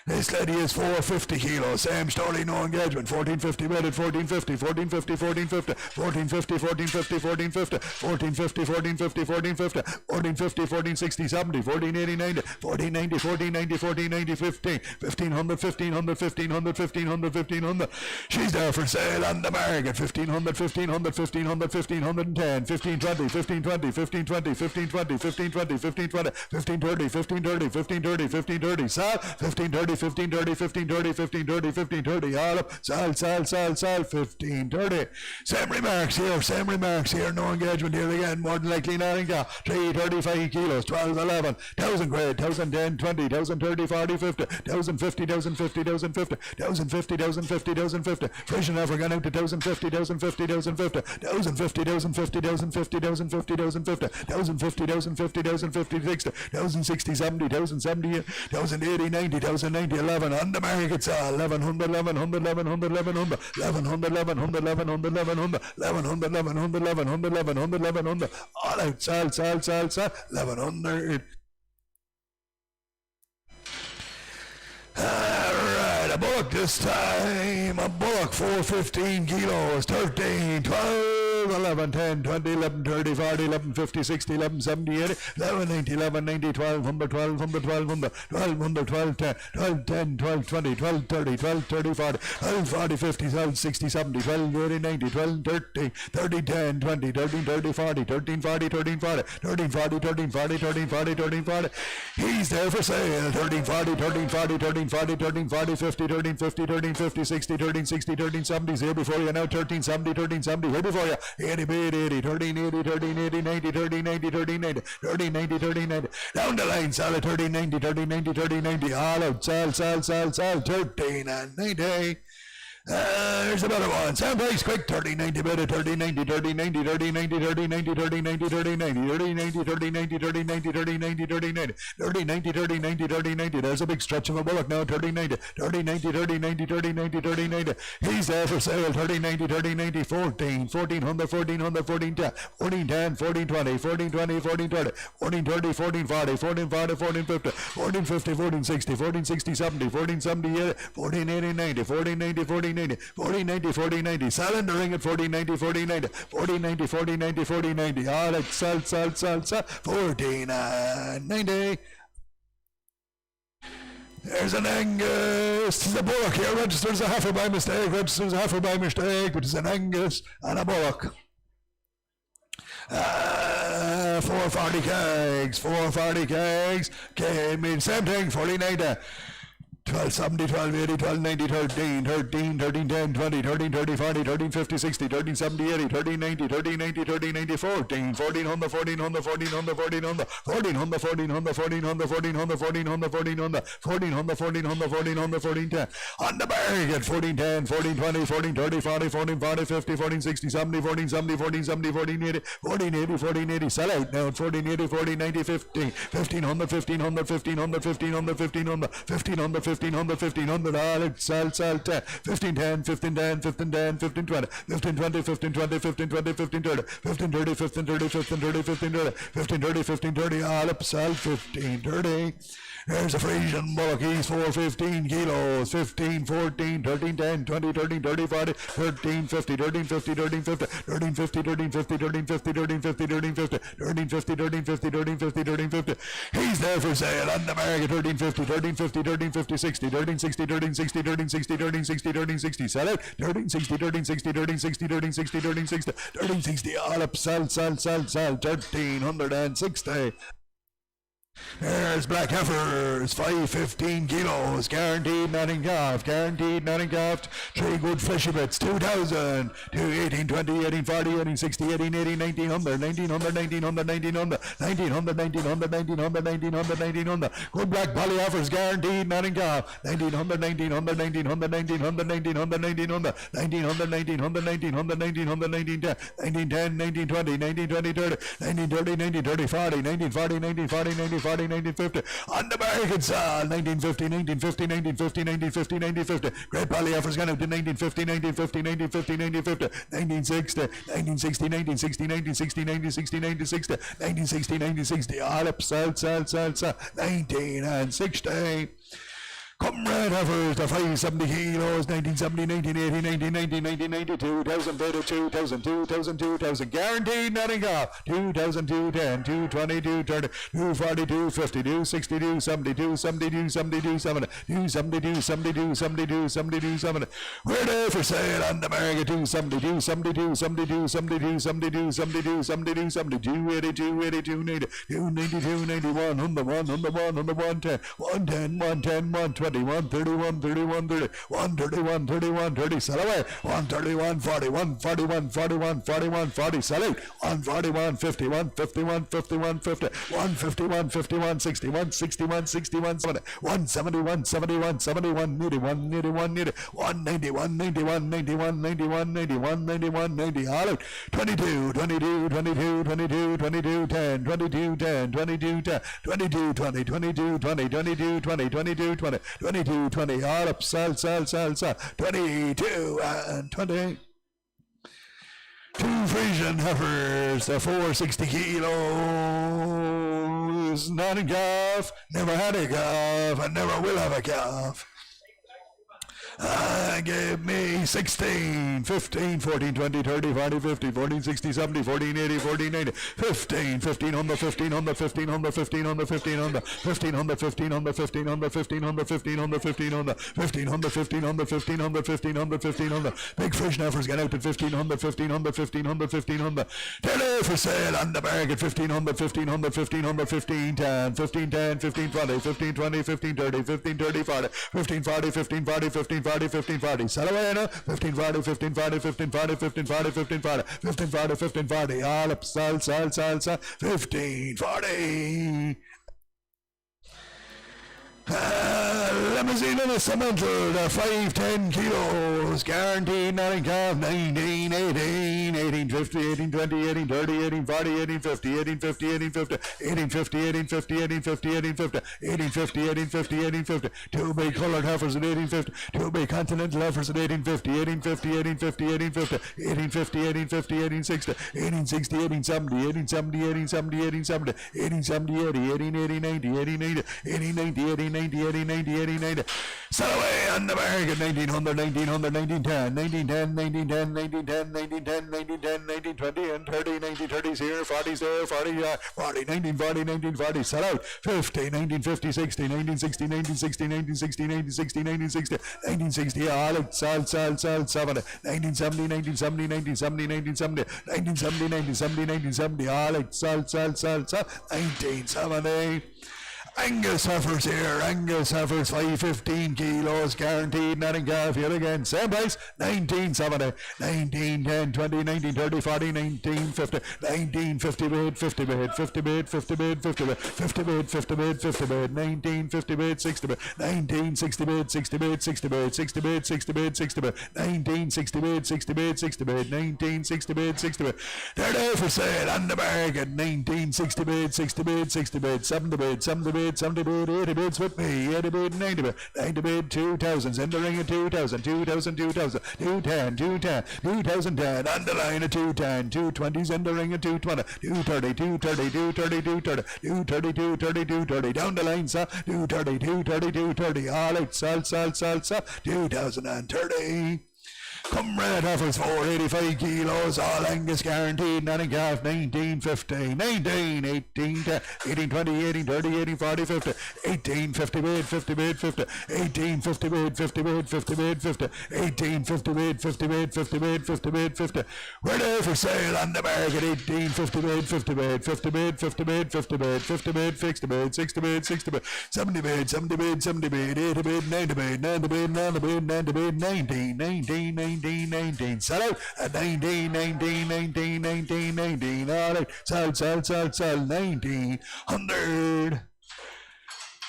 This lady is 450 kilos, same story, no engagement, 1450 bid at 1450, 1450, 1450, 1450, 1450, 1450, 1450, 1450, 1450, 1450, 1460, 70, 1480, 90, 1490, 1490, 1490, 15, 1500, 1500, 1500, 1500, 1500. She's there for sale on the market, 1500, 1500, 1500, 1510, 1520, 1520, 1520, 1520, 1520, 1520, 1530, 1530, 1530, 1530, sell, 1530, 1530, 1530, 1530, 1530, all up, sell, 1530. Same remarks here, no engagement here again, more than likely nothing down. 335 kilos, 12, 11, 1000 grade, 1010, 20, 1030, 40, 50, 1050, 1050, 1050, 1050, 1050, 1050, Frisian heifer gone out to 1050, 1050, 1050, 1050, 1050, 1050, 1050, 1050, 1050, 1050, 1050, 60, 1060, 70, 1070, 1080, 90, 1090, 11, on the market, 1100, 1100, 1100, 1100, 1100, 1100, 1100, 1100, 1100, 1100, 1100, 1100, 1100, all out, sell, 1100. Alright, a bullock this time, a bullock, 415 kilos, 13, 12, 11, 10, 20, 11, 30, 40, 11, 50, 60, 11, 70, 80, 11, 90, 11, 90, 1200, 1200, 1200, 1200, 12, 10, 12, 10, 12, 20, 12, 30, 12, 30, 40, 12, 40, 50, 12, 60, 70, 12, 80, 90, 12, 30, 30, 10, 20, 13, 30, 40, 13, 40, 13, 40, 13, 40, 13, 40, 13, 40, 13, 40, he's there for sale, 13, 40, 13, 40, 13, 40, 13, 40, 50, 13, 50, 13, 50, 60, 13, 60, 13, 70, here before you now, 13, 70, 13, 70, here before you, 80, bid, 80, 13, 80, 13, 80, 90, 13, 90, 13, 90, 13, 90, 13, 90, down the line, sell at 13, 90, 13, 90, 13, 90, all out, sell, 13 and 90. There's another one. Sam Price, quick. 30, 90, better. 30, 90, 30, 90, 30, 90, 30, 90, 30, 90, 30, 90, 30, 90, 30, 90, 30, 90, 30, 90, 30, 90, 30, 90, 30, 90, 30, 90. There's a big stretch of a bullock now. 30, 90, 30, 90, 30, 90, 30, 90, 30, 90. He's there for sale. 30, 90, 30, 90, 14, 1400, 1400, 14, 10, 14, 10, 14, 20, 14, 20, 14, 30, 14, 30, 14, 40, 14, 40, 14, 50, 14, 50, 14, 60, 14, 60, 70, 14, 70, 14, 80, 90, 14, 90, 14, 90, 14, 90, 40, 90. Selling the ring at 14, 90, 40, 90, 40, 90, 40, 90, 40, 90. All right, sell, 14, 90. There's an Angus. There's a bullock here. Registers a heifer by mistake. Registers a heifer by mistake, but it's an Angus and a bullock. 440 kegs. 440 kegs. Came in. Same thing. 49. 12, 70, 12, 80, 12, 90, 13, 13, 13, 10, 20, 13, 30, 40, 13, 50, 60, 13, 70, 80, 13, 90, 13, 90, 13, 90, 14, 14, 100, 14, 100, 14, 100, 14, 100, 14, 100, 14, 100, 14, 100, 14, 100, 14, 100, 14, 100, 14, 100, 14, 100, 14, 100, 14, 10. On the barricade, 14, 10, 14, 20, 14, 30, 40, 14, 40, 50, 14, 60, 70, 14, 70, 14, 70, 14, 80, 14, 80, 14, 80, sell out now, 14, 80, 14, 90, 15, 1500, 1500, 1500, 1500, 1500, 1500, 1500, 1500, all it sell 10, 15, 10, 15, 10, 15, 10, 15, 20, 15, 20, 15, 20, 15, 20, 15, 30, 15, 30, 15, 30, 15, 30, 15, 30, 15, 30, 15, 30, all up sell 15, 30. There's a Frisian bullock, he's 415 kilos, 15, 14, 13, 10, 20, 13, 30, 40, 13, 50, 13, 50, 13, 50, 13, 50, 13, 50, 13, 50, 13, 50, 13, 50, 13, 50, 13, 50, 13, 50, 13, 50. He's there for sale on the market, 13, 50, 13, 50, 13, 50, 60, 13, 60, 13, 60, 13, 60, 13, 60, 13, 60, sell it, 13, 60, 13, 60, 13, 60, 13, 60, 13, 60, 13, 60, all up, sell, 1360. There's black heifers, 515 kilos, guaranteed nothing calf, 3 good fleshy bits, 2,000, 18, 20, 18, 40, 18, 60, 18, 80, 1900, 1900, 1900, 1900, 1900, 1900, 1900, 1900, 1900, good black poly heifers, guaranteed nothing calf, 1900, 1900, 1900, 1900, 1900, 1900, 1900, 1900, 1900, 1900, 1910, 1910, 1920, 1920, 30, 1930, 1930, 40, 1940, 1940, 1940, 1950, on the barricade side, 1950, 1950, 1950, 1950, 1950, great poly heifers gone up to 1950, 1950, 1950, 1950, 1960, 1960, 1960, 1960, 1960, 1960, 1960, 1960, all up, sell, 19 and 16. Come red heifers, the 570 kilos, 1970, 1980, 1990, 1990, 2000, 2000, 2000, guaranteed nothing off, 2000, 210, 220, 230, 240, 250, 260, 270, 270, 270, 270, 270, 270, 270, 270, we're there for sale on the market, 270, 270, 270, 270, 270, 270, 270, 270, 280, 280, 290, 290, 291, 101, 101, 110, 110, 110, 120, 131, 31, 30, 131, 31, 30, sell away, 131, 41, 41, 41, 41, 40, sell out, 141, 51, 51, 51, 50, 151, 51, 61, 61, 61, 70, 171, 71, 71, 81, 81, 80, 191, 91, 91, 91, 91, 91, 90, all out, 22, 22, 22, 22, 22, 10, 22, 10, 22, 10, 22, 20, 22, 20, 22, 20, 22, 20, 22, 20, all up, sell, 22 and 20. 2 Frisian heifers, the 460 kilos, not a calf, never had a calf, and never will have a calf. Give me 16, 15, 14, 20, 30, 40, 50, 14, 60, 70, 14, 80, 14, 80, 15, 1500, 1500, 1500, 1500, 1500, 1500, 1500, 1500, 1500, 1500, 1500, 1500, 1500, 1500, 1500, 1500, big Frisian heifers get out at 1500, 1500, 1500, 1500, they're there for sale on the market, 1500, 1500, 1500, 1510, 1510, 1520, 1520, 1530, 1530, 40, 1540, 1540, 1540, 1540, sell away now, 1540, 1540, 1540, 1540, 1540, 1540, 1540, all up, sell, 1540. Limousine and a cemental, they're 5, 10 kilos, guaranteed, nothing calf, 19, 18, 18, 50, 18, 20, 18, 30, 18, 40, 18, 50, 18, 50, 18, 50, 18, 50, 18, 50, 18, 50, 18, 50, 18, 50, 18, 50, 18, 50, two big colored heifers at 18, 50, two big continental heifers at 18, 50, 18, 50, 18, 50, 18, 50, 18, 50, 18, 50, 18, 60, 18, 60, 18, 70, 18, 70, 18, 70, 18, 70, 18, 70, 80, 18, 80, 90, 80, 90, 80, 90, 80, 90, 80, 90, 80, 90. Sell away on the market, 1900, 1900, 1910, 1910, 1910, 1910, 1910, 1910, 1920, and 30, 1930s here, 40s there, 40, 40, 1940, 1940, sell out, 50, 1950, 60, 1960, 1960, 1960, 1960, 1960, 1960, all out, sell, 70, 1970, 1970, 1970, 1970, 1970, 1970, 1970, all out, sell, 1970. Angus heifers here, Angus heifers, 515 kilos, guaranteed, nothing calf, yet again, same price, 1970, 19, 10, 20, 19, 30, 40, 19, 50, 19, 50 bid, 50 bid, 50 bid, 50 bid, 50 bid, 50 bid, 50 bid, 50 bid, 19, 50 bid, 60 bid, 19, 60 bid, 60 bid, 60 bid, 60 bid, 60 bid, 60 bid, 19, 60 bid, 60 bid, 60 bid, 19, 60 bid, 60 bid, they're there for sale on the market, 19, 60 bid, 60 bid, 60 bid, 70 bid, 70 bid, 70 bid, 80 bids with me, 80 bid, 90 bid, 90 bid, 2000s, in the ring of 2000, 2000, 2000, 210, 210, 2010, on the line of 210, 220s, in the ring of 220, 230, 230, 230, 230, 230, 230, 230, down the line, sir, 230, 230, 230, all out, sell, 2030. Come red heifers, 485 kilos, all Angus guaranteed, nothing calf, 1950, 19, 18, 10, 18, 20, 18, 30, 18, 40, 50, 18, 50 bid, 50 bid, 50, 18, 50 bid, 50 bid, 50 bid, 50, 18, 50 bid, 50 bid, 50 bid, 50 bid, 50, we're there for sale on the market, 18, 50 bid, 50 bid, 50 bid, 50 bid, 50 bid, 50 bid, 60 bid, 60 bid, 60 bid, 70 bid, 70 bid, 70 bid, 80 bid, 90 bid, 90 bid, 90 bid, 90 bid, 19, 19, 19, 19, sell out at 19, 19, 19, 19, 19, all right, sell, 1900.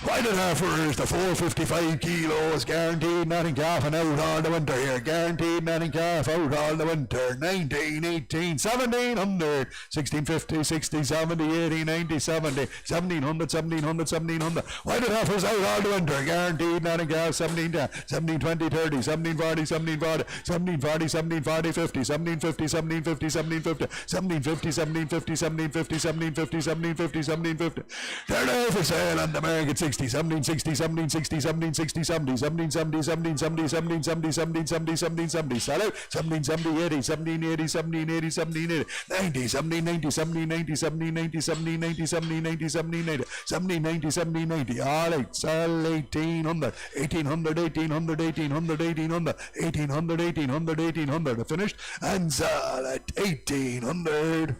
Whited heifers, the 455 kilos, guaranteed, nothing calf, and out all the winter here, guaranteed, nothing calf, out all the winter, 19, 18, 1700, 1650, 60, 70, 80, 90, 70, 1700, 1700, 1700, whited heifers out all the winter, guaranteed, nothing calf, 1710, 17, 20, 30, 1740, 1740, 1740, 1740, 50, 1750, 1750, 1750, 1750, 1750, 1750, 1750, 1750, 1750, they're there for sale on the market, 60, 17, 60, 17, 60, 17, 60, 70, 17, 70, 17, 70, 17, 70, 17, 70, 17, 70, sell out, 17, 70, 80, 17, 80, 17, 80, 17, 80, 90, 17, 90, 17, 90, 17, 90, 17, 90, 17, 90, 17, 90, 17, 90, 17, 90, all right, sell 1800, 1800, 1800, 1800, 1800, 1800, 1800, 1800, finished, and sell at 1800,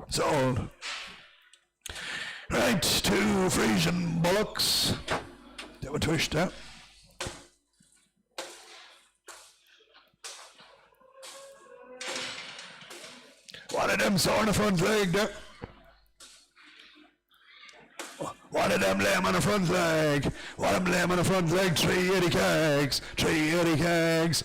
sold. Right, two Frisian bullocks. They were twished out. One of them saw on the front leg there. One of them lame on the front leg. One of them lame on the front leg. 380 kegs. 380 kegs.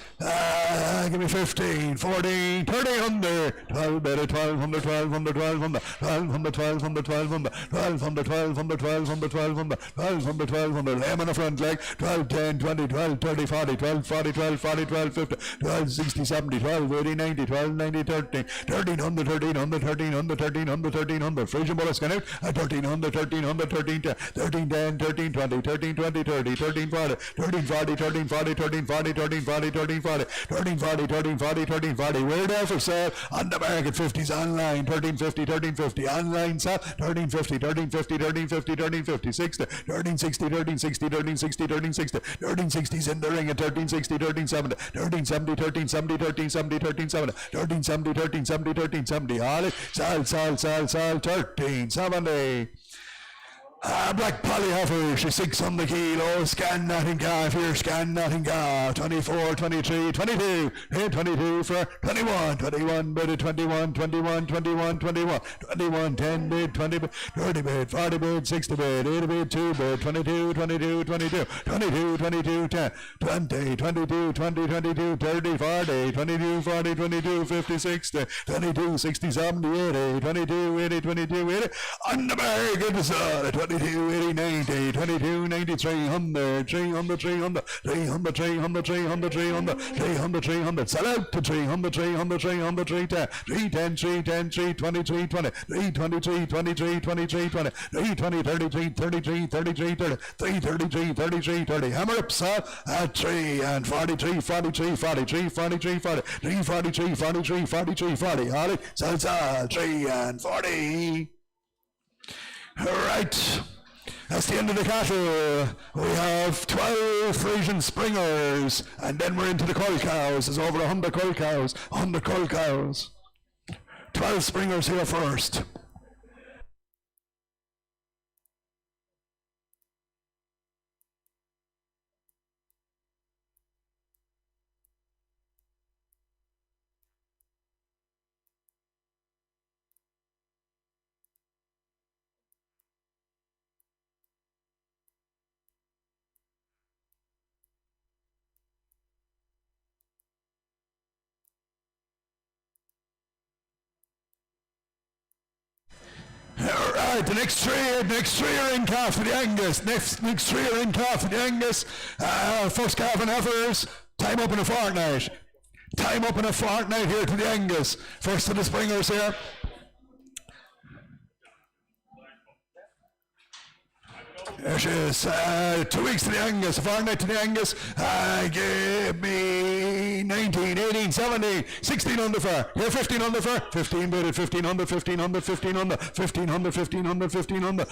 Give me 15, 14, 1300. 12 better. 1200, 1200, 1200. 1200, 1200, 1200. 1200, 1200, 1200, 1200. 1200, 1200. Lame on the front leg. 12, 10, 20, 12, 30, 40, 12, 40, 12, 40, 12, 50. 12, 60, 70, 12, 80, 90, 12, 90, 13. 1300, 1300, 1300, 1300, 1300. Frisian bullocks can out at 1300, 1300, 13, 13, 10, 13, 20, 13, 20, 30, 13, 40, 13, 40, 13, 40, 13, 40, 13, 40, 13, 40, 13, 40, 13, 40, 13, 40. We're there for sale on the market. 50s online, 1350, 1350 online sale, 1350, 1350, 1350, 1350, 60, 1360, 1360, 1360, 1360, 1360s in the ring at 1360, 1370, 1370, 1370, 1370, 1370, 1370, 1370, 1370. All it, sell, 1370. Black Polly Heifer, she's 6 on the kilo, scan that in calf here, scan that in calf, 24, 23, 22, hey, 22 for 21, 21 bid, 21, 21, 21, 21, 21, 10 bid, 20 bid, 30 bid, 40 bid, 60 bid, 80 bid, 2 bid, 22, 22, 22, 22, 22, 10, 20, 22, 20, 22, 30, 40, 22, 40, 22, 50, 60, 22, 60, 70, 80, 22, 80, 22, 80, on the bag, get us on 22, 80, 90, 22, 90, 300, 300, 300, 300, 300, 300, 300, 300, 300, sell out to 300, 300, 300, 310, 310, 310, 320, 320, 323, 23, 23, 20, 320, 33, 33, 33, 30, 333, 33, 30, hammer up, sir, at 3 and 43, 43, 43, 43, 40, 343, 43, 43, 40, Holly, sell, 3 and 40. Right, that's the end of the cattle. We have 12 Frisian Springers, and then we're into the cull cows. There's over 100 cull cows, 100 cull cows. 12 Springers here first. Alright, the next three are in calf for the Angus. Next three are in calf for the Angus. First calf and heifers, time up in a fortnight. Time up in a fortnight here to the Angus. First of the Springers here. There she is. 2 weeks to the Angus, a fortnight to the Angus. Give me 19, 18, 17, 16 under fair. Here 15 under fair. 15 bid at 1500, 1500, 1500, 1500, 1500, 1500, 1500,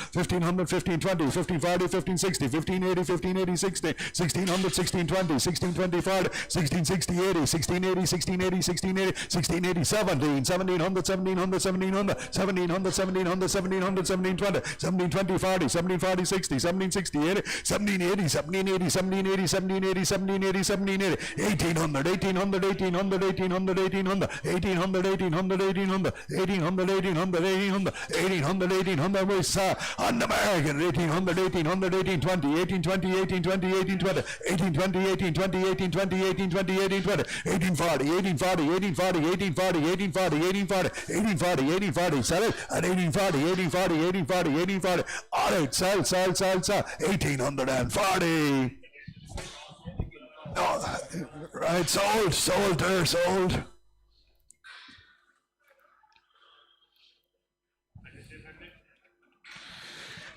1520, 1540, 1560, 1580, 1580, 60, 1600, 1620, 1620, 40, 1660, 80, 1680, 1680, 1680, 1680, 17, 1700, 1700, 1700, 1700, 1700, 1700, 1720, 1720, 40, 1740, 60, 1760, 80, 1780, 1780, 1780, 1780, 1780, 1780, 1800, 1800, 1800, 1800, 1800, 1800, 1800, 1800, 1800, 1800, 1800, 1800, we saw on the American, 1800, 1800, 1820, 1820, 1820, 1820, 1820, 1820, 1820, 1820, 1820, 1840, 1840, 1840, 1840, 1840, 1840, 1840, 1840, sell it at 1840, 1840, 1840, 1840, all right, sell, 1840. Oh, right, sold there, sold.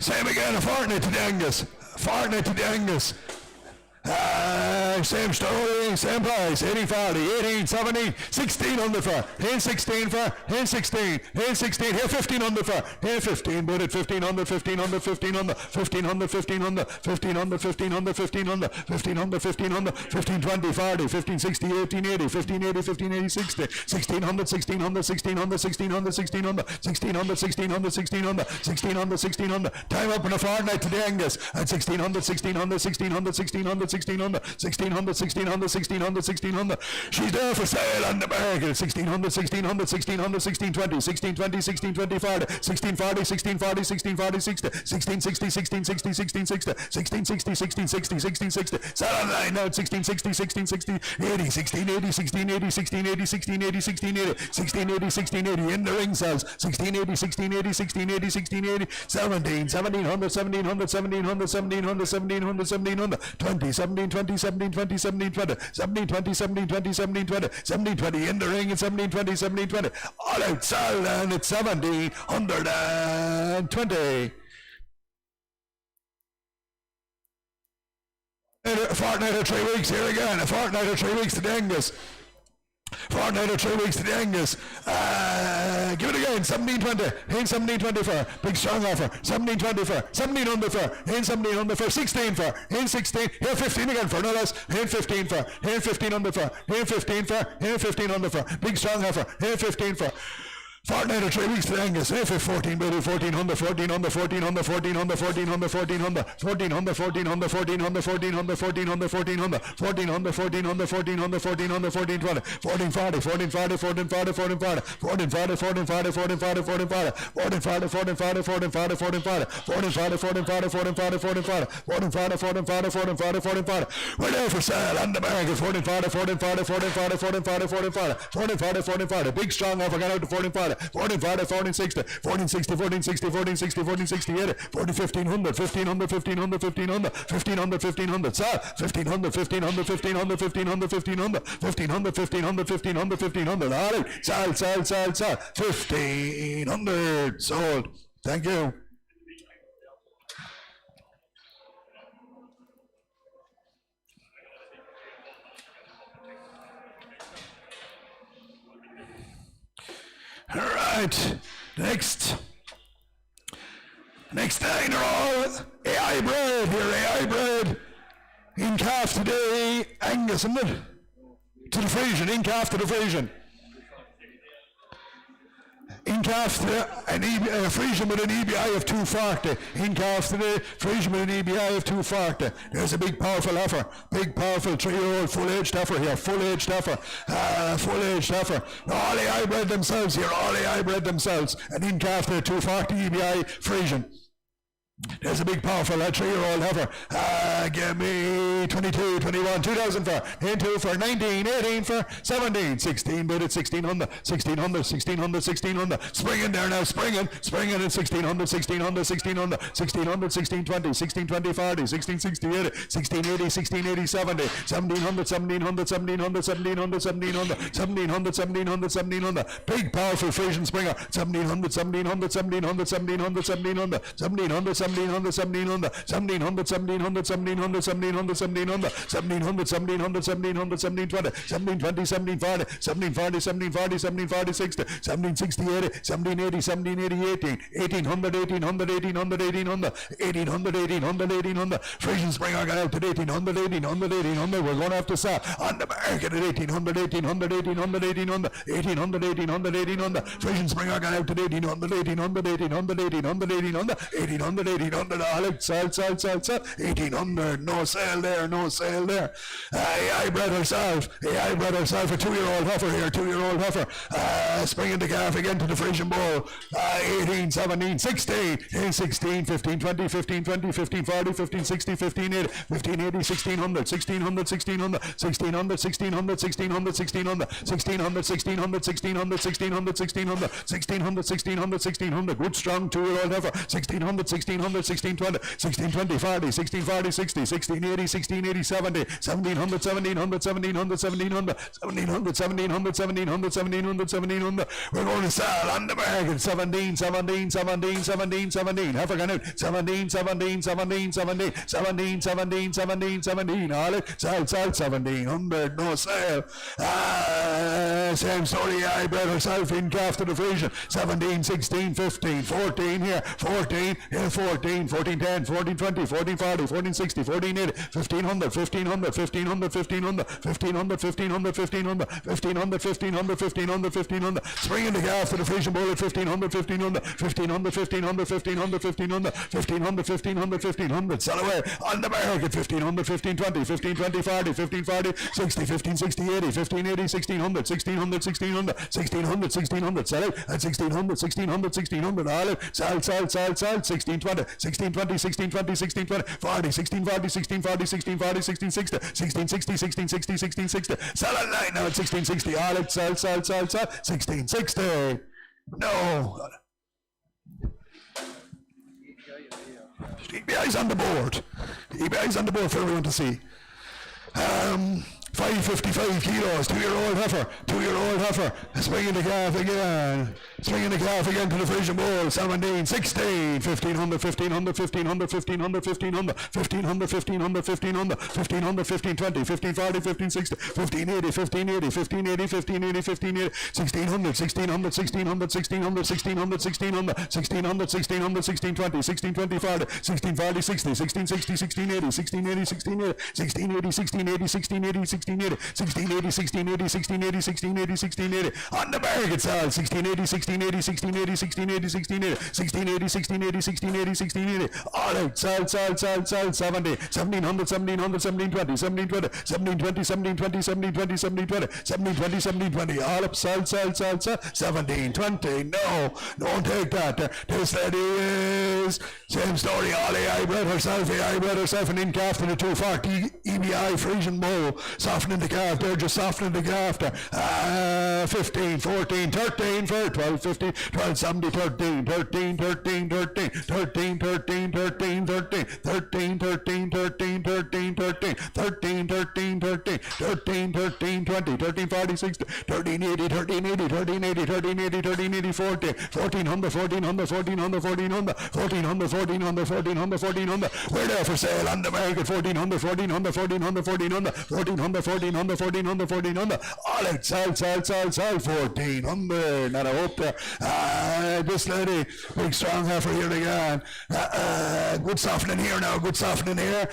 Same again, a fortnight to the Angus. Fortnight to the Angus. Same story, same price, 1840, 18, 17, 16 under fair, here 16 fair, here 16, here 16, here 15 under fair, here 15, but at 1500, 1500, 1500, 1500, 1500, 1500, 1500, 1500, 1500, 1500, 1520, 40, 1560, 1880, 1580, 1580, 60, 1600, 1600, 1600, 1600, 1600, 1600, 1600, 1600, 1600, 1600, time up in a fortnight to the Angus, at 1600, 1600, 1600, 1600, 1600, 1600, 1600, 1600, 1600. She's there for sale on the market. 1600, 1600, 1600, 1620, 1620, 1620, 40, 1640, 1640, 1640, 60, 1660, 1660, 1660, 1660, 1660, 1660. Sell online now at 1660, 1660, 80, 1680, 1680, 1680, 1680, 1680, 1680, 1680. In the ring sells 1680, 1680, 1680, 1680, 17, 1700, 1700, 1700, 1700, 1700, 1700, 20, 17, 20, 17, 20, 17, 20, 17, 20, 17, 20, 17, 20, 17, 20, in the ring at 17, 20, 17, 20, all out sell and it's 1720. A fortnight or 3 weeks here again, a fortnight or 3 weeks to the Angus. Fortnight or 3 weeks to the Angus. Give it again, 1720, in 1720 for, big strong offer, 1720 for, 1700 for, in 1700 for, 16 for, in 16, here 15 again for, no less, in 15 for, in 1500 for, in 15 for, in 1500 for, big strong offer, in 15 for. Fortnight or 3 weeks to Angus, Heifer 14 baby, 1400, 1400, 1400, 1400, 1400, 1400, 1400, 1400, 1400, 1400, 1400, 1400, 1400, 1400, 1400, 1400, 1420, 1440, 1440, 1440, 1440, 1440, 1440, 1440, 1440, 1440, 1440, 1440, 1440, 1440, 1440, 1440, 1440, 1440, 1440. We're there for sale on the market, 1440, 1440, 1440, 1440, 1440, 1440. Big strong offer got out to 1440. 1440, 1460, 1460, 1460, 1460, 1460, 1400, 1500, 1500, 1500, 1500, 1500, sir, 1500, 1500, 1500, 1500, 1500, 1500, 1500, 1500, 1500, all right, sell, 1500, sold, thank you. All right, next nine are all AI bred here, AI bred. In calf today, Angus and Limousin. To the Frisian, in calf to the Frisian. In calf today, Frisian with an EBI of 240. In calf today, Frisian with an EBI of 240. There's a big powerful heifer, big powerful 3-year-old full-aged heifer here, full-aged heifer, full-aged heifer. All AI bred themselves here, all AI bred themselves. And in calf today, 240 EBI Frisian. There's a big powerful 3-year-old heifer. Give me 22, 21, 2000 for, into for 19, 18 for 17, 16 bid at 1600, 1600, 1600, 1600. Springing there now, springing at 1600, 1600, 1600, 1600, 1620, 1620, 40, 1660, 1680, 1680, 70, 1700, 1700, 1700, 1700, 1700, 1700, 1700, 1700. Big powerful Frisian Springer, 1700, 1700, 1700, 1700, 1700, 1700, 1700, 1700, 1700, 1700, 1700, 1700, 1700, 1700, 1700, 1700, 1720, 1720, 1740, 1740, 1740, 1740, 60, 1760, 1780, 1780, 1800, 1800, 1800, 1800, 1800, 1800, 1800. Frisian Springer got out at 1800, 1800, 1800. We're going to have to sell on the market at 1800, 1800, 1800, 1800, 1800, 1800, 1800. Frisian Springer got out at 1800, 1800, 1800, 1800, 1800, 1800, 1800, Alex, sell, 1800, no sale there. I bred herself, a 2-year-old heifer here, 2-year-old heifer, springing the calf again to the Frisian bull, 18, 17, 16, 16, 15, 20, 15, 20, 15, 40, 15, 60, 15, 80, 15, 80, 1600, 1600, 1600, 1600, 1600, 1600, 1600, 1600, 1600, 1600, 1600, 1600, 1600, 1600, 1600, good strong 2-year-old heifer, 1600, 1600, 1620, 1620, 40, 1640, 60, 1680, 1680, 70, 1700, 1700, 1700, 1700, 1700, 1700, 1700, 1700, 1700. We're going to sell on the market 17, 17, 17, 17, 17. Heifer gone out 17, 17, 17, 17, 17, 17, 17, 17. All it, sell 1700, no sale. Same story, I bred herself in calf to the Frisian, 17, 16, 15, 14 here, 14, here 14, 14, 10, 14, 20, 14, 40, 14, 60, 14, 80, 1500, 1500, 1500, 1500, 1500, 1500, 1500, 1500, 1500, 1500, 1500. Springing the calf to the Frisian bull at 1500, 1500, 1500, 1500, 1500, 1500, 1500, 1500, 1500. Sell away on the market 1500, 1520, 1520, 40, 1540, 60, 1560, 80, 1580, 1600, 1600, 1600, 1600, 1600. Sell it at 1600, 1600, 1600. All it, sell, 1620, 1620, 1620, 1620, 40, 1640, 1640, 1640, 1660, 1660, 1660, 1660. Sell it right now at 1660. All it, sell, 1660. No. EBI's on the board. EBI's on the board for everyone to see. 555 kilos, 2-year-old heifer, swinging the calf again to the Frisian bull, 17, 16, 1500, 1500, 1500, 1500, 1500, 1500, 1500, 1500, 1500, 1520, 1540, 1560, 1580, 1580, 1580, 1580, 1580, 1600, 1600, 1600, 1600, 1600, 1600, 1600, 1600, 1620, 1620, 40, 1640, 60, 1660, 1680, 1680, 1680, 1680, 1680, 1680, 1680, 1680, 1680, 1680, 1680, 1680, 1680. On the market, sell 1680, 1680, 1680, 1680, 1680, 1680, 1680, 1680, 1680. All right, sell, 70, 1700, 1700, 1720, 1720, 1720, 1720, 1720, 1720, 1720, all up, sell, 1720. No, don't take that. This lady is same story. Ollie, I bred herself, and in calf to the 240 EBI Frisian bull, softening the calf there, just softening the calf there. 15, 14, 13 for 12, 15, 12, 70, 13, 13, 13, 13, 13, 13, 13, 13, 13, 13, 13, 13, 13, 13, 13, 13, 13, 13, 20, 13, 40, 60, 13, 80, 13, 80, 13, 80, 13, 80, 13, 80, 14, 1400, 1400, 1400, 1400, 1400, 1400, 1400, 1400. We're there for sale on the market. 1400, 1400, 1400, 1400, 1400, 1400, 1400, 1400. All right, sell, 1400. Not a hope there. This lady, big strong heifer here again. Good softening here now, good softening here.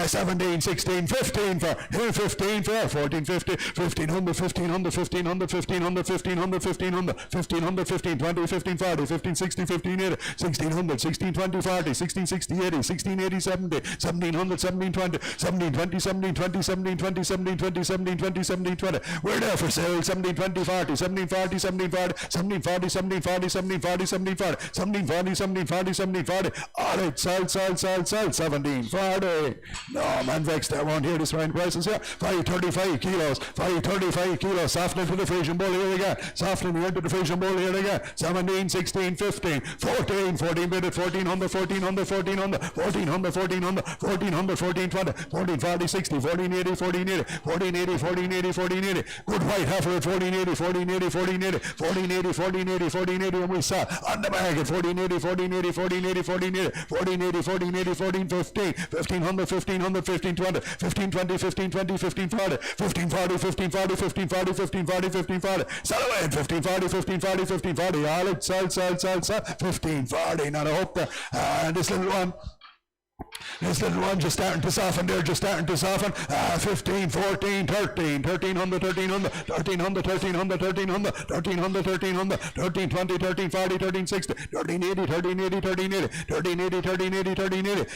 17, 16, 15 for, here 15 for, 14, 50, 1500, 1500, 1500, 1500, 1500, 1500, 1500, 15, 20, 15, 40, 15, 60, 15, 80, 1600, 16, 20, 40, 16, 60, 80, 16, 80, 70, 1700, 17, 20, 17, 20, 17, 20, 17, 20, 17, 20, 17, 20, 17, 20. We're there for sale. 17, 20, 40, 17, 40, 17, 40, 17, 40, 17, 40, 17, 40, 17, 40, 17, 40, 17, 40, 17, 40. All right, sell, 17, 40. No, man, vexed. I won't hear this round prices here. 535 kilos, 535 kilos. Softening to the Frisian bull here again. Softening here to the Frisian bull here again. 17, 16, 15, 14, 14 minute, 1400, 1400, 1400, 1400, 1400, 1400, 1420, 1440, 60, 1480, 1480, 1480, 1480, 1480. Good white heifer at 1480, 1480, 1480, 1480, 1480, 1480, and we saw on the market 1480, 1480, 1480, 1480, 1480, 1480, 1415, 1500, 1500, 1520, 1520, 1520, 1540, 1540, 1540, 1540, 1540, 1540. Sell away at 1540, 1540, 1540. All it, sell, 1540. Not a hope there. And this little one. This little one just starting to soften there, just starting to soften. 15, 14, 13, 1300, 1300, 1300, 1300, 1300, 1300, 1300, 1320, 1340, 1360, 1380, 1380, 1380, 1380, 1380, 1380,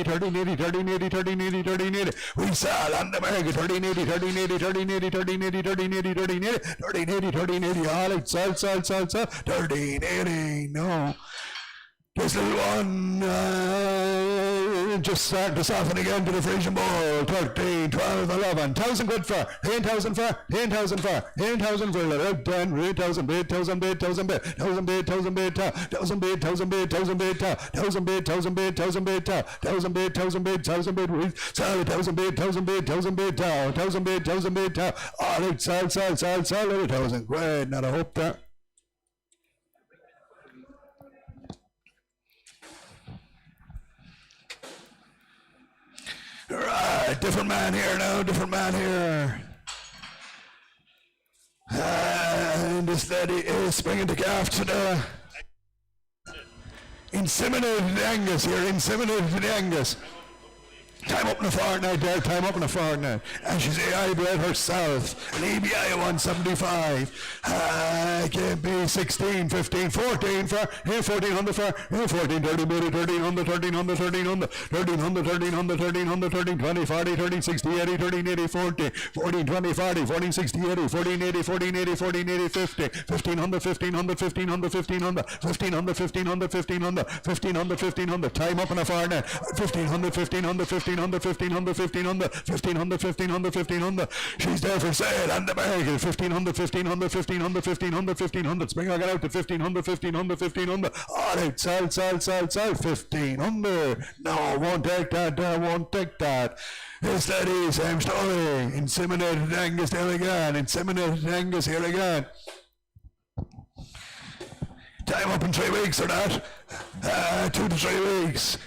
1380, 1380, 1380, 1380. We sell on the market 1380, 1380, 1380, 1380, 1380, 1380, 1380. All it, sell, 1380. No. This little one just starting to soften again to the Frisian bull. 13, 12, 11. 1,000 good for. 10,000 for. 10,000 for. 10,000 for. 10, 8,000 bid, 1,000 bid, 1,000 bid, 1,000 bid, 1,000 bid, 1,000 bid, 1,000 bid, 1,000 bid, 1,000 bid, 1,000 bid, 1,000 bid, 1,000 bid, 1,000 bid, 1,000 bid. Sell 1,000 bid, 1,000 bid, 1,000 bid, 1,000 bid, 1,000 bid. All right, sell. 1,000. Great, not a hope there. Right, different man here now, different man here. And this lady is springing the calf to the inseminated Angus here, inseminated Angus. Time up in a fortnight there, time up in a fortnight. And she's AI bred herself. An EBI 175. Can't be 16, 15, 14 for, here 1400 for, here 14, 30, 1300, 1300, 1300, 1300, 1300, 1300, 13, 20, 40, 13, 60, 80, 13, 80, 40, 14, 20, 40, 14, 60, 80, 14, 80, 14, 80, 14, 80, 50, 1500, 1500, 1500, 1500, 1500, 1500, 1500, 1500, 1500, time up in a fortnight. 1500, 1500, 1500, 1500, 1500, 1500, 1500, 1500. She's there for sale on the market. 1500, 1500, 1500, 1500, 1500. Spring, I got out to 1500, 1500, 1500. All right, sell. 1500. No, won't take that, won't take that. This lady, same story. Inseminated Angus there again. Inseminated Angus here again. Time up in 3 weeks or that. 2 to 3 weeks.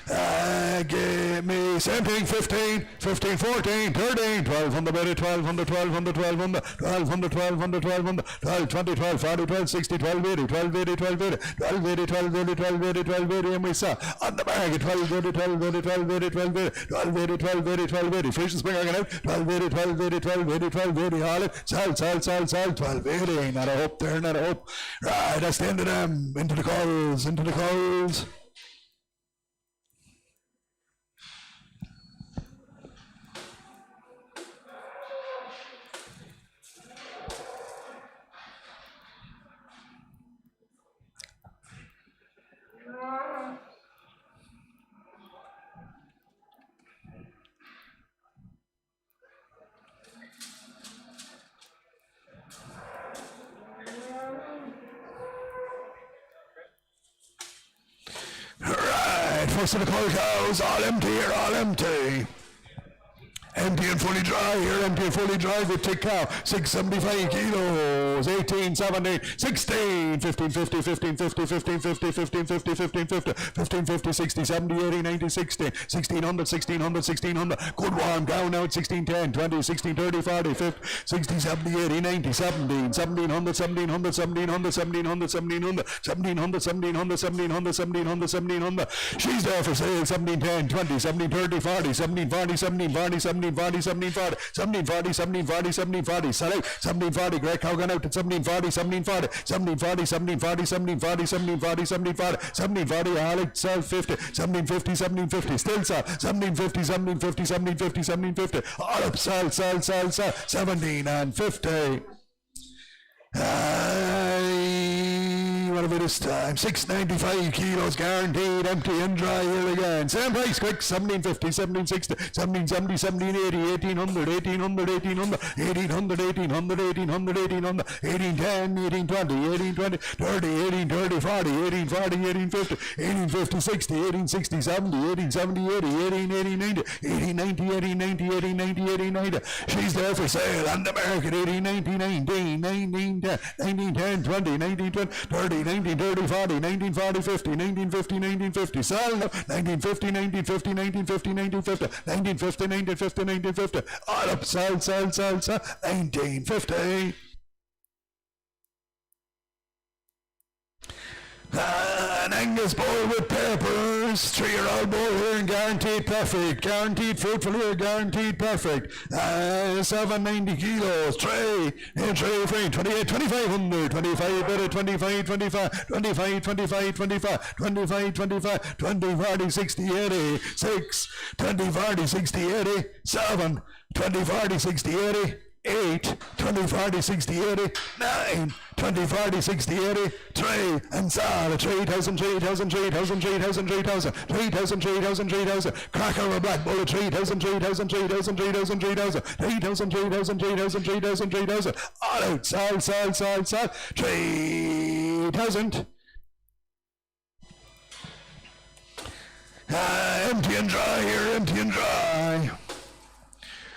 Give me same thing, 15, 15, 14, 13, 12 on the belly, 12 on the 12 on the 12 on the 12 on the 12 on the 12 on the 12, 20, 12, 40, 12, 60, 12, 80, 12, 80, 12, 80, 12, 80, 12, 80, 12, 80, 12, 80, and we saw on the market 12, 80, 12, 80, 12, 80, 12, 80, 12, 80, 12, 80, 12, 80, fish and spring hanging out, 12, 80, 12, 80, 12, 80, 12, 80, olive, salt, 12, 80, not a hope there, not a hope. Right, that's the end of them, into the calls, into the calls. First of the cow cows, all empty here, all empty. Empty and fully dry here, empty and fully dry with tick cow, 675 kilos, 18, 17, 16, 15, 50, 15, 50, 15, 50, 15, 50, 15, 50, 15, 50, 60, 70, 80, 90, 60, 1600, 1600, 1600, good warm down now at 16, 10, 20, 16, 30, 40, 50, 60, 70, 80, 90, 17, 1700, 1700, 1700, 1700, 1700, 1700, 1700, 1700, 1700, 1700, she's there for sale, 17, 10, 20, 17, 30, 40, 17, 40, 17, 40, 17, 40, 17, 40, 17, 40, 17, 40, 17, 40, select, 17, 40, Greg Hogan out at 17, 40, 17, 40, 17, 40, 17, 40, 17, 40, 17, 40, 17, 40, 17, 40, Alex, sell 50, 17, 50, 17, 50, still sell, 17, 50, 17, 50, 17, 50, 17, 50, all up, sell, 17 and 50. What have we this time? 695 kilos guaranteed, empty and dry here again. Same price, quick, 1750, 1760, 1770, 1780, 1800, 1800, 1800, 1800, 1800, 1800, 1800, 1810, 1820, 1820, 30, 1830, 40, 1840, 1850, 1850, 60, 1860, 70, 1870, 80, 1880, 90, 1890, 1890, 1890, 1890. She's there for sale on the market, 1890, 19, 19, 10, 19, 10, 20, 19, 20, 30, 19, 30, 40, 19, 40, 50, 19, 50, 19, 50, sell now, 19, 50, 19, 50, 19, 50, 19, 50, 19, 50, 19, 50, 19, 50, all up, sell, 19, 50. An Angus bull with peppers, 3-year-old bull here and guaranteed perfect, guaranteed fruitful here, guaranteed perfect, 790 kilos, tray free, 28, 2500, 25, better, 25, 25, 25, 25, 25, 25, 25, 20, 40, 60, 80, 6, 20, 40, 60, 80, 7, 20, 40, 60, 80, 8, 20, 40, 60, 80, 9, 20, 40, 60, 80, 3, and Sal, 3,000, 3,000, 3,000, 3,000, 3,000, 3,000, 3,000, 3,000, Cracker a black bullet, 3,000, 3,000, 3,000, 3,000, 3,000, 3,000, 3,000, 3,000, 3,000, 3,000, all out, Sal, 3,000. Empty and dry here, empty and dry.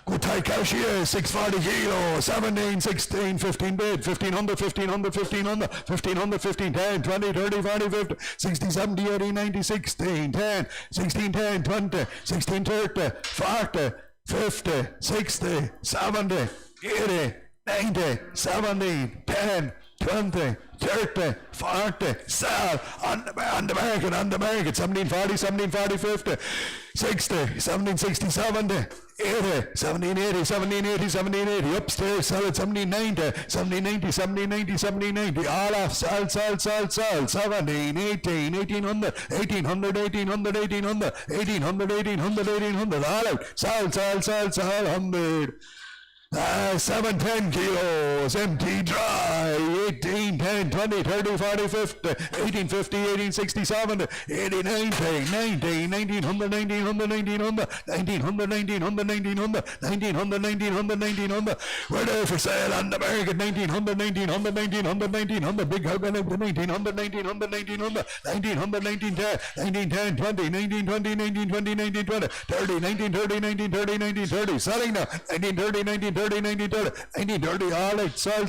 Good tight cash here, 640 kilos, 17, 16, 15 bid, 1500, 1500, 1500, 1500, 15, 10, 20, 30, 40, 50, 60, 70, 80, 90, 16, 10, 16, 10, 20, 16, 30, 40, 50, 60, 70, 80, 90, 17, 10, 20, 30, 40, sell, on the market, 17, 40, 17, 40, 50, 60, 17, 60, 70, 80, 17, 80, 17, 80, 17, 80, upstairs, sell at 17, 90, 17, 90, 17, 90, 17, 90, all off, sell, 17, 18, 1800, 1800, 1800, 1800, 1800, 1800, 1800, all out, sell, 100. 710 kilos, empty, dry, 18, 10, 20, 30, 40, 50, 18, 50, 18, 60, 70, 80, 19, 19, 1900, 1900, 1900, 1900, 1900, 1900, 1900, 1900, 1900, we're there for sale on the market, 1900, 1900, 1900, 1900, big hug on it, 1900, 1900, 1900, 1900, 1910, 1910, 20, 1920, 1920, 1920, 30, 1930, 1930, 1930, selling now, 1930, 1930, 1930, 1930, all right, sell,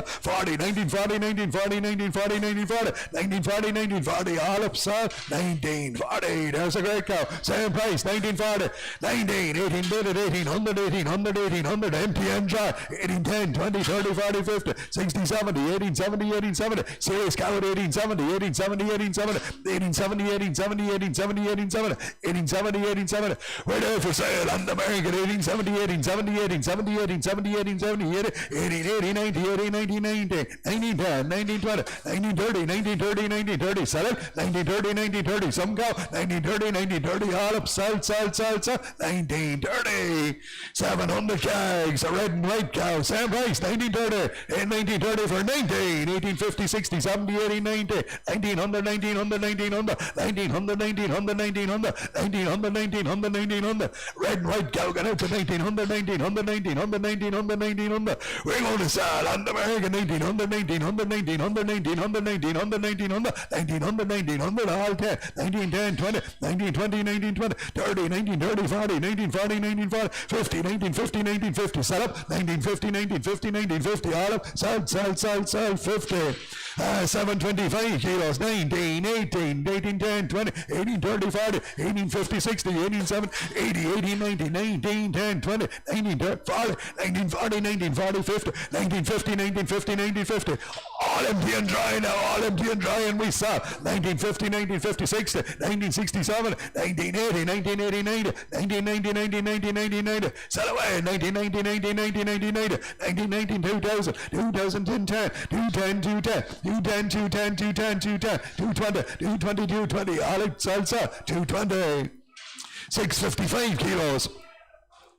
40, 1940, 1940, 1940, 1940, 1940, 1940, all up, sir, 1940, there's a great cow, same price, 1940, 19, 1800, 1800, 1800, 1800, MTN jar, 1810, 20, 30, 40, 50, 60, 70, 1870, 1870, serious cow at 1870, 1870, 1870, 1870, 1870, 1870, 1870, 1870, 1870, we're there for sale on the American, 1870, 1870, 1870, 1870, 1870, 1880, 90, 80, 90, 90, 1910, 1920, 1930, 1930, 1930, sell it, 1930, 1930, some cow, 1930, 1930, all up, sell, 1930, 700 kegs, a red and white cow, same price, 1930, and 1930 for 19, 1850, 60, 70, 80, 90, 1900, 1900, 1900, 1900, 1900, 1900, 1900, 1900, 1900, red and white cow, got out to 1900, 1900, 1900, 1900, 1900, we're going to sell on the American, 1900, 1900, 1900, 1900, 1900, 1900, 1900, 1900, all 10, 1910, 20, 1920, 1920, 30, 1930, 40, 1940, 1940, 50, 1950, 1950, sell up, 1950, 1950, 1950, all up, sell, 50, 725 kilos, 19, 18, 18, 10, 20, 18, 30, 40, 18, 50, 60, 18, 7, 80, 18, 19, 19, 10, 20, 19, 40, 19, 40, 19, 40, 50, 19, 50, 19, 50, 19, 50, all empty and dry now, all empty and dry, and we sell, 1950, 1950, 60, 1967, 1980, 1980, 90, 1990, 1990, 1990, sell away, 1990, 1990, 1990, 1919, 2000, 2010, 10, 210, 210, 210, 210, 210, 220, 220, 220, all it sells, 220, 655 kilos.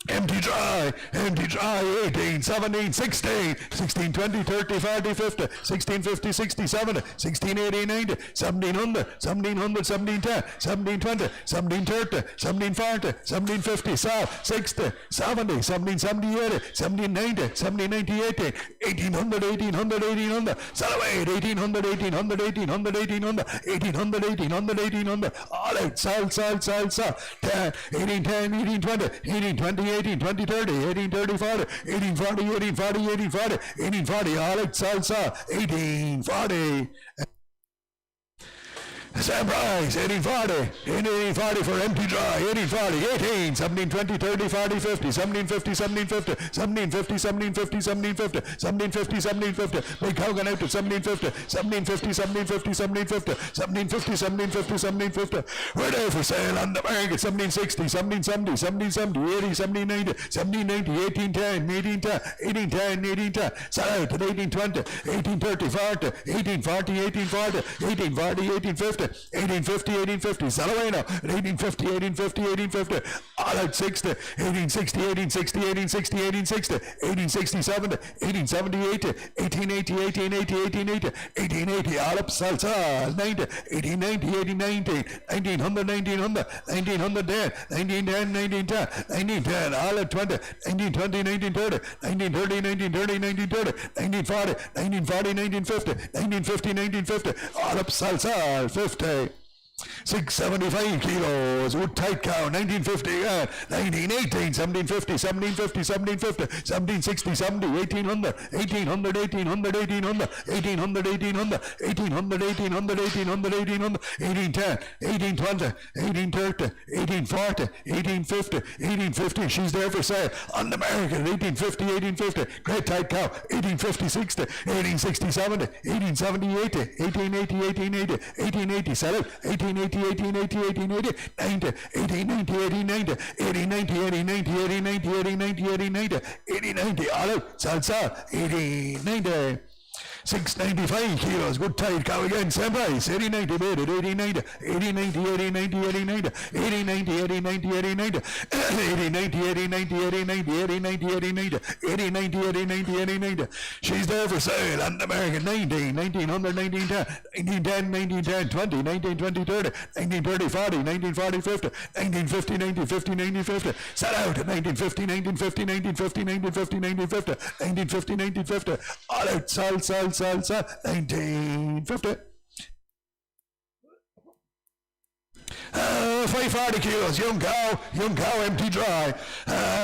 Empty dry, 18, 17, 16, 16, 20, 30, 40, 50, 16, 50, 60, 70, 16, 80, 90, 1700, 1700, 1710, 1720, 1730, 1740, 1750, 60, 70, 17, 70, 80, 17, 90, 17, 90, 18, 1800, 1800, 1800, sell away, 1800, 1800, 1800, 1800, 1800, 1800, 1800, all out, sell, 10, 18, 10, 18, 20, 18, 20, 18, 20, 30, 18, 30, 40, 18, 40, 18, 40, 18, 40, 18, 40, all out, sell, 18, 40. Same price, 1840, 1840 for empty dry, 1840, 18, 17, 20, 30, 40, 50, 1750, 1750, 1750, 1750, 1750, 1750, 1750, big Hogan out to 1750, 1750, 1750, 1750, 1750, 1750, 1750, we're there for sale on the market, 1760, 1770, 1770, 80, 1790, 1790, 1810, 1810, 1810, 1810, sell out at 1820, 1830, 40, 1840, 1840, 1840, 1850, 1850, sell away now, 1850, 1850, 1850, all out 60, 1860, 1860, 1860, 1860, 1860, 70, 1870, 80, 1880, 1880, 1880, all up, sell, 90, 1890, 1890, 1900, 1900, 1910, 1910, 1910, all at 20, 1920, 1930, 1930, 1930, 1930, 1940, 1940, 1950, 1950, 1950, all up, sell, 50. 675 kilos, wood tight cow, 1950, 1918, 1750, 1750, 1750, 1760, 70, 1800, 1800, 1800, 1800, 1800, 1800, 1800, 1800, 1800, 1800, 1810, 1820, 1830, 1840, 1850, 1850, she's there for sale, on the American, 1850, 1850, great tight cow, 1850, 60, 1860, 70, 1870, 80, 1880, 1880, 1880, sell it, 1880, 1880, 1880, 90, 1890, 1890, 1890, 1890, 1890, 1890, 1890, all out, salsa, 1890. 695 kilos, good tight cow again, same price, 8090, made it, 8090, 8090, 8090, 8090, 8090, 8090, 8090, 8090, 8090, 8090, 8090, 8090, 8090, 8090, she's there for sale, on the American, 19, 1900, 1910, 1910, 20, 1920, 30, 1930, 40, 1940, 50, 1950, 1950, 1950, set out at 1950, 1950, 1950, 1950, 1950, 1950, 1950, all out, sell, 1950. 540 kilos, young cow, empty dry.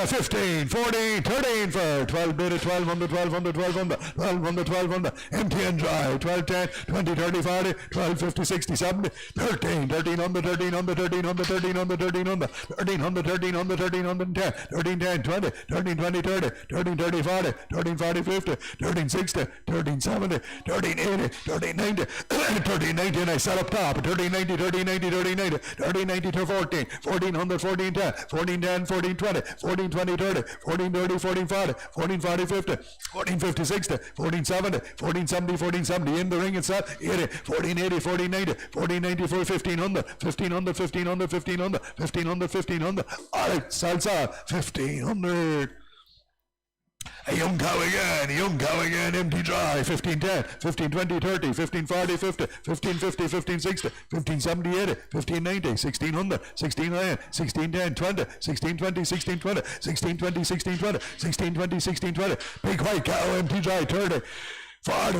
15, 14, 13 for 12 bid at 1200, 1200, 1200, 1200, empty and dry. 12, 10, 20, 30, 40, 12, 50, 60, 70, 13, 1300, 1300, 1300, 1300, 1300, 1300, 1300, 1310, 1310, 20, 13, 20, 30, 13, 30, 40, 13, 40, 50, 13, 60, 13, 70, 13, 80, 13, 90, 13, 90, and I set up top. 13, 90, 13, 90, 13, 90, 13, 90 to 14, 1400, 14, 10, 14, 10, 14, 20, 14, 20, 30, 14, 30, 14, 40, 14, 40, 50, 14, 50, 60, 14, 70, 14, 70, 14, 70, in the ring it's set, 80, 14, 80, 14, 90, 14, 94, 1500, 1500, 1500, 1500, 1500, 1500, all right, salsa, 1500. A young cow again, empty dry, 1510, 1520, 30, 1540, 50, 1550, 1560, 1570, 80, 1590, 1600, 1609, 1610, 20, 1620, 1620, 1620, 1620, 1620, 1620, big white cow, empty dry, 30, 40,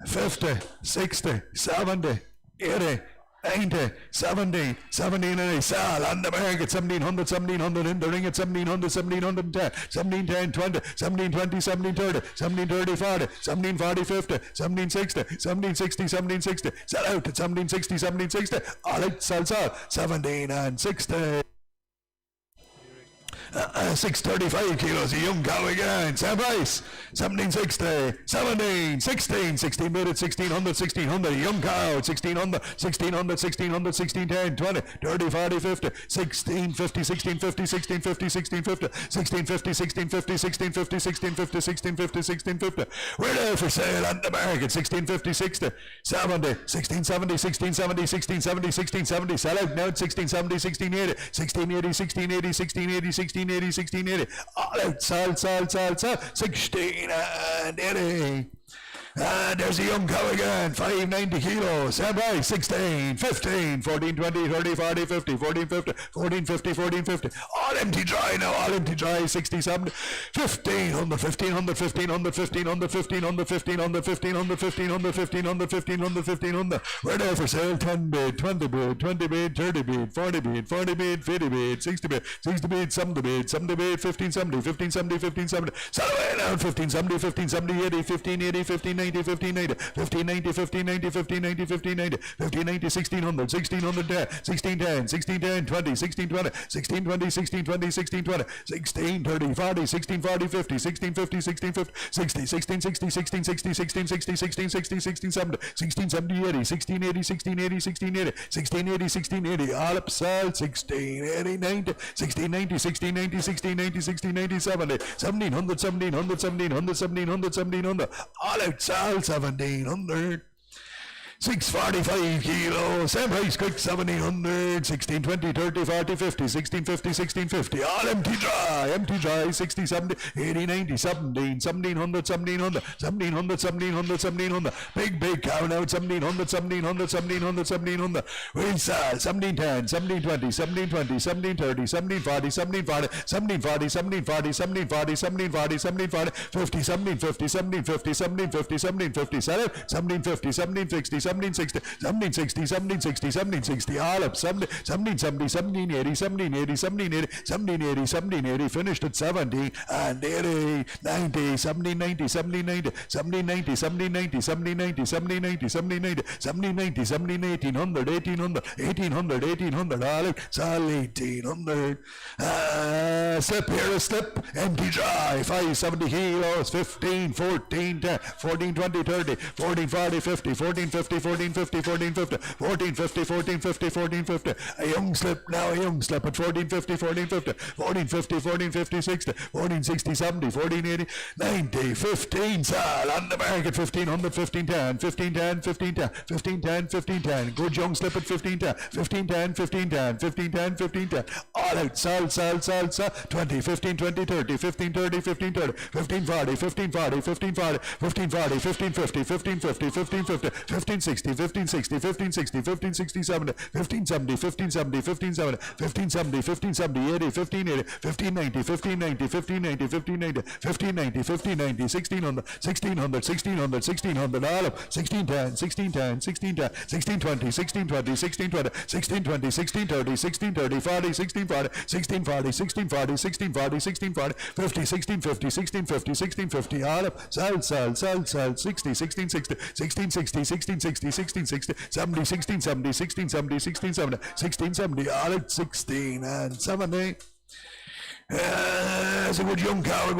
50, 60, 70, 80, 90, 17, 17 and a sal on the market, 1700, 1700 in the ring at 1700, 1710, 1710, 20, 1720, 1730, 1730, 40, 1740, 50, 1760, 1760, 1760, sell out at 1760, 1760, all right, sell, 17 and 60. 635 kilos, a young cow again, same price, 1760, 17, 16, 16 bid at 1600, 1600, a young cow at 1600, 1600, 1600, 1610, 20, 30, 40, 50, 1650, 1650, 1650, 1650, 1650, 1650, 1650, 1650, 1650, 1650, we're there for sale on the market, 1650, 60, 70, 1670, 1670, 1670, 1670, sell out now at 1670, 1680, 1680, 1680, 1680, 1680, 1680, all out, sell, 16 and 80. And there's a young cow again, 590 kilos, same price, 16, 15, 14, 20, 30, 40, 50, 14, 50, 14, 50, 14, 50, all empty dry now, all empty dry, 60, 70, 1500, 1500, 1500, 1500, 1500, 1500, 1500, 1500, 1500, 1500, 1500, we're there for sale, 10 bid, 20 bid, 20 bid, 30 bid, 40 bid, 40 bid, 50 bid, 60 bid, 60 bid, 70 bid, 70 bid, 1570, 1570, 1570, sell away now, 1570, 1570, 80, 1580, 1590, 1590, 1590, 1590, 1590, 1590, 1590, 1600, 1610, 1610, 1610, 20, 1620, 1620, 1620, 1620, 1630, 40, 1640, 50, 1650, 1650, 60, 1660, 1660, 1660, 1660, 1670, 1670, 80, 1680, 1680, 1680, 1680, 1680, all up sell, 1680, 90, 1690, 1690, 1690, 1690, 70, 1700, 1700, 1700, 1700, 1700, all out sell, 1700. 645 kilos, same price, quick, 1700, 16, 20, 30, 40, 50, 1650, 1650, all empty dry, 60, 70, 80, 90, 17, 1700, 1700, 1700, 1700, 1700, big cow now, 1700, 1700, 1700, 1700, we'll sell, 1710, 1720, 1720, 1730, 1740, 1740, 1740, 1740, 1740, 1740, 1740, 50, 1750, 1750, 1750, 1750, sell it, 1750, 1760, 1760, 1760, 1760, 1760, all up, 1770, 1780, 1780, 1780, 1780, 1780, finished at 70, and 80, 90, 1790, 1790, 1790, 1790, 1790, 1790, 1790, 1790, 1790, 1800, 1800, 1800, 1800, all out, sell 1800, slip here, a slip, empty dry, 570 kilos, 15, 14, 10, 14, 20, 30, 14, 40, 50, 14, 50, 14, 50, 14, 50, 14, 50, 14, 50, 14, 50, a young slip now, a young slip at 14, 50, 14, 50, 14, 50, 14, 50, 60, 14, 60, 70, 14, 80, 90, 15, sell on the market, 1500, 1510, 1510, 1510, 1510, 1510, good young slip at 1510, 1510, 1510, 1510, 1510, all out, sell, 20, 15, 20, 30, 15, 30, 15, 30, 15, 40, 15, 40, 15, 40, 15, 40, 15, 50, 15, 50, 15, 50, 15, 1560, 1560, 1560, 1560, 70, 1570, 1570, 1570, 1570, 1570, 80, 1580, 1590, 1590, 1590, 1590, 1590, 1590, 1600, 1600, 1600, 1600, all up, 1610, 1610, 1610, 1620, 1620, 1620, 1620, 1630, 1630, 40, 1640, 1640, 1640, 1640, 1640, 50, 1650, 1650, 1650, all up, sell, 60, 1660, 1660, 1660, 1660, 70, 1670, 1670, 1670, 1670, all at 16 and 70. It's a good young cow,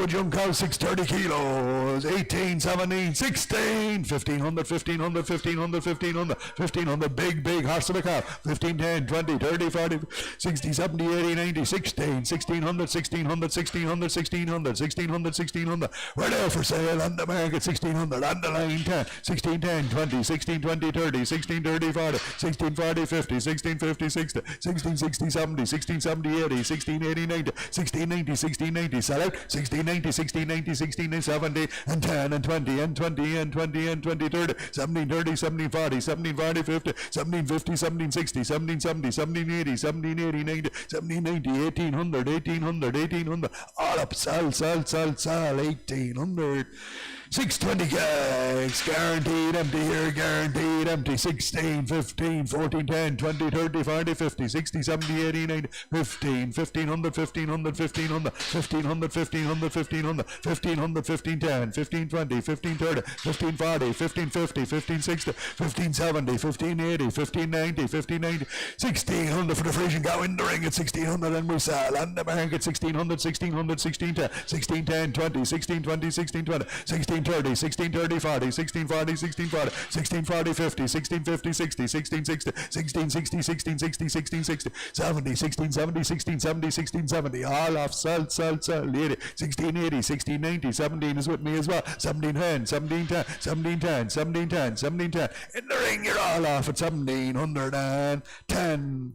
630 kilos, 18, 17, 16, 1500, 1500, 1500, 1500, 1500, big horse of a cow, 15, 10, 20, 30, 40, 60, 70, 80, 90, 16, 1600, 1600, 1600, 1600, 1600, 1600, we're there for sale on the market, 1600, on the line, 10, 16, 10, 20, 16, 20, 30, 16, 30, 40, 16, 40, 50, 16, 50, 60, 16, 60, 70, 16, 70, 80, 16, 80, 90, 16, 90, 16, 90, sell out, 16, 90, 16, 90, 16, 70, and 10, and 20, and 20, and 20, and 20, 30, 17, 30, 17, 40, 17, 40, 50, 17, 50, 17, 60, 17, 70, 17, 80, 17, 80, 90, 17, 90, 1800, 1800, 1800, all up, sell, 1800. 620 kegs, guaranteed empty here, guaranteed empty. 16, 15, 14, 10, 20, 30, 40, 50, 60, 70, 80, 90, 15, 1500, 1500, 1500, 1500, 1500, 1500, 1500, 15, 10, 15, 20, 15, 30, 15, 40, 15, 50, 15, 60, 15, 70, 15, 80, 15, 90, 15, 90, 1600 for the Frisian cow in the ring at 1600, and we sell on the market 1600, 1600, 16, 10, 16, 10, 20, 16, 20, 16, 20, 16, 30, 16, 30, 40, 16, 40, 16, 40, 16, 40, 50, 16, 50, 60, 16, 60, 16, 60, 16, 60, 16, 60, 70, 16, 70, 16, 70, 16, 70, all off, sell, 80, 16, 80, 16, 90, 17 is with me as well, 17, 10, 17, 10, 17, 10, 17, 10, 17, 10, in the ring, you're all off at 1710.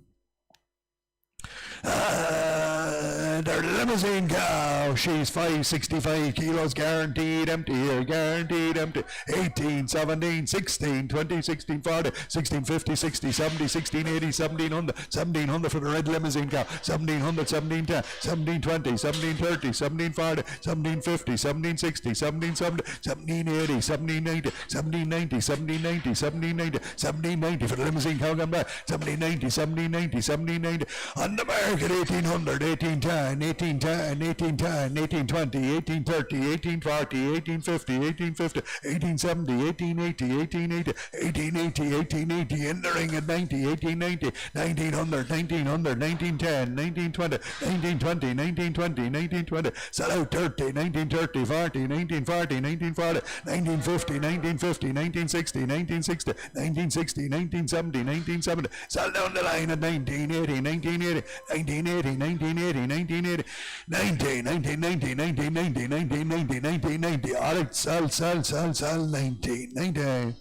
Their limousine cow, she's 565 kilos, guaranteed empty here, guaranteed empty. 18, 17, 16, 20, 16, 40, 16, 50, 60, 70, 16, 80, 1700, 1700 for the red limousine cow, 1700, 17, 10, 17, 20, 17, 30, 17, 40, 17, 50, 17, 60, 17, 70, 17, 80, 17, 90, 17, 90, 17, 90, 17, 90, 17, 90 for the limousine cow, come back, 17, 90, 17, 90, 17, 90, on the market, 1800, 1810, 1810, 1810, 1820, 1830, 1840, 1850, 1850, 1870, 1880, 1880, 1880, 1880, in the ring at 90, 1890, 1900, 1900, 1910, 1920, 1920, 1920, 1920, sell out 30, 1930, 40, 1940, 1940, 1950, 1950, 1960, 1960, 1960, 1970, 1970, sell down the line at 1980, 1980, 1980, 1980, 1980, 1990, 1990, 1990, 1990, all right, sell, 1990.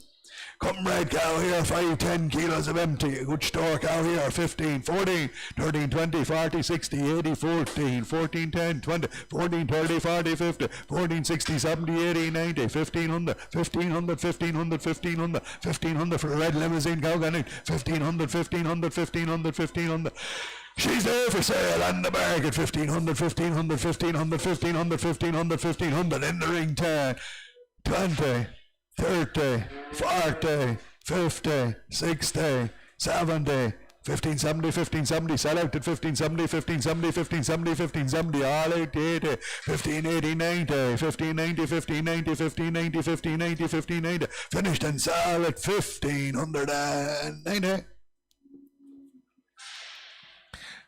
Come red cow here, 5, 10 kilos of empty. A good store cow here, 15, 14, 13, 20, 40, 60, 80, 14, 14, 10, 20, 14, 30, 40, 50, 14, 60, 70, 80, 90, 1500, 1500, 1500, 1500, 1500 for the red limousine cow, 1500, 1500, 1500, 1500. She's there for sale on the market, 1500, 1500, 1500, 1500, 1500, 1500, in the ring, 10, 20, 30, 40, 50, 60, 70, 1570, 1570, sell out at 1570, 1570, 1570, 1570, all 80, 1580, 90, 1590, 1590, 1590, 1590, 1590, finished and sell at 1590.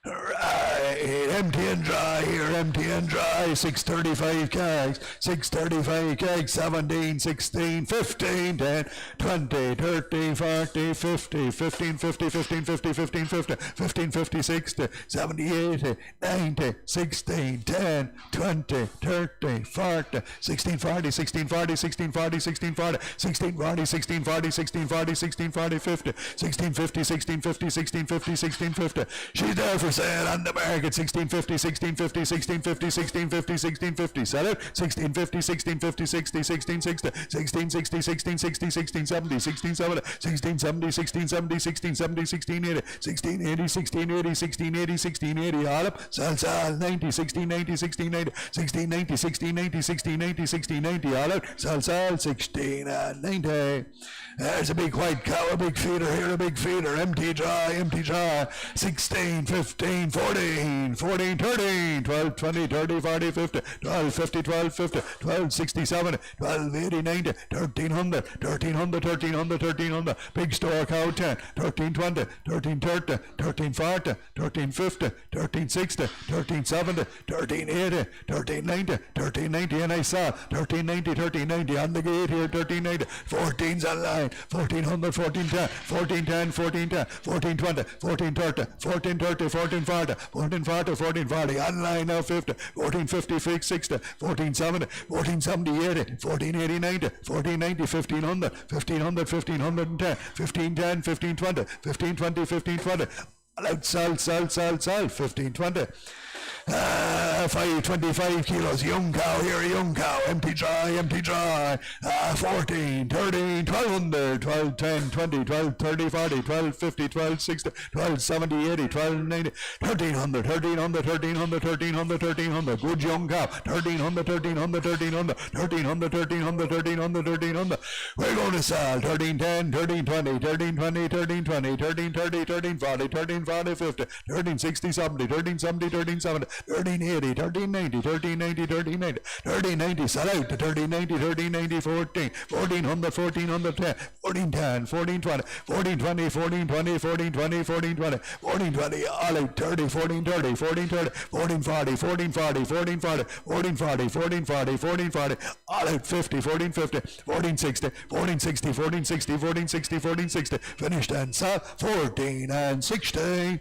Right, empty and dry here, empty and dry, 635 kegs, 635 kegs, 17, 16, 15, 10, 20, 30, 40, 50, 15, 50, 15, 50, 15, 50, 15, 50, 60, 70, 80, 90, 16, 10, 20, 30, 40, 16, 40, 16, 40, 16, 40, 16, 40, 16, 40, 16, 40, 16, 40, 16, 40, 50, 16, 50, 16, 50, 16, 50, 16, 50. She's there for sale on the market, 1650, 1650, 1650, 1650, 1650. Sell it. 1650, 1650, 60, 1660, 1660, 1660, 1670, 1670, 1670, 1670, 1670, 1680, 1680, 1680, 1680, 1680. All up. Sell, 90, 1690, 1690, 1690, 1690, 1690, 1690. All out. Sell, 1690. There's a big white cow, a big feeder here, a big feeder. Empty jar. 16, 15, 14, 14, 13, 12, 20, 30, 40, 50, 12, 50, 12, 50, 12, 67, 12, 80, 90, 1300, 1300, 1300, 1300. Big store cow 10, 1320, 1330, 1340, 1350, 1360, 1370, 1380, 1390, 1390. And I saw 1390, 1390 on the gate here, 1390. 14's online, 1400, 1410, 1410, 1410, 1420, 1430, 1430, 1440, 1440, 1440. Online now 50, 1450, 60, 1470, 1470, 80, 1480, 90, 1490, 1500, 1500, 1510, 1510, 1520, 1520, 1520. Out, sell, 1520. 525 kilos, young cow here, young cow, empty dry, 14, 13, 1200, 12, 10, 20, 12, 30, 40, 12, 50, 12, 60, 12, 70, 80, 12, 90, 1300, 1300, 1300, 1300, 1300, good young cow, 1300, 1300, 1300, 1300, 1300, 1300, 1300, we're going to sell 1310, 1320, 1320, 1320, 1330, 1340, 1340, 50, 1360, 70, 1370, 1370, 1380, 1390, 1390, 1390, 1390, sell out to 1390, 1390, 14, 1400, 1410, 1410, 1420, 1420, 1420, 1420, 1420, 1420, all out 30, 1430, 1430, 1440, 1440, 1440, 1440, 1440, 1440, all out 50, 1450, 1460, 1460, 1460, 1460, 1460, finished and sell 14 and 60.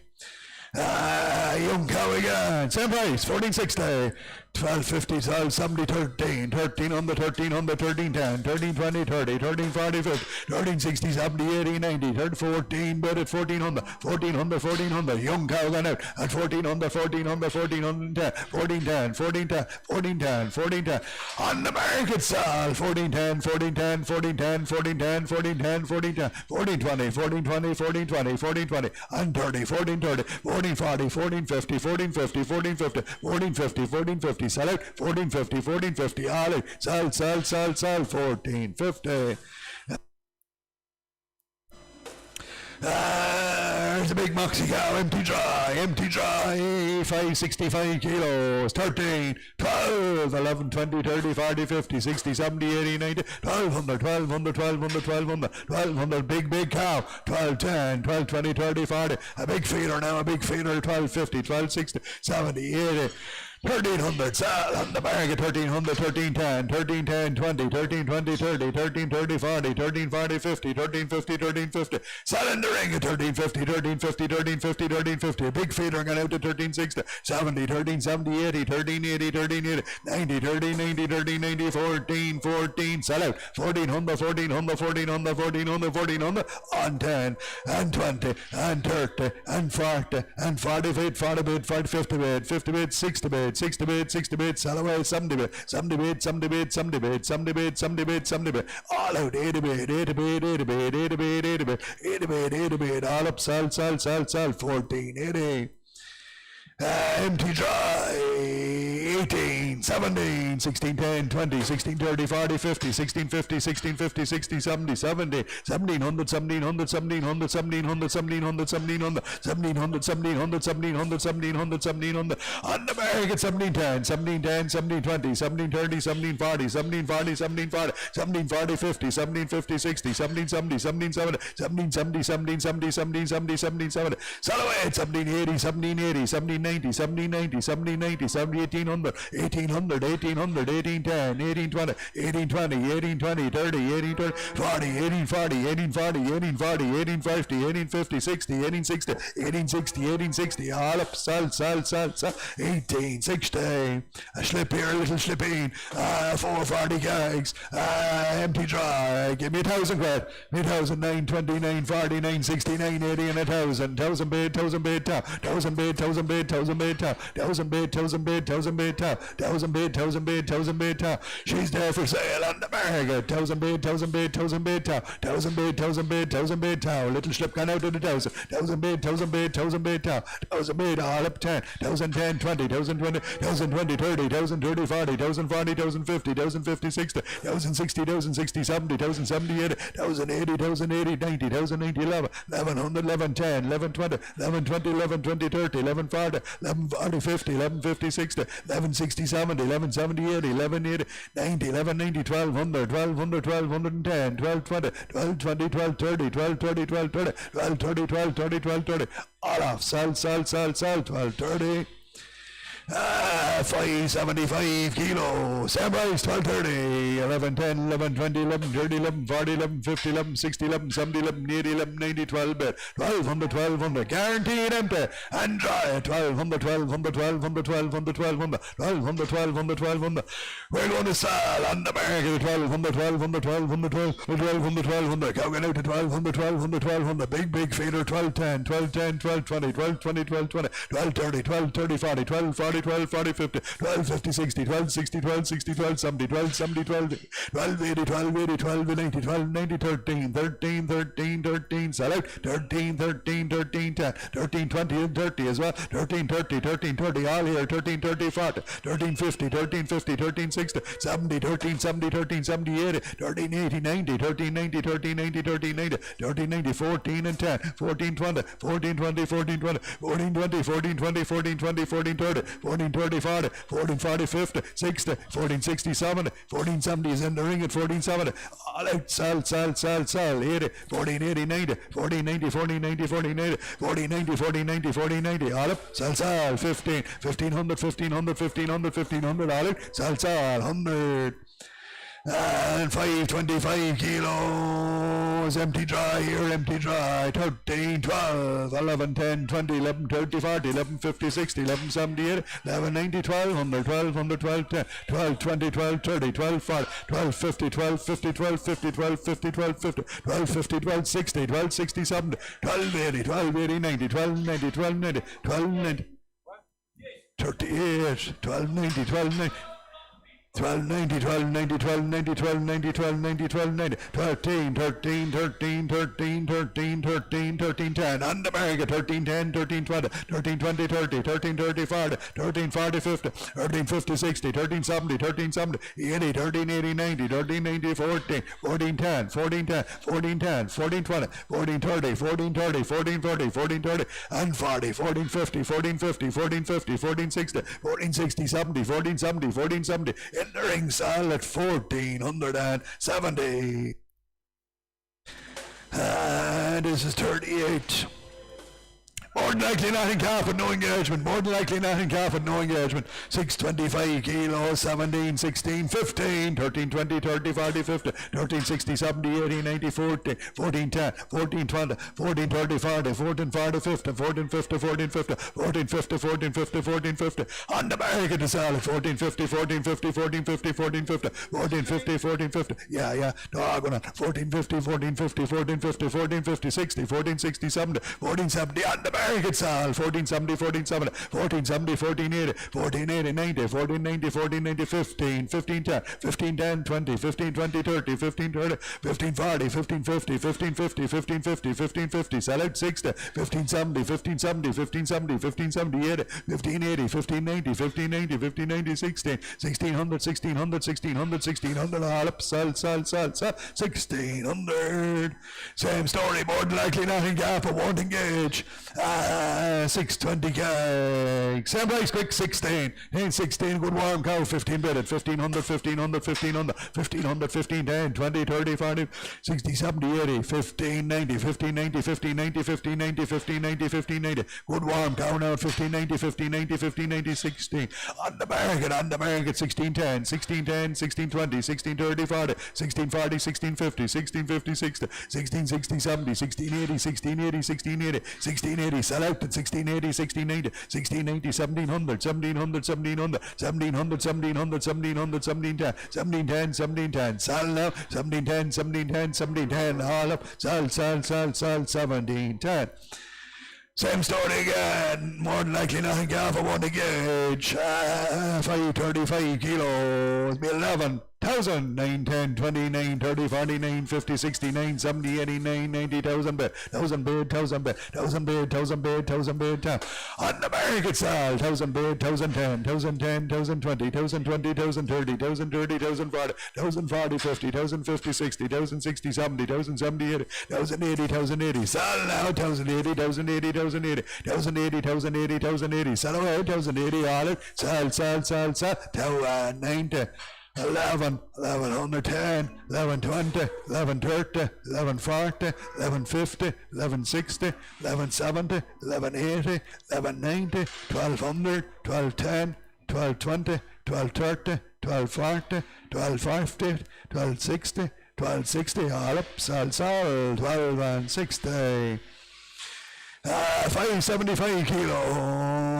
Young cow again, same price, 1460, 1250, 1270, 13, 1300, 1300, 1310, 1320, 30, 1340, 50, 1360, 70, 80, 90, 14, bid at 1400, 1400, 1400, young cow gone out at 1400, 1400, 1410, 1410, 1410, 1410, 1410, on the market sale, 1410, 1410, 1410, 1410, 1410, 1410, 1420, 1420, 1420, 1420, and 30, 1430, 1440, 1450, 1450, 1450, 1450, 1450, sell out, 1450, 1450, all out, sell, 1450. There's a big moxie cow, empty dry, 565 kilos, 13, 12, 11, 20, 30, 40, 50, 60, 70, 80, 90, 1200, 1200, 1200, 1200, 1200, big cow, 12, 10, 12, 20, 30, 40, a big feeder now, 1250, 1260, 70, 80, 1300, sell on the market, 1300, 1310, 1310, 20, 1320, 30, 1330, 40, 1340, 50, 1350, 1350, sell in the ring at 1350, 1350, 1350, 1350, a big feeder gone out to 1360, 70, 1370, 80, 1380, 1380, 90, 1390, 1390, 14, sell out, 1400, 1400, 1400, 1400, 1400, on 10, and 20, and 30, and 40, and 40 bid, 40 bid, 50 bid, 50 bid, 60 bid, 60 bid, 60 bid, sell away, 70 bid, 70 bid, 70 bid, 70 bid, 70 bid, 70 bid, 70 bid, all out, 80 bid, 80 bid, 80 bid, 80 bid, 80 bid, 80 bid, 80 bid, all up, sell, 1480. Empty dry, 18, 17, 16, 10, 20, 16, 30, 40, 50, 16, 50, 16, 50, 60, 70, 70, 1700, 1700, 1700, 1700, 1700, 1700, 1700, 1700, 1700, 1700, 1700, on the market, 1710, 1710, 1720, 1730, 1740, 1740, 1740, 1740, 50, 1750, 60, 1770, 1770, 1770, 1770, 1770, 1770, sell away at 1780, 1780, 1790, 1790, 1790, 1800, 1800, 1800, 1810, 1820, 1820, 1820, 30, 1830, 40, 1840, 1840, 1840, 1850, 1850, 60, 1860, 1860, 1860, all up, sal, 1860, a slip here, a little slip in, 440 kegs, empty dry, give me 1,000 quid, 1,000, 920, 940, 969, 80 and 1,000, 1,000 bid, 1,000 bid, 1,000 bid, 1,000 bid, 1,000 bid, 1,000 bid, 1,000 bid, 1,000 bid, 1,000 bid, 1,000 bid, 1,000 bid, she's there for sale on the market, 1,000 bid, 1,000 bid, 1,000 bid, 1,000 bid, 1,000 bid, 1,000 bid, little slip gone out of the 1,000, 1,000 bid, 1,000 bid, 1,000 bid, 1,000 bid, all up 10, 1,010, 20, 1,020, 1,020, 30, 1,030, 40, 1,040, 1,050, 1,050, 60, 1,060, 1,060, 70, 1,070, 80, 1,080, 1,080, 90, 1,090, 11, 1,100, 1110, 1120, 1120, 1120, 30, 1140, 1140, 50, 1150, 60, 1160, 70, 1170, 80, 1180, 90, 1190, 1,200, 1,200, 1,210, 1,220, 1,220, 1,230, 1,230, 1,230, 1,230, 1,230, 1,230, all off, sell, 1,230. 575 kilo, same price, 1230, 1110, 1120, 1130, 1140, 1150, 1160, 1170, 1180, 1190, 12 bid, 1,200, 1,200, guaranteed empty, and dry, 1,200, 1,200, 1,200, 1,200, 1,200, 1,200, 1,200, 1,200, we're going to sell on the market, 1,200, 1,200, 1,200, 1,200, 1,200, going out to 1,200, 1,200, 1,200, big feeder, 1,210, 1,210, 1,220, 1,220, 1,220, 1,230, 1,230, 40, 1,240, 12, 40, 50, 12, 50, 60, 12, 60, 12, 60, 12, 70, 12, 70, 12, 12, 80, 12, 80, 12, 90, 12, 90, 13, 13, 13, 13, sell out, 13, 13, 13, 10, 13, 20, and 30 as well, 13, 30, 13, 30, all here, 13, 30, 40, 13, 50, 13, 50, 13, 60, 70, 13, 70, 13, 70, 80, 13, 80, 90, 13, 90, 13, 90, 13, 90, 13, 90, 14, and 10, 14, 20, 14, 20, 14, 20, 14, 20, 14, 20, 14, 20, 14, 30, 14, 30, 40, 14, 40, 50, 60, 14, 60, 70, 14, 70 is in the ring at 14, 70, all out, sell, 80, 14, 80, 90, 14, 90, 14, 90, 14, 80, 14, 90, 14, 90, 14, 90, all up, sell, 15, 1,500, 1,500, 1,500, 1,500, all out, sell, 100. And 525 kilos, empty dry here, empty dry, 13, 12, 11, 10, 20, 11, 30, 40, 11, 50, 60, 11, 70, 80, 11, 90, 1,200, 1,200, 12, 10, 12, 20, 12, 30, 12, 40, 12, 50, 12, 50, 12, 50, 12, 50, 12, 50, 12, 50, 12, 60, 12, 60, 70, 12, 80, 12, 80, 90, 12, 90, 12, 90, 12, 90, 38, 12, 90, 12, 90, 1290, 1290, 1290, 1290, 1290, 1290, 13, 13, 13, 13, 13, 13, 13, 10, on the market, 13, 10, 13, 20, 13, 20, 30, 13, 30, 40, 13, 40, 50, 13, 50, 60, 13, 70, 13, 70, 80, 13, 80, 90, 13, 90, 14, 14, 10, 14, 10, 14, 10, 14, 20, 14, 30, 14, 30, 14, 40, 14, 30, and 40, 14, 50, 14, 50, 14, 50, 14, 60, 14, 60, 70, 14, 70, 14, 70, in the ring sale at 1,470. This is 38. More than likely not in calf with no engagement. More than likely not in calf with no engagement. 625 kilos, 17, 16, 15, 13, 20, 30, 40, 50, 13, 60, 70, 80, 90, 14, 14, 10, 14, 20, 14, 30, 40, 14, 40, 50, 14, 50, 14, 50, 14, 50, 14, 50, 14, 50. On the market to sell at 14, 50, 14, 50, 14, 50, 14, 50, 14, 50, 14, 50. Yeah. Doggone it. 14, 50, 14, 50, 14, 50, 14, 50, 60, 14, 60, 70, 14, 70. On the market sell 14, 70, 14, 70, 14, 70, 14, 80, 14, 80, 90, 14, 90, 14, 90, 15, 15, 10, 15, 10, 20, 15, 20, 30, 15, 30, 15, 40, 15, 50, 15, 50, 15, 50, 15, 50, sell out 60, 15, 70, 15, 70, 15, 70, 15, 70, 80, 15, 80, 15, 90, 15, 90, 15, 90, 16, 1600, 1600, 1600, 1600, all up, sell, 1600. Same story, more than likely not in gap, but won't engage. 620 cakes. Same price, quick, 16. Ain't 16, good warm cow, 15 bidded, 1500, 1500, 1500, 1500, 15, 10, 20, 30, 40, 60, 70, 80, 1590, 1590, 1590, 1590, 1590, 1590. Good warm cow now, 1590, 1590, 1590, 16. On the market, 1610, 1610, 1620, 1630, 40, 1640, 1650, 1650, 60, 1660, 70, 1680, 1680, 1680, 1680, sell out at 1680, 1680, 1680, 1700, 1700, 1700, 1700, 1700, 1700, 1710, 1710, 1710, sell now, 1710, 1710, 1710, all up, sell, 1710. Same story again, more than likely nothing half of one to gauge, 535 kilos, 11,000, 9, 10, 20, 9, 30, 40, 9, 50, 60, 9, 70, 80, 9, 90, 1,000 bid, 1,000 bid, 1,000 bid, 1,000 bid, 1,000 bid, 1,000 bid, 10. On the market sale, 1,000 bid, 1,010, 1,010, 1,020, 1,020, 1,030, 1,030, 1,040, 1,040, 50, 1,050, 60, 1,060, 70, 1,070, 80, 1,080, 1,080, sell now, 1,080, 1,080, 1,080, 1,080, 1,080, 1,080, sell away, 1,080, all it, sell, 290. 11, 1110, 1120, 1130, 1140, 1150, 1160, 1170, 1180, 1190, 1200, 1210, 1220, 1230, 1240, 1250, 1260, 1260, all up, sell, 12 and 60. 575 kilos.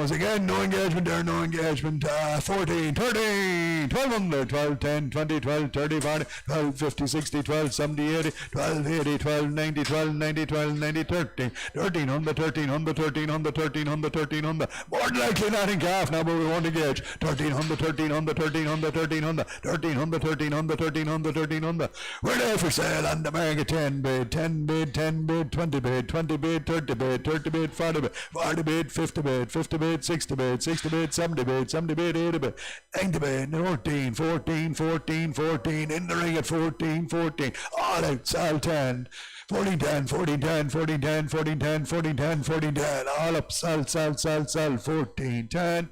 Again, no engagement there, no engagement. 14, 13, 1200, 12, 10, 20, 12, 30, 40, 12, 50, 60, 12, 70, 80, 12, 80, 12, 90, 12, 90, 12, 90, 13, 1300, 1300, 1300, 1300, 1300. More than likely not in calf now, but we want to gauge. 1300, 1300, 1300, 1300, 1300, 1300, 1300, 1300. We're there for sale on the market. 10 bid, 10 bid, 10 bid, 20 bid, 20 bid, 30 bid, 30 bid, 40 bid, 40 bid, 50 bid, 50 bid, 60 bid, 60 bid, 70 bid, 70 bid, 80 bid, 90 bid, 14, 14, 14, 14, in the ring at 14, 14, all out, sell 10. 1410, 1410, 1410, 1410, 1410, 1410, all up, sell, 1410.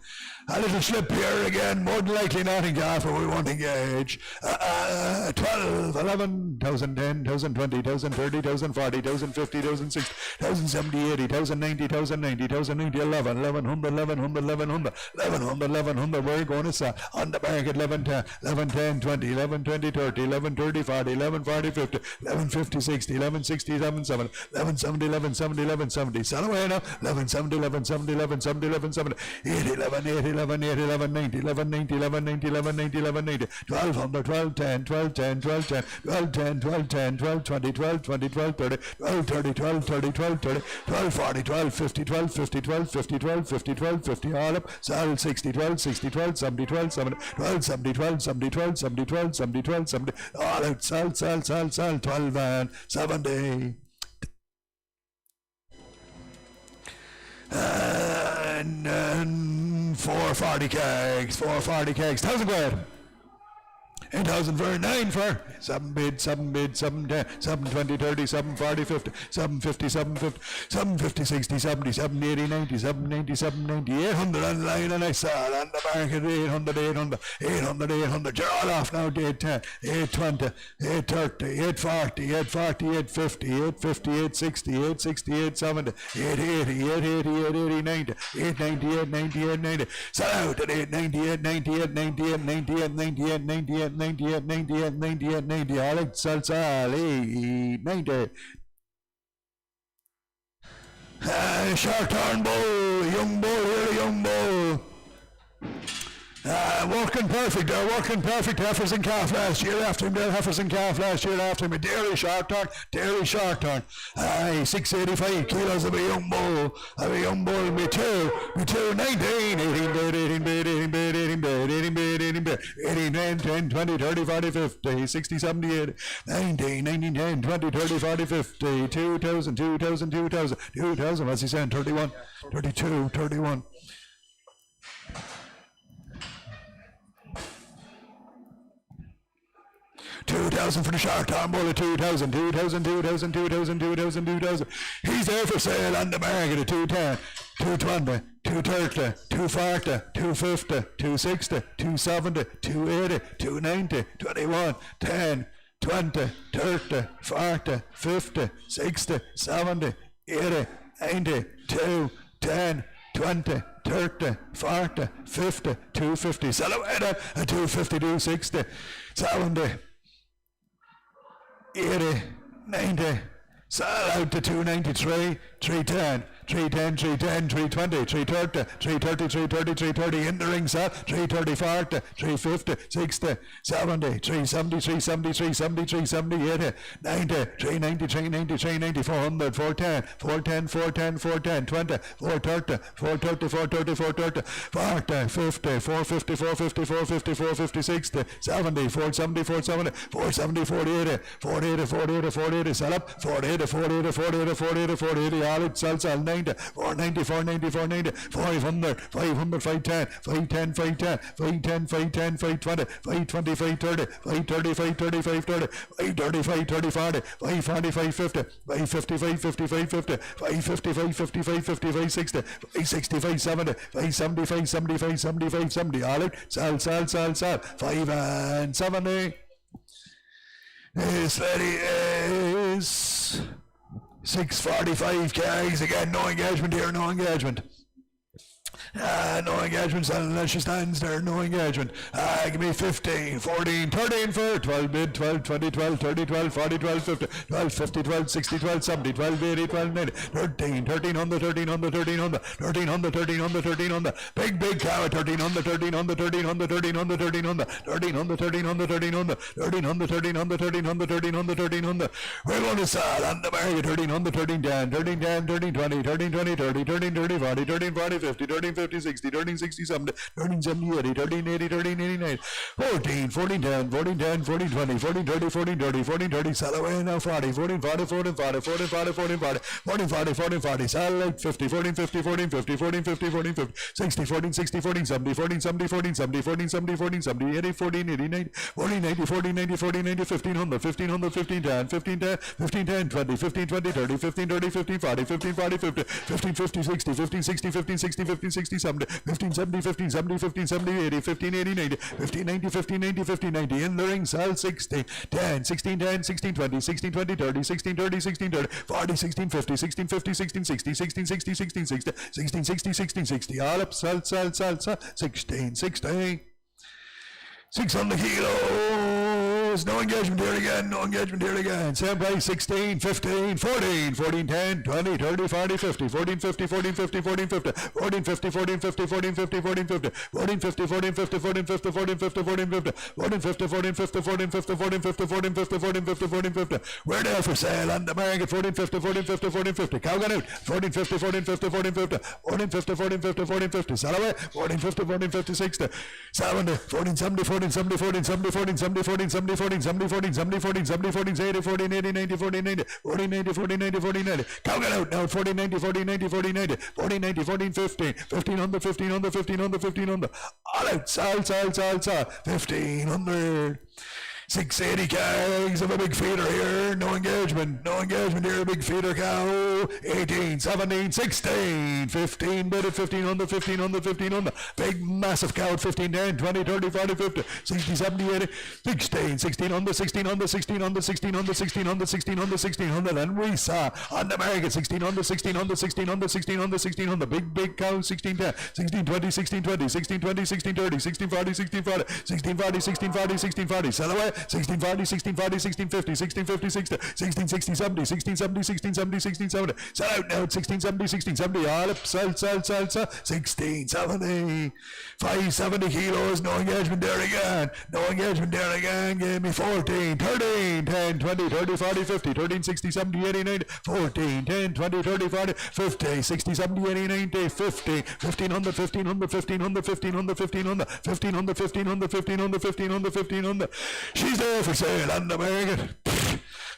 A little slip here again, more than likely not in calf, but we want to gauge. 12, 11, 1010, 1020, 1030, 1040, 1050, 1060, 1070, 80, 1090, 1090, 1090, 11, 1100, 1100, 1100, 1100, 1100, we're going to sell on the market 1110, 1110, 20, 1120, 30, 1130, 40, 1140, 50, 1150, 60, 1160, 1170, 1170, 1170, 1170, sell away now, 1170, 1170, 1170, 1170, 80, 11, 80, 11, 8, 11, 90, 11, 90, 11, 90, 11, 90, 11, 90, 1200, 1210, 1210, 1210, 1210, 1210, 1220, 1220, 1230, 1230, 1230, 1230, 1240, 1250, 1250, 1250, 1250, 1250, all up, sell 60, 1260, 1270, 1270, 1270, 1270, 1270, 1270, 1270, all out, sell, 12 and 70. And 440 kegs, 1,000 quid. 8,000 for 9 for 7 bid, 7 10, 7 20, 30, 7 40, 50, 7 50, 7 50, 7 50, 60, 70, 7 80, 90, 7 90, 7 90, 800 on line, and I saw on the market 800, 800, 800, 800. You're all off now, 810, 820, 830, 840, 840, 850, 850, 860, 860, 870, 880, 880, 880, 90, 890, 890, 890. Sell out at 890, 890, 890, 890, 890, 890, 98, 98, 98, 90, Alex Salsa, 90. Short turn bull, young bull here, young bull. Working perfect, they're working perfect. Heifers and calf last year after him, heifers and calf last year after him. Dairy short turn. 685 kilos of a young bull. Me two, 19, 18 bid, 18 bid, 18 bid, 18 bid, 18 bid, 18 bid, 18, 9, 10, 20, 30, 40, 50, 60, 70, 80, 19, 19, 10, 20, 30, 40, 50, 2,000, 2,000, 2,000, 2,000, what's he saying, 31, 32, 31. 2,000 for the short arm bullet, 2,000, 2,000, 2,000, 2,000, 2,000, 2,000. He's there for sale on the market at 210, 220, 230, 240, 250, 260, 270, 280, 290, 21, 10, 20, 30, 40, 50, 60, 70, 80, 90, 2, 10, 20, 30, 40, 50, 250. Sell away at 250, 260, 70, 80, 90. Sell out to 293, 310, 310, 310, 320, 330, 330, 330, 330 in the ring set, 330, 40, 350, 60, 70, 370, 370, 370, 370, 80, 90, 390, 390, 390, 400, 410, 410, 410, 410, 20, 430, 430, 430, 430, 40, 50, 450, 450, 450, 450, 60, 70, 470, 470, 470, 480, 480, 480, 480, sell up, 480, 480, 480, 480, 480, all it, sell, 90, 490, 490, 490, 500, 500, 510, 510, 510, 510, 510, 520, 520, 530, 530, 530, 530, 530, 530, 40, 540, 550, 550, 550, 550, 550, 550, 550, 560, 560, 570, 570, 570, 570, 570, all it, sell, 5 and 70. This lady is 645 carries again, no engagement here, no engagement. No engagement, unless she stands there, no engagement. Give me 15, 14, 13 for 12 bid, 12, 20, 12, 30, 12, 40, 12, 50, 12, 50, 12, 60, 12, 70, 12, 80, 12, 90, 13, 13 on the 13 on the 13 on the 13 on the 13 on the 13 on the big cow, 13 on the 13 on the 13 on the 13 on the 13 on the 13 on the 13 on the 13 on the 13 on the 13 on the 13 on the 13 on the 13 on the we're going to sell on the market 13 on the 13 10, 13 10, 13 20, 13 20, 30, 13 30, 40, 13 40, 50, 13 50, 60, 13 60, 70, 13 70, 80, 13 80, 13 89, 14, 14 10, 14 10, 14 20, 14 30, 14 30, 14 30, sell away now 40, 14 40, 14 40, 14 40, 14 40, 14 40, 14 40, sell like 50, 14 50, 14 50, 14 50, 14 50, 60, 14 60, 14 70, 14 70, 14 70, 14 70, 14 70, 80, 14 80, 90, 14 90, 14 90, 14 90, 15 100, 15 100, 15 10, 15 10, 15 10, 20, 15 20, 30, 15 30, 15 40, 15 40, 50, 15 50, 60, 15 60, 15 60, 15 60, 70, 15 70, 15 70, 15 70, 80, 15 80, 90, 15 90, 15 90, 15 90, in the ring, sell 16, 10, 16 10, 16 20, 16 20, 30, 16 30, 16 30, 40, 16 50, 16 50, 16 60, 16 60, 16 60, 16 60, 16 60, all up, sell, 16 60. 600 kilos, no engagement here again, no engagement here again. Same price, 16, 15, 14, 14, 10, 20, 30, 40, 50, 14, 50, 14, 50, 14, 50, 14, 50, 14, 50, 14, 50, 14, 50, 14, 50, 14, 50, 14, 50, 14, 50, 14, 50, 14, 50, 14, 50, 14, 50, 14, 50, 14, 50, 14, 50, 14, 50. We're there for sale on the market, 14, 50, 14, 50, 14, 50. Cow gone out, 14, 50, 14, 50, 14, 50, 14, 50, 14, 50, 14, 50. Sell away, 14, 50, 14, 50, 60, 70, 14, 70, 14, 70, 14, 70, 14, 70, 14, 70, 14, 70, 14, 70, 14, 70, 14, 80, 14, 80, 90, 14, 90, 14, 90, 14, 90, 14, 90. Cow get out now, 14, 90, 14, 90, 14, 90, 14, 90, 14, 15, 15 on the 15 on the 15 on the 15 on the all out, sell, 1500. 680 kegs of a big feeder here, no engagement here, big feeder cow, 18, 17, 16, 15, bid at 15 on the 15 on the 15 on the big massive cow at 15, 10, 20, 30, 40, 50, 60, 70, 80, 16, 16 on the 16 on the 16 on the 16 on the 16 on the 16 on the 1600, and we saw on the market 16 on the 16 on the 16 on the 16 on the 16 on the big cow, 16, 10, 16, 20, 16, 20, 16, 20, 16, 30, 16, 40, 16, 40, 16, 40, 16, 40, 16, 40, sell away, 16 40, 16 40, 16 50, 16 50, 60, 16 60, 70, 16 70, 16 70, 16 70. Sell out now at 16 70, 16 70. All up, sell. 16 70. 570 kilos, no engagement there again. No engagement there again. Give me 14, 13, 10, 20, 30, 40, 50, 13, 60, 70, 80, 90, 14, 10, 20, 30, 40, 50, 60, 70, 80, 90, 50, 15 on the 15 on the 15 on the 15 on the 15 on the 15 on the 15 on the 15 on the 15 on the 15 on the. She's there for sale on the market.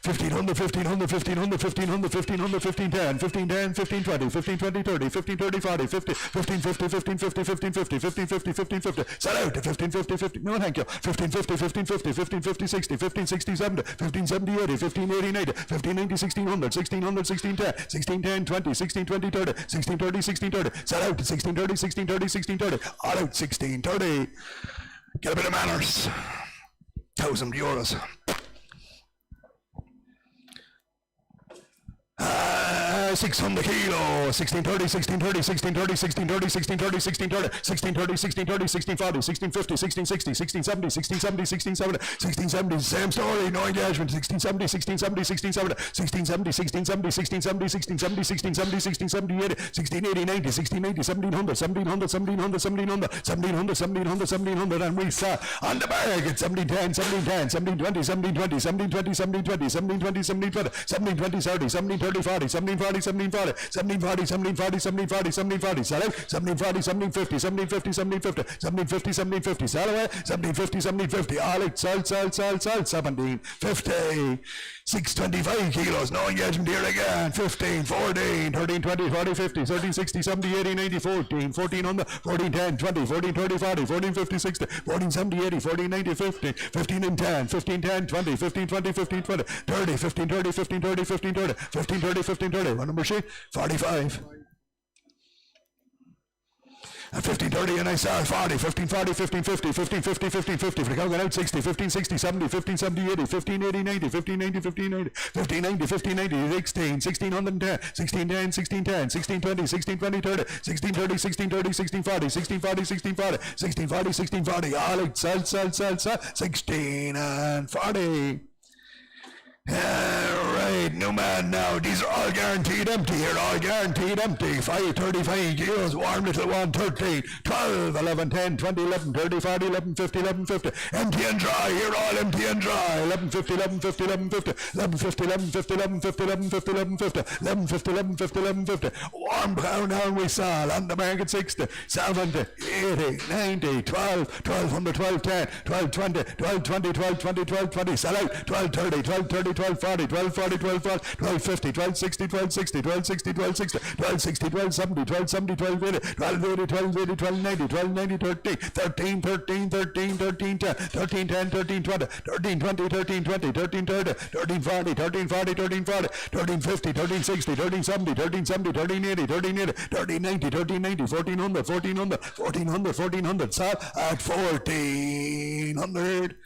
1500, 1500, 1500, 1500, 1500, 1510, 1510, 1520, 1520, 30, 1530, 40, 50, 1550, 1550, 1550, 1550, 1550, sell out to 1550, 50, no thank you, 1550, 1550, 1550, 60, 1560, 70, 1570, 80, 1580, 90, 1590, 1600, 1600, 1610, 1610, 20, 1620, 30, 1630, 1630, sell out to 1630, 1630, 1630, all out 1630, get a bit of manners, €1,000. 600 kilo, 1630, 1630, 1630, 1630, 1630, 1630, 1630, 1630, 1640, 1650, 1660, 1670, 1670, 1670, same story, no engagement, 1670, 1670, 1670, 1670, 1670, 1670, 1670, 1670, 1680, 1680, 90, 1700, 1700, 1700, 1700, 1700, 1700, and we saw on the bag at 1710, 1710, 1720, 1720, 1720, 1720, 1720, 1720, 1720, 30, 40, 1740, 1740, 1740, 1740, 1740, 1740, sell out, 1740, 1750, 1750, 1750, 1750, 1750, sell away, 1750, 1750, all out, sell, 1750, 625 kilos, no engagement here again, 15, 14, 13, 20, 40, 50, 13, 60, 70, 80, 90, 14, 14 on the 14, 10, 20, 14, 30, 40, 14, 50, 60, 14, 70, 80, 14, 90, 50, 15 and 10, 15, 10, 20, 15, 20, 15, 20, 30, 15, 30, 15, 30, 15, 30, 15, 30, 15, 30, what number sheet? 45. And 1530 and I saw 40, 1540, 1550, 1550, 1550, for the cow got out 60, 1560, 70, 1570, 80, 1580, 90, 1590, 1590, 1590, 1590, 16, 1610, 1610, 1610, 1620, 1620, 30, 1630, 1630, 1640, 1640, 1640, 1640, 1640, all out, sell, 16 and 40. Alright, new man now, these are all guaranteed empty here, all guaranteed empty, 5, 35 kilos, warm little one, 13, 12, 11, 10, 20, 11, 30, 40, 11, 50, 11, 50, empty and dry, here all empty and dry, 11, 50, 11, 50, 11, 50, 11, 50, 11, 50, 11, 50, 11, 50, 11, 50, 11, 50, 11, 50, 11, 50, warm pound down we sell, on the market 60, 70, 80, 90, 12, 1200, 12, 10, 12, 20, 12, 20, 12, 20, 12, 20, sell out, 12, 30, 12, 30, 12, 40, 12, 40, 12, 40, 12, 50, 12, 60, 12, 60, 12, 60, 12, 60, 12, 60, 12, 70, 12, 70, 12, 80, 12, 80, 12, 80, 12, 90, 12, 90, 13, 13, 13, 13, 13, 10, 13, 10, 13, 20, 13, 20, 13, 20, 13, 30, 13, 40, 13, 40, 13, 40, 13, 50, 13, 60, 13, 70, 13, 70, 13, 80, 13, 80, 13, 90, 13, 90, 1400, 1400, 1400, 1400, sell at 1400.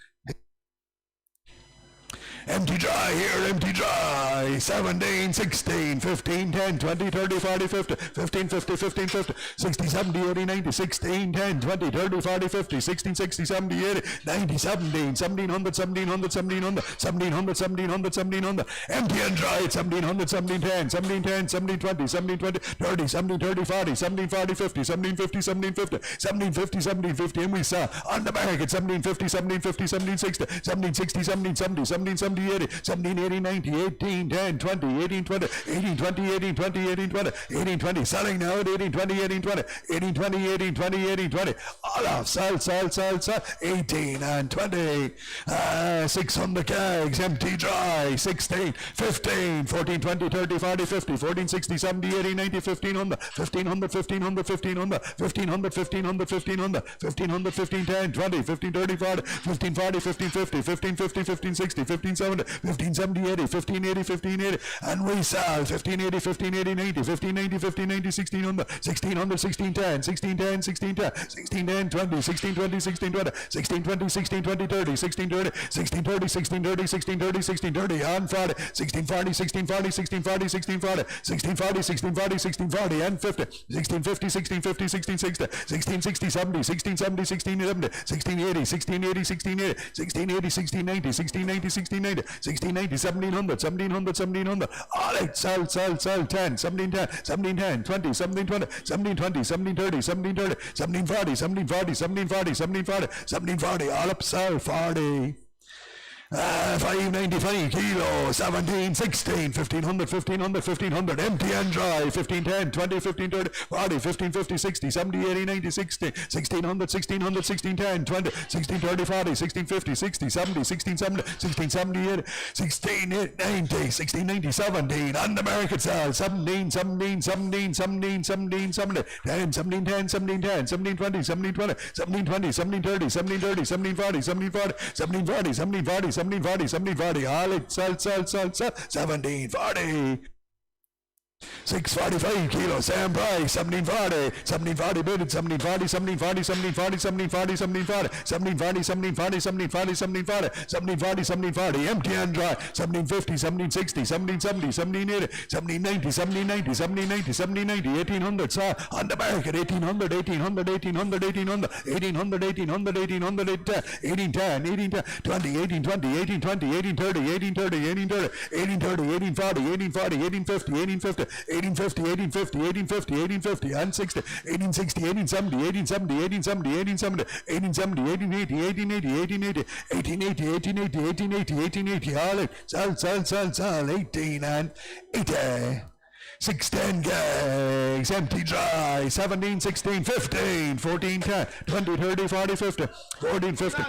Empty dry here, empty dry, 17, 16, 15, 10, 20, 30, 40, 50, 15, 50, 15, 50, 60, 70, 80, 90, 16, 10, 20, 30, 40, 50, 16, 60, 70, 80, 90, 17, 1700, 1700, 1700, 1700, 1700, 1700, empty and dry at 1700, 1710, 1710, 1720, 1720, 30, 1730, 40, 1740, 50, 1750, 1750, 1750, 1750, and we saw on the market 1750, 1750, 1760, 1760, 1770, 1770, 80, 1780, 90, 18, 10, 20, 18, 20, 18, 20, 18, 20, 18, 20, 18, 20, selling now at 18, 20, 18, 20, 18, 20, 18, 20, 18, 20, all off, sell, 18 and 20, 600 kegs, empty dry, 16, 15, 14, 20, 30, 40, 50, 14, 60, 70, 80, 90, 1500, 1500, 1500, 1500, 1500, 1500, 1500, 1500, 15, 10, 20, 15, 30, 40, 15, 40, 15, 50, 15, 50, 15, 60, 15, 70, 15, 70, 80, 15, 80, 15, 80, and we sell 15, 80, 15, 80, 90, 15, 90, 15, 90, 1600, 1600, 16, 10, 16, 10, 16, 10, 16, 10, 20, 16, 20, 16, 20, 16, 20, 16, 20, 30, 16, 30, 16, 30, 16, 30, 16, 30, 16, 30, on 40, 16, 40, 16, 40, 16, 40, 16, 40, 16, 40, 16, 40, 16, 40, and 50, 16, 50, 16, 50, 16, 60, 16, 60, 70, 16, 70, 16, 70, 16, 80, 16, 80, 16, 80, 16, 80, 16, 90, 16, 90, 16, 90, 16, 90, 1700, 1700, 1700, all out, sell, 10, 17, 10, 17, 10, 20, 17, 20, 17, 20, 17, 30, 17, 30, 17, 40, 17, 40, 17, 40, 17, 40, 17, 40, all up, sell, 40. 595 kilos, 17, 16, 1500, 1500, 1500, empty and dry, 15, 10, 20, 15, 30, 40, 15, 50, 60, 70, 80, 90, 60, 1600, 1600, 16, 10, 20, 16, 30, 40, 16, 50, 60, 70, 16, 70, 16, 70, 80, 16, 90, 16, 90, 17, on the market sale, 17, 17, 17, 17, 17, 17, 10, 17, 10, 17, 10, 17, 20, 17, 20, 17, 20, 17, 30, 17, 30, 17, 40, 17, 40, 17, 40, 17, 40, 17, 40, 17, 40, all it, sell, 17, 40. 645 kilos, same price, 1740, 1740 bid, 1740, 1740, 1740, 1740, 1740, 1740, 1740, 1740, 1740, 1740, empty and dry, 1750, 1760, 1770, 1780, 1790, 1790, 1790, 1790, 1800, saw on the market, 1800, 1800, 1800, 1800, 1800, 1800, 1800, 1810, 1810, 20, 1820, 1820, 1830, 1830, 1830, 1830, 1840, 1840, 1850, 1850, 1850, 1850, 1850, 1850, and 60, 1860, 1870, 1870, 1870, 1870, 1870, 1880, 1880, 1880, 1880, 1880, 1880, all it, sell, 18 and 80. 610 gigs, empty dry, 17, 16, 15, 14, 10, 20, 30, 40, 50, 14, 50.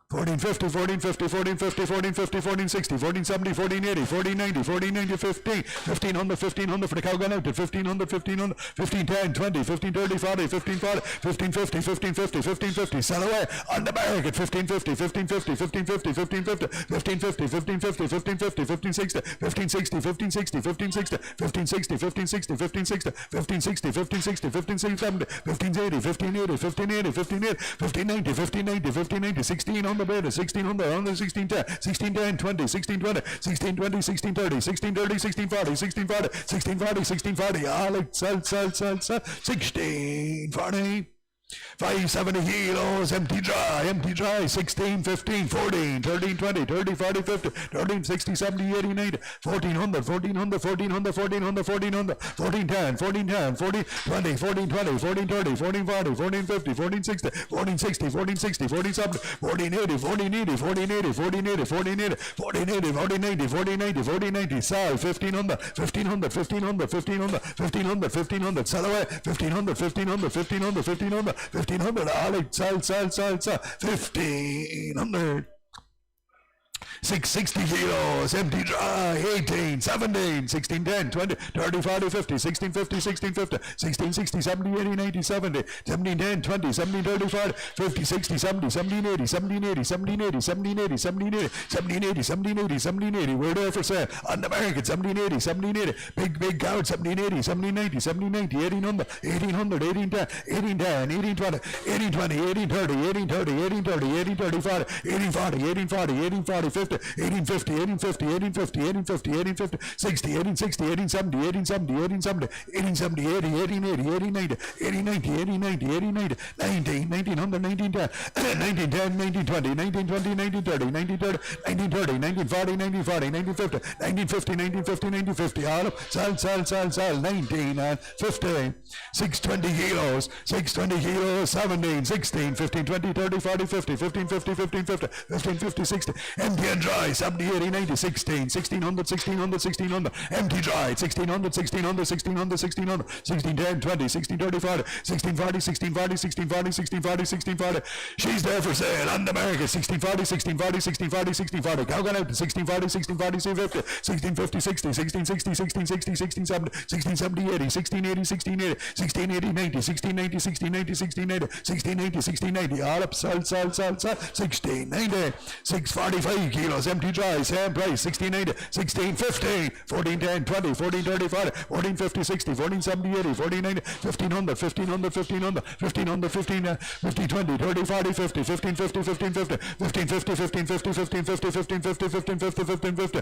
1450, 1450, 1450, 1450, 1460, 1470, 1480, 1490, 1490, 15, 1500, 1500 for the cow gun out to 1500, 1500, 1510, 20, 1530, 40, 1540, 1550, 1550, 1550, sell away on the market, 1550, 1550, 1550, 1550, 1550, 1550, 1550, 1560, 1560, 1560, 1560, 1560, 1560, 1560, 1560, 1560, 1570, 1580, 1580, 1580, 1590, 1590, 1590, 16 on the bed, 1600, on the 1610, 1610, 20, 1620, 1620, 1630, 1630, 1640, 1640, 1640, 1640, all it, sell, 1640. 570 kilos, empty dry, 16, 15, 14, 13, 20, 30, 40, 50, 13, 60, 70, 80, 90, 1400, 1400, 1400, 1400, 1400, 1410, 1410, 14, 20, 14, 20, 14, 30, 14, 40, 14, 50, 14, 60, 14, 60, 14, 60, 14, 70, 14, 80, 14, 80, 14, 80, 14, 80, 14, 80, 14, 80, 14, 90, 14, 90, 14, 90, sell, 1500, 1500, 1500, 1500, 1500, 1500, sell away, 1500, 1500, 1500, 1500, 1500, all it, sell, 1500. 660 kilos, empty dry, 18, 17, 16, 10, 20, 30, 40, 50, 16, 50, 16, 50, 16, 60, 70, 80, 90, 70, 17, 10, 20, 17, 30, 40, 50, 60, 70, 17, 80, 17, 80, 17, 80, 17, 80, 17, 80, 17, 80, 17, 80, 17, 80, we're there for sale, on the market, 17, 80, 17, 80, big count, 17, 80, 17, 90, 17, 90, 1800, 1800, 1810, 1810, 1820, 1820, 1830, 1830, 1830, 1830, 40, 1840, 1840, 1840, 50, 1850, 1850, 1850, 1850, 1850, 60, 1860, 1870, 1870, 1870, 1870, 80, 1880, 1890, 1890, 1890, 1890, 1900, 1910, 1910, 1920, 1920, 1930, 1930, 1930, 1940, 1940, 1950, 1950, 1950, 1950, all up, sell, 19 and 50, 620 kilos, 620 kilos, 17, 16, 15, 20, 30, 40, 50, 15, 50, 15, 50, 15, 50, 60, empty and dry, 70, 80, 90, 16, 1600, 1600, 1600, empty dry, 1600, 1600, 1600, 1600, 16, 10, 20, 16, 30, 40, 16, 40, 16, 40, 16, 40, 16, 40, 16, 40, she's there for sale on the market, 16, 40, 16, 40, 16, 40, 16, 40, cow gun out to 16, 40, 16, 40, 50, 16, 50, 60, 16, 60, 16, 60, 16, 70, 16, 70, 80, 16, 80, 16, 80, 16, 80, 90, 16, 90, 16, 90, 16, 80, 16, 80, 16, 90, all up, sell, 16, 90, 645 kilos, empty dry, same price, 16, 80, 16, 15, 14, 10, 20, 14, 30, 40, 14, 50, 60, 14, 70, 80, 14, 90, 1500, 1500, 1500, 1500, 15, 50, 20, 30, 40, 50, 15, 50, 15, 50, 15, 50, 15, 50, 15, 50, 15, 50, 15, 50, 15, 50,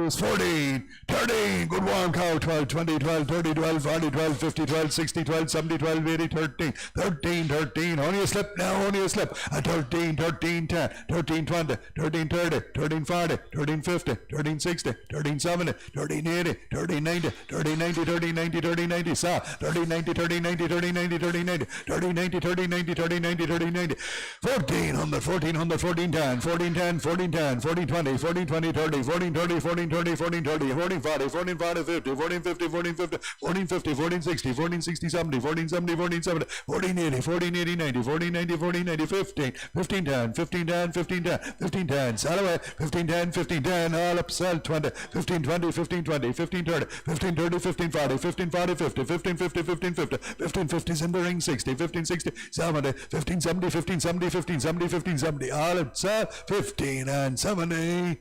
kilos, 14, 13, good warm cow, 12, 20, 12, 30, 12, 40, 12, 50, 12, 60, 12, 70, 12, 80, 13, 13, 13, only a slip now, only a slip, 13, 13, 10, 13, 20, 13, 30, 13, 40, 13, 50, 13, 60, 13, 70, 13, 80, 13, 90, 13, 90, 13, 90, 13, 90, saw, 13, 90, 13, 90, 13, 90, 13, 90, 13, 90, 13, 90, 13, 90, 13, 90, 1400, 1400, 14, 10, 14, 10, 14, 10, 14, 20, 14, 20, 30, 14, 30, 14, 30, 14, 30, 14, 40, 14, 40, 50, 14, 50, 14, 50, 14, 50, 14, 60, 14, 60, 70, 14, 70, 14, 70, 14, 80, 14, 80, 90, 14, 90, 14, 90, 15, 15, 10, 15, 10, 15, 10, 15, 10, sell away, 15, 10, 15, 10, all up, sell 20, 15, 20, 15, 20, 15, 30, 15, 30, 15, 40, 15, 40, 50, 15, 50, 15, 50, 15, 50's in the ring, 60, 15, 60, 70, 15, 70, 15, 70, 15, 70, 15, 70, all up, sell 15 and 70.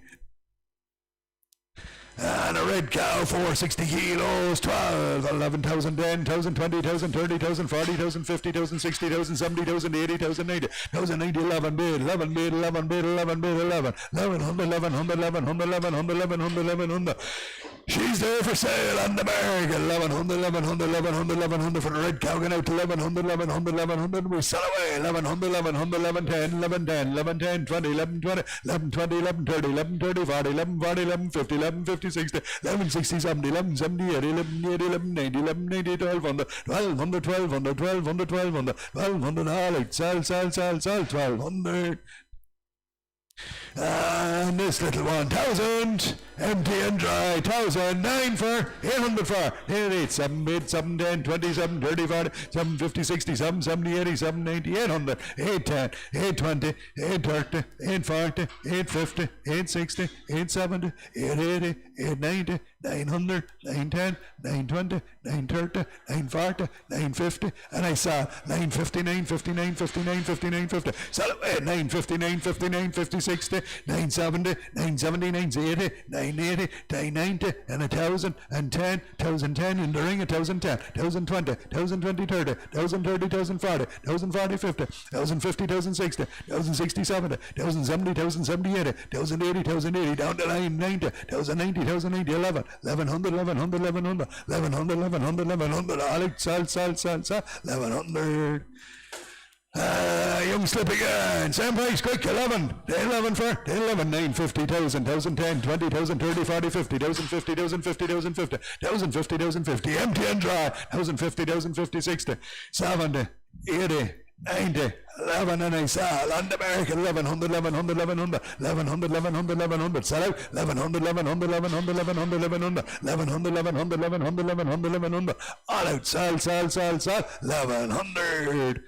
And a red cow, 460 kilos, 12, 11,000, 10,000, 20,000, 30,000, 40,000, 50,000, 60,000, 70,000, 80,000, 90,000, 90, 11 bid, 11 bid, 11 bid, 11 bid, 11, 11, 111, 111, 111, 111, 111, 100. She's there for sale on the market, 11, 111, 111, 111, 100 for the red cow, going out to 11, 111, 111, 100, we sell away, 11, 111, 111, 10, 11, 10, 11, 10, 20, 11, 20, 11, 20, 11, 30, 11, 30, 40, 11, 40, 11, 50, 11, 50, 60, 11, 60, 70, 11, 70, 80, 11, 80, 11, 90, 11, 90, 1200, 1200, 1200, 1200, 1200, 1200, all right, sell, 1200. And this little 1,000, empty and dry, 1,000, 9 for, 800 for, 8, 8, 7, 8, 7, 10, 20, 7, 30, 40, 7, 50, 60, 7, 70, 80, 7, 90, 800, 8, 10, 8, 20, 8, 30, 8, 40, 8, 50, 8, 60, 8, 70, 8, 80, 8, 90, 900, 9, 10, 9, 20, 9, 30, 9, 40, 9, 50, and I saw 9, 59, 59, 59, 59, 50, sell away, 9, 59, 59, 50, 60, 9, 70, 9, 70, 9, 80, 9, 80, 9, 90, and 1,000, and 10, 1,010 in the ring, 1,010, 1,020, 1,020, 30, 1,030, 1,040, 1,040, 50, 1,050, 1,060, 1,060, 70, 1,070, 1,070, 80, 1,080, 1,080, down the line, 90, 1,090, 1,090, 11, 1,100, 1,100, 1,100, 1,100, 1,100, 1,100, Alex, sell, 1,100. Young slip again, same price, quick, 11, 11 for, 11, 9, 50,000, 1,010, 20,000, 30, 40, 50,000, 50,000, 50,000, 50, 1,000, 50,000, 50, empty and dry, 1,000, 50,000, 50, 60, 70, 80, 90, 11, and I sell on the market, 1,100, 1,100, 1,100, 1,100, 1,100, 1,100, sell out, 1,100, 1,100, 1,100, 1,100, 1,100, 1,100, 1,100, 1,100, 1,100, 1,100, all out, sell, 1,100.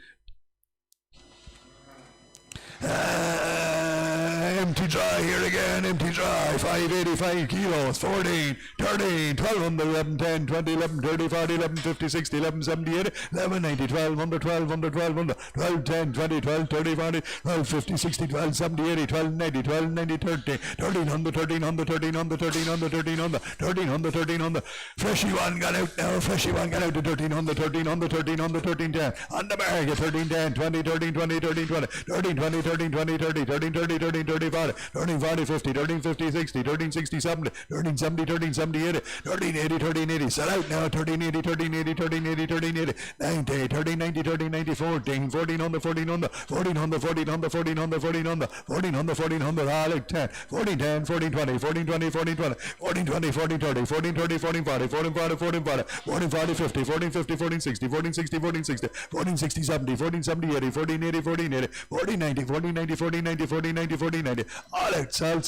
Empty dry here again, empty dry, 585 kilos, 14, 13, 1200, 11, 10, 20, 11, 30, 40, 11, 50, 60, 11, 70, 80, 11, 90, 1200, 1200, 1200, 12, 10, 20, 12, 30, 40, 12, 50, 60, 12, 70, 80, 12, 90, 12, 90, 30, 1300, 1300, 1300, 1300, 1300, 1300, 1300, freshy one got out now, freshy one got out to 1300, 1300, 1300, 1310, on the market, 1310, 20, 13, 20, 13, 20, 13, 20, 13, 20, 30, 13, 30, 13, 30, 40, 13, 40, 50, 13, 50, 60, 13, 60, 70, 13, 70, 13, 70, 80, 13, 80, 13, 80, sell out now, 13, 80, 13, 80, 13, 80, 13, 80, 90, 13, 90, 13, 90, 14, 1400, 1400, 1400, 1400, 1400, 1400, 1400, 1400, all out 10, 14, 10, 14, 20, 14, 20, 14, 20, 14, 20, 14, 30, 14, 30, 14, 40, 14, 40, 14, 40, 14, 40, 50, 14, 50, 14, 60, 14, 60, 14, 60, 14, 60, 70, 14, 70, 80, 14, 80, 14, 80, 14, 90, 14, 90, 14, 90, 14, 90, 14, 90, all out, sell,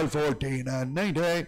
14 and 90.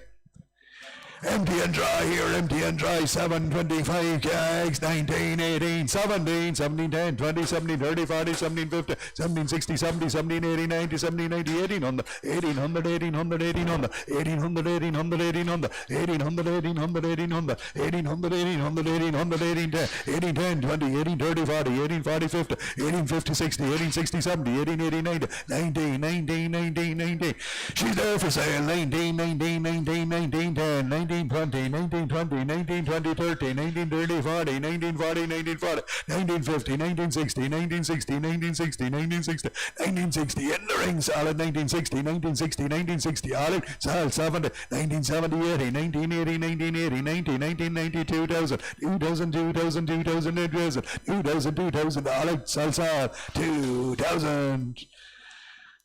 Empty and dry here, empty and dry, 725 kegs, 19, 18, 17, 17, 10, 20, 17, 30, 40, 17, 50, 17, 60, 70, 17, 80, 90, 70, 90, 1800, 1800, 1800, 1800, 1800, 1800, 1800, 1800, 1800, 1800, 1800, 1800, 1800, 1810, 1810, 20, 18, 30, 40, 18, 40, 50, 18, 50, 60, 18, 60, 70, 18, 80, 90, 19, 19, 19, 19. She's there for sale, 19, 19, 19, 19, 10, 19, 1920, 1920, 1920, 30, 1930, 40, 1940, 1940, 1950, 1960, 1960, 1960, 1960, 1960, in the ring, solid 1960, 1960, 1960, solid, solid 70, 1970, 80, 1980, 1980, 90, 1990, 2000, 2000, 2000, 2000, 2000, 2000, 2000, solid, solid, 2000.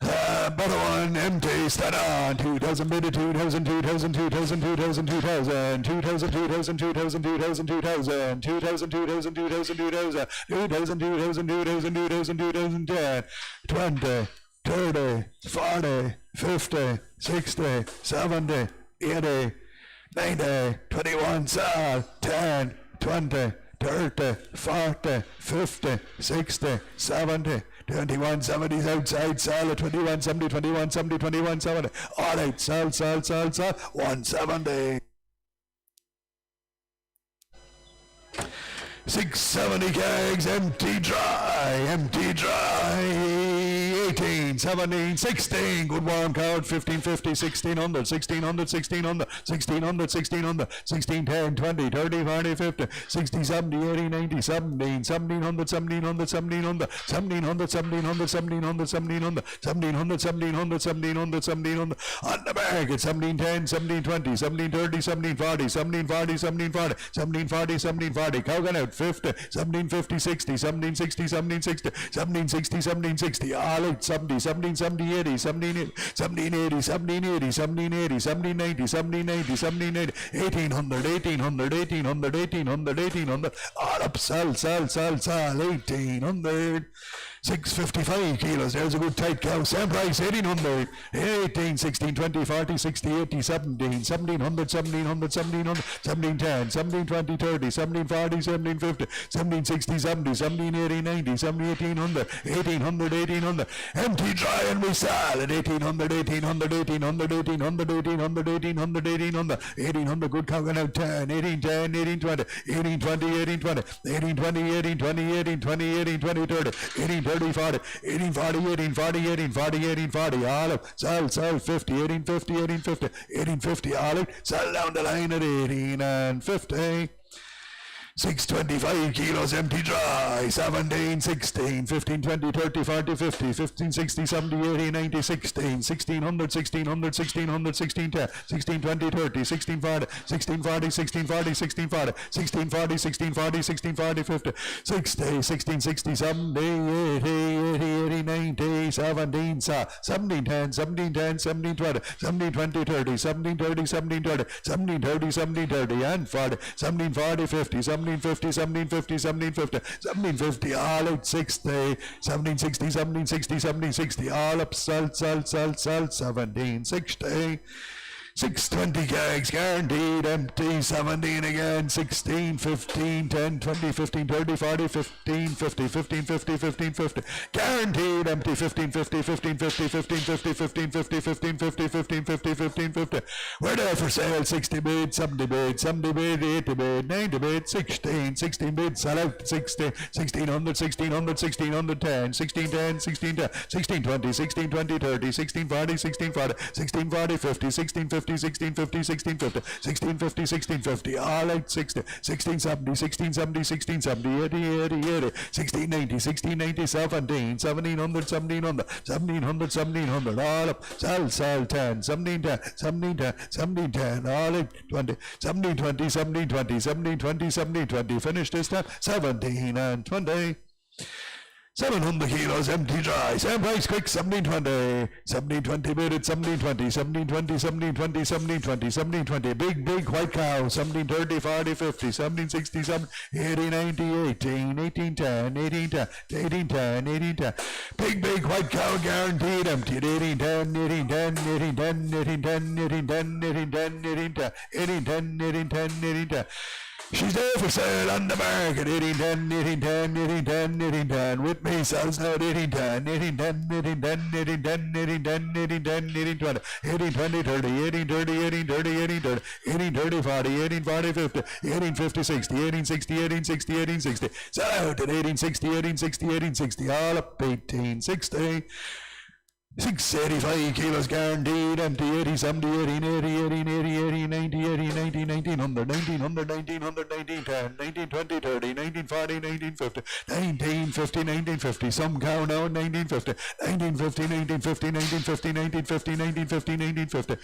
Better one, empty, stand on, 2000, bid 2000, 2000, 2000, 2000, 2000, 2000, 2000, 2000, 2000, 2000, 2000, 2000, 2000, 2000, 2000, 2000, 2000, 2010, 20, 30, 40, 50, 60, 70, 80, 90, 21, 10, 20, 30, 40, 50, 60, 70, 21, 70's outside, solid, 21, 70, 21, 70, 21, 70. All right, sell, 170. 670 kegs, empty dry, 18, 17, 16, good warm count, 1550, 1600, 1600, 1600, 1600, 1600, 16, 10, 20, 30, 40, 50, 60, 70, 80, 90, 17, 1700, 1700, 1700, 1700, 1700, 1700, 1700, 1700, 1700, 1700, 1700, on the market, 1710, 1720, 1730, 1740, 1740, 1740, 1740, 1740, Coconut out, 50, 1750, 60, 1760, 1760, 1760, 1760, all out, 70, 1770, 80, 1780, 1780, 1780, 1780, 1790, 1780, 1800, 1800, 1800, 1800, 1800, all up, sell, 1800. 655 kilos, there's a good tight cow, same price, 1800, 18, 16, 20, 40, 60, 80, 17, 1700, 1700, 1700, 1710, 1720, 30, 1740, 1750, 1760, 70, 1780, 90, 1800, 1800, 1800, empty dry and we sell at 1800, 1800, 1800, 1800, 1800, 1800, 1800, 1800, good cow going out 10, 1810, 1820, 1820, 1820, 1820, 1820, 1820, 1820, 30, 1830, 40, 1840, 1840, 1840, 1840, olive, sell, 50, 1850, 1850, 1850, olive, sell down the line at 18 and 50. 625 kilos empty dry, 17, 16, 15, 20, 30, 40, 50, 15, 60, 70, 80, 90, 16, 1600, 1600, 1600, 1610, 16, 20, 30, 16, 40, 16, 40, 16, 40, 16, 40, 16, 40, 16, 40, 16, 40, 50, 60, 16, 60, 70, 80, 80, 80, 90, 17, 17, 10, 17, 10, 17, 20, 17, 20, 30, 17, 30, 17, 30, 17, 30, 17, 30, and 40, 17, 40, 50, 1750, 1750, 1750, 1750, all out 60, 1760, 1760, 1760, all up, sell, 1760. 620 kegs, guaranteed, empty, 17 again, 16, 15, 10, 20, 15, 30, 40, 15, 50, 15, 50, 15, 50, guaranteed, empty, 15, 50, 15, 50, 15, 50, 15, 50, 15, 50, 15, 50, 15, 50, we're there for sale, 60 bid, 70 bid, 70 bid, 80 bid, 90 bid, 16, 16 bid, sell out, 60, 1600, 1600, 1610, 1610, 1610, 1620, 1620, 30, 1640, 1640, 1640, 50, 1650, 1650, 1650, 1650, 1650, all out 60, 1670, 1670, 1670, 80, 80, 80, 1690, 1690, 17, 1700, 1700, 1700, 1700, all up, sell, 10, 1710, 1710, 1710, all out 20, 1720, 1720, 1720, 1720, finish this time, 17 and 20. 700 kilos empty dry, same price quick, 1720, 1720 bid at 1720, 1720, 1720, 1720, 1720, big white cow, 1730, 40, 50, 1760, 80, 90, 18, 1810, 1810, 1810, 1810, big white cow guaranteed emptied, 1810, 1810, 1810, 1810, 1810, 1810, 1810, 1810, 1810. She's there for sale on the market, 1810, 1810, 1810, 1810, with me sells out 1810, 1810, 1810, 1810, 1810, 1810, 1820, 30, 1830, 1830, 1830, 1830, 40, 1840, 50, 1850, 60, 1860, 1860, 1860, sell out at 1860, 1860, 1860, all up 1860. 685 kilos guaranteed, empty 80, 70, 80, 80, 80, 80, 80, 90, 80, 90, 1900, 1900, 1900, 1910, 1920, 30, 1940, 1950, 1950, 1950, some cow now, 1950, 1950, 1950, 1950, 1950, 1950, 1950.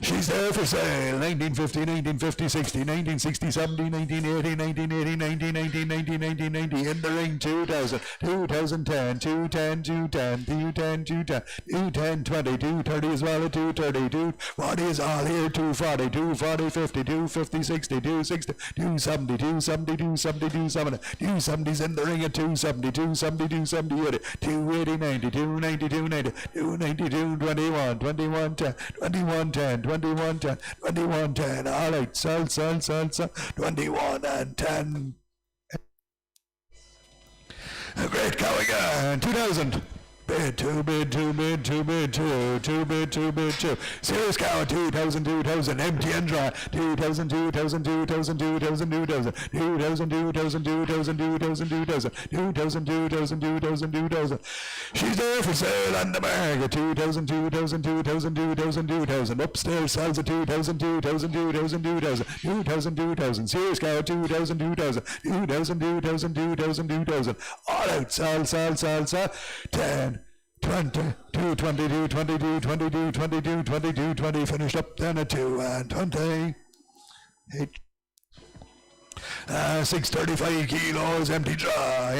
She's there for sale, 1950, 1950, 60, 1960, 70, 1980, 1980, 1990, 1990, 1990, in the ring, 2000, 2010, 210, 210, 210, 210, 210, 20, 230 as well, 230, 240 is all here, 240, 240, 50, 250, 60, 260, 270, 270, 270, 270, 270's in the ring at 270, 270, 270, 280, 90, 290, 290, 290, 221, 21, 10, 21, 10, 21, 10, 21, 10, all right, sell, 21 and 10. A great cow again, 2000. Bid, two, bid, two, bid, two, bid, two, two, bid, two, bid, two. Serious cow, 2000, 2000, empty and dry, 2000, 2000, 2000, 2000, 2000, 2000, 2000, 2000, 2000, 2000, 2000, 2000, 2000. She's there for sale on the market, 2000, 2000, 2000, 2000, 2000. Upstairs sells at 2000, 2000, 2000, 2000, 2000, 2000. Serious cow, 2000, 2000, 2000, 2000, 2000, 2000. All out, sell, 10. 20, 22, 22, 22, 22, 22, 20, finished up then at 2 and 20. 635 kilos, empty dry,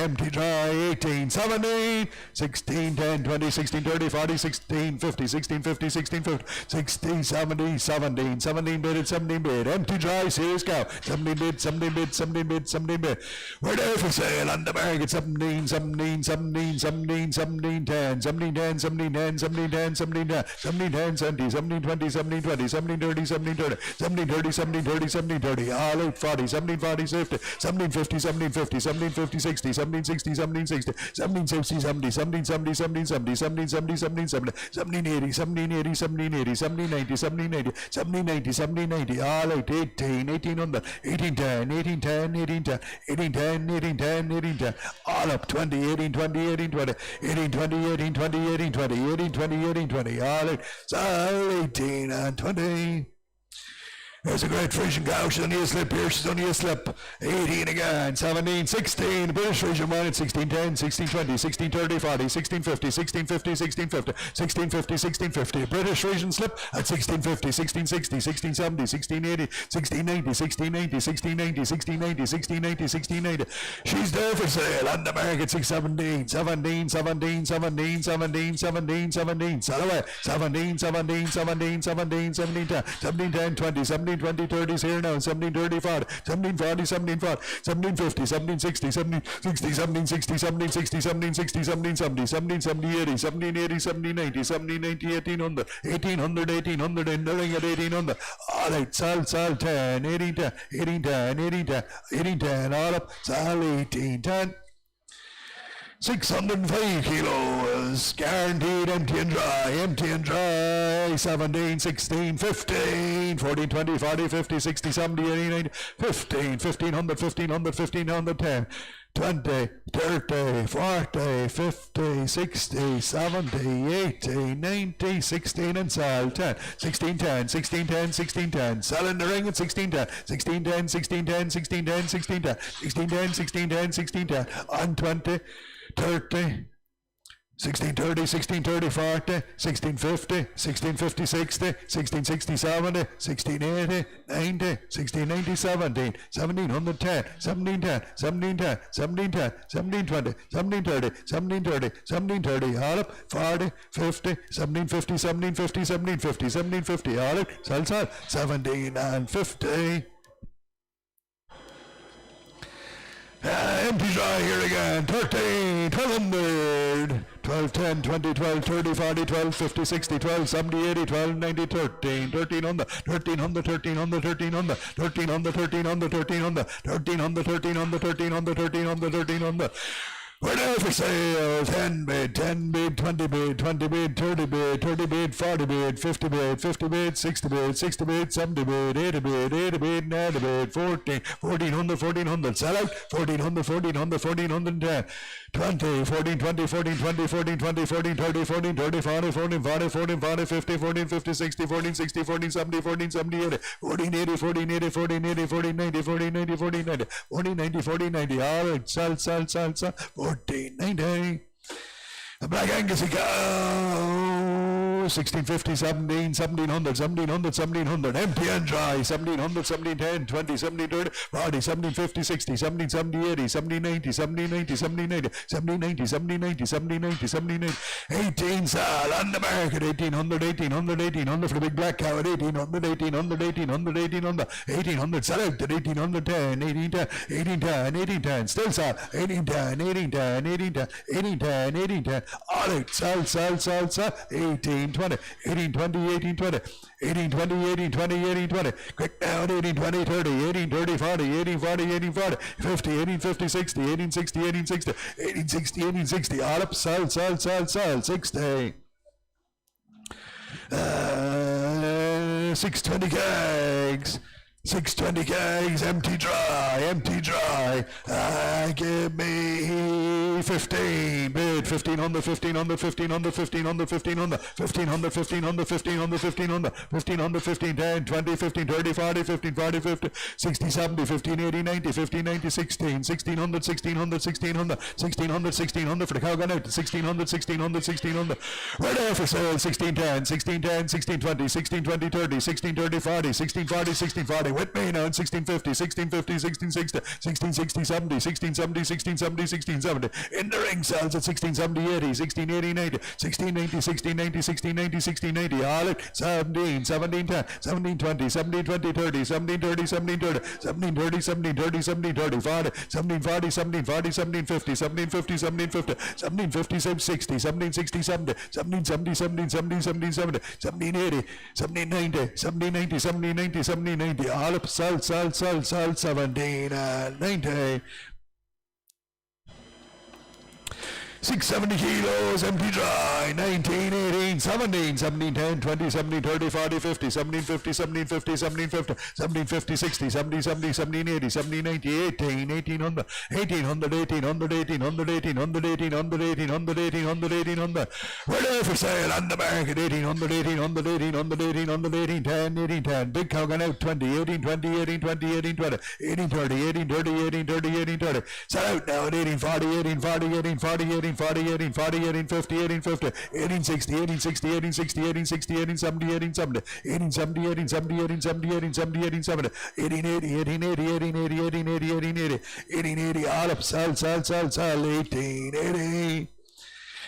18, 17, 16, 10, 20, 16, 30, 40, 16, 50, 16, 50, 16, 50, 60, 70, 17, 17 bid, 17 bid, empty dry, serious cow, 17 bid, 17 bid, 17 bid, 17 bid. We're there for sale on the market, 17, 17, 17, 17, 17, 10, 17, 10, 17, 10, 17, 10, 17, 10, 17, 10, 70, 17, 20, 17, 20, 17, 30, 17, 30, 17, 30, 17, 30, 17, 30, all out 40, 17, 40, 50, 17, 50, 17, 50, 17, 50, 60, 17, 60, 17, 60, 17, 60, 70, 17, 70, 17, 70, 17, 70, 17, 70, 17, 80, 17, 80, 17, 80, 17, 90, 17, 90, 17, 90, 17, 90, all out 18, 1800, 18, 10, 18, 10, 18, 10, 18, 10, 18, 10, 18, 10, all up 20, 18, 20, 18, 20, 18, 20, 18, 20, 18, 20, 18, 20, 18, 20, all out, so 18 and 20. There's a great Frisian cow, she's only a slip here, she's only a slip. 18 again, 17, 16, British Frisian one at 16, 10, 16, 20, 16, 30, 40, 16, 50, 16, 50, 16, 50, 16, 50, 16, 50. British Frisian slip at 16, 50, 16, 60, 16, 70, 16, 80, 16, 90, 16, 90, 16, 90, 16, 90, 16, 90, 16, 90. She's there for sale on the market, 6, 17, 17, 17, 17, 17, 17, 17, sell away, 17, 17, 17, 17, 17, 10, 17, 10, 20, 17, 20, 30s here now, 17, 30, 40, 17, 40, 17, 40, 17, 50, 17, 60, 17, 60, 17, 60, 17, 60, 17, 60, 17, 70, 17, 70, 80, 17, 80, 17, 90, 17, 90, 1800, 1800, 1800, in the ring at 1800. All right, sell, 10, 18, 10, 18, 10, 18, 10, 18, 10, all up, sell 18, 10. 605 kilos, guaranteed empty and dry, 17, 16, 15, 14, 20, 40, 50, 60, 70, 80, 90, 15, 1500, 1500, 1500, 10, 20, 30, 40, 50, 60, 70, 80, 90, 16 and sell 10, 16, 10, 16, 10, 16, 10, sell in the ring at 16, 10, 16, 10, 16, 10, 16, 10, 16, 10, 16, 10, 16, 10, 16, 10, on 20, 30, 1630, 1630, 40, 1650, 1650, 60, 1660, 70, 1680, 90, 1690, 17, 1710, 1710, 1710, 1710, 1720, 1730, 1730, 1730, all up, 40, 50, 1750, 1750, 1750, 1750, all up, sell, 17 and 50. Empty dry here again, 13, 1200, 12, 10, 20, 12, 30, 40, 12, 50, 60, 12, 70, 80, 12, 90, 13, 1300, 1300, 1300, 1300, 1300, 1300, 1300, 1300, 1300, 1300, 1300, 1300. We're there for sale. 10 bid, 10 bid, 20 bid, 20 bid, 30 bid, 30 bid, 40 bid, 50 bid, 50 bid, 60 bid, 60 bid, 70 bid, 80 bid, 80 bid, 90 bid, 1400, 1400, sell out, 1400, 1400, 1410, 20, 14, 20, 14, 20, 14, 20, 14, 30, 14, 30, 40, 14, 40, 14, 40, 50, 14, 50, 60, 14, 60, 14, 70, 14, 70, 80, 14, 80, 14, 80, 14, 80, 14, 90, 14, 90, 14, 90, 14, 90, 14, 90, all right, sell, 1490. A black Angus a cow, 1650, 17, 1700, 1700, 1700, empty and dry, 1700, 1710, 20, 1730, 40, 1750, 60, 1770, 80, 1790, 1790, 1790, 1790, 1790, 1790, 1790, 18 sell on the market, 1800, 1800, 1800 for the big black cow at 1800, 1800, 1800, 1800, 1800, sell out at 1810, 1810, 1810, 1810, still sell, 1810, 1810, 1810, 1810, 1810, all out, sell, 1820, 1820, 1820, 1820, 1820, 1820, quick down, 1820, 30, 1830, 40, 1840, 1840, 50, 1850, 60, 1860, 1860, 1860, 1860, all up, sell, 60. 620 kegs. 620 kegs, empty dry, give me 15, bid, 1500, 1500, 1500, 1500, 1500, 1500, 1500, 1500, 1500, 1500, 15, 10, 20, 15, 30, 40, 15, 40, 50, 60, 70, 15, 80, 90, 15, 90, 16, 1600, 1600, 1600, 1600, 1600 for the cow gun out, 1600, 1600, 1600, right there for sale, 1610, 1610, 1620, 1620, 30, 1630, 40, 1640, 1640, with me now, 1650, 1650, 1660, 1660, 70, 1670, 1670, 1670, in the ring sells at 1670, 80, 1680, 90, 1690, 1690, 1690, 1690, all at 17, 1710, 1720, 1720, 30, 1730, 1730, 1730, 1730, 1730, 40, 1740, 1740, 1750, 1750, 1750, 1750, 1760, 1760, 70, 1770, 1770, 1770, 1780, 1790, 1790, 1790, 1790, all up, sell, 17 and 90. 670 kilos, empty dry, 19, 18, 17, 17, 10, 20, 17, 30, 40, 50, 17, 50, 17, 50, 17, 50, 17, 50, 60, 70, 70, 17, 80, 17, 90, 18, 1800, 1800, 1800, 1800, 1800, 1800, 1800, 1800, 1800, we're there for sale on the market, 1800, 1800, 1800, 1800, 1810, 1810, big cow gone out, 20, 1820, 1820, 1820, 1830, 1830, 1830, 1830, sell out now at 1840, 1840, 1840, 1840, 1840, 1850, 1850, 1860, 1860, 1860, 1860, 1870, 1870, 1870, 1870, 1870, 1870, 1880, 1880, 1880, 1880, 1880, all up, sell, 1880.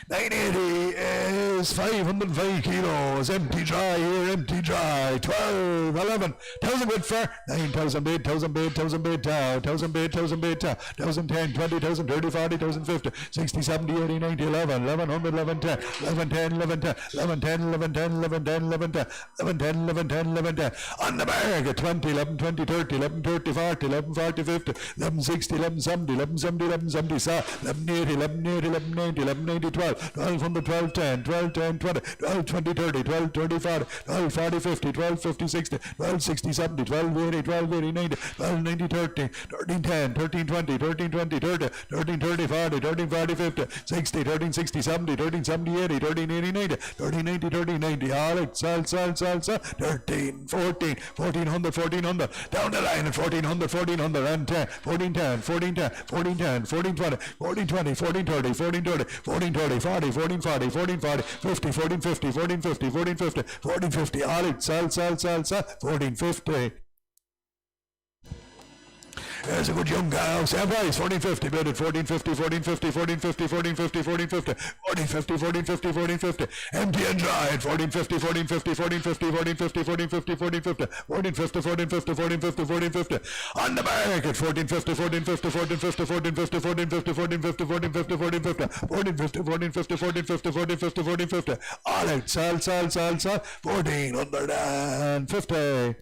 980 is 505 kilos, empty dry here, empty dry, 12, 11, 1,000 good for 9,000 bid, 1,000 bid, 1,000 bid, 1,000 bid, 1,000 bid, 1,010, 20, 1,000, 30, 40, 1,050, 60, 70, 80, 90, 11, 1100, 1110, 1110, 1110, 1110, 1110, 1110, 1110, 1110, 1110, on the market, 20, 11, 20, 30, 11, 30, 40, 11, 40, 50, 11, 60, 11, 70, 11, 70, 11, 70, 11, 80, 11, 80, 11, 90, 11, 90, 12, 1200, 12, 10, 12, 10, 20, 12, 20, 30, 12, 30, 40, 12, 40, 50, 12, 50, 60, 12, 60, 70, 12, 80, 12, 80, 90, 12, 90, 13, 13, 10, 13, 20, 13, 20, 30, 13, 30, 40, 13, 40, 50, 60, 13, 60, 70, 13, 70, 80, 13, 80, 90, 13, 90, 13, 90, all right, sell, 13, 14, 1400, 1400, down the line at 1400, 1400, and 10, 14, 10, 14, 10, 14, 10, 14, 20, 14, 20, 14, 30, 14, 30, 14, 30, 40, 14, 40, 14, 40, 50, 14, 50, 14, 50, 14, 50, 14, 50, all right, sell, 14, 50. There's a good young cow, same price, 1450, bid at 1450, 1450, 1450, 1450, 1450, 1450, 1450, 1450, empty and dry at 1450, 1450, 1450, 1450, 1450, 1450, 1450, 1450, 1450, 1450, on the market, 1450, 1450, 1450, 1450, 1450, 1450, 1450, 1450, 1450, 1450, 1450, 1450, all out, sell, 1450.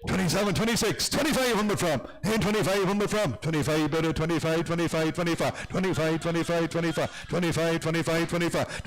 27, 26, 2500 from, and 2500 from, 25 better, 25, 25, 25, 25, 25, 25, 25, 25, 25, 25,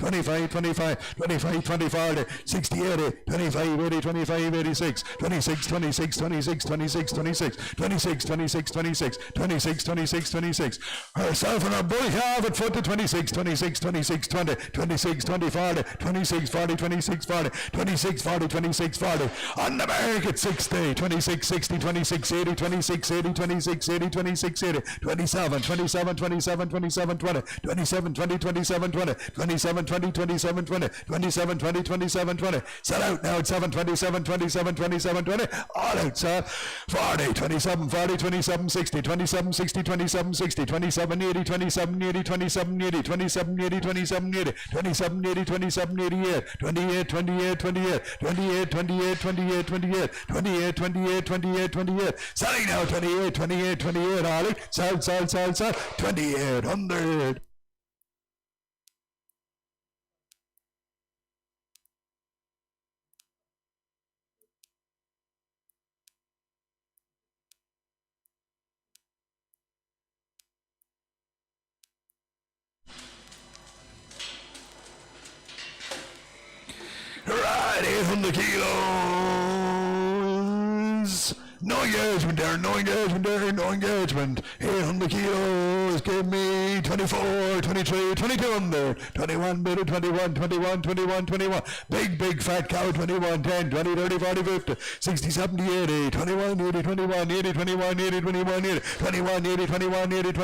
25, 25, 25, 60, 80, 25, 80, 25, 86, 26, 26, 26, 26, 26, 26, 26, 26, 26, 26, 26, herself and her boy half at foot to 26, 26, 26, 20, 26, 20, 40, 26, 40, 26, 40, 26, 40, 26, 40, on the market 60, 26, 60, 26, 80, 26, 80, 26, 80, 26, 80, 27, 27, 27, 27, 20, 27, 20, 27, 20, 27, 20, 27, 20, 27, 20, 27, 20, sell out now at 7, 27, 27, 27, 20, all out, sir, 40, 27, 40, 27, 60, 27, 60, 27, 60, 27, 80, 27, 80, 27, 80, 27, 80, 27, 80, 27, 80, 27, 88, 28, 28, 28, 28, 28, 28, 28, 28, 28, 28, 28, selling now 28, 28, 28, all out, sell, 2800. Right, 800 kilos. No engagement there, no engagement there, no engagement. 800 kilos, give me 24, 23, 2200, 21, bit of 21, 21, 21, 21. Big fat cow, 21, 10, 20, 30, 40, 50, 60, 70, 80, 21, 80, 21, 80, 21, 80, 21, 80, 21, 80, 21, 80, 21,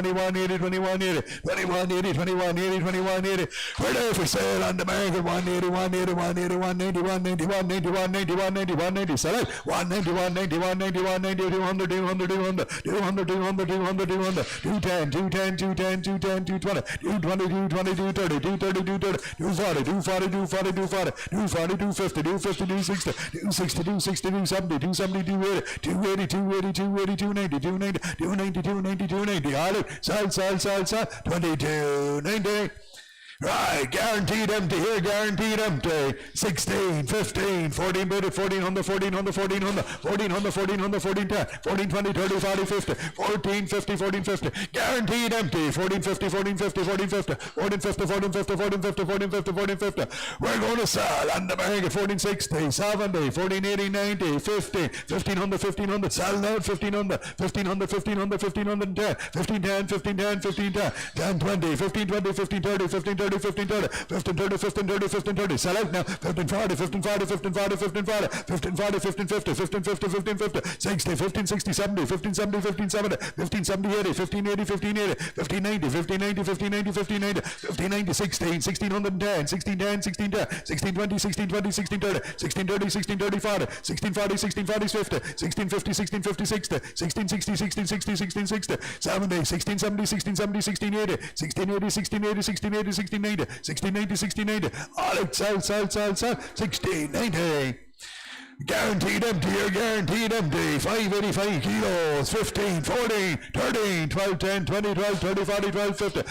80, 21, 80, 21, 80, 21, 80, 21, 80. We're there for sale on the market, 180, 180, 180, 190, 191, 91, 91, 91, 90, sell it, 191, 91, 91, 90, 200, 200, 200, 200, 200, 200, 200, 210, 210, 210, 210, 220, 220, 220, 230, 230, 230, 240, 240, 240, 240, 240, 250, 250, 260, 260, 260, 270, 270, 280, 280, 280, 280, 290, 290, 290, 290, 290, all right, sell, 2290. Right, guaranteed empty here, guaranteed empty. 16, 15, 14 bid at 1400, 1400, 1400, 1400, 1400, 1410, 14, 20, 30, 40, 50, 14, 50, 14, 50. Guaranteed empty. 14, 50, 14, 50, 14, 50, 14, 50, 14, 50, 14, 50, 14, 50, 14, 50. We're going to sell on the market 14, 60, 70, 14, 80, 90, 50, 1500, 1500, sell now 1500, 1500, 1500, 1510, 1510, 1510, 1510, 10, 20, 15, 20, 15, 30, 15, 30, 15, 30, 15, 30, 15, 30, 15, 30, sell out now, 15, 40, 15, 40, 15, 40, 15, 40, 15, 40, 15, 50, 15, 50, 15, 50, 60, 15, 60, 70, 15, 70, 15, 70, 15, 70, 80, 15, 80, 15, 80, 15, 90, 15, 90, 15, 90, 15, 90, 15, 90, 16, 1610, 16, 10, 16, 10, 16, 20, 16, 20, 16, 30, 16, 30, 16, 30, 40, 16, 40, 16, 40, 50, 16, 50, 16, 50, 60, 16, 60, 16, 60, 16, 60, 70, 16, 70, 16, 70, 16, 80, 16, 80, 16, 80, 16, 80, 16, 90, 16, 90, 16, 90, all out, sell, 16, 90. Guaranteed empty here, guaranteed empty. 585 kilos, 15, 14, 13, 12, 10, 20, 12, 30, 40, 12, 50,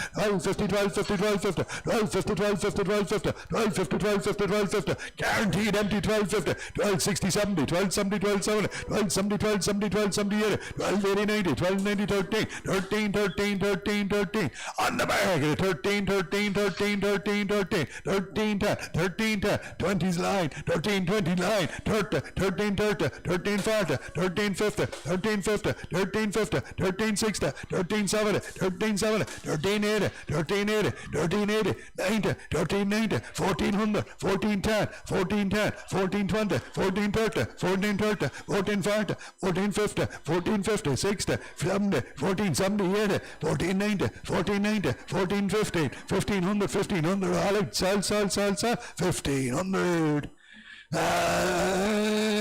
12, 50, 12, 50, 12, 50, 12, 50, 12, 50, 12, 50, 12, 50, 12, 50, 12, 50. Guaranteed empty 12, 50, 12, 60, 70, 12, 70, 12, 70, 12, 70, 12, 70, 12, 70, 80, 12, 80, 90, 12, 90, 13, 13, 13, 13, 13. On the market, 13, 13, 13, 13, 13, 13, 10, 13, 10, 20's line, 13, 20 line, 30, 13, 30, 13, 40, 13, 50, 13, 50, 13, 50, 13, 60, 13, 70, 13, 70, 13, 80, 13, 80, 13, 80, 90, 13, 90, 1400, 14, 10, 14, 10, 14, 20, 14, 30, 14, 30, 14, 40, 14, 50, 14, 50, 60, 70, 14, 70, 80, 14, 90, 14, 90, 14, 15, 1500, 1500, all out, sell, 1500.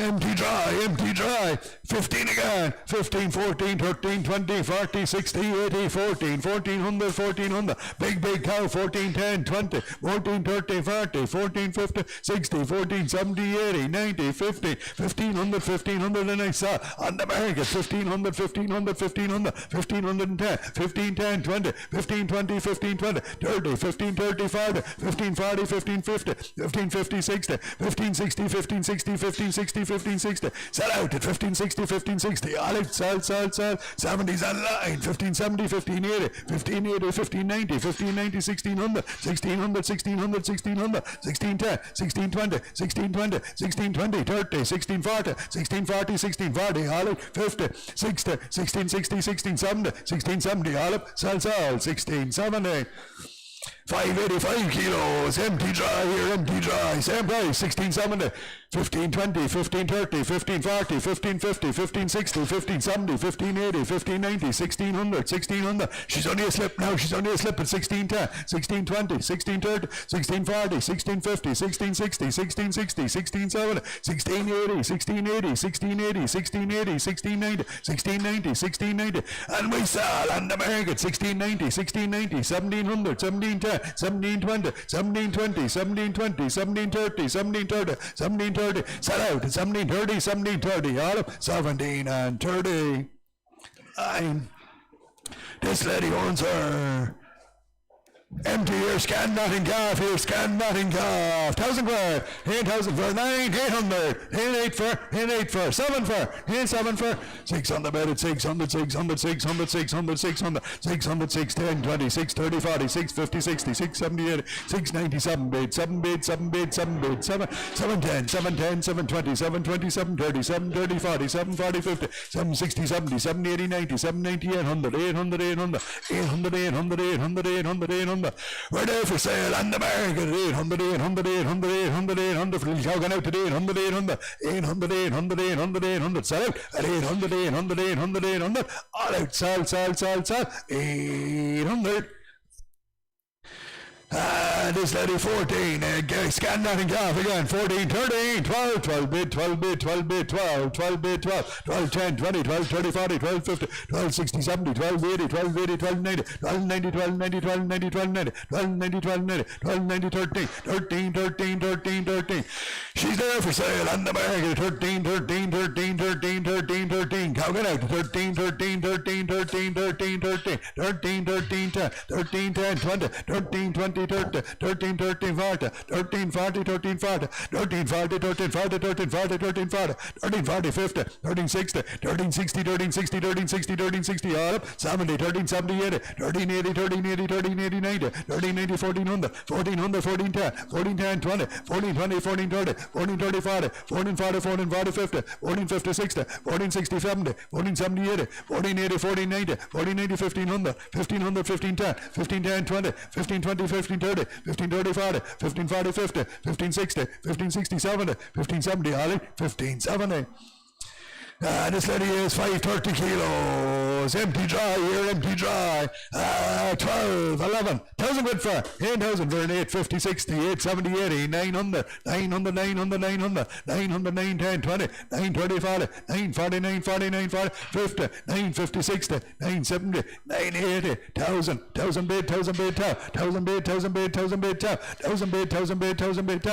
Empty dry, 15 again, 15, 14, 13, 20, 40, 60, 80, 14, 1400, 1400, big cow, 14, 10, 20, 14, 30, 40, 14, 50, 60, 14, 70, 80, 90, 50, 1500, 1500, and I saw on the market, 1500, 1500, 1500, 1510, 15, 10, 20, 15, 20, 15, 20, 30, 15, 30, 40, 15, 40, 15, 50, 15, 50, 60, 15, 60, 15, 60, 15, 60, 15, 60, sell out at 15, 1560, 1560, all out, sell, 70s online, 1570, 1580, 1580, 1590, 1590, 1600, 1600, 1600, 1600, 1610, 1620, 1620, 1620, 30, 1640, 1640, 1640, all out, 50, 60, 1660, 1670, 1670, all up, sell, 1670. 585 kilos, empty dry here, empty dry, same price, 1670, 1520, 1530, 1540, 1550, 1560, 1570, 1580, 1590, 1600, 1600. She's only a slip now, she's only a slip at 1610, 1620, 1630, 1640, 1650, 1660, 1660, 1670, 1680, 1680, 1680, 1680, 1690, 1690, 1690, and we sell on the market 1690, 1690, 1700, 1710, 1720, 1720, 1720, 1730, 1730, 1730, sell out at 1730, 1730, all up 17 and 30. This lady owns her. Empty here, scan nothing calf here, scan nothing calf. 1,000 for, 8,000 for, 9,800, 8 for, 8 for, 7 for, 7 for, 600 bed at 600, 600, 600, 600, 600, 600, 610, 20, 630, 40, 650, 60, 670, 80, 697 bed, 7 bed, 7 bed, 7 bed, 710, 710, 720, 720, 730, 730, 40, 740, 50, 760, 70, 780, 90, 790, 800, 800, 800, 800, 800, 800, 800, 800. We're there for sale on the market at 800, 800, 800, 800, 800. For going out today, 800, 800, 800, 800, 800, 800. Sell out at 800, 800, 800, 800. All out, sell, 800. This lady 14, scan that and calf again, 14, 13, 12, 12 bid, 12 bid, 12 bid, 12, 12 bid, 12, 12, 10, 20, 12, 30, 40, 12, 50, 12, 60, 70, 12, 80, 12, 80, 12, 90, 12, 90, 12, 90, 12, 90, 12, 90, 12, 90, 12, 90, 12, 90, 13, 13, 13, 13, 13. She's there for sale on the market, 13, 13, 13, 13, 13, 13. Cow get out, 13, 13, 13, 13, 13, 13, 13, 13, 10, 13, 10, 20, 13, 20, 30, 13, 13, 40, 13, 40, 13, 40, 13, 40, 13, 40, 13, 40, 13, 40, 13, 40, 50, 13, 60, 13, 60, 13, 60, 13, 60, 13, 60, all up, 70, 13, 70, 80, 13, 80, 13, 80, 13, 80, 90, 13, 80, 1400, 1400, 14, 10, 14, 10, 20, 14, 20, 14, 30, 14, 30, 40, 14, 40, 14, 40, 50, 14, 50, 60, 14, 60, 70, 14, 70, 80, 14, 80, 14, 90, 14, 80, 1500, 1500, 15, 10, 15, 10, 20, 15, 20, 15, 30, 15, 30, 40, 15, 40, 50, 15, 60, 15, 60, 70, 15, 70, Ollie, 15, 70. This lady is 530 kilos, empty dry here, empty dry, 12, 11, 1,000 quid for, 8,000 for an 850, 60, 870, 80, 900, 900, 900, 900, 900, 910, 20, 930, 40, 940, 940, 940, 50, 950, 60, 970, 980, 1,000, 1,000 bid, 1,000 bid, 1,000 bid, 1,000 bid, 1,000 bid, 1,000 bid, 1,000 bid, 1,000 bid,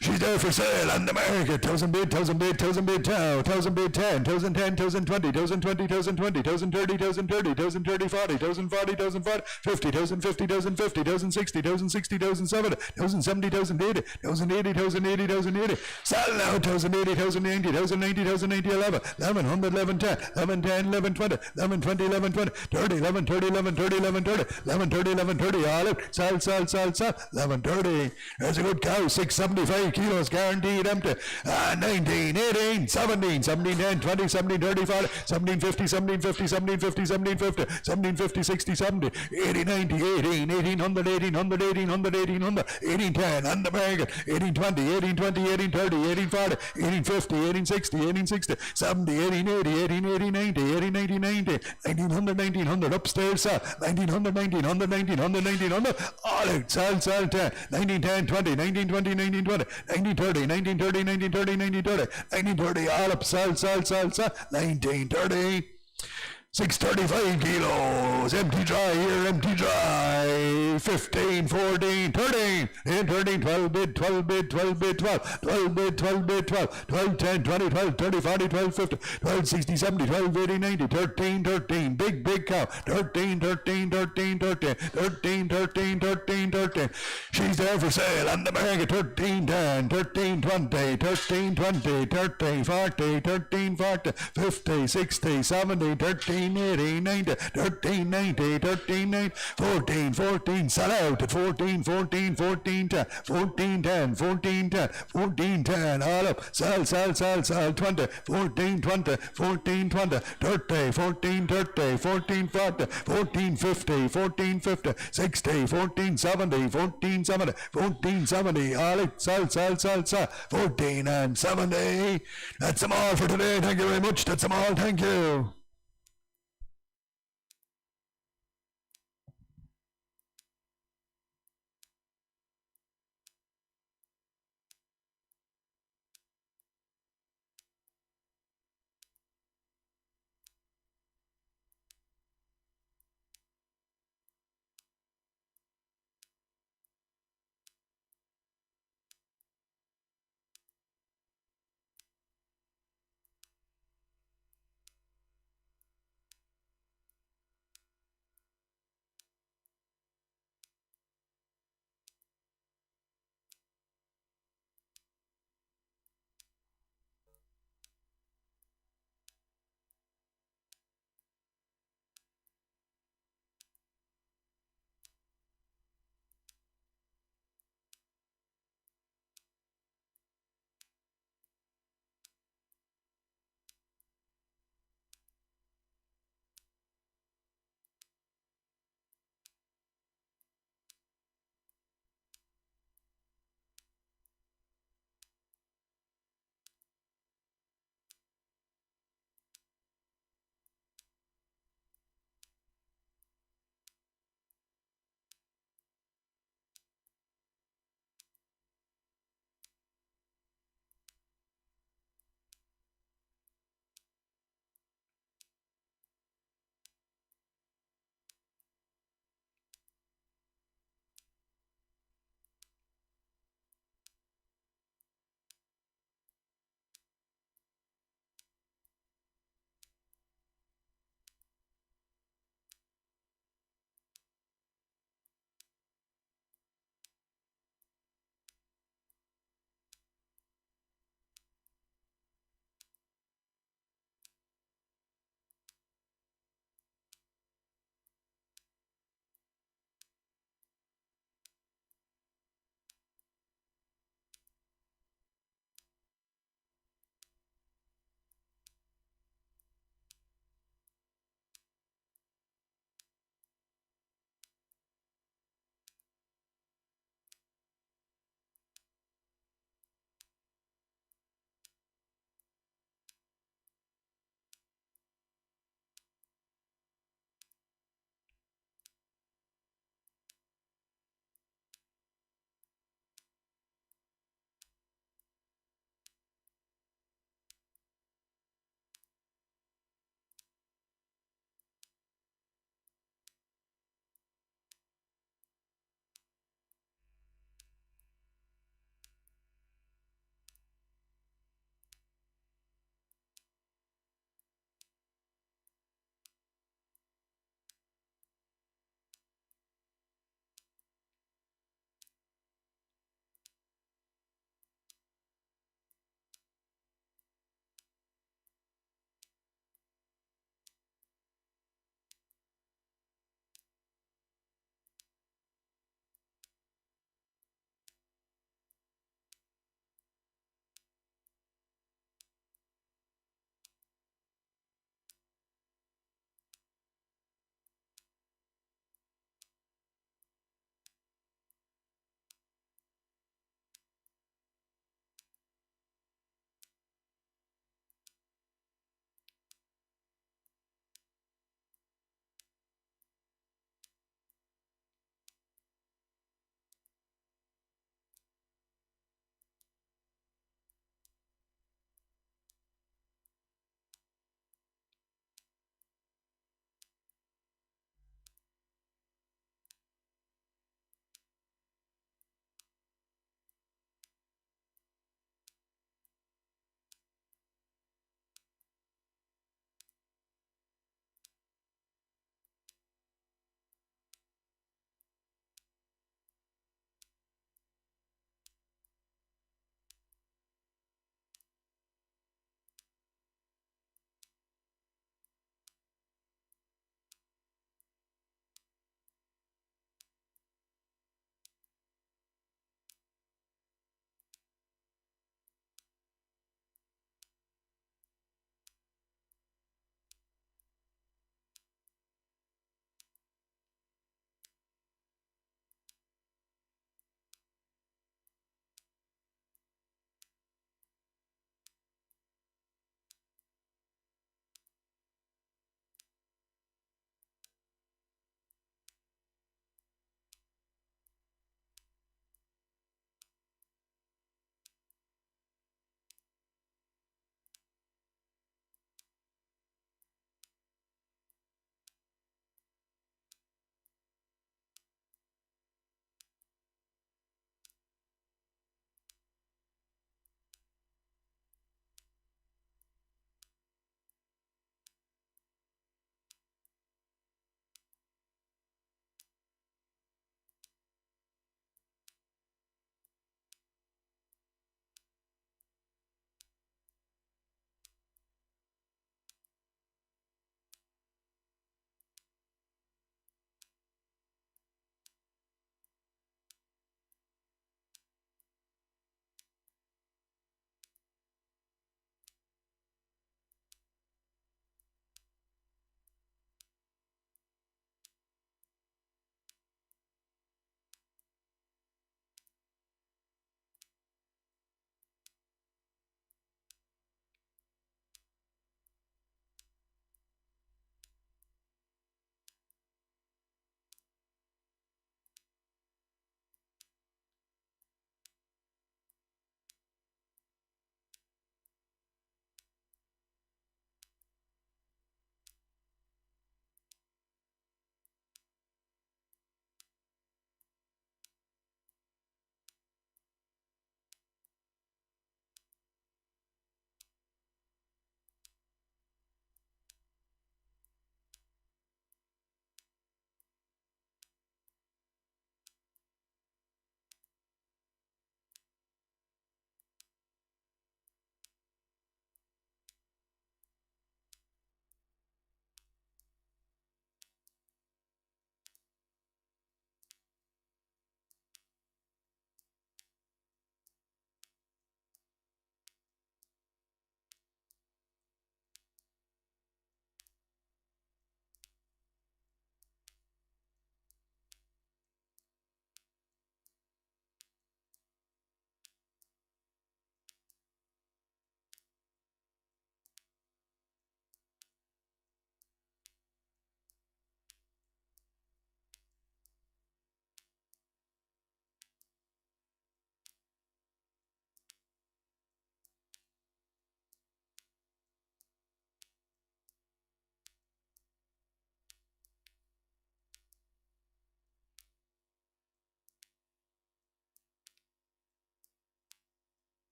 she's there for sale on the market, 1,000 bid, 1,000 bid, 1,000 bid, 1,000 bid, 10, 1,010, 1,020, 1,020, 1,020, 1,030, 1,030, 1,030, 40, 1,040, 1,040, 50, 1,050, 1,050, 1,060, 1,060, 1,070, 1,070, 1,080, 1,080, 1,080, 1,080. Sell now, 1,080, 1,090, 1,090, 1,090, 11, 1,100, 1110, 1110, 1120, 1120, 1120, 30, 1130, 1130, 1130, 1130, 1130, all out, sell, 1130. There's a good cow, 675 kilos, guaranteed empty, 19, 18, 17, 17, 10, 20, 17, 30, 40, 17, 50, 17, 50, 17, 50, 17, 50, 17, 50, 60, 70, 80, 90, 18, 1800, 1800, 1800, 1800, 1810, on the market, 1820, 1820, 1830, 1840, 1850, 1860, 1860, 70, 1880, 1880, 90, 1880, 90, 1900, 1900, upstairs, 1900, 1900, 1900, 1900, all out, sell, 10, 1910, 20, 1920, 1920, 1930, 1930, 1930, 1930, 1930, all up, sell, 1930. 635 kilos, goes. Empty dry here, empty dry. 15, 14, 13. In 13, 12 bid, 12 bid, 12 bid, 12. 12 bid, 12 bid, 12. 12, 10, 20, 12, 30, 40, 12, 50. 12, 60, 70, 12, 80, 90. 13, 13. Big, big cow. 13, 13, 13, 13. 13, 13, 13, 13. She's there for sale on the market. 13, 10, 13, 20, 13, 20, 13, 40, 13, 40, 50, 60, 70, 13, 80, 90, 13, 90, 13, 90, 14, 14, sell out at 14, 14, 14, 10, 14, 10, 14, 10, 14, 10, all up, sell, 20, 14, 20, 14, 20, 30, 14, 30, 14, 40, 14, 50, 14, 50, 60, 14, 70, 14, 70, 14, 70, all it, sell, 14 and 70. That's them all for today. Thank you very much. That's them all. Thank you.